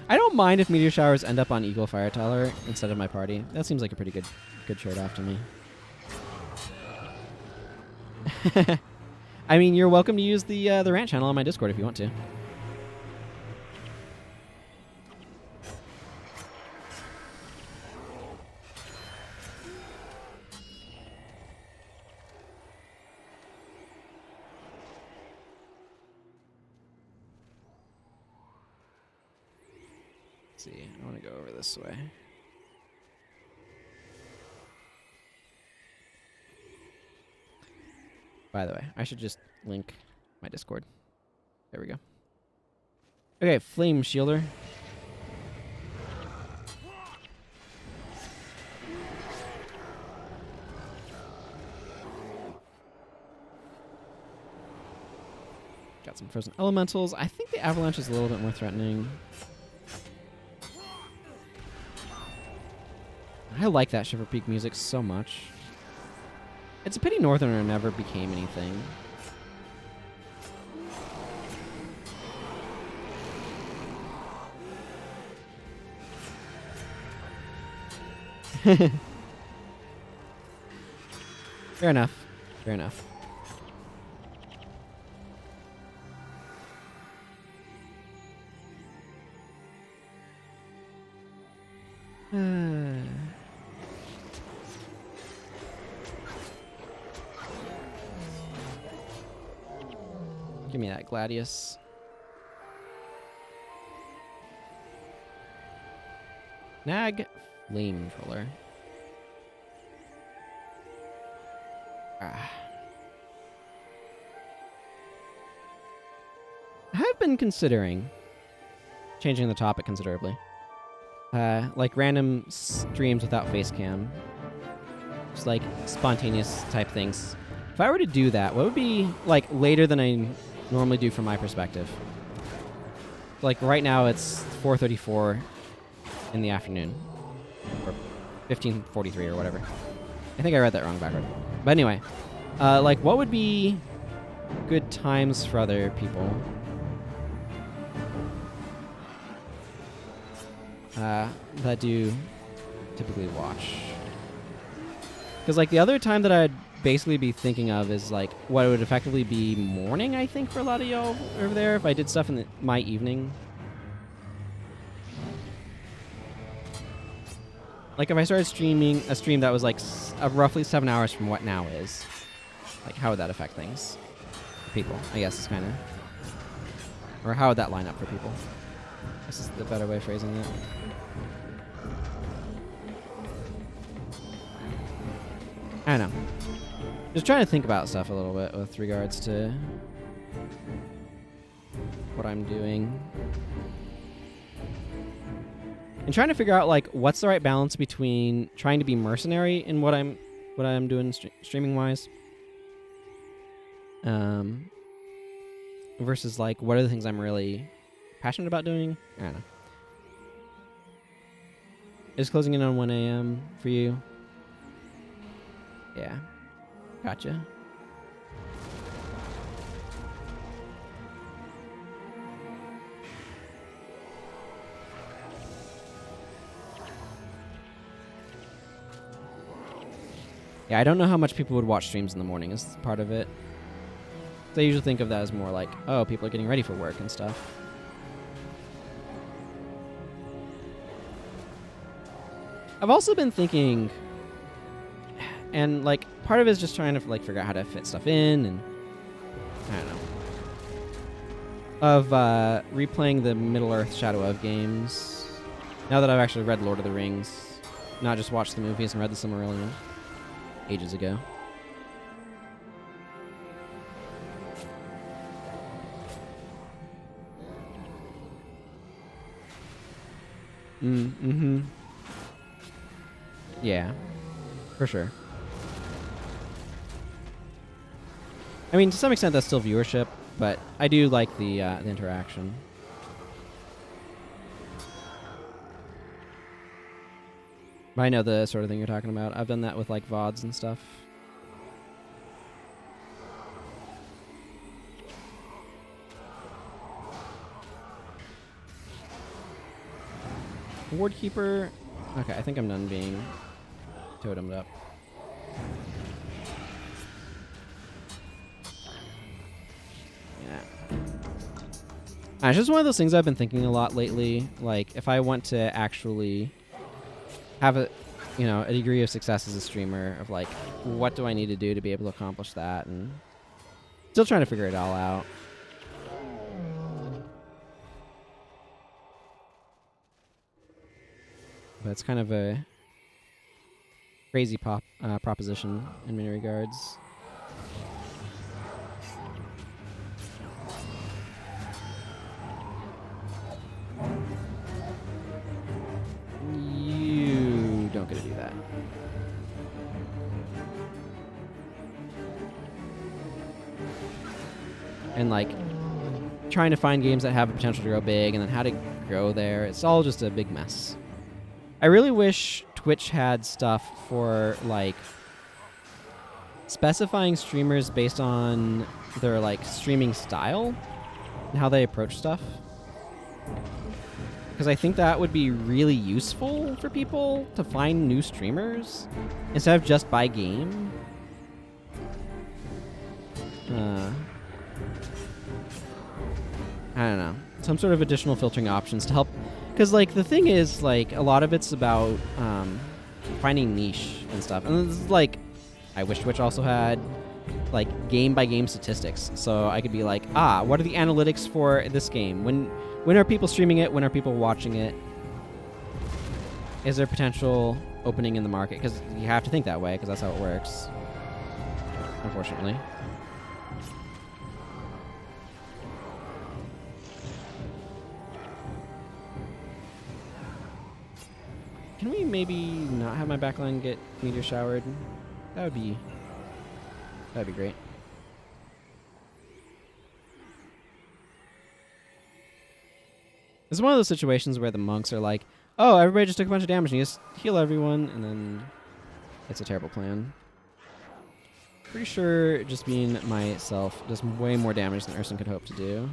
I don't mind if meteor showers end up on Eagle Fire Teller instead of my party. That seems like a pretty good trade-off to me. I mean, you're welcome to use the rant channel on my Discord if you want to. Let's see, I want to go over this way. By the way, I should just link my Discord. There we go. Okay, Flame Shielder. Got some frozen elementals. I think the avalanche is a little bit more threatening. I like that Shiver Peak music so much. It's a pity Northerner never became anything. Fair enough. Fair enough. Give me that Gladius. Nag Flamethrower. I have been considering changing the topic considerably. Like random streams without face cam. Just like spontaneous type things. If I were to do that, what would be like later than I normally do from my perspective? Like right now it's 4:34 in the afternoon. Or 15:43 or whatever. I think I read that wrong backward. But anyway, like what would be good times for other people? That do typically watch. Because like the other time that I'd basically be thinking of is like what would effectively be morning, I think, for a lot of y'all over there if I did stuff in my evening. Like if I started streaming a stream that was like roughly 7 hours from what now is, like how would that affect things for people? I guess it's kind of, or how would that line up for people? This is the better way of phrasing it. I don't know. Just trying to think about stuff a little bit with regards to what I'm doing. And trying to figure out like what's the right balance between trying to be mercenary in what I'm doing streaming wise, versus like what are the things I'm really passionate about doing. I don't know. Is closing in on 1 a.m. for you? Yeah, gotcha. Yeah, I don't know how much people would watch streams in the morning is part of it. I usually think of that as more like, oh, people are getting ready for work and stuff. I've also been thinking, and like part of it is just trying to like figure out how to fit stuff in, and I don't know. Of replaying the Middle-earth Shadow of games. Now that I've actually read Lord of the Rings, not just watched the movies and read the Silmarillion ages ago. Mm-hmm. Yeah, for sure. I mean, to some extent, that's still viewership, but I do like the interaction. But I know the sort of thing you're talking about. I've done that with like VODs and stuff. Ward Keeper. Okay, I think I'm done being totemed up. Yeah. It's just one of those things I've been thinking a lot lately. Like, if I want to actually have a degree of success as a streamer, of like, what do I need to do to be able to accomplish that? And still trying to figure it all out. But it's kind of a crazy proposition in many regards. You don't get to do that. And like trying to find games that have the potential to grow big and then how to grow there, it's all just a big mess. I really wish Twitch had stuff for like specifying streamers based on their like streaming style and how they approach stuff. Because I think that would be really useful for people to find new streamers instead of just by game. I don't know. Some sort of additional filtering options to help. Because, like, the thing is, like, a lot of it's about finding niche and stuff. And this is, like, I wish Twitch also had, like, game-by-game statistics. So I could be like, what are the analytics for this game? When are people streaming it? When are people watching it? Is there potential opening in the market? Because you have to think that way, because that's how it works. Unfortunately. Can we maybe not have my backline get meteor showered? That would be great. It's one of those situations where the monks are like, oh, everybody just took a bunch of damage and you just heal everyone, and then it's a terrible plan. Pretty sure just being myself does way more damage than Urson could hope to do.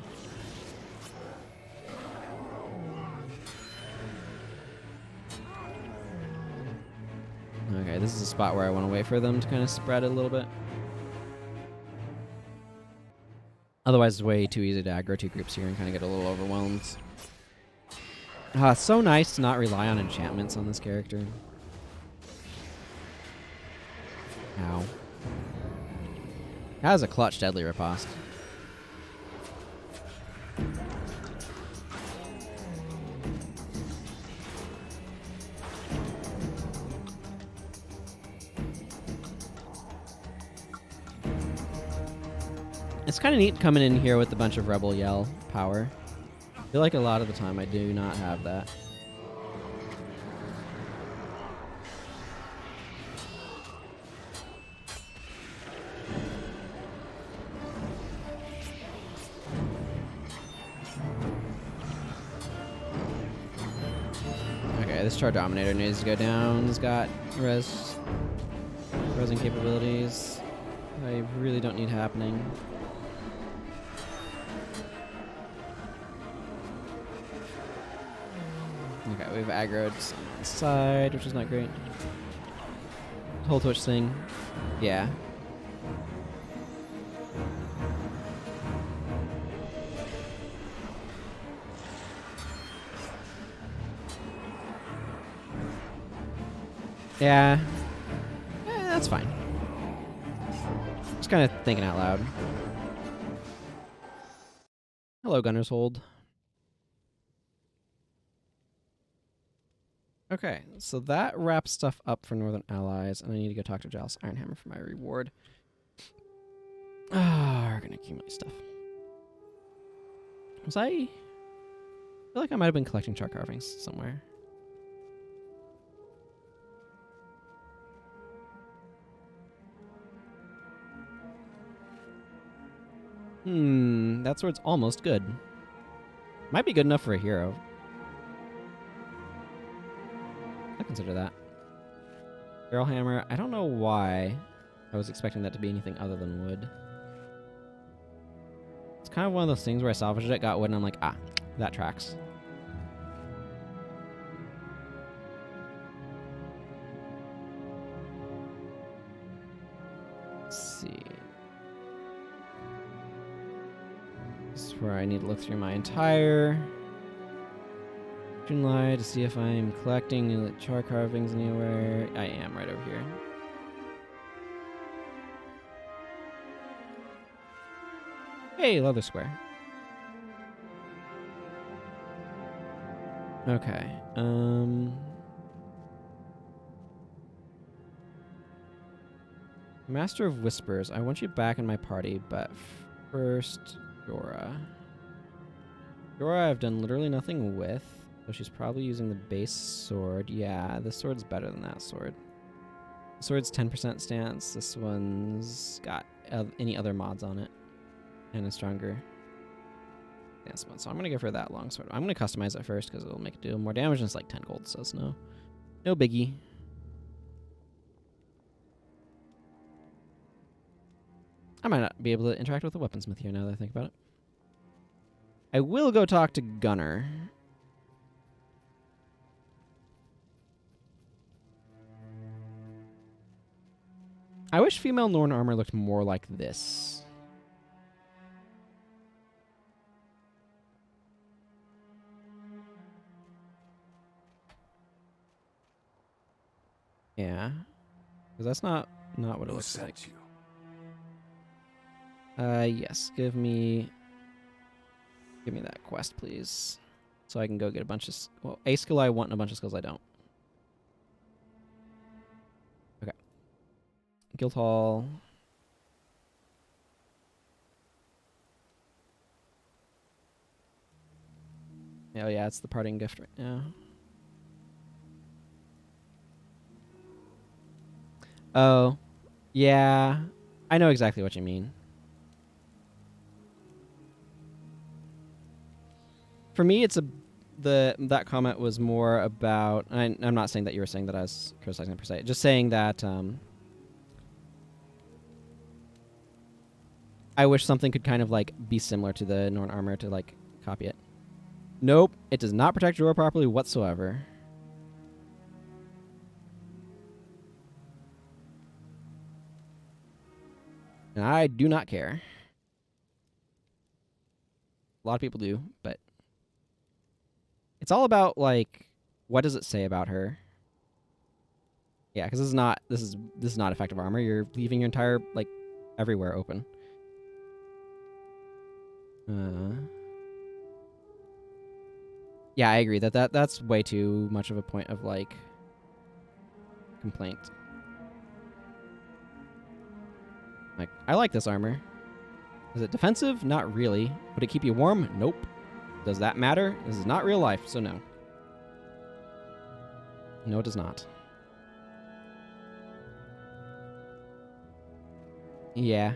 Okay, this is a spot where I want to wait for them to kind of spread a little bit. Otherwise, it's way too easy to aggro two groups here and kind of get a little overwhelmed. It's so nice to not rely on enchantments on this character. Ow. That was a clutch deadly riposte. It's kind of neat coming in here with a bunch of Rebel Yell power. I feel like a lot of the time I do not have that. Okay, this Char Dominator needs to go down. He's got resing capabilities. I really don't need happening. Okay, we've aggroed some on the side, which is not great. Whole Twitch thing. Yeah. Yeah. That's fine. Just kind of thinking out loud. Hello, Gunner's Hold. Okay, so that wraps stuff up for Northern Allies, and I need to go talk to Giles Ironhammer for my reward. We're gonna accumulate stuff. I feel like I might have been collecting char carvings somewhere. That sword's almost good. Might be good enough for a hero. I consider that. Barrel hammer. I don't know why I was expecting that to be anything other than wood. It's kind of one of those things where I salvaged it, got wood, and I'm like, that tracks. Let's see. This is where I need to look through my entire lie to see if I'm collecting char carvings anywhere. I am right over here. Hey, leather square. Okay. Master of Whispers. I want you back in my party, but first, Dora. Dora I've done literally nothing with. So she's probably using the base sword. Yeah, this sword's better than that sword. The sword's 10% stance. This one's got any other mods on it. And a stronger stance mod. So I'm going to give her that long sword. I'm going to customize it first because it'll make it do more damage and it's like 10 gold. So it's no biggie. I might not be able to interact with the weaponsmith here now that I think about it. I will go talk to Gunner. I wish female Norn armor looked more like this. Yeah. Because that's not what it Who looks like. sent you? Yes. Give me that quest, please. So I can go get a bunch of... Well, a skill I want and a bunch of skills I don't. Okay. Guildhall. Oh, yeah, it's the parting gift right now. Oh. Yeah. I know exactly what you mean. For me, it's that comment was more about... I'm not saying that you were saying that I was criticizing it per se. Just saying that I wish something could kind of like be similar to the Norn armor to like copy it. Nope, it does not protect your properly whatsoever. And I do not care. A lot of people do, but it's all about like what does it say about her? Yeah, because this is not effective armor. You're leaving your entire like everywhere open. Yeah, I agree that's way too much of a point of like complaint. Like, I like this armor. Is it defensive? Not really. Would it keep you warm? Nope. Does that matter? This is not real life, so no. No, it does not. Yeah.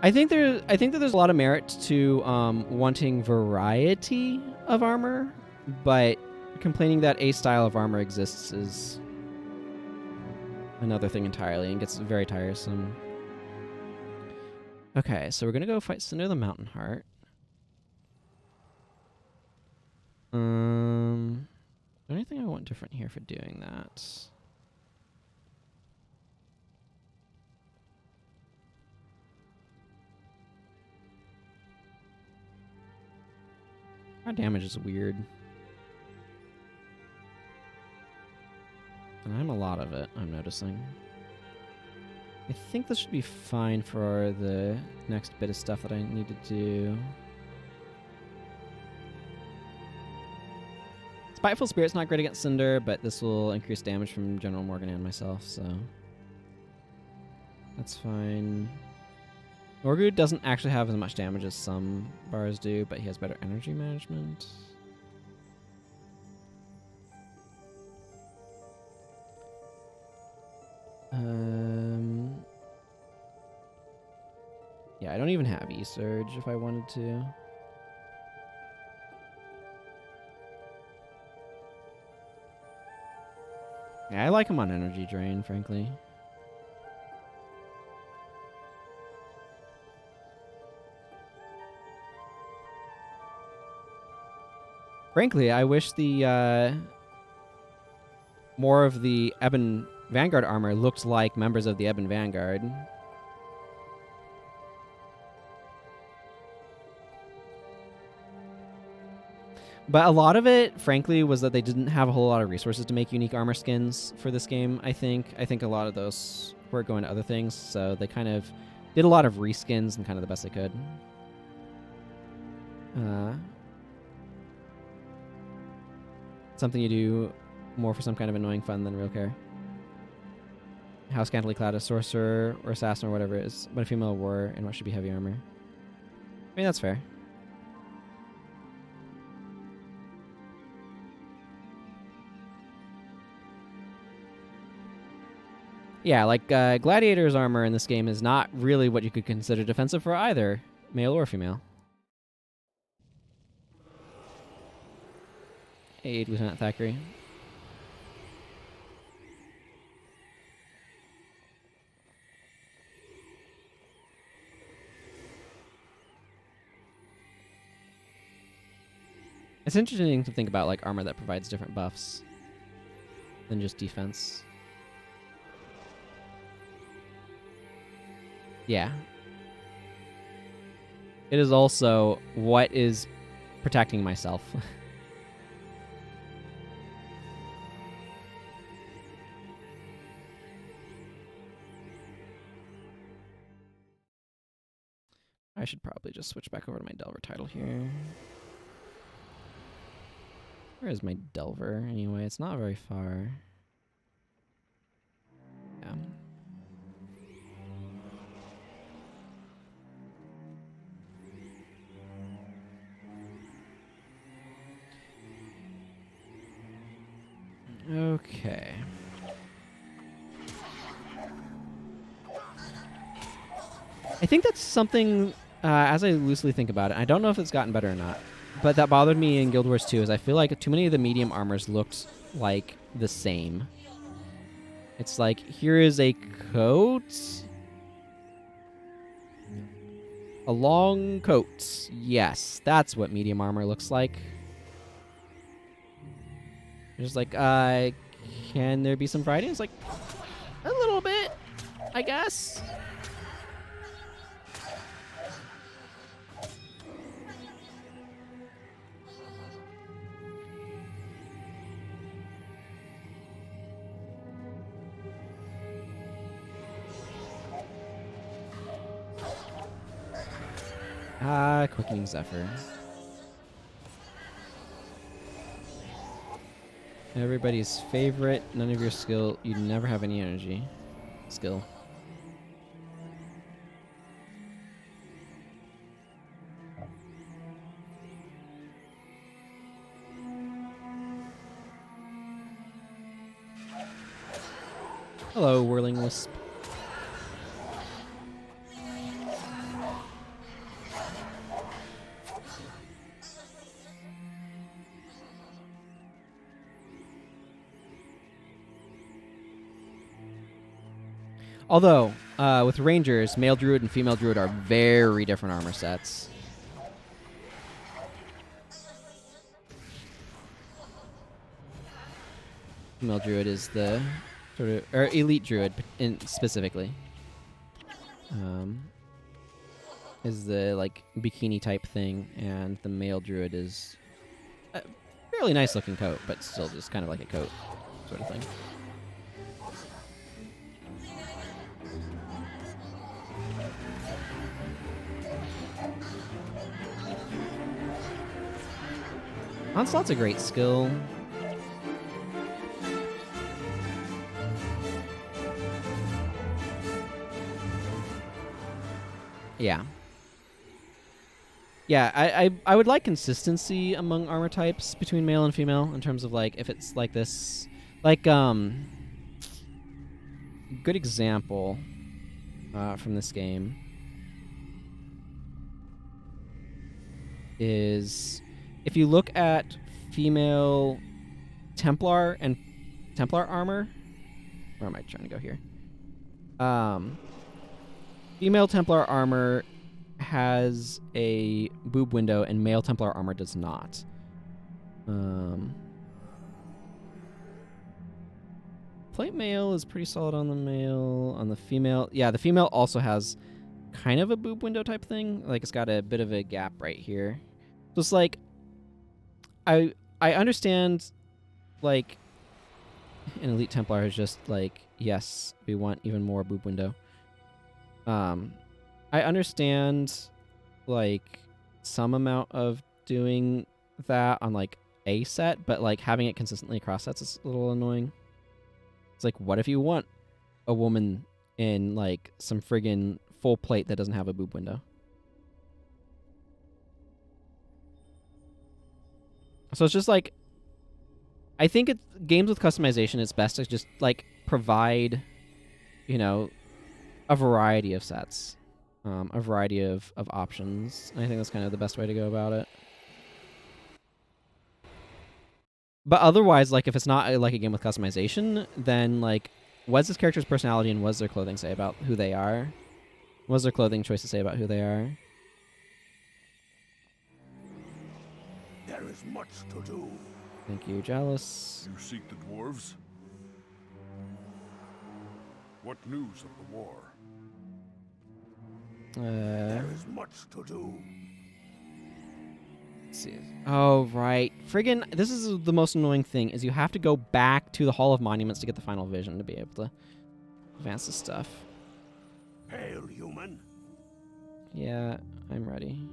I think that there's a lot of merit to wanting variety of armor, but complaining that a style of armor exists is another thing entirely and gets very tiresome. Okay, so we're gonna go fight Cinder the Mountain Heart. Is there anything I want different here for doing that? Our damage is weird. And I'm a lot of it, I'm noticing. I think this should be fine for the next bit of stuff that I need to do. Spiteful Spirit's not great against Cinder, but this will increase damage from General Morgan and myself, so... that's fine. Orgud doesn't actually have as much damage as some bars do, but he has better energy management. Yeah, I don't even have E-Surge if I wanted to. Yeah, I like him on Energy Drain, frankly. Frankly, I wish the more of the Ebon Vanguard armor looked like members of the Ebon Vanguard. But a lot of it, frankly, was that they didn't have a whole lot of resources to make unique armor skins for this game, I think. I think a lot of those were going to other things, so they kind of did a lot of reskins and kind of the best they could. Something you do more for some kind of annoying fun than real care. How scantily clad a sorcerer or assassin or whatever it is, but a female warrior and what should be heavy armor. I mean, that's fair. Yeah, like Gladiator's armor in this game is not really what you could consider defensive for either male or female. Hey, Lieutenant Thackeray. It's interesting to think about like armor that provides different buffs than just defense. Yeah. It is also what is protecting myself. I should probably just switch back over to my Delver title here. Where is my Delver anyway? It's not very far. Yeah. Okay. I think that's something, as I loosely think about it, I don't know if it's gotten better or not, but that bothered me in Guild Wars 2 is I feel like too many of the medium armors looked like the same. It's like, here is a coat. A long coat. Yes, that's what medium armor looks like. Just like, can there be some variety? It's like, a little bit, I guess. Quickening Zephyr. Everybody's favorite. None of your skill. You never have any energy. Skill. Hello, Whirling Wisp. Although, with Rangers, male Druid and female Druid are very different armor sets. Female Druid is the sort of, or elite Druid specifically. Is the like bikini type thing, and the male Druid is a fairly nice looking coat, but still just kind of like a coat sort of thing. Onslaught's a great skill. Yeah. Yeah, I would like consistency among armor types between male and female in terms of like if it's like this, like good example from this game is if you look at female Templar and Templar armor. Where am I trying to go here? Female Templar armor has a boob window and male Templar armor does not. Plate mail is pretty solid on the male. On the female, yeah, the female also has kind of a boob window type thing. Like it's got a bit of a gap right here. So it's like, I understand, like, an elite Templar is just like, yes, we want even more boob window. I understand, like, some amount of doing that on, like, a set, but, like, having it consistently across sets is a little annoying. It's like, what if you want a woman in, like, some friggin' full plate that doesn't have a boob window? So it's just, like, I think games with customization, it's best to just, like, provide, you know, a variety of sets. A variety of options. I think that's kind of the best way to go about it. But otherwise, like, if it's not like a game with customization, then, like, what's this character's personality and what does their clothing say about who they are? What does their clothing choices say about who they are? There There is much to do. Thank you, Jealous. You seek the dwarves? What news of the war? There is much to do. Let's see. Oh, right. Friggin', this is the most annoying thing, is you have to go back to the Hall of Monuments to get the final vision to be able to advance the stuff. Hail, human. Yeah, I'm ready.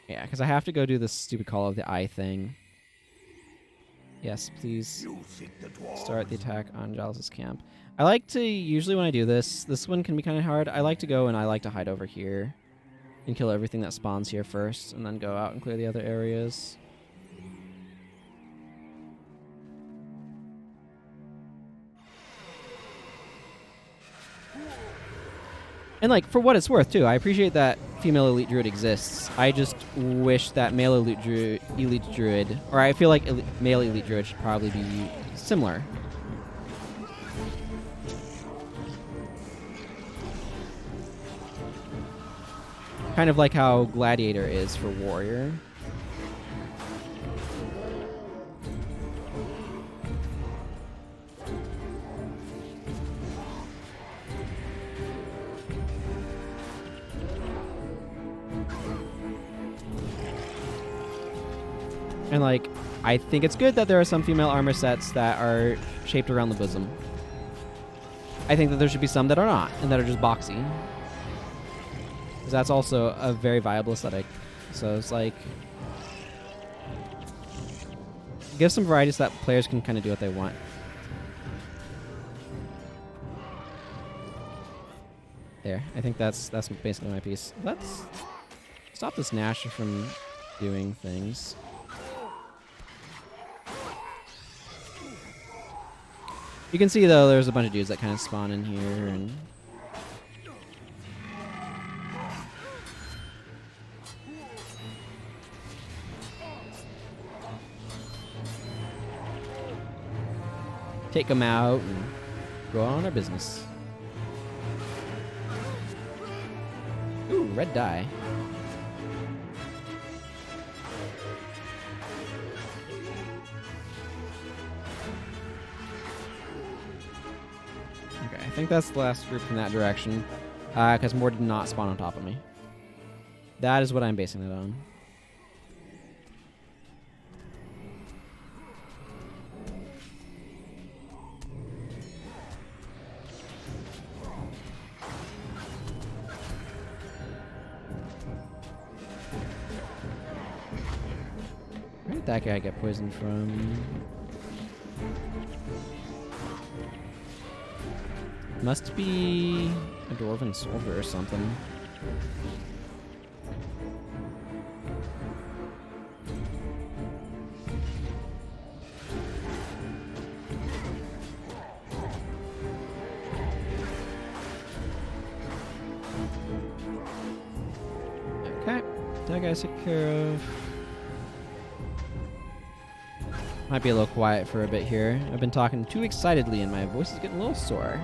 Yeah, because I have to go do this stupid Call of the Eye thing. Yes, please You seek the dwarves. start the attack on Jealous's camp. I like to, usually when I do this one can be kind of hard. I like to go and I like to hide over here and kill everything that spawns here first, and then go out and clear the other areas. And, like, for what it's worth, too, I appreciate that female elite druid exists. I just wish that male elite druid, or I feel like male elite druid should probably be similar. Kind of like how gladiator is for warrior. And, like, I think it's good that there are some female armor sets that are shaped around the bosom. I think that there should be some that are not, and that are just boxy. Because that's also a very viable aesthetic. So it's like, give some variety so that players can kind of do what they want. There, I think that's basically my piece. Let's stop this Nasher from doing things. You can see, though, there's a bunch of dudes that kind of spawn in here, and take them out and go on our business. Ooh, red dye. Okay, I think that's the last group from that direction, because more did not spawn on top of me. That is what I'm basing it on. Where did that guy get poisoned from? Must be a dwarven soldier or something. Okay, that guy's taken care of. Might be a little quiet for a bit here. I've been talking too excitedly and my voice is getting a little sore.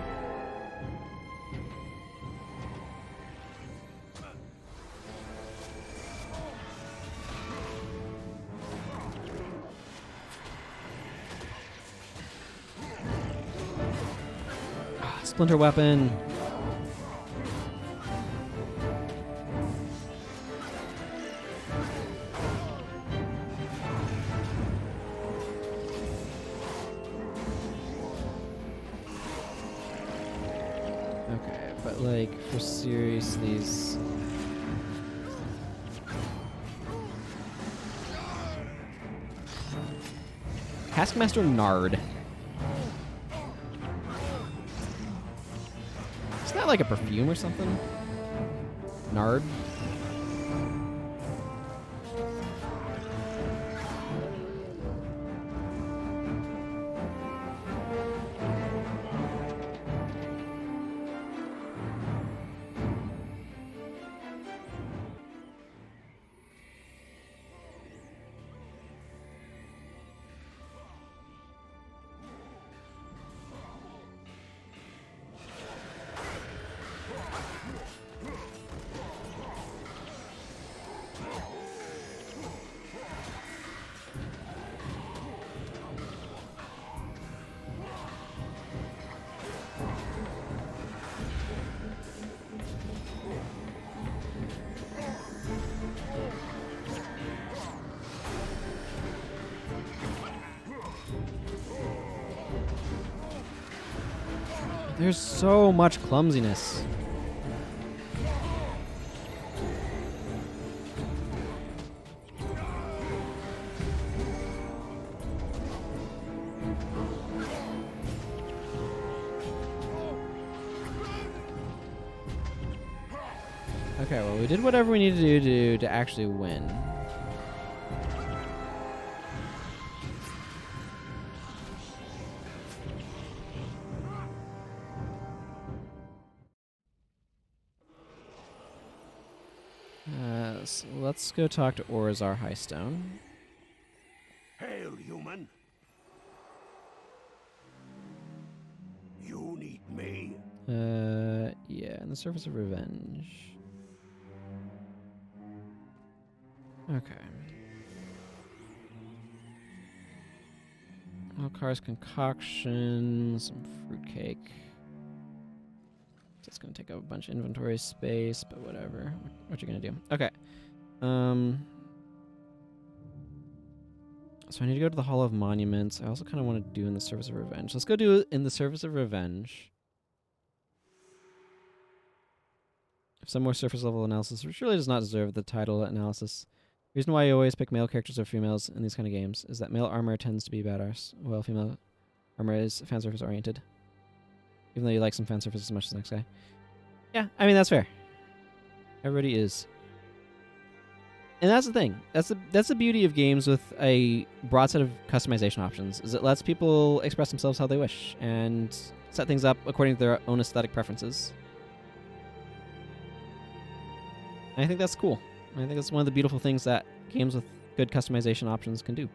Splinter weapon. Okay, but like for serious, these Taskmaster Nard. Isn't that like a perfume or something? Nard? There's so much clumsiness. Okay, well, we did whatever we needed to do to actually win. So let's go talk to Orazar Highstone. Hail, human. You need me. Yeah, in the service of revenge. Okay. Alkar's concoction, some fruitcake. That's gonna take up a bunch of inventory space, but whatever. What you gonna do? Okay. So I need to go to the Hall of Monuments. I also kind of want to do in the service of revenge. Let's go do it in the service of revenge. Some more surface level analysis, which really does not deserve the title analysis. The reason why you always pick male characters or females in these kind of games is that male armor tends to be badass, while female armor is fan service oriented. Even though you like some fan service as much as the next guy. Yeah, I mean, that's fair. Everybody is. And that's the thing. That's the beauty of games with a broad set of customization options, is it lets people express themselves how they wish and set things up according to their own aesthetic preferences. And I think that's cool. I think that's one of the beautiful things that games with good customization options can do.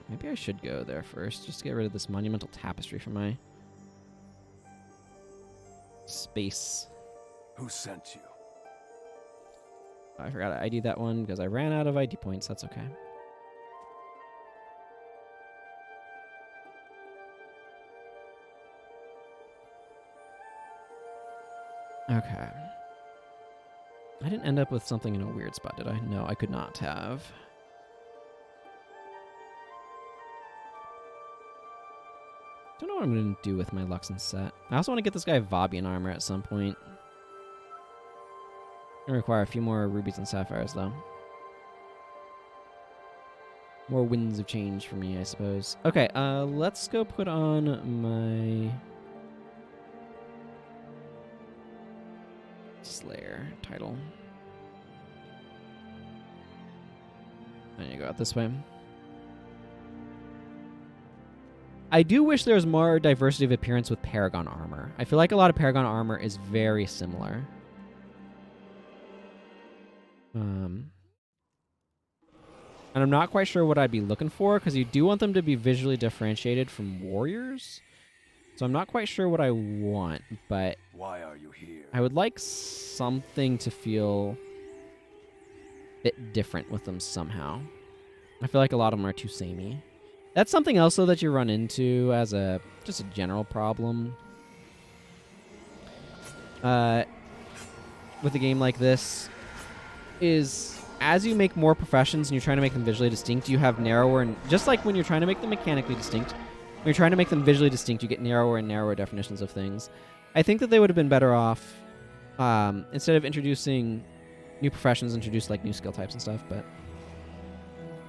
Maybe I should go there first, just to get rid of this monumental tapestry from my space. Who sent you? I forgot to ID that one because I ran out of ID points. That's okay. Okay. I didn't end up with something in a weird spot, did I? No, I could not have. Don't know what I'm going to do with my Luxon set. I also want to get this guy Vabian armor at some point. Gonna require a few more rubies and sapphires, though. More winds of change for me, I suppose. Okay, let's go put on my Slayer title. I need to go out this way. I do wish there was more diversity of appearance with Paragon armor. I feel like a lot of Paragon armor is very similar. And I'm not quite sure what I'd be looking for, because you do want them to be visually differentiated from warriors. So I'm not quite sure what I want, but Why are you here? I would like something to feel a bit different with them somehow. I feel like a lot of them are too samey. That's something else, though, that you run into as just a general problem with a game like this is as you make more professions and you're trying to make them visually distinct, you have narrower, and just like when you're trying to make them mechanically distinct, when you're trying to make them visually distinct, you get narrower and narrower definitions of things. I think that they would have been better off, instead of introducing new professions, introduce like new skill types and stuff, but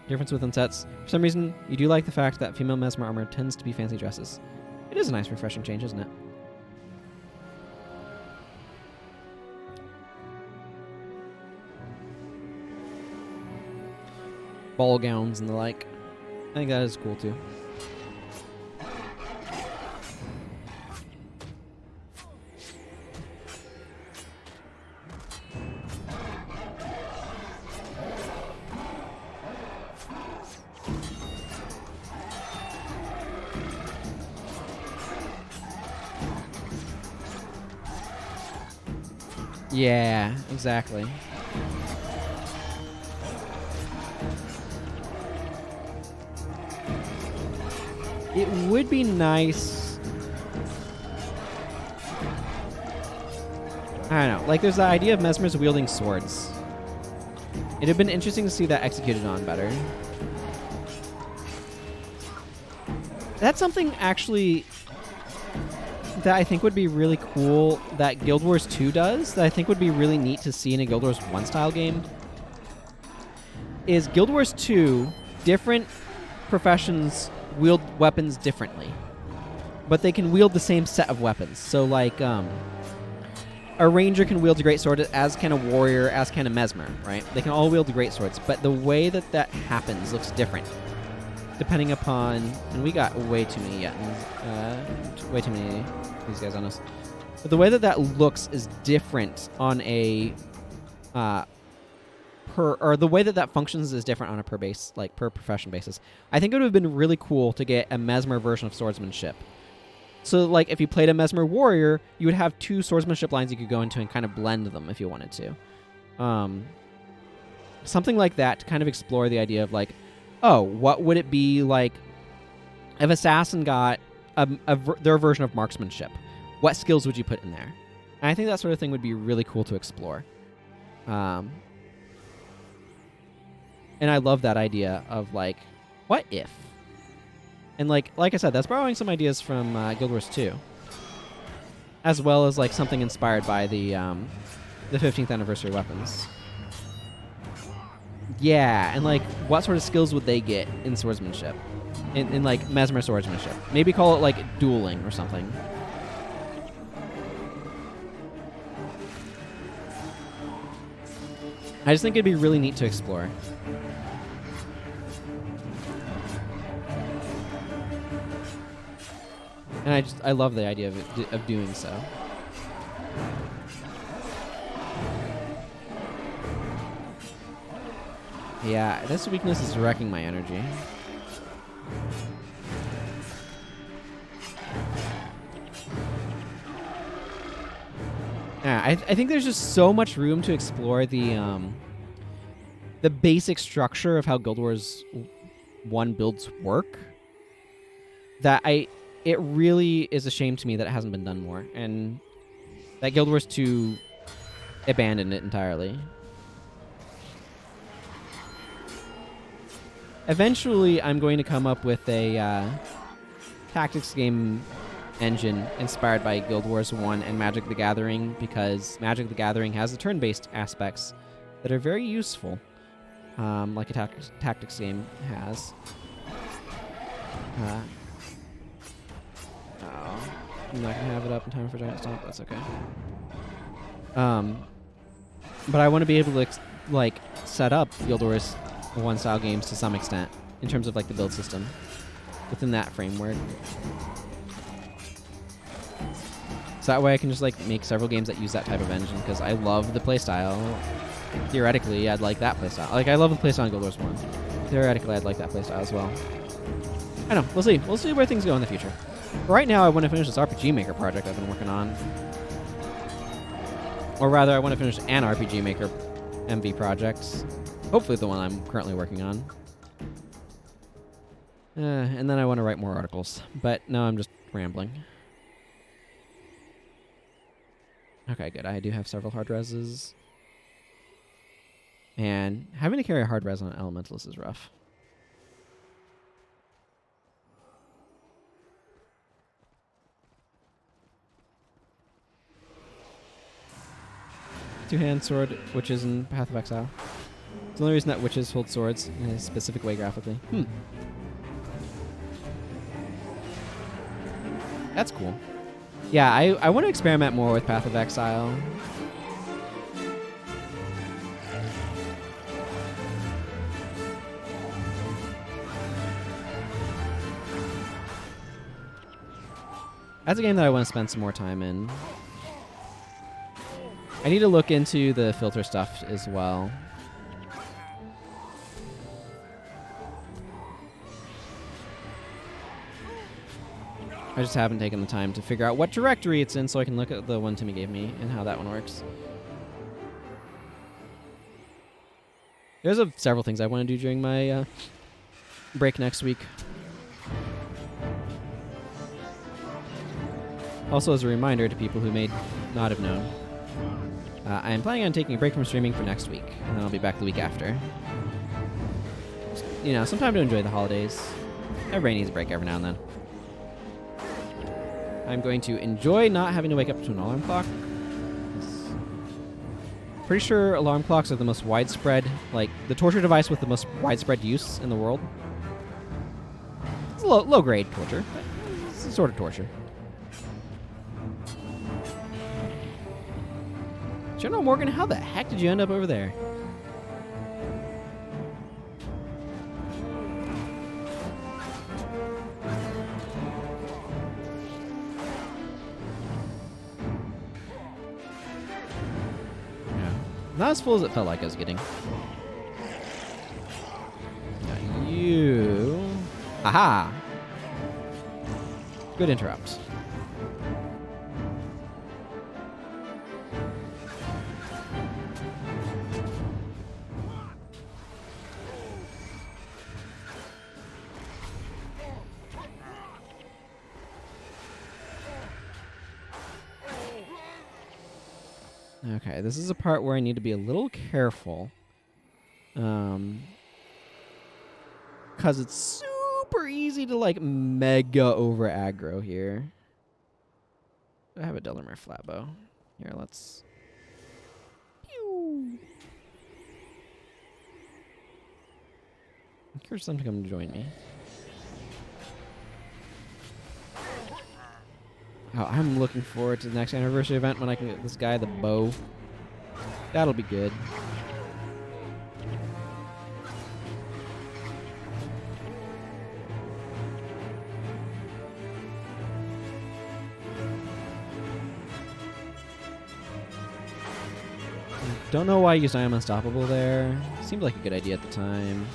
difference within sets. For some reason, you do like the fact that female mesmer armor tends to be fancy dresses. It is a nice, refreshing change, isn't it? Ball gowns and the like. I think that is cool too. Yeah, exactly. It would be nice. I don't know. Like, there's the idea of mesmers wielding swords. It'd have been interesting to see that executed on better. That's something actually that I think would be really cool that Guild Wars 2 does, that I think would be really neat to see in a Guild Wars 1 style game, is Guild Wars 2, different professions wield weapons differently, but they can wield the same set of weapons. So like a ranger can wield a greatsword, as can a warrior, as can a mesmer, right? They can all wield the greatswords, but the way that that happens looks different depending upon, and we got way too many EotNs, way too many of these guys on us. But the way that that looks is different on a the way that that functions is different on a per profession basis. I think it would have been really cool to get a mesmer version of swordsmanship. So like if you played a mesmer warrior, you would have two swordsmanship lines you could go into and kind of blend them if you wanted to. Something like that to kind of explore the idea of like, oh, what would it be like if Assassin got their version of marksmanship? What skills would you put in there? And I think that sort of thing would be really cool to explore. And I love that idea of like, what if? And like I said, that's borrowing some ideas from Guild Wars 2, as well as like something inspired by the 15th anniversary weapons. Yeah, and like, what sort of skills would they get in swordsmanship? In like mesmer swordsmanship? Maybe call it like dueling or something. I just think it'd be really neat to explore. And I love the idea of doing so. Yeah, this weakness is wrecking my energy. Yeah, I think there's just so much room to explore the basic structure of how Guild Wars 1 builds work, that it really is a shame to me that it hasn't been done more, and that Guild Wars 2 abandoned it entirely. Eventually, I'm going to come up with a tactics game engine inspired by Guild Wars 1 and Magic the Gathering, because Magic the Gathering has the turn-based aspects that are very useful, like a tactics game has. I'm not going to have it up in time for Giant Stomp. That's okay. But I want to be able to like set up Guild Wars 1 style games to some extent in terms of like the build system within that framework. So that way I can just like make several games that use that type of engine, because I love the playstyle. Theoretically, I'd like that playstyle. Like, I love the playstyle in Guild Wars 1. Theoretically, I'd like that playstyle as well. I don't know. We'll see. We'll see where things go in the future. Right now, I want to finish this RPG Maker project I've been working on. Or rather, I want to finish an RPG Maker MV project. Hopefully the one I'm currently working on. And then I want to write more articles. But no, I'm just rambling. Okay, good. I do have several hard reses. And having to carry a hard res on an Elementalist is rough. Two-hand sword, witches in Path of Exile. It's the only reason that witches hold swords in a specific way graphically. That's cool. Yeah, I want to experiment more with Path of Exile. That's a game that I want to spend some more time in. I need to look into the filter stuff as well. I just haven't taken the time to figure out what directory it's in so I can look at the one Timmy gave me and how that one works. There's several things I want to do during my break next week. Also, as a reminder to people who may not have known, I am planning on taking a break from streaming for next week, and then I'll be back the week after. You know, some time to enjoy the holidays. Everybody needs a break every now and then. I'm going to enjoy not having to wake up to an alarm clock. Pretty sure alarm clocks are the most widespread, like, the torture device with the most widespread use in the world. It's low-grade torture, but it's a sort of torture. General Morgan, how the heck did you end up over there? Not as full as it felt like I was getting. Got you. Aha! Good interrupt. Okay, this is a part where I need to be a little careful. Because it's super easy to, like, mega over aggro here. I have a Delamere flatbow. Here, let's... Pew! Encourage them to come join me. Oh, I'm looking forward to the next anniversary event when I can get this guy the bow. That'll be good. Don't know why I used I Am Unstoppable there. Seemed like a good idea at the time.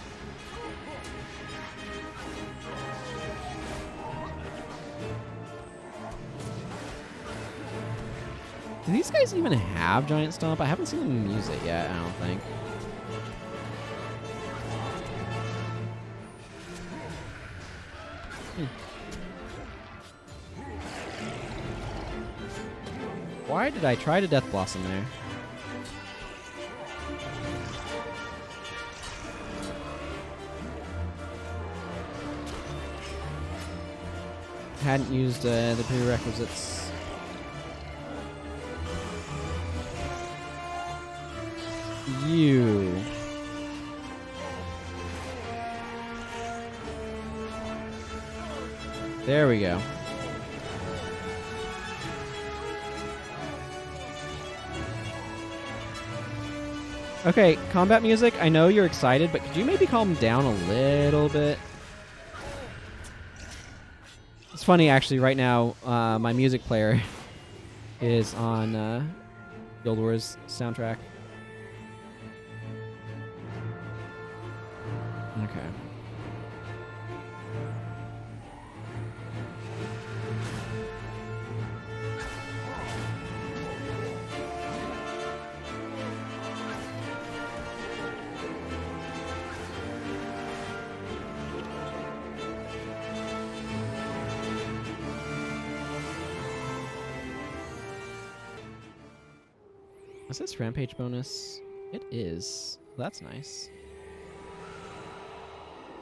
Do these guys even have Giant Stomp? I haven't seen them use it yet, I don't think. Why did I try to Death Blossom there? Hadn't used the prerequisites. You. There we go. Okay, combat music, I know you're excited, but could you maybe calm down a little bit? It's funny, actually, right now, my music player is on Guild Wars soundtrack. Okay. Is this Rampage bonus? It is. That's nice.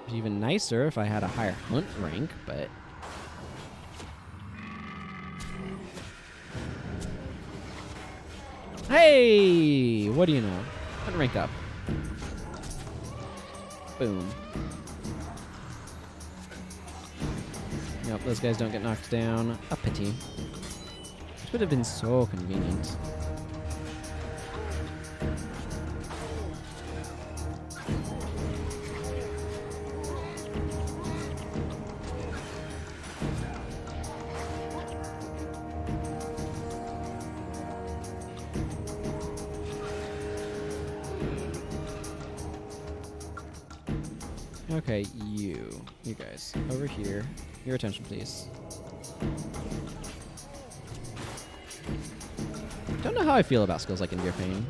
It'd be even nicer if I had a higher hunt rank, but... Hey! What do you know? Hunt rank up. Boom. Nope, those guys don't get knocked down. A pity. Which would have been so convenient. Okay, you guys, over here. Your attention, please. Don't know how I feel about skills like Endure Pain.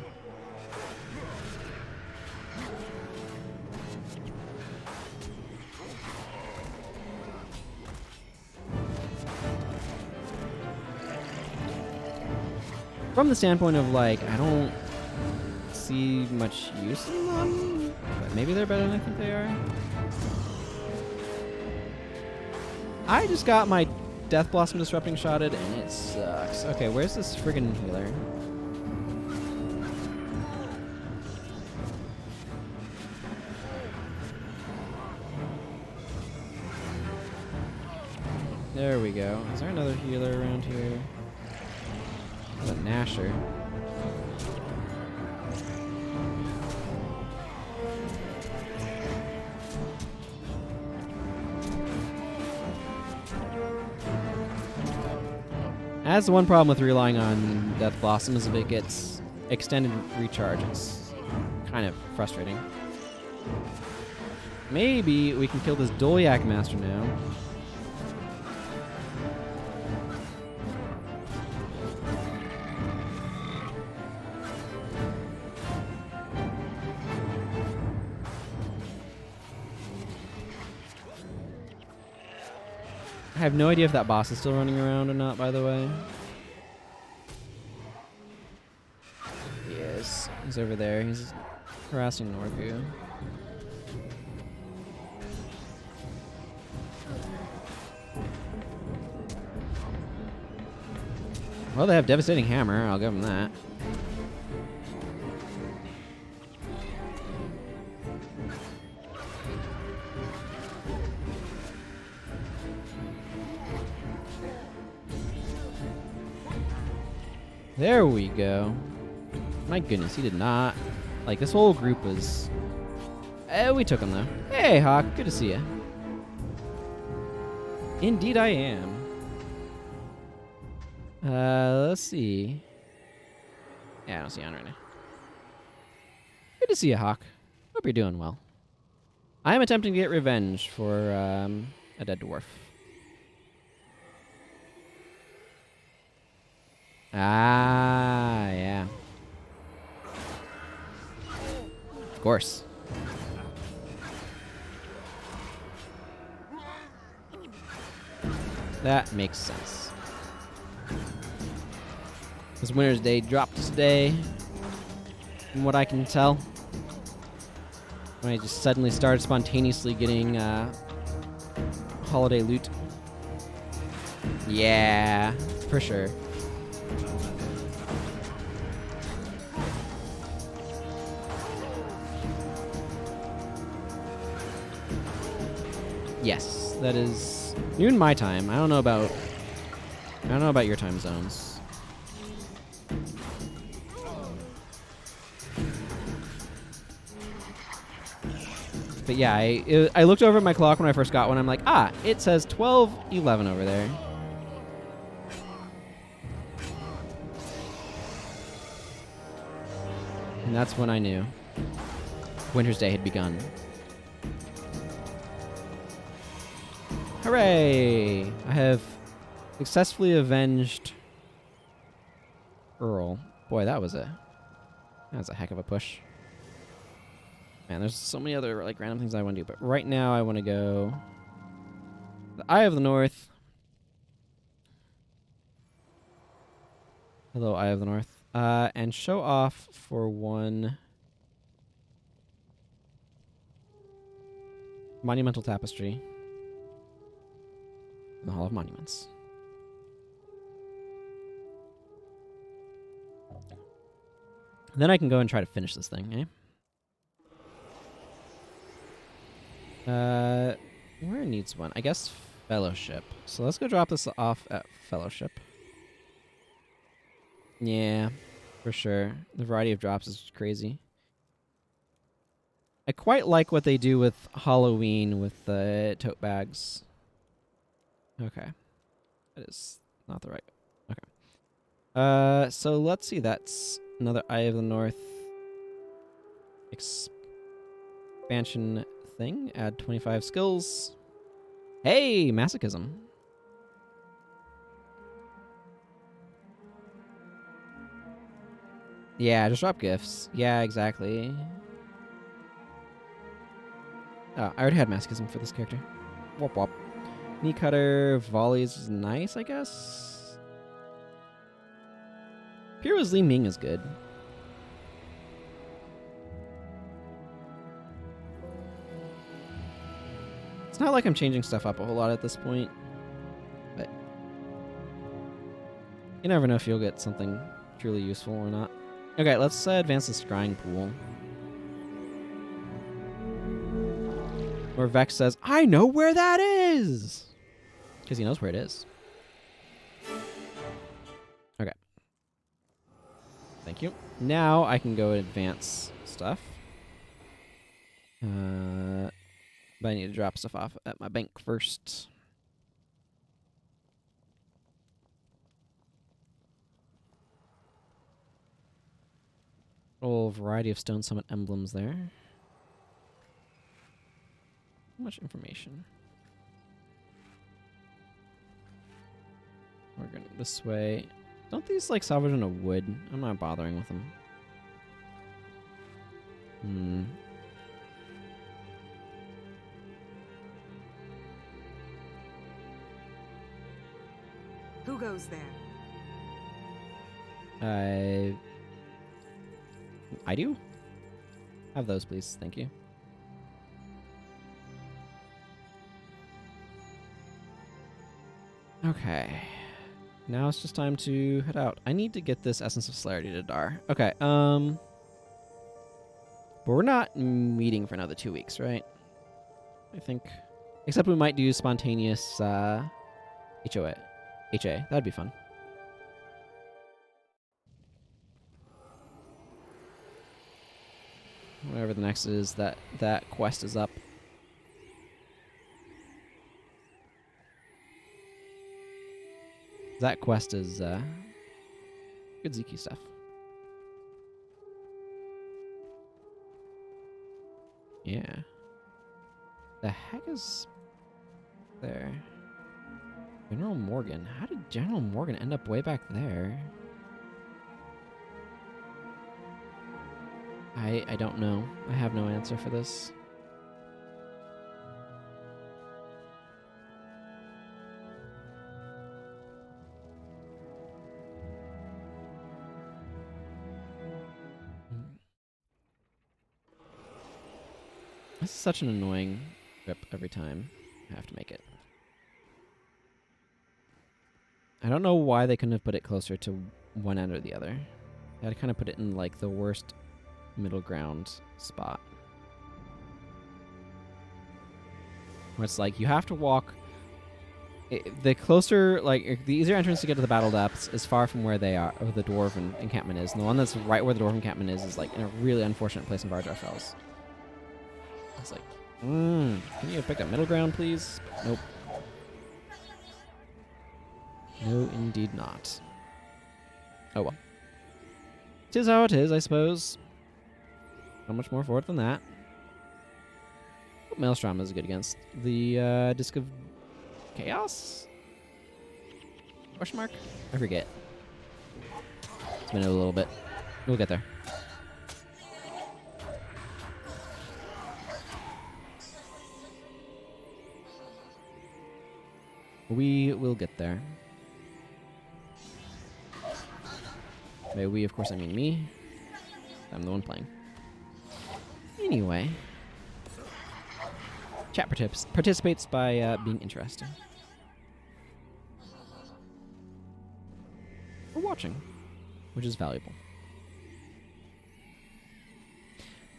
From the standpoint of, like, I don't see much use in them, but maybe they're better than I think they are. I just got my Death Blossom Disrupting Shotted, and it sucks. Okay, where's this friggin' healer? There we go. Is there another healer around here? There's a Nasher. That's the one problem with relying on Death Blossom is if it gets extended recharge. It's kind of frustrating. Maybe we can kill this Dolyak Master now. I have no idea if that boss is still running around or not, by the way. He is. He's over there. He's harassing Norgu. Well, they have Devastating Hammer. I'll give them that. There we go. My goodness, he did not. Like, this whole group was... we took him, though. Hey, Hawk. Good to see you. Indeed I am. Let's see. Yeah, I don't see you on right now. Good to see you, Hawk. Hope you're doing well. I am attempting to get revenge for a dead dwarf. Ah, yeah. Of course. That makes sense. This Winter's Day dropped today, from what I can tell. When I just suddenly started spontaneously getting holiday loot. Yeah, for sure. Yes, that is noon my time. I don't know about your time zones. But yeah, I looked over at my clock when I first got one. I'm like, ah, it says 12:11 over there. And that's when I knew Winter's Day had begun. Hooray! I have successfully avenged Earl. Boy, that was a heck of a push. Man, there's so many other like random things I want to do, but right now I want to go the Eye of the North. Hello, Eye of the North. And show off for one monumental tapestry. The Hall of Monuments. Then I can go and try to finish this thing, eh? Where needs one? I guess Fellowship. So let's go drop this off at Fellowship. Yeah, for sure. The variety of drops is crazy. I quite like what they do with Halloween with the tote bags. Okay. That is not the right... Okay. So let's see. That's another Eye of the North expansion thing. Add 25 skills. Hey! Masochism. Yeah, just drop gifts. Yeah, exactly. Oh, I already had Masochism for this character. Wop wop. Knee cutter, volleys is nice, I guess. Hero's Li Ming is good. It's not like I'm changing stuff up a whole lot at this point, but You never know if you'll get something truly useful or not. Okay, let's advance the scrying pool. Where Vex says, I know where that is! Because he knows where it is. Okay. Thank you. Now I can go advance stuff. But I need to drop stuff off at my bank first. Whole variety of Stone Summit emblems there. So much information. We're going this way. Don't these like salvage into wood? I'm not bothering with them. Who goes there? I do? Have those, please. Thank you. Okay. Now it's just time to head out. I need to get this Essence of Celerity to Dar. Okay, but we're not meeting for another 2 weeks, right? I think. Except we might do spontaneous HA. That'd be fun. Whatever the next is, that quest is up. That quest is good Ziki stuff. Yeah. The heck is there? General Morgan. How did General Morgan end up way back there? I don't know. I have no answer for this. This is such an annoying trip every time I have to make it. I don't know why they couldn't have put it closer to one end or the other. They had to kind of put it in like the worst middle ground spot. Where it's like you have to walk. The closer, like the easier entrance to get to the battle depths is far from where they are, or the dwarven encampment is. And the one that's right where the dwarven encampment is like in a really unfortunate place in Varjar Fells. It's like, can you pick up middle ground, please? Nope. No, indeed not. Oh well. 'Tis how it is, I suppose. Not much more for it than that. Maelstrom is good against the Disc of Chaos? Question mark? I forget. It's been a little bit. We'll get there. We will get there. By we, of course, I mean me. I'm the one playing. Anyway. Chat participates by being interesting. Or watching, which is valuable.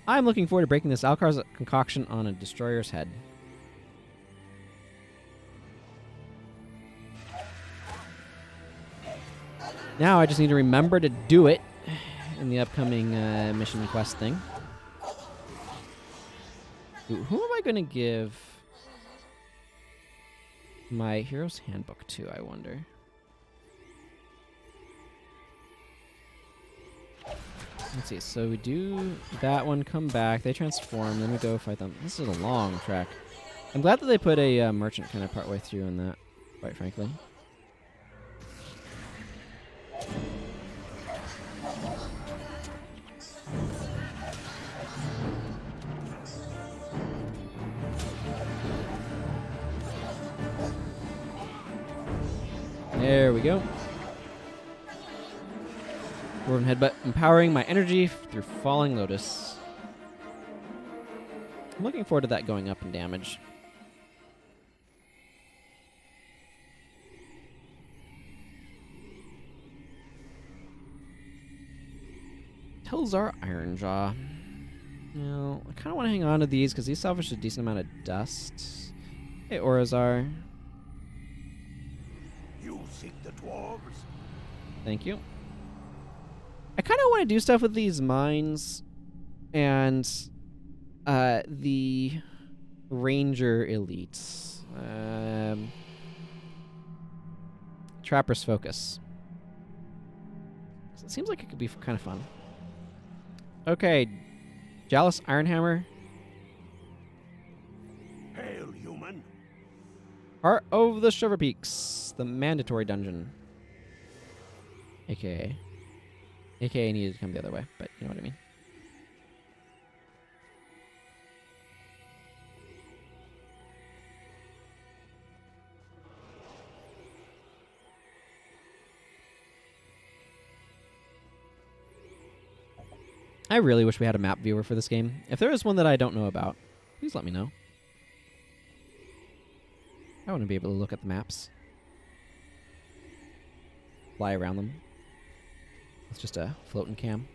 I'm looking forward to breaking this Alkar's concoction on a destroyer's head. Now I just need to remember to do it in the upcoming mission quest thing. Ooh, who am I going to give my Hero's Handbook to, I wonder? Let's see, so we do that one, come back, they transform, then we go fight them. This is a long trek. I'm glad that they put a merchant kind of partway through in that, quite frankly. There we go. Dwarven Headbutt, empowering my energy through Falling Lotus. I'm looking forward to that going up in damage. Telzar Ironjaw. Now, I kind of want to hang on to these because these salvage a decent amount of dust. Hey, Orazar. You seek the dwarves? Thank you. I kind of want to do stuff with these mines and the ranger elites. Trapper's Focus. It seems like it could be kind of fun. Okay, Jalis Ironhammer. Hail, human. Heart of the Shiver Peaks, the mandatory dungeon. AKA needed to come the other way, but you know what I mean. I really wish we had a map viewer for this game. If there is one that I don't know about, please let me know. I want to be able to look at the maps. Fly around them. It's just a floating cam.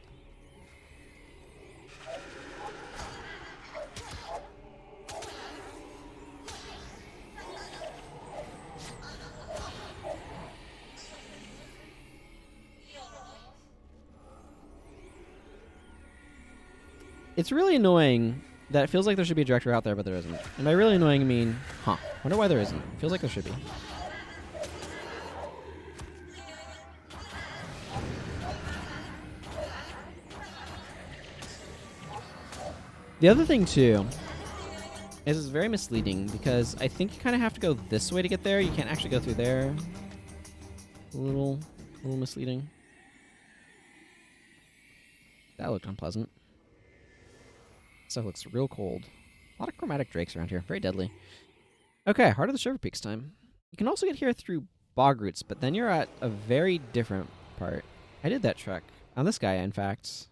It's really annoying that it feels like there should be a director out there, but there isn't. And by really annoying, I mean, wonder why there isn't. It feels like there should be. The other thing, too, is it's very misleading because I think you kind of have to go this way to get there. You can't actually go through there. A little misleading. That looked unpleasant. Stuff looks real cold. A lot of chromatic drakes around here. Very deadly. Okay, Heart of the Shiver Peaks time. You can also get here through bog routes, but then you're at a very different part. I did that trek. On this guy, in fact.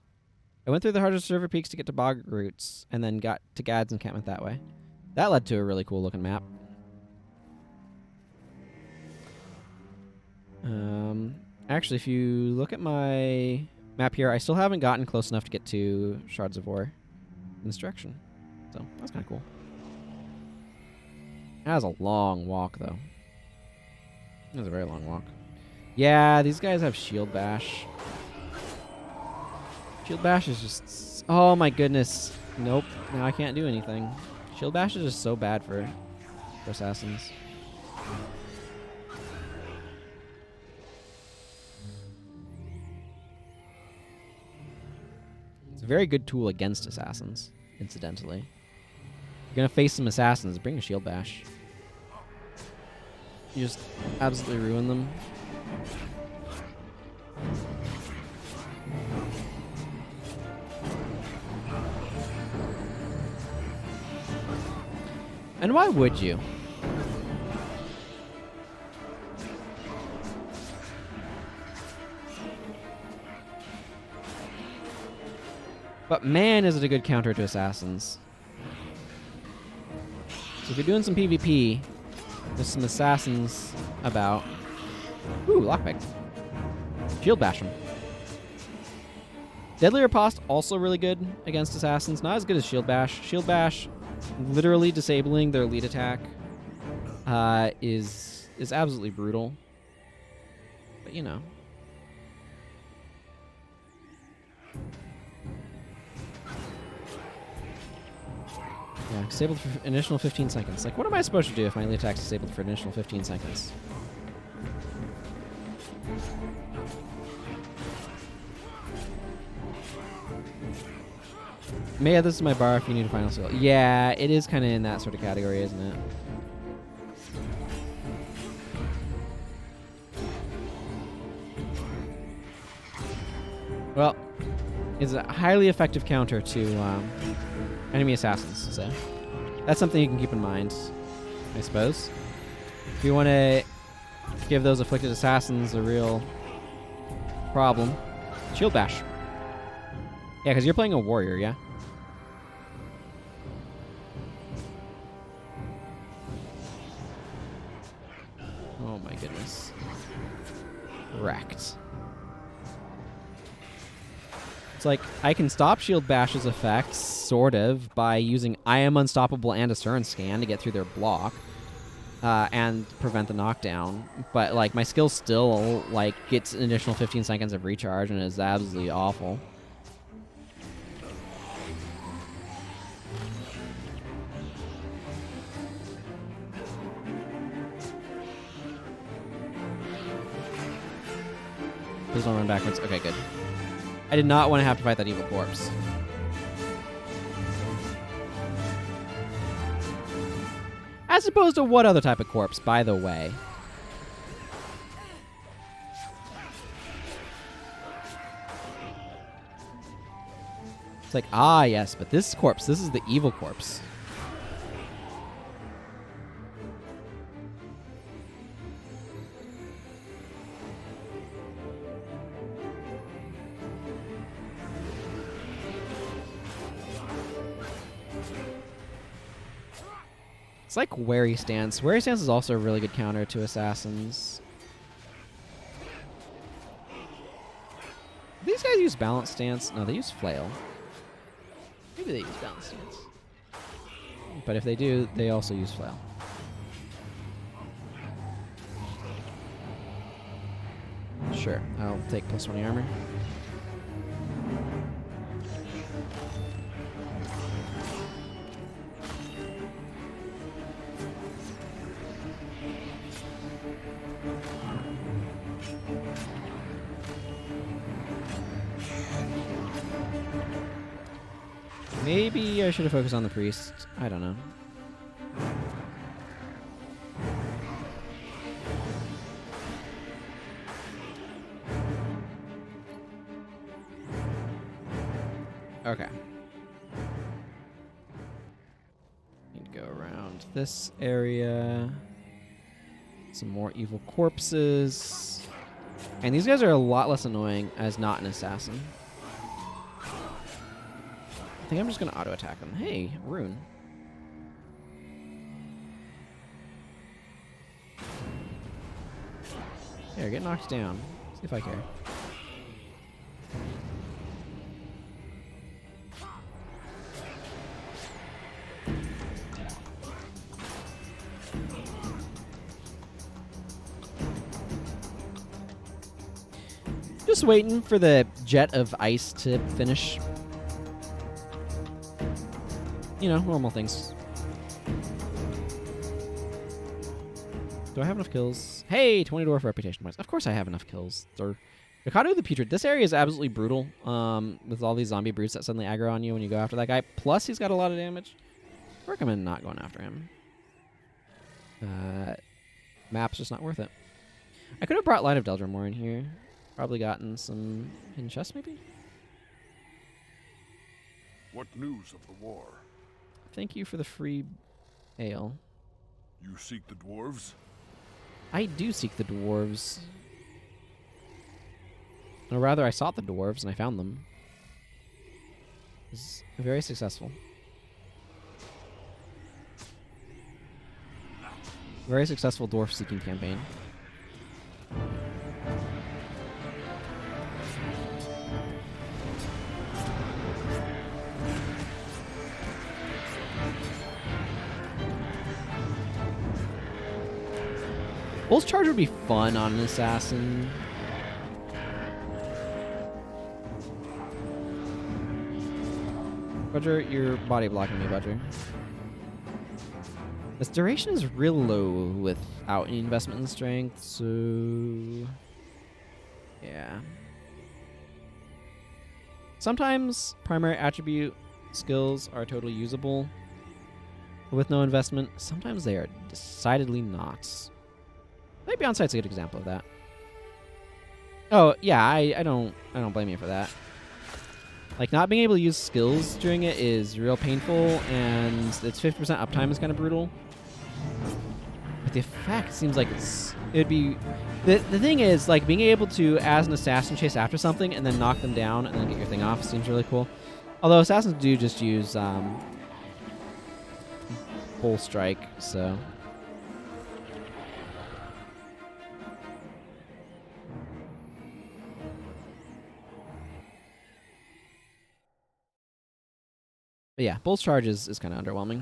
I went through the Heart of the Shiver Peaks to get to bog routes, and then got to Gad's encampment that way. That led to a really cool looking map. Actually, if you look at my map here, I still haven't gotten close enough to get to Shards of War in this direction. So, that's kind of cool. That was a long walk, though. That was a very long walk. Yeah, these guys have Shield Bash. Shield Bash is just... Oh, my goodness. Nope. Now I can't do anything. Shield Bash is just so bad for assassins. It's a very good tool against assassins, incidentally. You're going to face some assassins, bring a Shield Bash. You just absolutely ruin them. And why would you? But man, is it a good counter to assassins. So if you're doing some PvP, there's some assassins about. Ooh, lockpick. Shield Bash them. Deadly Riposte, also really good against assassins. Not as good as Shield Bash. Shield Bash, literally disabling their lead attack, is absolutely brutal. But you know. Yeah, disabled for an additional 15 seconds. Like, what am I supposed to do if my lead attack's disabled for an additional 15 seconds? Maya, this is my bar if you need a final skill. Yeah, it is kind of in that sort of category, isn't it? Well, it's a highly effective counter to enemy assassins, so that's something you can keep in mind, I suppose. If you want to give those afflicted assassins a real problem, Shield Bash. Yeah, because you're playing a warrior, yeah? Oh my goodness. Wrecked. It's like, I can stop Shield Bash's effects, sort of, by using I Am Unstoppable and Assurance Scan to get through their block, and prevent the knockdown. But, like, my skill still, like, gets an additional 15 seconds of recharge and is absolutely awful. Please don't run backwards. Okay, good. I did not want to have to fight that evil corpse. As opposed to what other type of corpse, by the way? It's like, ah, yes, but this corpse, this is the evil corpse. It's like Wary Stance. Wary Stance is also a really good counter to assassins. These guys use Balance Stance? No, they use Flail. Maybe they use Balance Stance. But if they do, they also use Flail. Sure, I'll take plus 20 armor. Maybe I should have focused on the priest. I don't know. Okay. Need to go around this area. Some more evil corpses. And these guys are a lot less annoying as not an assassin. I think I'm just going to auto-attack them. Hey, rune. Here, get knocked down. See if I care. Just waiting for the jet of ice to finish. You know, normal things. Do I have enough kills? Hey, 20 dwarf reputation points. Of course I have enough kills. Ricardo the Putrid. This area is absolutely brutal, with all these zombie brutes that suddenly aggro on you when you go after that guy. Plus, he's got a lot of damage. I recommend not going after him. Map's just not worth it. I could have brought Light of Deldra more in here. Probably gotten some hidden chests, maybe? What news of the war? Thank you for the free ale. You seek the dwarves? I do seek the dwarves. Or rather, I sought the dwarves and I found them. It was very successful. Very successful dwarf seeking campaign. Bull's Charge would be fun on an assassin. Budger, you're body blocking me, Budger. This duration is real low without any investment in strength, so yeah. Sometimes primary attribute skills are totally usable with no investment. Sometimes they are decidedly not. Maybe on-site's a good example of that. Oh yeah, I don't blame you for that. Like, not being able to use skills during it is real painful, and its 50% uptime is kind of brutal. But the effect seems like it'd be... The thing is, like, being able to, as an assassin, chase after something and then knock them down and then get your thing off seems really cool. Although assassins do just use Bull Strike, so... But yeah, Bull's Charge is kind of underwhelming.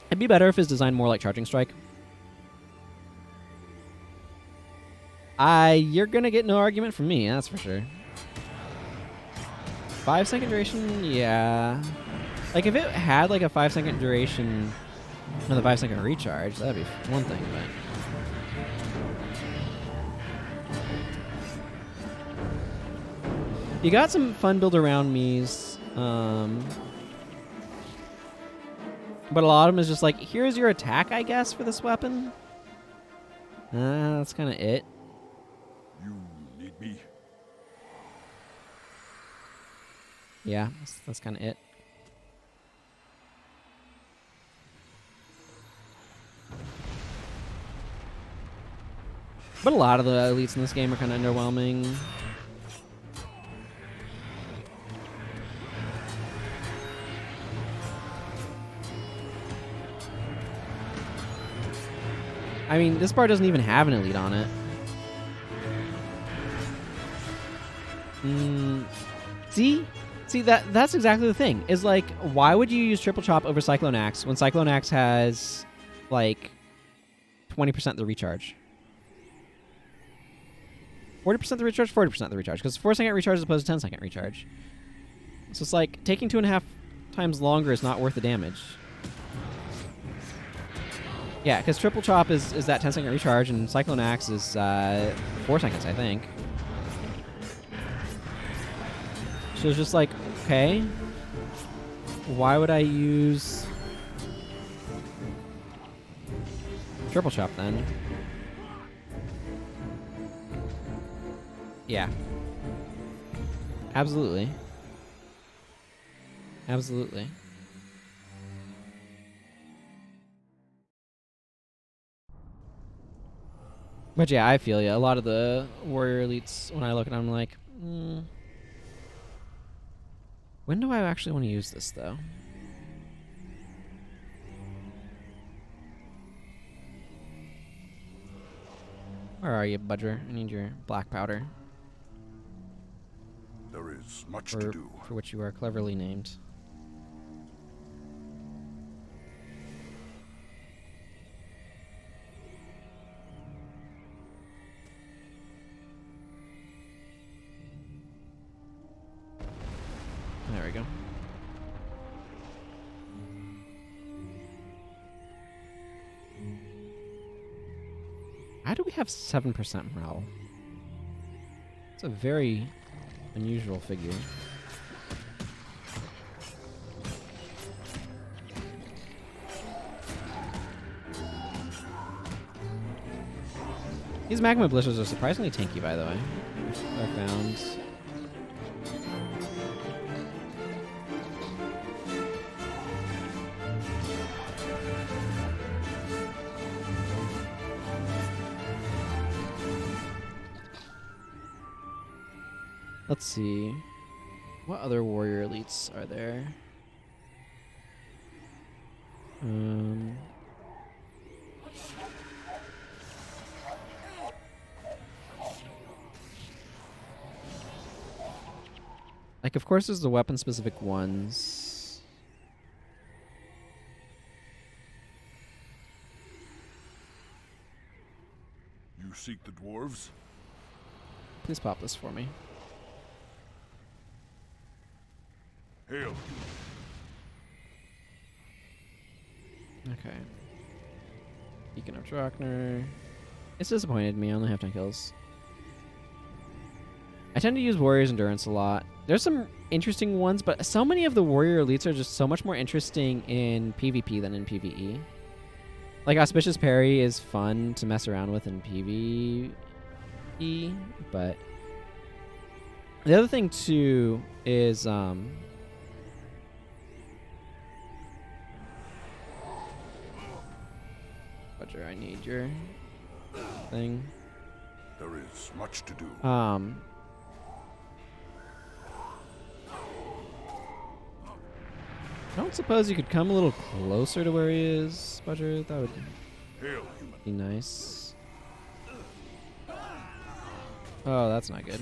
It'd be better if it's designed more like Charging Strike. You're gonna get no argument from me, that's for sure. 5-second duration, yeah. Like if it had like a 5-second duration with a 5-second recharge, that'd be one thing, but you got some fun build around me's. But a lot of them is just like, here's your attack, I guess, for this weapon. That's kind of it. You need me? Yeah, that's kind of it. But a lot of the elites in this game are kind of underwhelming. I mean, this bar doesn't even have an elite on it. See that's exactly the thing. Is like, why would you use Triple Chop over Cyclone Axe when Cyclone Axe has like 20% the recharge? 40% the recharge, 40% the recharge, because 4-second recharge as opposed to 10-second recharge. So it's like taking 2.5 times longer is not worth the damage. Yeah, because Triple Chop is that 10-second recharge, and Cyclone Axe is 4 seconds, I think. So it's just like, okay, why would I use Triple Chop then? Yeah. Absolutely. Absolutely. But yeah, I feel you. A lot of the warrior elites, when I look at them, I'm like, when do I actually want to use this, though? Where are you, Budger? I need your black powder. There is much to do. For which you are cleverly named. There we go. How do we have 7% morale? It's a very unusual figure. These magma blisters are surprisingly tanky, by the way. I found. Let's see. What other warrior elites are there? Like, of course, there's the weapon-specific ones. You seek the dwarves? Please pop this for me. Hail. Okay. Beacon of Drakner. It's disappointed me. I only have 10 kills. I tend to use Warrior's Endurance a lot. There's some interesting ones, but so many of the Warrior Elites are just so much more interesting in PvP than in PvE. Like, Auspicious Parry is fun to mess around with in PvE, but the other thing, too, is... Roger, I need your thing. There is much to do. I don't suppose you could come a little closer to where he is, Budger? That would Hail, human. be nice. Oh, that's not good.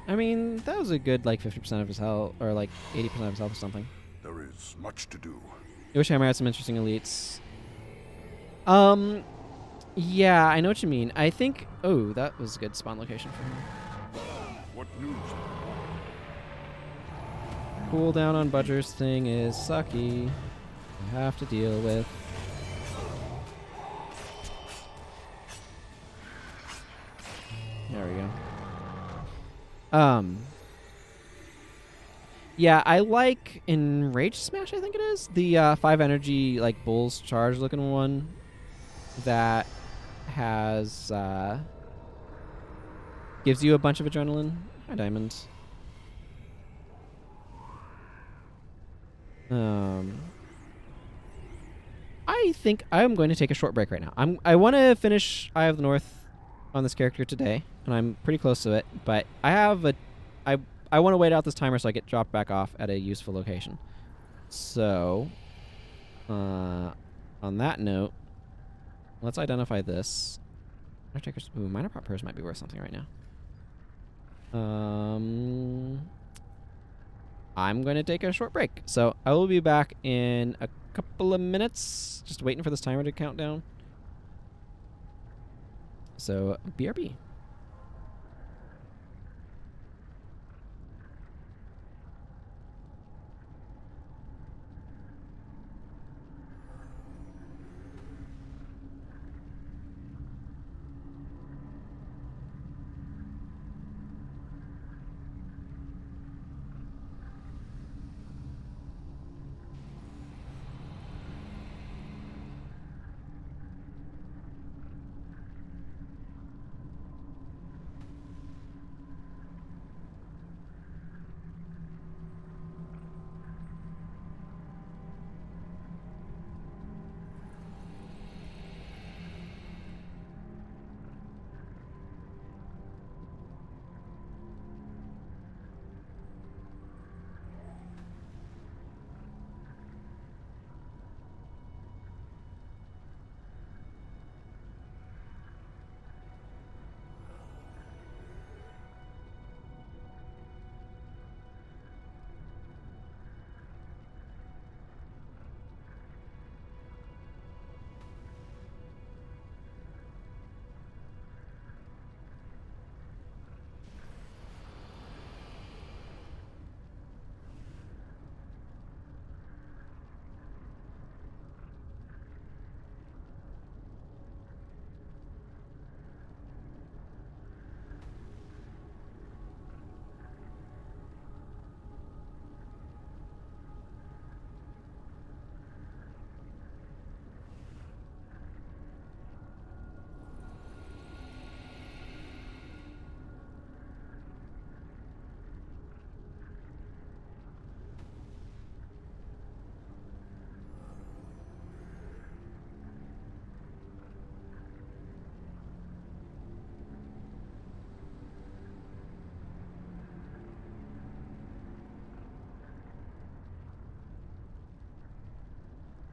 I mean, that was a good, like, 50% of his health, or like 80% of his health or something. There is much to do. Yoshihammer had some interesting elites. Yeah, I know what you mean. I think... Oh, that was a good spawn location for him. What news? Cooldown on Budger's thing is sucky. I have to deal with. There we go. Yeah, I like in Rage Smash, I think it is, the 5 energy, like, Bull's Charge looking one that has, gives you a bunch of adrenaline. Hi, Diamond. I think I'm going to take a short break right now. I want to finish Eye of the North on this character today, and I'm pretty close to it, but I have I want to wait out this timer so I get dropped back off at a useful location. So, on that note, let's identify this. Ooh, minor prop purse might be worth something right now. I'm going to take a short break. So I will be back in a couple of minutes. Just waiting for this timer to count down. So, BRB.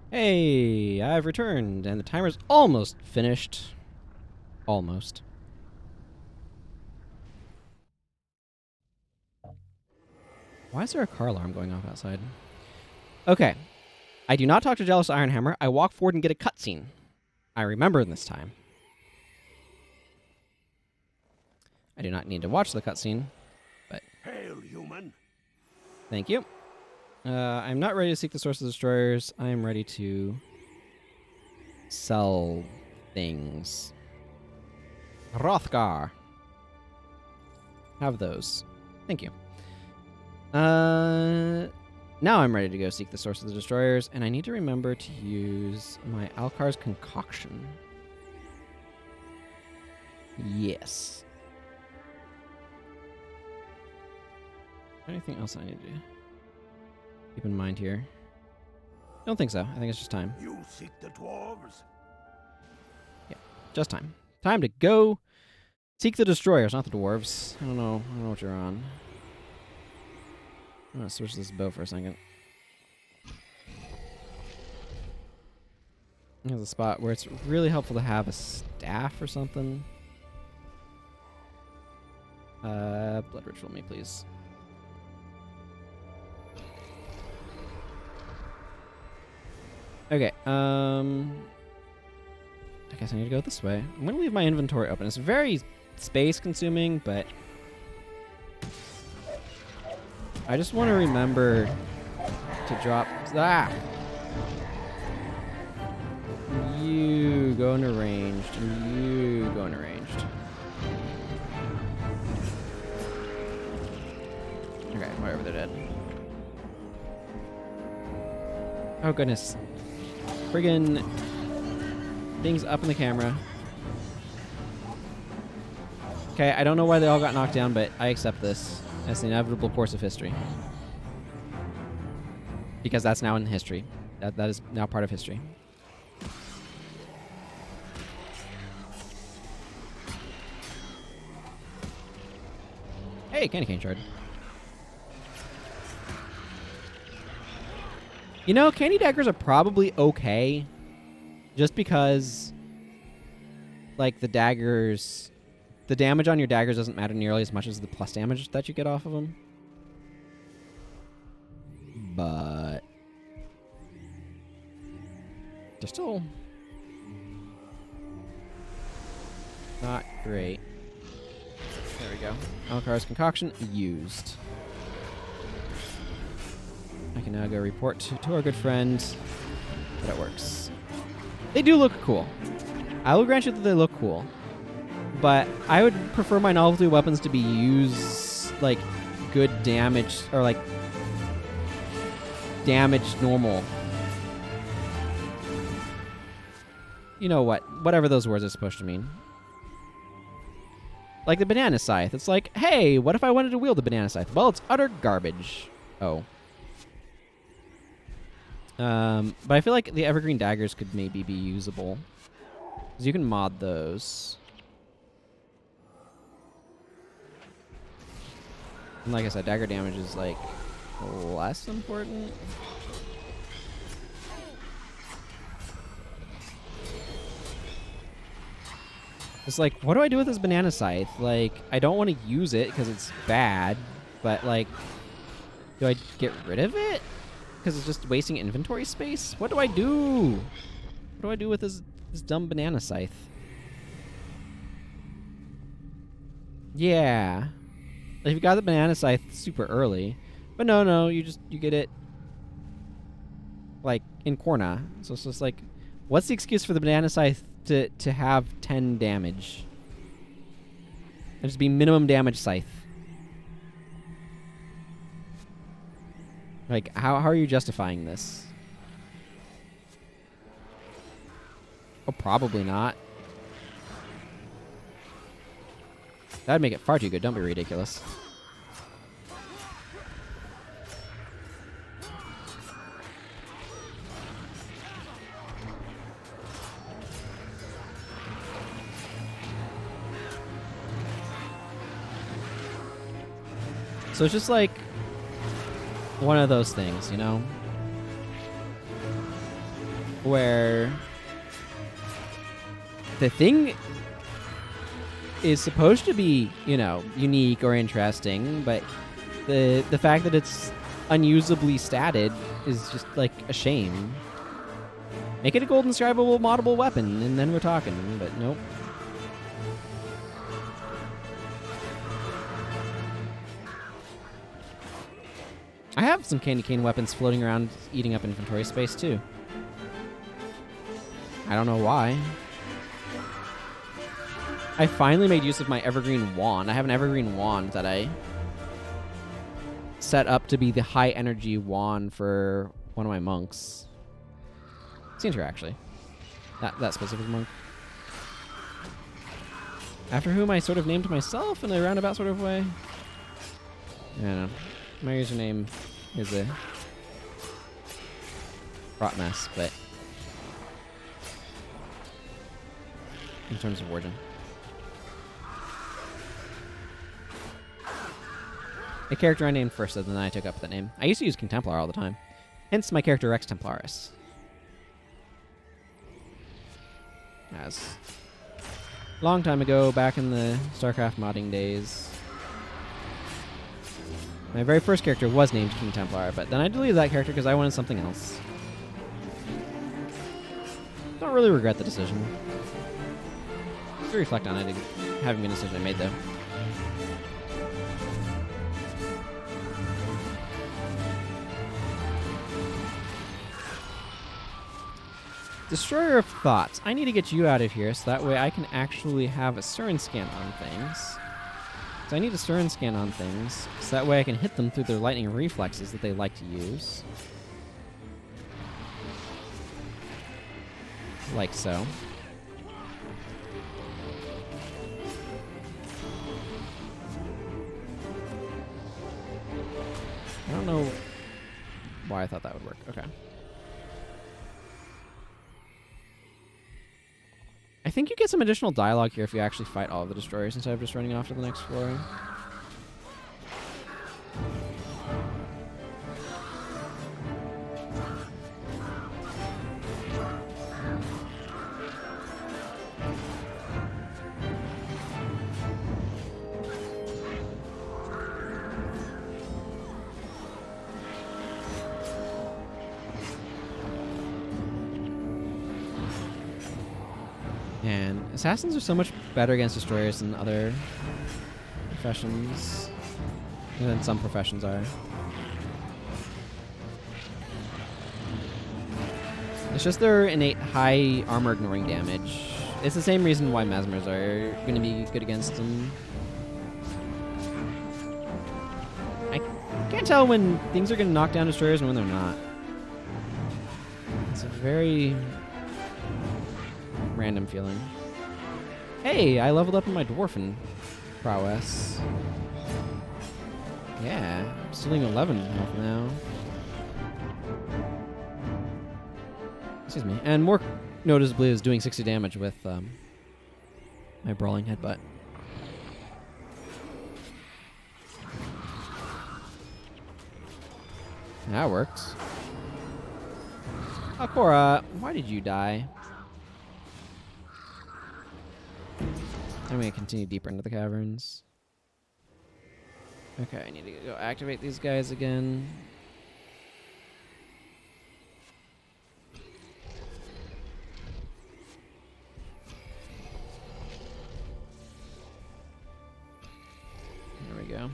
Hey, I've returned, and the timer's almost finished. Almost. Why is there a car alarm going off outside? Okay. I do not talk to Jealous Ironhammer. I walk forward and get a cutscene. I remember this time. I do not need to watch the cutscene, but... Hail, human. Thank you. I'm not ready to seek the source of the destroyers. I am ready to sell things. Hrothgar. Have those. Thank you. Now I'm ready to go seek the source of the destroyers, and I need to remember to use my Alkar's concoction. Yes. Anything else I need to keep in mind here? Don't think so. I think it's just time. You seek the dwarves? Just time. Time to go seek the destroyers, not the dwarves. I don't know what you're on. I'm gonna switch this bow for a second. There's a spot where it's really helpful to have a staff or something. Blood ritual me, please. Okay, I guess I need to go this way. I'm gonna leave my inventory open. It's very space consuming, but I just want to remember to drop. Ah! You go into ranged, and you go into ranged. Okay, whatever, they're dead. Oh goodness. Friggin' things up in the camera. Okay, I don't know why they all got knocked down, but I accept this as the inevitable course of history. Because that's now in history. That is now part of history. Hey, candy cane shard. You know, candy daggers are probably okay. Just because, like, the daggers... The damage on your daggers doesn't matter nearly as much as the plus damage that you get off of them. But... they're still... not great. There we go. Alkar's concoction used. I can now go report to our good friend that it works. They do look cool. I will grant you that they look cool. But I would prefer my novelty weapons to be used like good damage or like damage normal. You know what? Whatever those words are supposed to mean. Like the banana scythe. It's like, hey, what if I wanted to wield the banana scythe? Well, it's utter garbage. Oh. But I feel like the evergreen daggers could maybe be usable. Because you can mod those. And like I said, dagger damage is like less important. It's like, what do I do with this banana scythe? Like, I don't want to use it because it's bad, but like, do I get rid of it? Because it's just wasting inventory space? What do I do? What do I do with this dumb banana scythe? Yeah. If you got the banana scythe super early. But no, you get it like in Corna. So it's just like, what's the excuse for the banana scythe to have 10 damage? And just be minimum damage scythe. Like, how are you justifying this? Oh, probably not. That'd make it far too good. Don't be ridiculous. So it's just like one of those things, you know? Where the thing is supposed to be, you know, unique or interesting, but the fact that it's unusably statted is just like a shame. Make it a golden scribable moddable weapon, and then we're talking, but nope. I have some candy cane weapons floating around eating up inventory space too. I don't know why. I finally made use of my evergreen wand. I have an evergreen wand that I set up to be the high energy wand for one of my monks. Chantry, actually. That specific monk. After whom I sort of named myself in a roundabout sort of way. I don't know. My username is a fraught mess, but in terms of origin. A character I named first, and then I took up that name. I used to use King Templar all the time. Hence my character Rex Templarus. As long time ago, back in the StarCraft modding days, my very first character was named King Templar, but then I deleted that character because I wanted something else. Don't really regret the decision. To reflect on it, having been a decision I made, though. Destroyer of Thoughts. I need to get you out of here so that way I can actually have a Surin scan on things. So I need a Surin scan on things so that way I can hit them through their lightning reflexes that they like to use. Like so. I don't know why I thought that would work. Okay. I think you get some additional dialogue here if you actually fight all of the destroyers instead of just running off to the next floor. And assassins are so much better against destroyers than other professions. Than some professions are. It's just their innate high armor ignoring damage. It's the same reason why Mesmers are going to be good against them. I can't tell when things are going to knock down destroyers and when they're not. It's a very random feeling. Hey, I leveled up in my dwarven prowess. Yeah, I'm still doing 11 health now. Excuse me. And more noticeably is doing 60 damage with my brawling headbutt. That works. Oh, Cora, why did you die? I'm going to continue deeper into the caverns. Okay, I need to go activate these guys again. There we go.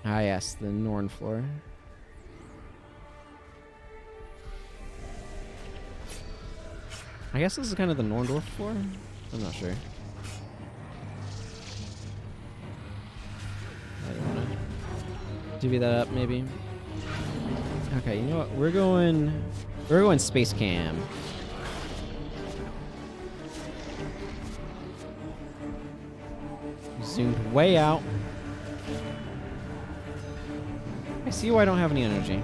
Ah, yes, the Norn floor. I guess this is kind of the Norndorf floor? I'm not sure. I don't want to divvy that up, maybe. Okay, you know what? We're going space cam. Zoomed way out. I see why I don't have any energy.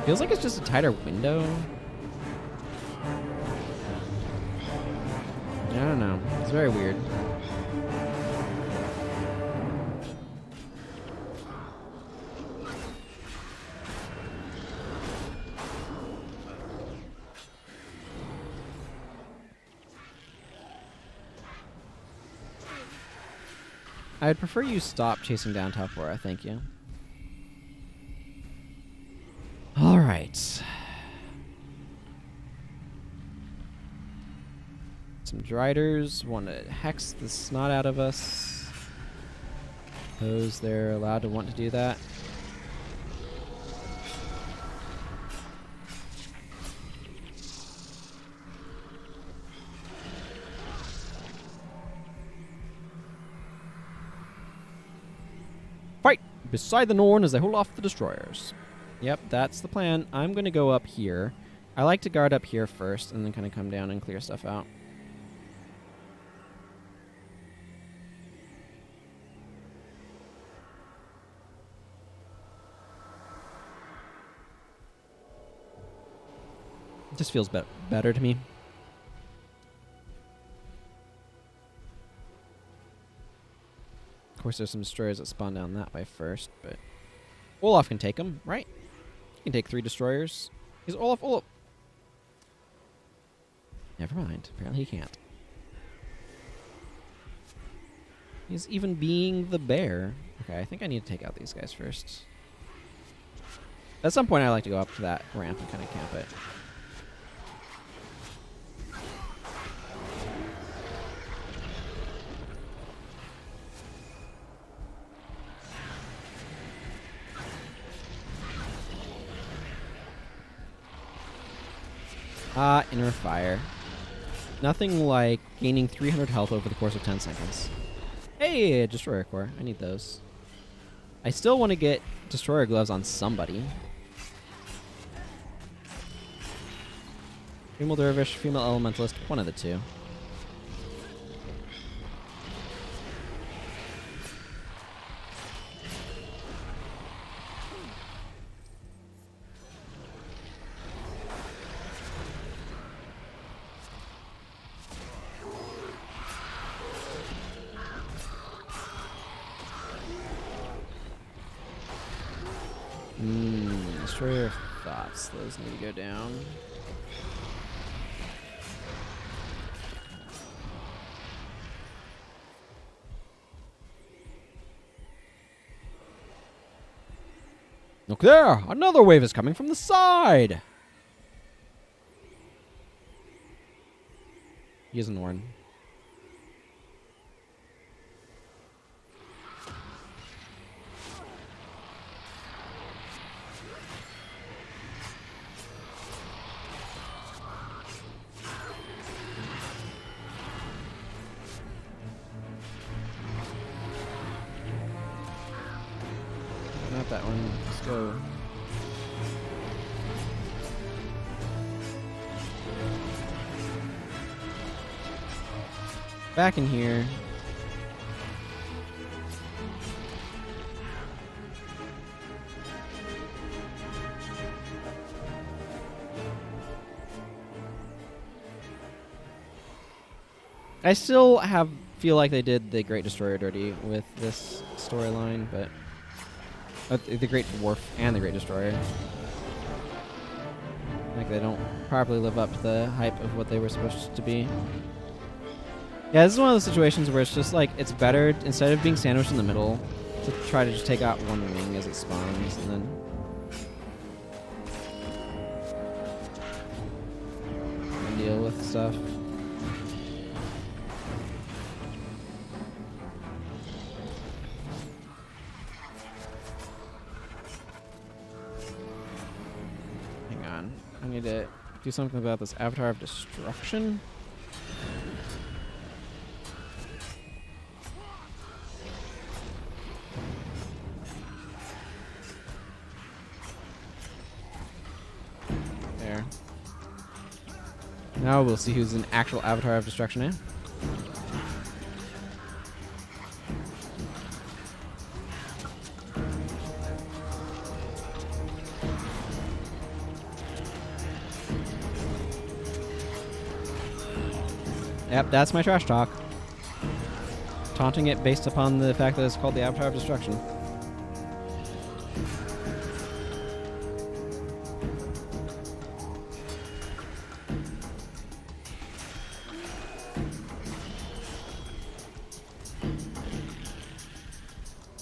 Feels like it's just a tighter window. I don't know. It's very weird. I'd prefer you stop chasing down Tapora, thank you. All right. Some some Driders. Want to hex the snot out of us. Suppose they're allowed to want to do that. Fight beside the Norn as they hold off the destroyers. Yep, that's the plan. I'm going to go up here. I like to guard up here first and then kind of come down and clear stuff out. It just feels better to me. Of course, there's some destroyers that spawn down that way first, but Olaf can take them, right? He can take 3 destroyers. He's Olaf. Never mind. Apparently he can't. He's even being the bear. Okay, I think I need to take out these guys first. At some point, I like to go up to that ramp and kind of camp it. Inner fire. Nothing like gaining 300 health over the course of 10 seconds. Hey, destroyer core. I need those. I still want to get destroyer gloves on somebody. Female dervish, female elementalist, one of the two. Destroyer of thoughts. Those need to go down. Look there! Another wave is coming from the side! He is a Norn. Not that one. Let's go. Back in here. I still feel like they did the Great Destroyer dirty with this storyline, but the Great Dwarf and the Great Destroyer. Like they don't properly live up to the hype of what they were supposed to be. Yeah, this is one of those situations where it's just like, it's better, instead of being sandwiched in the middle, to try to just take out one wing as it spawns, and then deal with stuff. I need to do something about this Avatar of Destruction. There. Now we'll see who's an actual Avatar of Destruction now. Yep, that's my trash talk. Taunting it based upon the fact that it's called the Avatar of Destruction.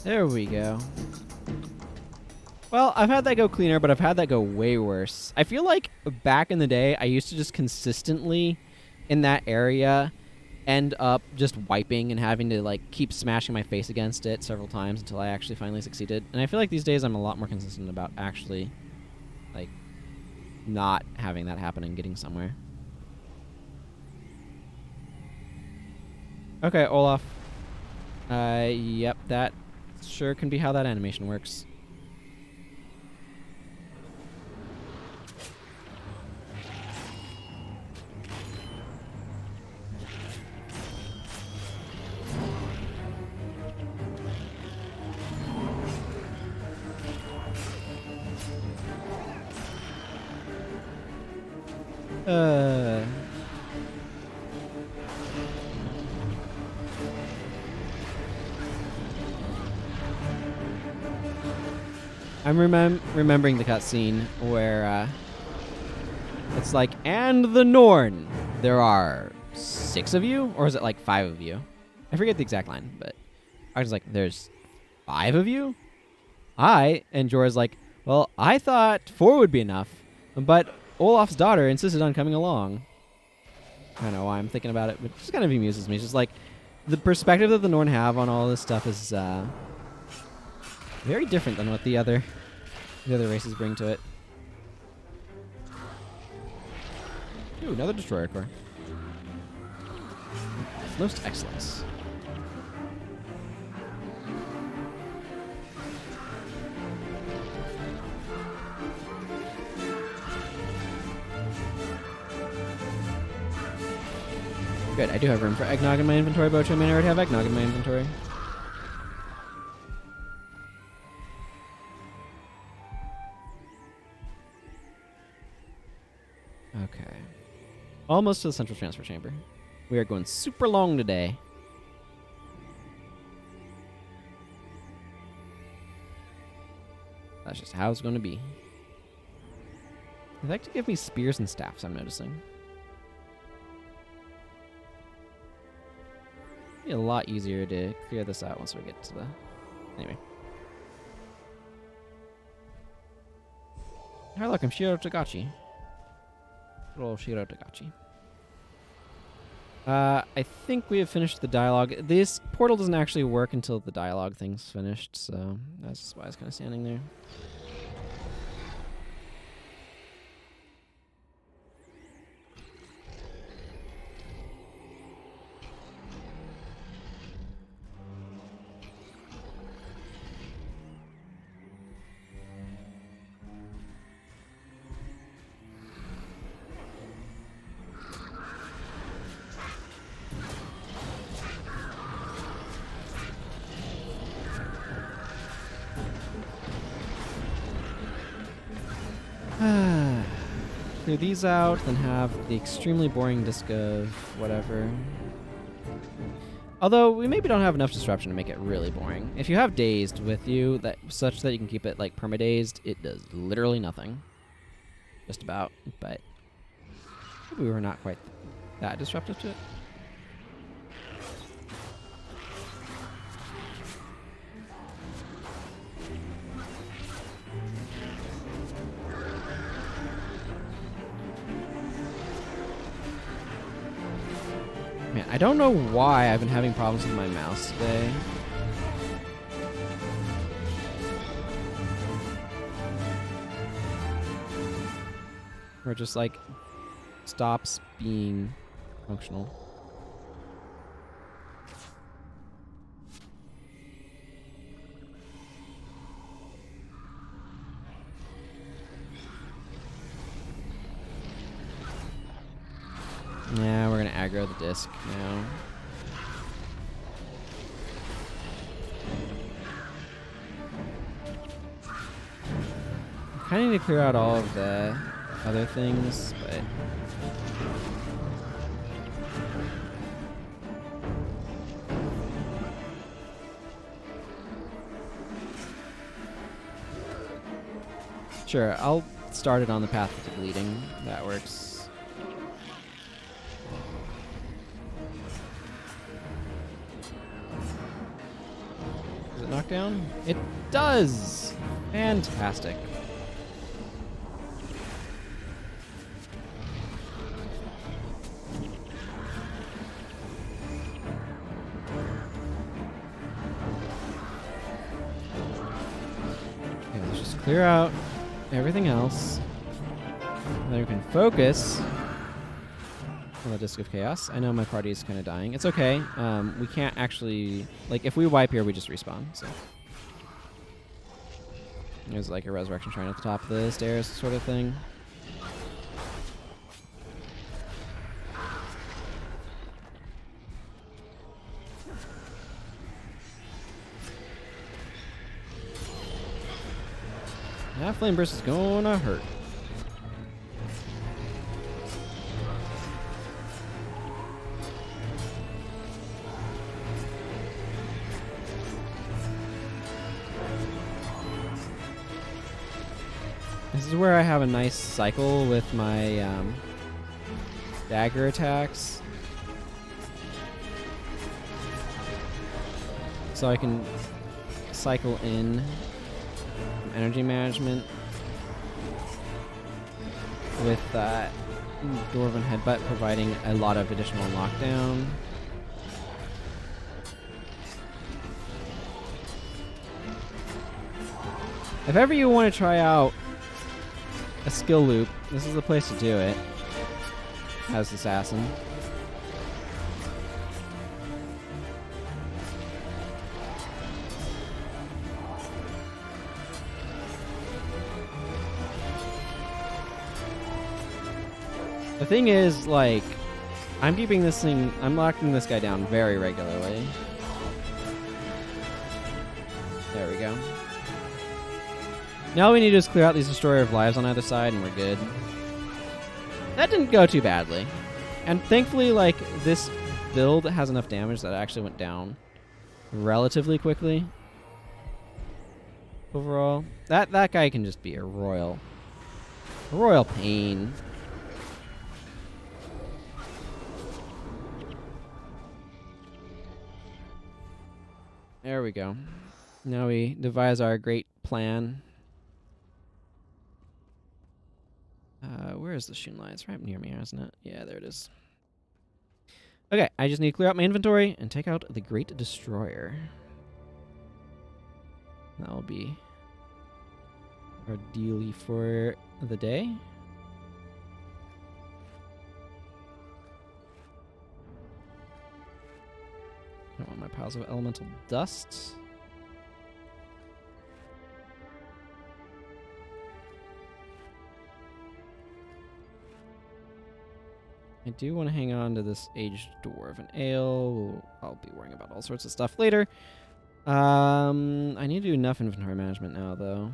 There we go. Well, I've had that go cleaner, but I've had that go way worse. I feel like back in the day, I used to just consistently in that area end up just wiping and having to like keep smashing my face against it several times until I actually finally succeeded. And I feel like these days I'm a lot more consistent about actually like not having that happen and getting somewhere. Okay, Olaf. Yep, that sure can be how that animation works. I'm remembering the cutscene where it's like, and the Norn. There are 6 of you, or is it like 5 of you? I forget the exact line, but I was like, there's 5 of you? And Jorah's like, well, I thought 4 would be enough, but Olaf's daughter insisted on coming along. I don't know why I'm thinking about it, but it just kind of amuses me. It's just like the perspective that the Norn have on all this stuff is very different than what the other races bring to it. Ooh, another destroyer core. Most excellence. Good, I do have room for eggnog in my inventory, but I may already have eggnog in my inventory. Okay. Almost to the central transfer chamber. We are going super long today. That's just how it's going to be. They like to give me spears and staffs, I'm noticing. Be a lot easier to clear this out once we get to the... Anyway. Oh, look, I'm Shiro Tagachi. Good old Shiro Tagachi. I think we have finished the dialogue. This portal doesn't actually work until the dialogue thing's finished, so that's just why I was kind of standing there. Clear these out, then have the extremely boring disc of whatever. Although, we maybe don't have enough disruption to make it really boring. If you have dazed with you, such that you can keep it like perma-dazed, it does literally nothing. Just about, but maybe we were not quite that disruptive to it. Man, I don't know why I've been having problems with my mouse today. Or just like stops being functional. Yeah, we're gonna aggro the disc now. Kinda need to clear out all of the other things, but sure, I'll start it on the path to bleeding. That works. Does it knock down? It does! Fantastic. clear out everything else. And then we can focus on the Disc of Chaos. I know my party is kind of dying. It's okay. We can't actually... Like, if we wipe here, we just respawn, so... There's like a resurrection shrine at the top of the stairs sort of thing. That flame burst is gonna hurt. This is where I have a nice cycle with my dagger attacks. So I can cycle in energy management with Dwarven Headbutt providing a lot of additional lockdown. If ever you want to try out a skill loop, this is the place to do it as Assassin. The thing is, like, I'm locking this guy down very regularly. There we go. Now all we need to do is clear out these Destroyer of Lives on either side, and we're good. That didn't go too badly. And thankfully, like, this build has enough damage that it actually went down relatively quickly. Overall. That guy can just be a royal pain. There we go. Now we devise our great plan. Where is the Shun Line? It's right near me, isn't it? Yeah, there it is. Okay, I just need to clear out my inventory and take out the Great Destroyer. That will be our dealie for the day. I want my piles of elemental dust. I do want to hang on to this aged dwarven ale. I'll be worrying about all sorts of stuff later. I need to do enough inventory management now, though.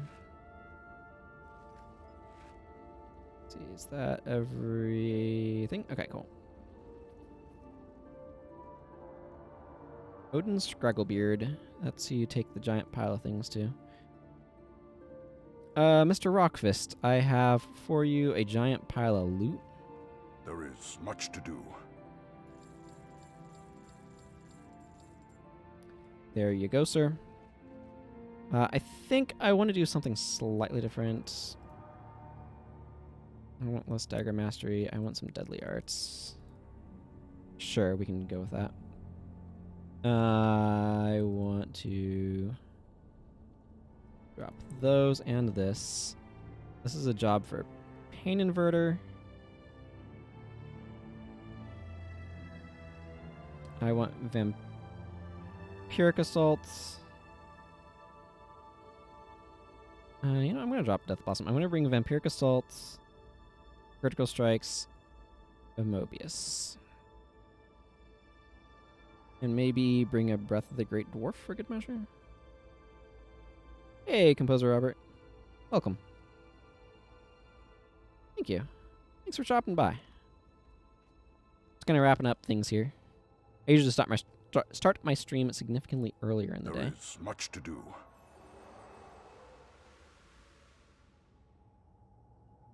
Let's see, is that everything? Okay, cool. Odin Scragglebeard. That's who you take the giant pile of things to. Mr. Rockfist, I have for you a giant pile of loot. There is much to do. There you go, sir. I think I want to do something slightly different. I want less dagger mastery. I want some deadly arts. Sure, we can go with that. I want to drop those and this. This is a job for Pain Inverter. I want Vampiric Assaults. You know, I'm going to drop Death Blossom. I'm going to bring Vampiric Assaults, Critical Strikes, of Mobius. And maybe bring a Breath of the Great Dwarf for good measure. Hey, Composer Robert. Welcome. Thank you. Thanks for stopping by. Just kind of wrapping up things here. I usually start my stream significantly earlier in the day. There is much to do.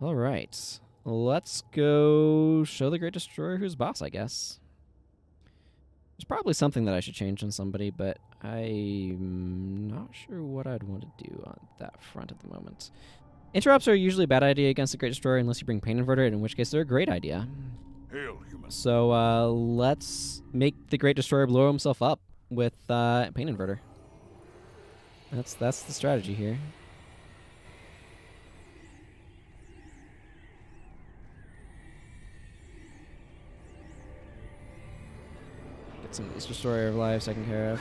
All right. Let's go show the Great Destroyer who's boss, I guess. There's probably something that I should change on somebody, but I'm not sure what I'd want to do on that front at the moment. Interrupts are usually a bad idea against the Great Destroyer unless you bring Pain Inverter, in which case they're a great idea. Hail, human. So let's make the Great Destroyer blow himself up with Pain Inverter. That's the strategy here. Some of these Destroyer of Lives taken care of.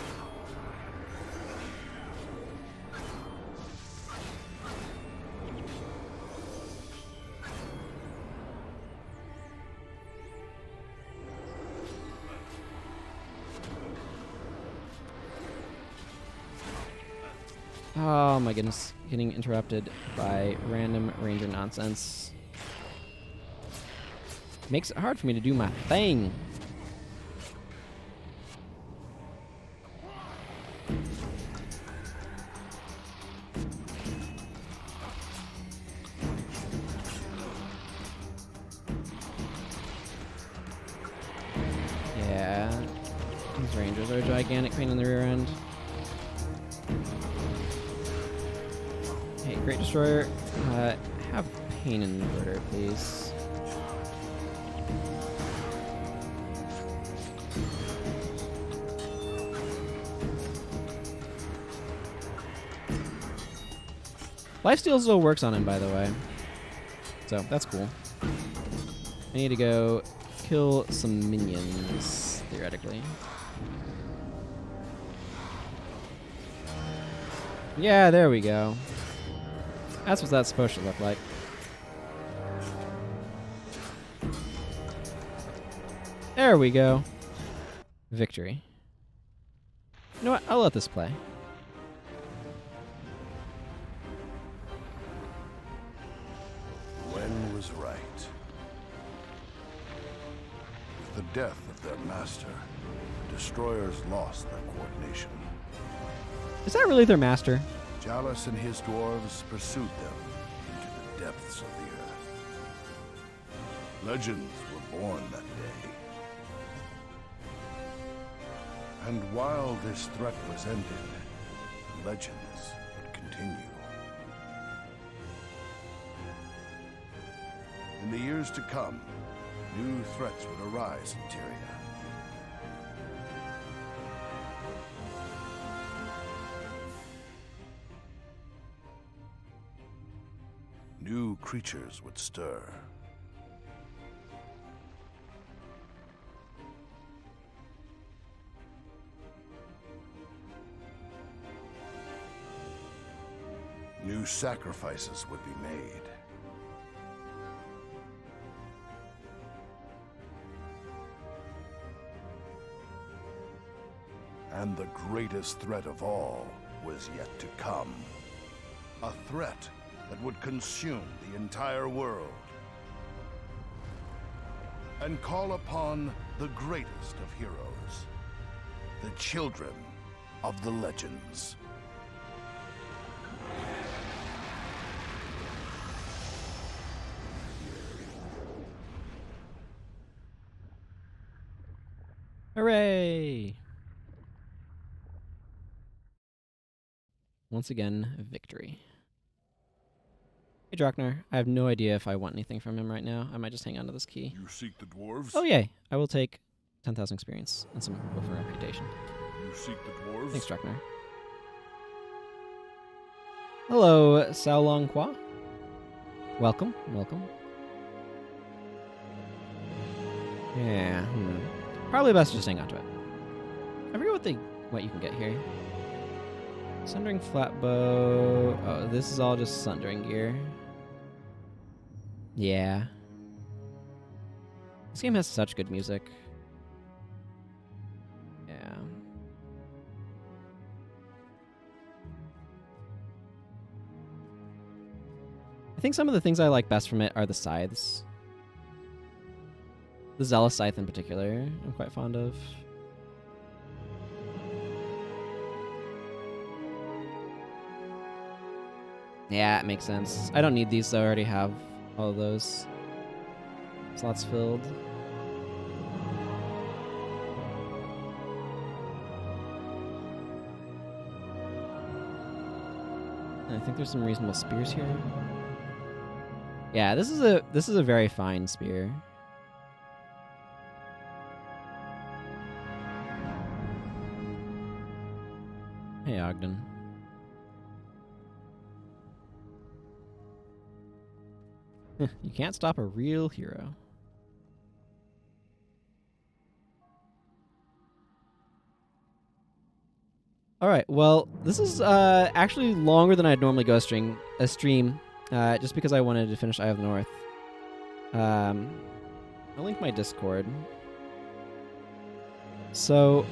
Oh my goodness, getting interrupted by random ranger nonsense. Makes it hard for me to do my thing. Yeah, these rangers are a gigantic pain in the rear end. Hey, Great Destroyer, have Pain Inverter, please. Lifesteal still works on him, by the way. So, that's cool. I need to go kill some minions, theoretically. Yeah, there we go. That's what that's supposed to look like. There we go. Victory. You know what? I'll let this play. When was right? With the death of their master, the destroyers lost their coordination. Is that really their master? Chalice and his dwarves pursued them into the depths of the earth. Legends were born that day. And while this threat was ended, legends would continue. In the years to come, new threats would arise in Tyria. New creatures would stir. New sacrifices would be made. And the greatest threat of all was yet to come. A threat that would consume the entire world and call upon the greatest of heroes, the children of the legends. Hooray! Once again, victory. Hey, Draknar. I have no idea if I want anything from him right now. I might just hang on to this key. You seek the dwarves? Oh, yay. I will take 10,000 experience and some Woofer reputation. You seek the dwarves? Thanks, Draknar. Hello, Sao Long Qua. Welcome, welcome. Yeah, probably best to just hang on to it. I forget what you can get here. Sundering Flatbow. Oh, this is all just Sundering gear. Yeah. This game has such good music. Yeah. I think some of the things I like best from it are the scythes. The Zealous Scythe in particular, I'm quite fond of. Yeah, it makes sense. I don't need these, so I already have all of those slots filled. And I think there's some reasonable spears here. Yeah, this is a very fine spear. Hey, Ogden. You can't stop a real hero. All right. Well, this is actually longer than I'd normally go a stream, just because I wanted to finish Eye of the North. I'll link my Discord. So,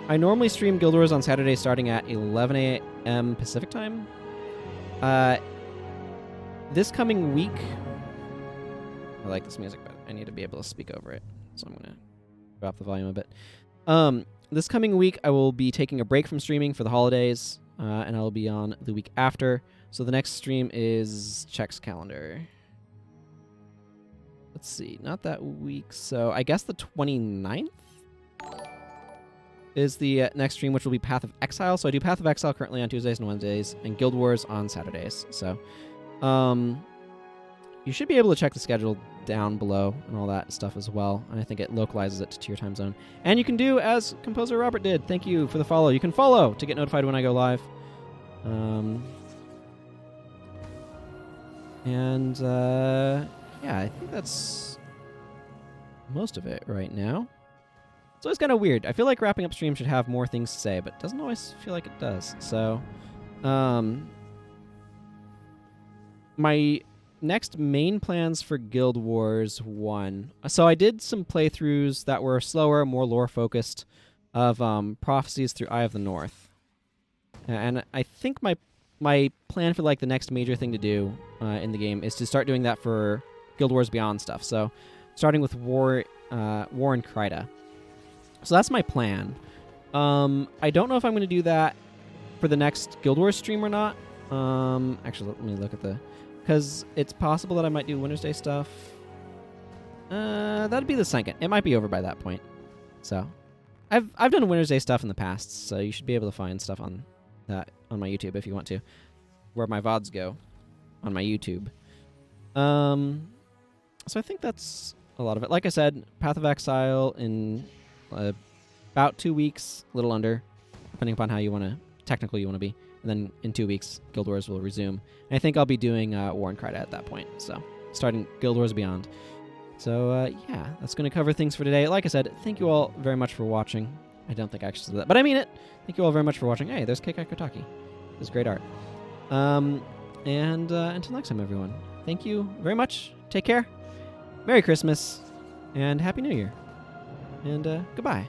I normally stream Guild Wars on Saturday starting at 11 a.m. Pacific time. This coming week, I like this music, but I need to be able to speak over it, so I'm gonna drop the volume a bit. This coming week, I will be taking a break from streaming for the holidays, and I'll be on the week after. So the next stream is Check's calendar. Let's see, not that week, so I guess the 29th is the next stream, which will be Path of Exile. So I do Path of Exile currently on Tuesdays and Wednesdays, and Guild Wars on Saturdays. So you should be able to check the schedule down below and all that stuff as well. And I think it localizes it to your time zone. And you can do as Composer Robert did. Thank you for the follow. You can follow to get notified when I go live. Yeah, I think that's most of it right now. It's always kind of weird. I feel like wrapping up stream should have more things to say, but it doesn't always feel like it does. So, my next main plans for Guild Wars 1. So I did some playthroughs that were slower, more lore-focused, of Prophecies through Eye of the North. And I think my plan for like the next major thing to do in the game is to start doing that for Guild Wars Beyond stuff. So, starting with War in Kryta. So that's my plan. I don't know if I'm going to do that for the next Guild Wars stream or not. Actually, let me look at because it's possible that I might do Winter's Day stuff. That'd be the second. It might be over by that point. So, I've done Winter's Day stuff in the past, so you should be able to find stuff on that on my YouTube if you want to, where my VODs go on my YouTube. So I think that's a lot of it. Like I said, Path of Exile in about 2 weeks, a little under, depending upon how technical you want to be. And then in 2 weeks, Guild Wars will resume. And I think I'll be doing War in Kryta at that point. So, starting Guild Wars Beyond. So, yeah, that's going to cover things for today. Like I said, thank you all very much for watching. I don't think I actually said that, but I mean it. Thank you all very much for watching. Hey, there's Keikai Kotaki. This is great art. And until next time, everyone, thank you very much. Take care. Merry Christmas. And Happy New Year. And goodbye.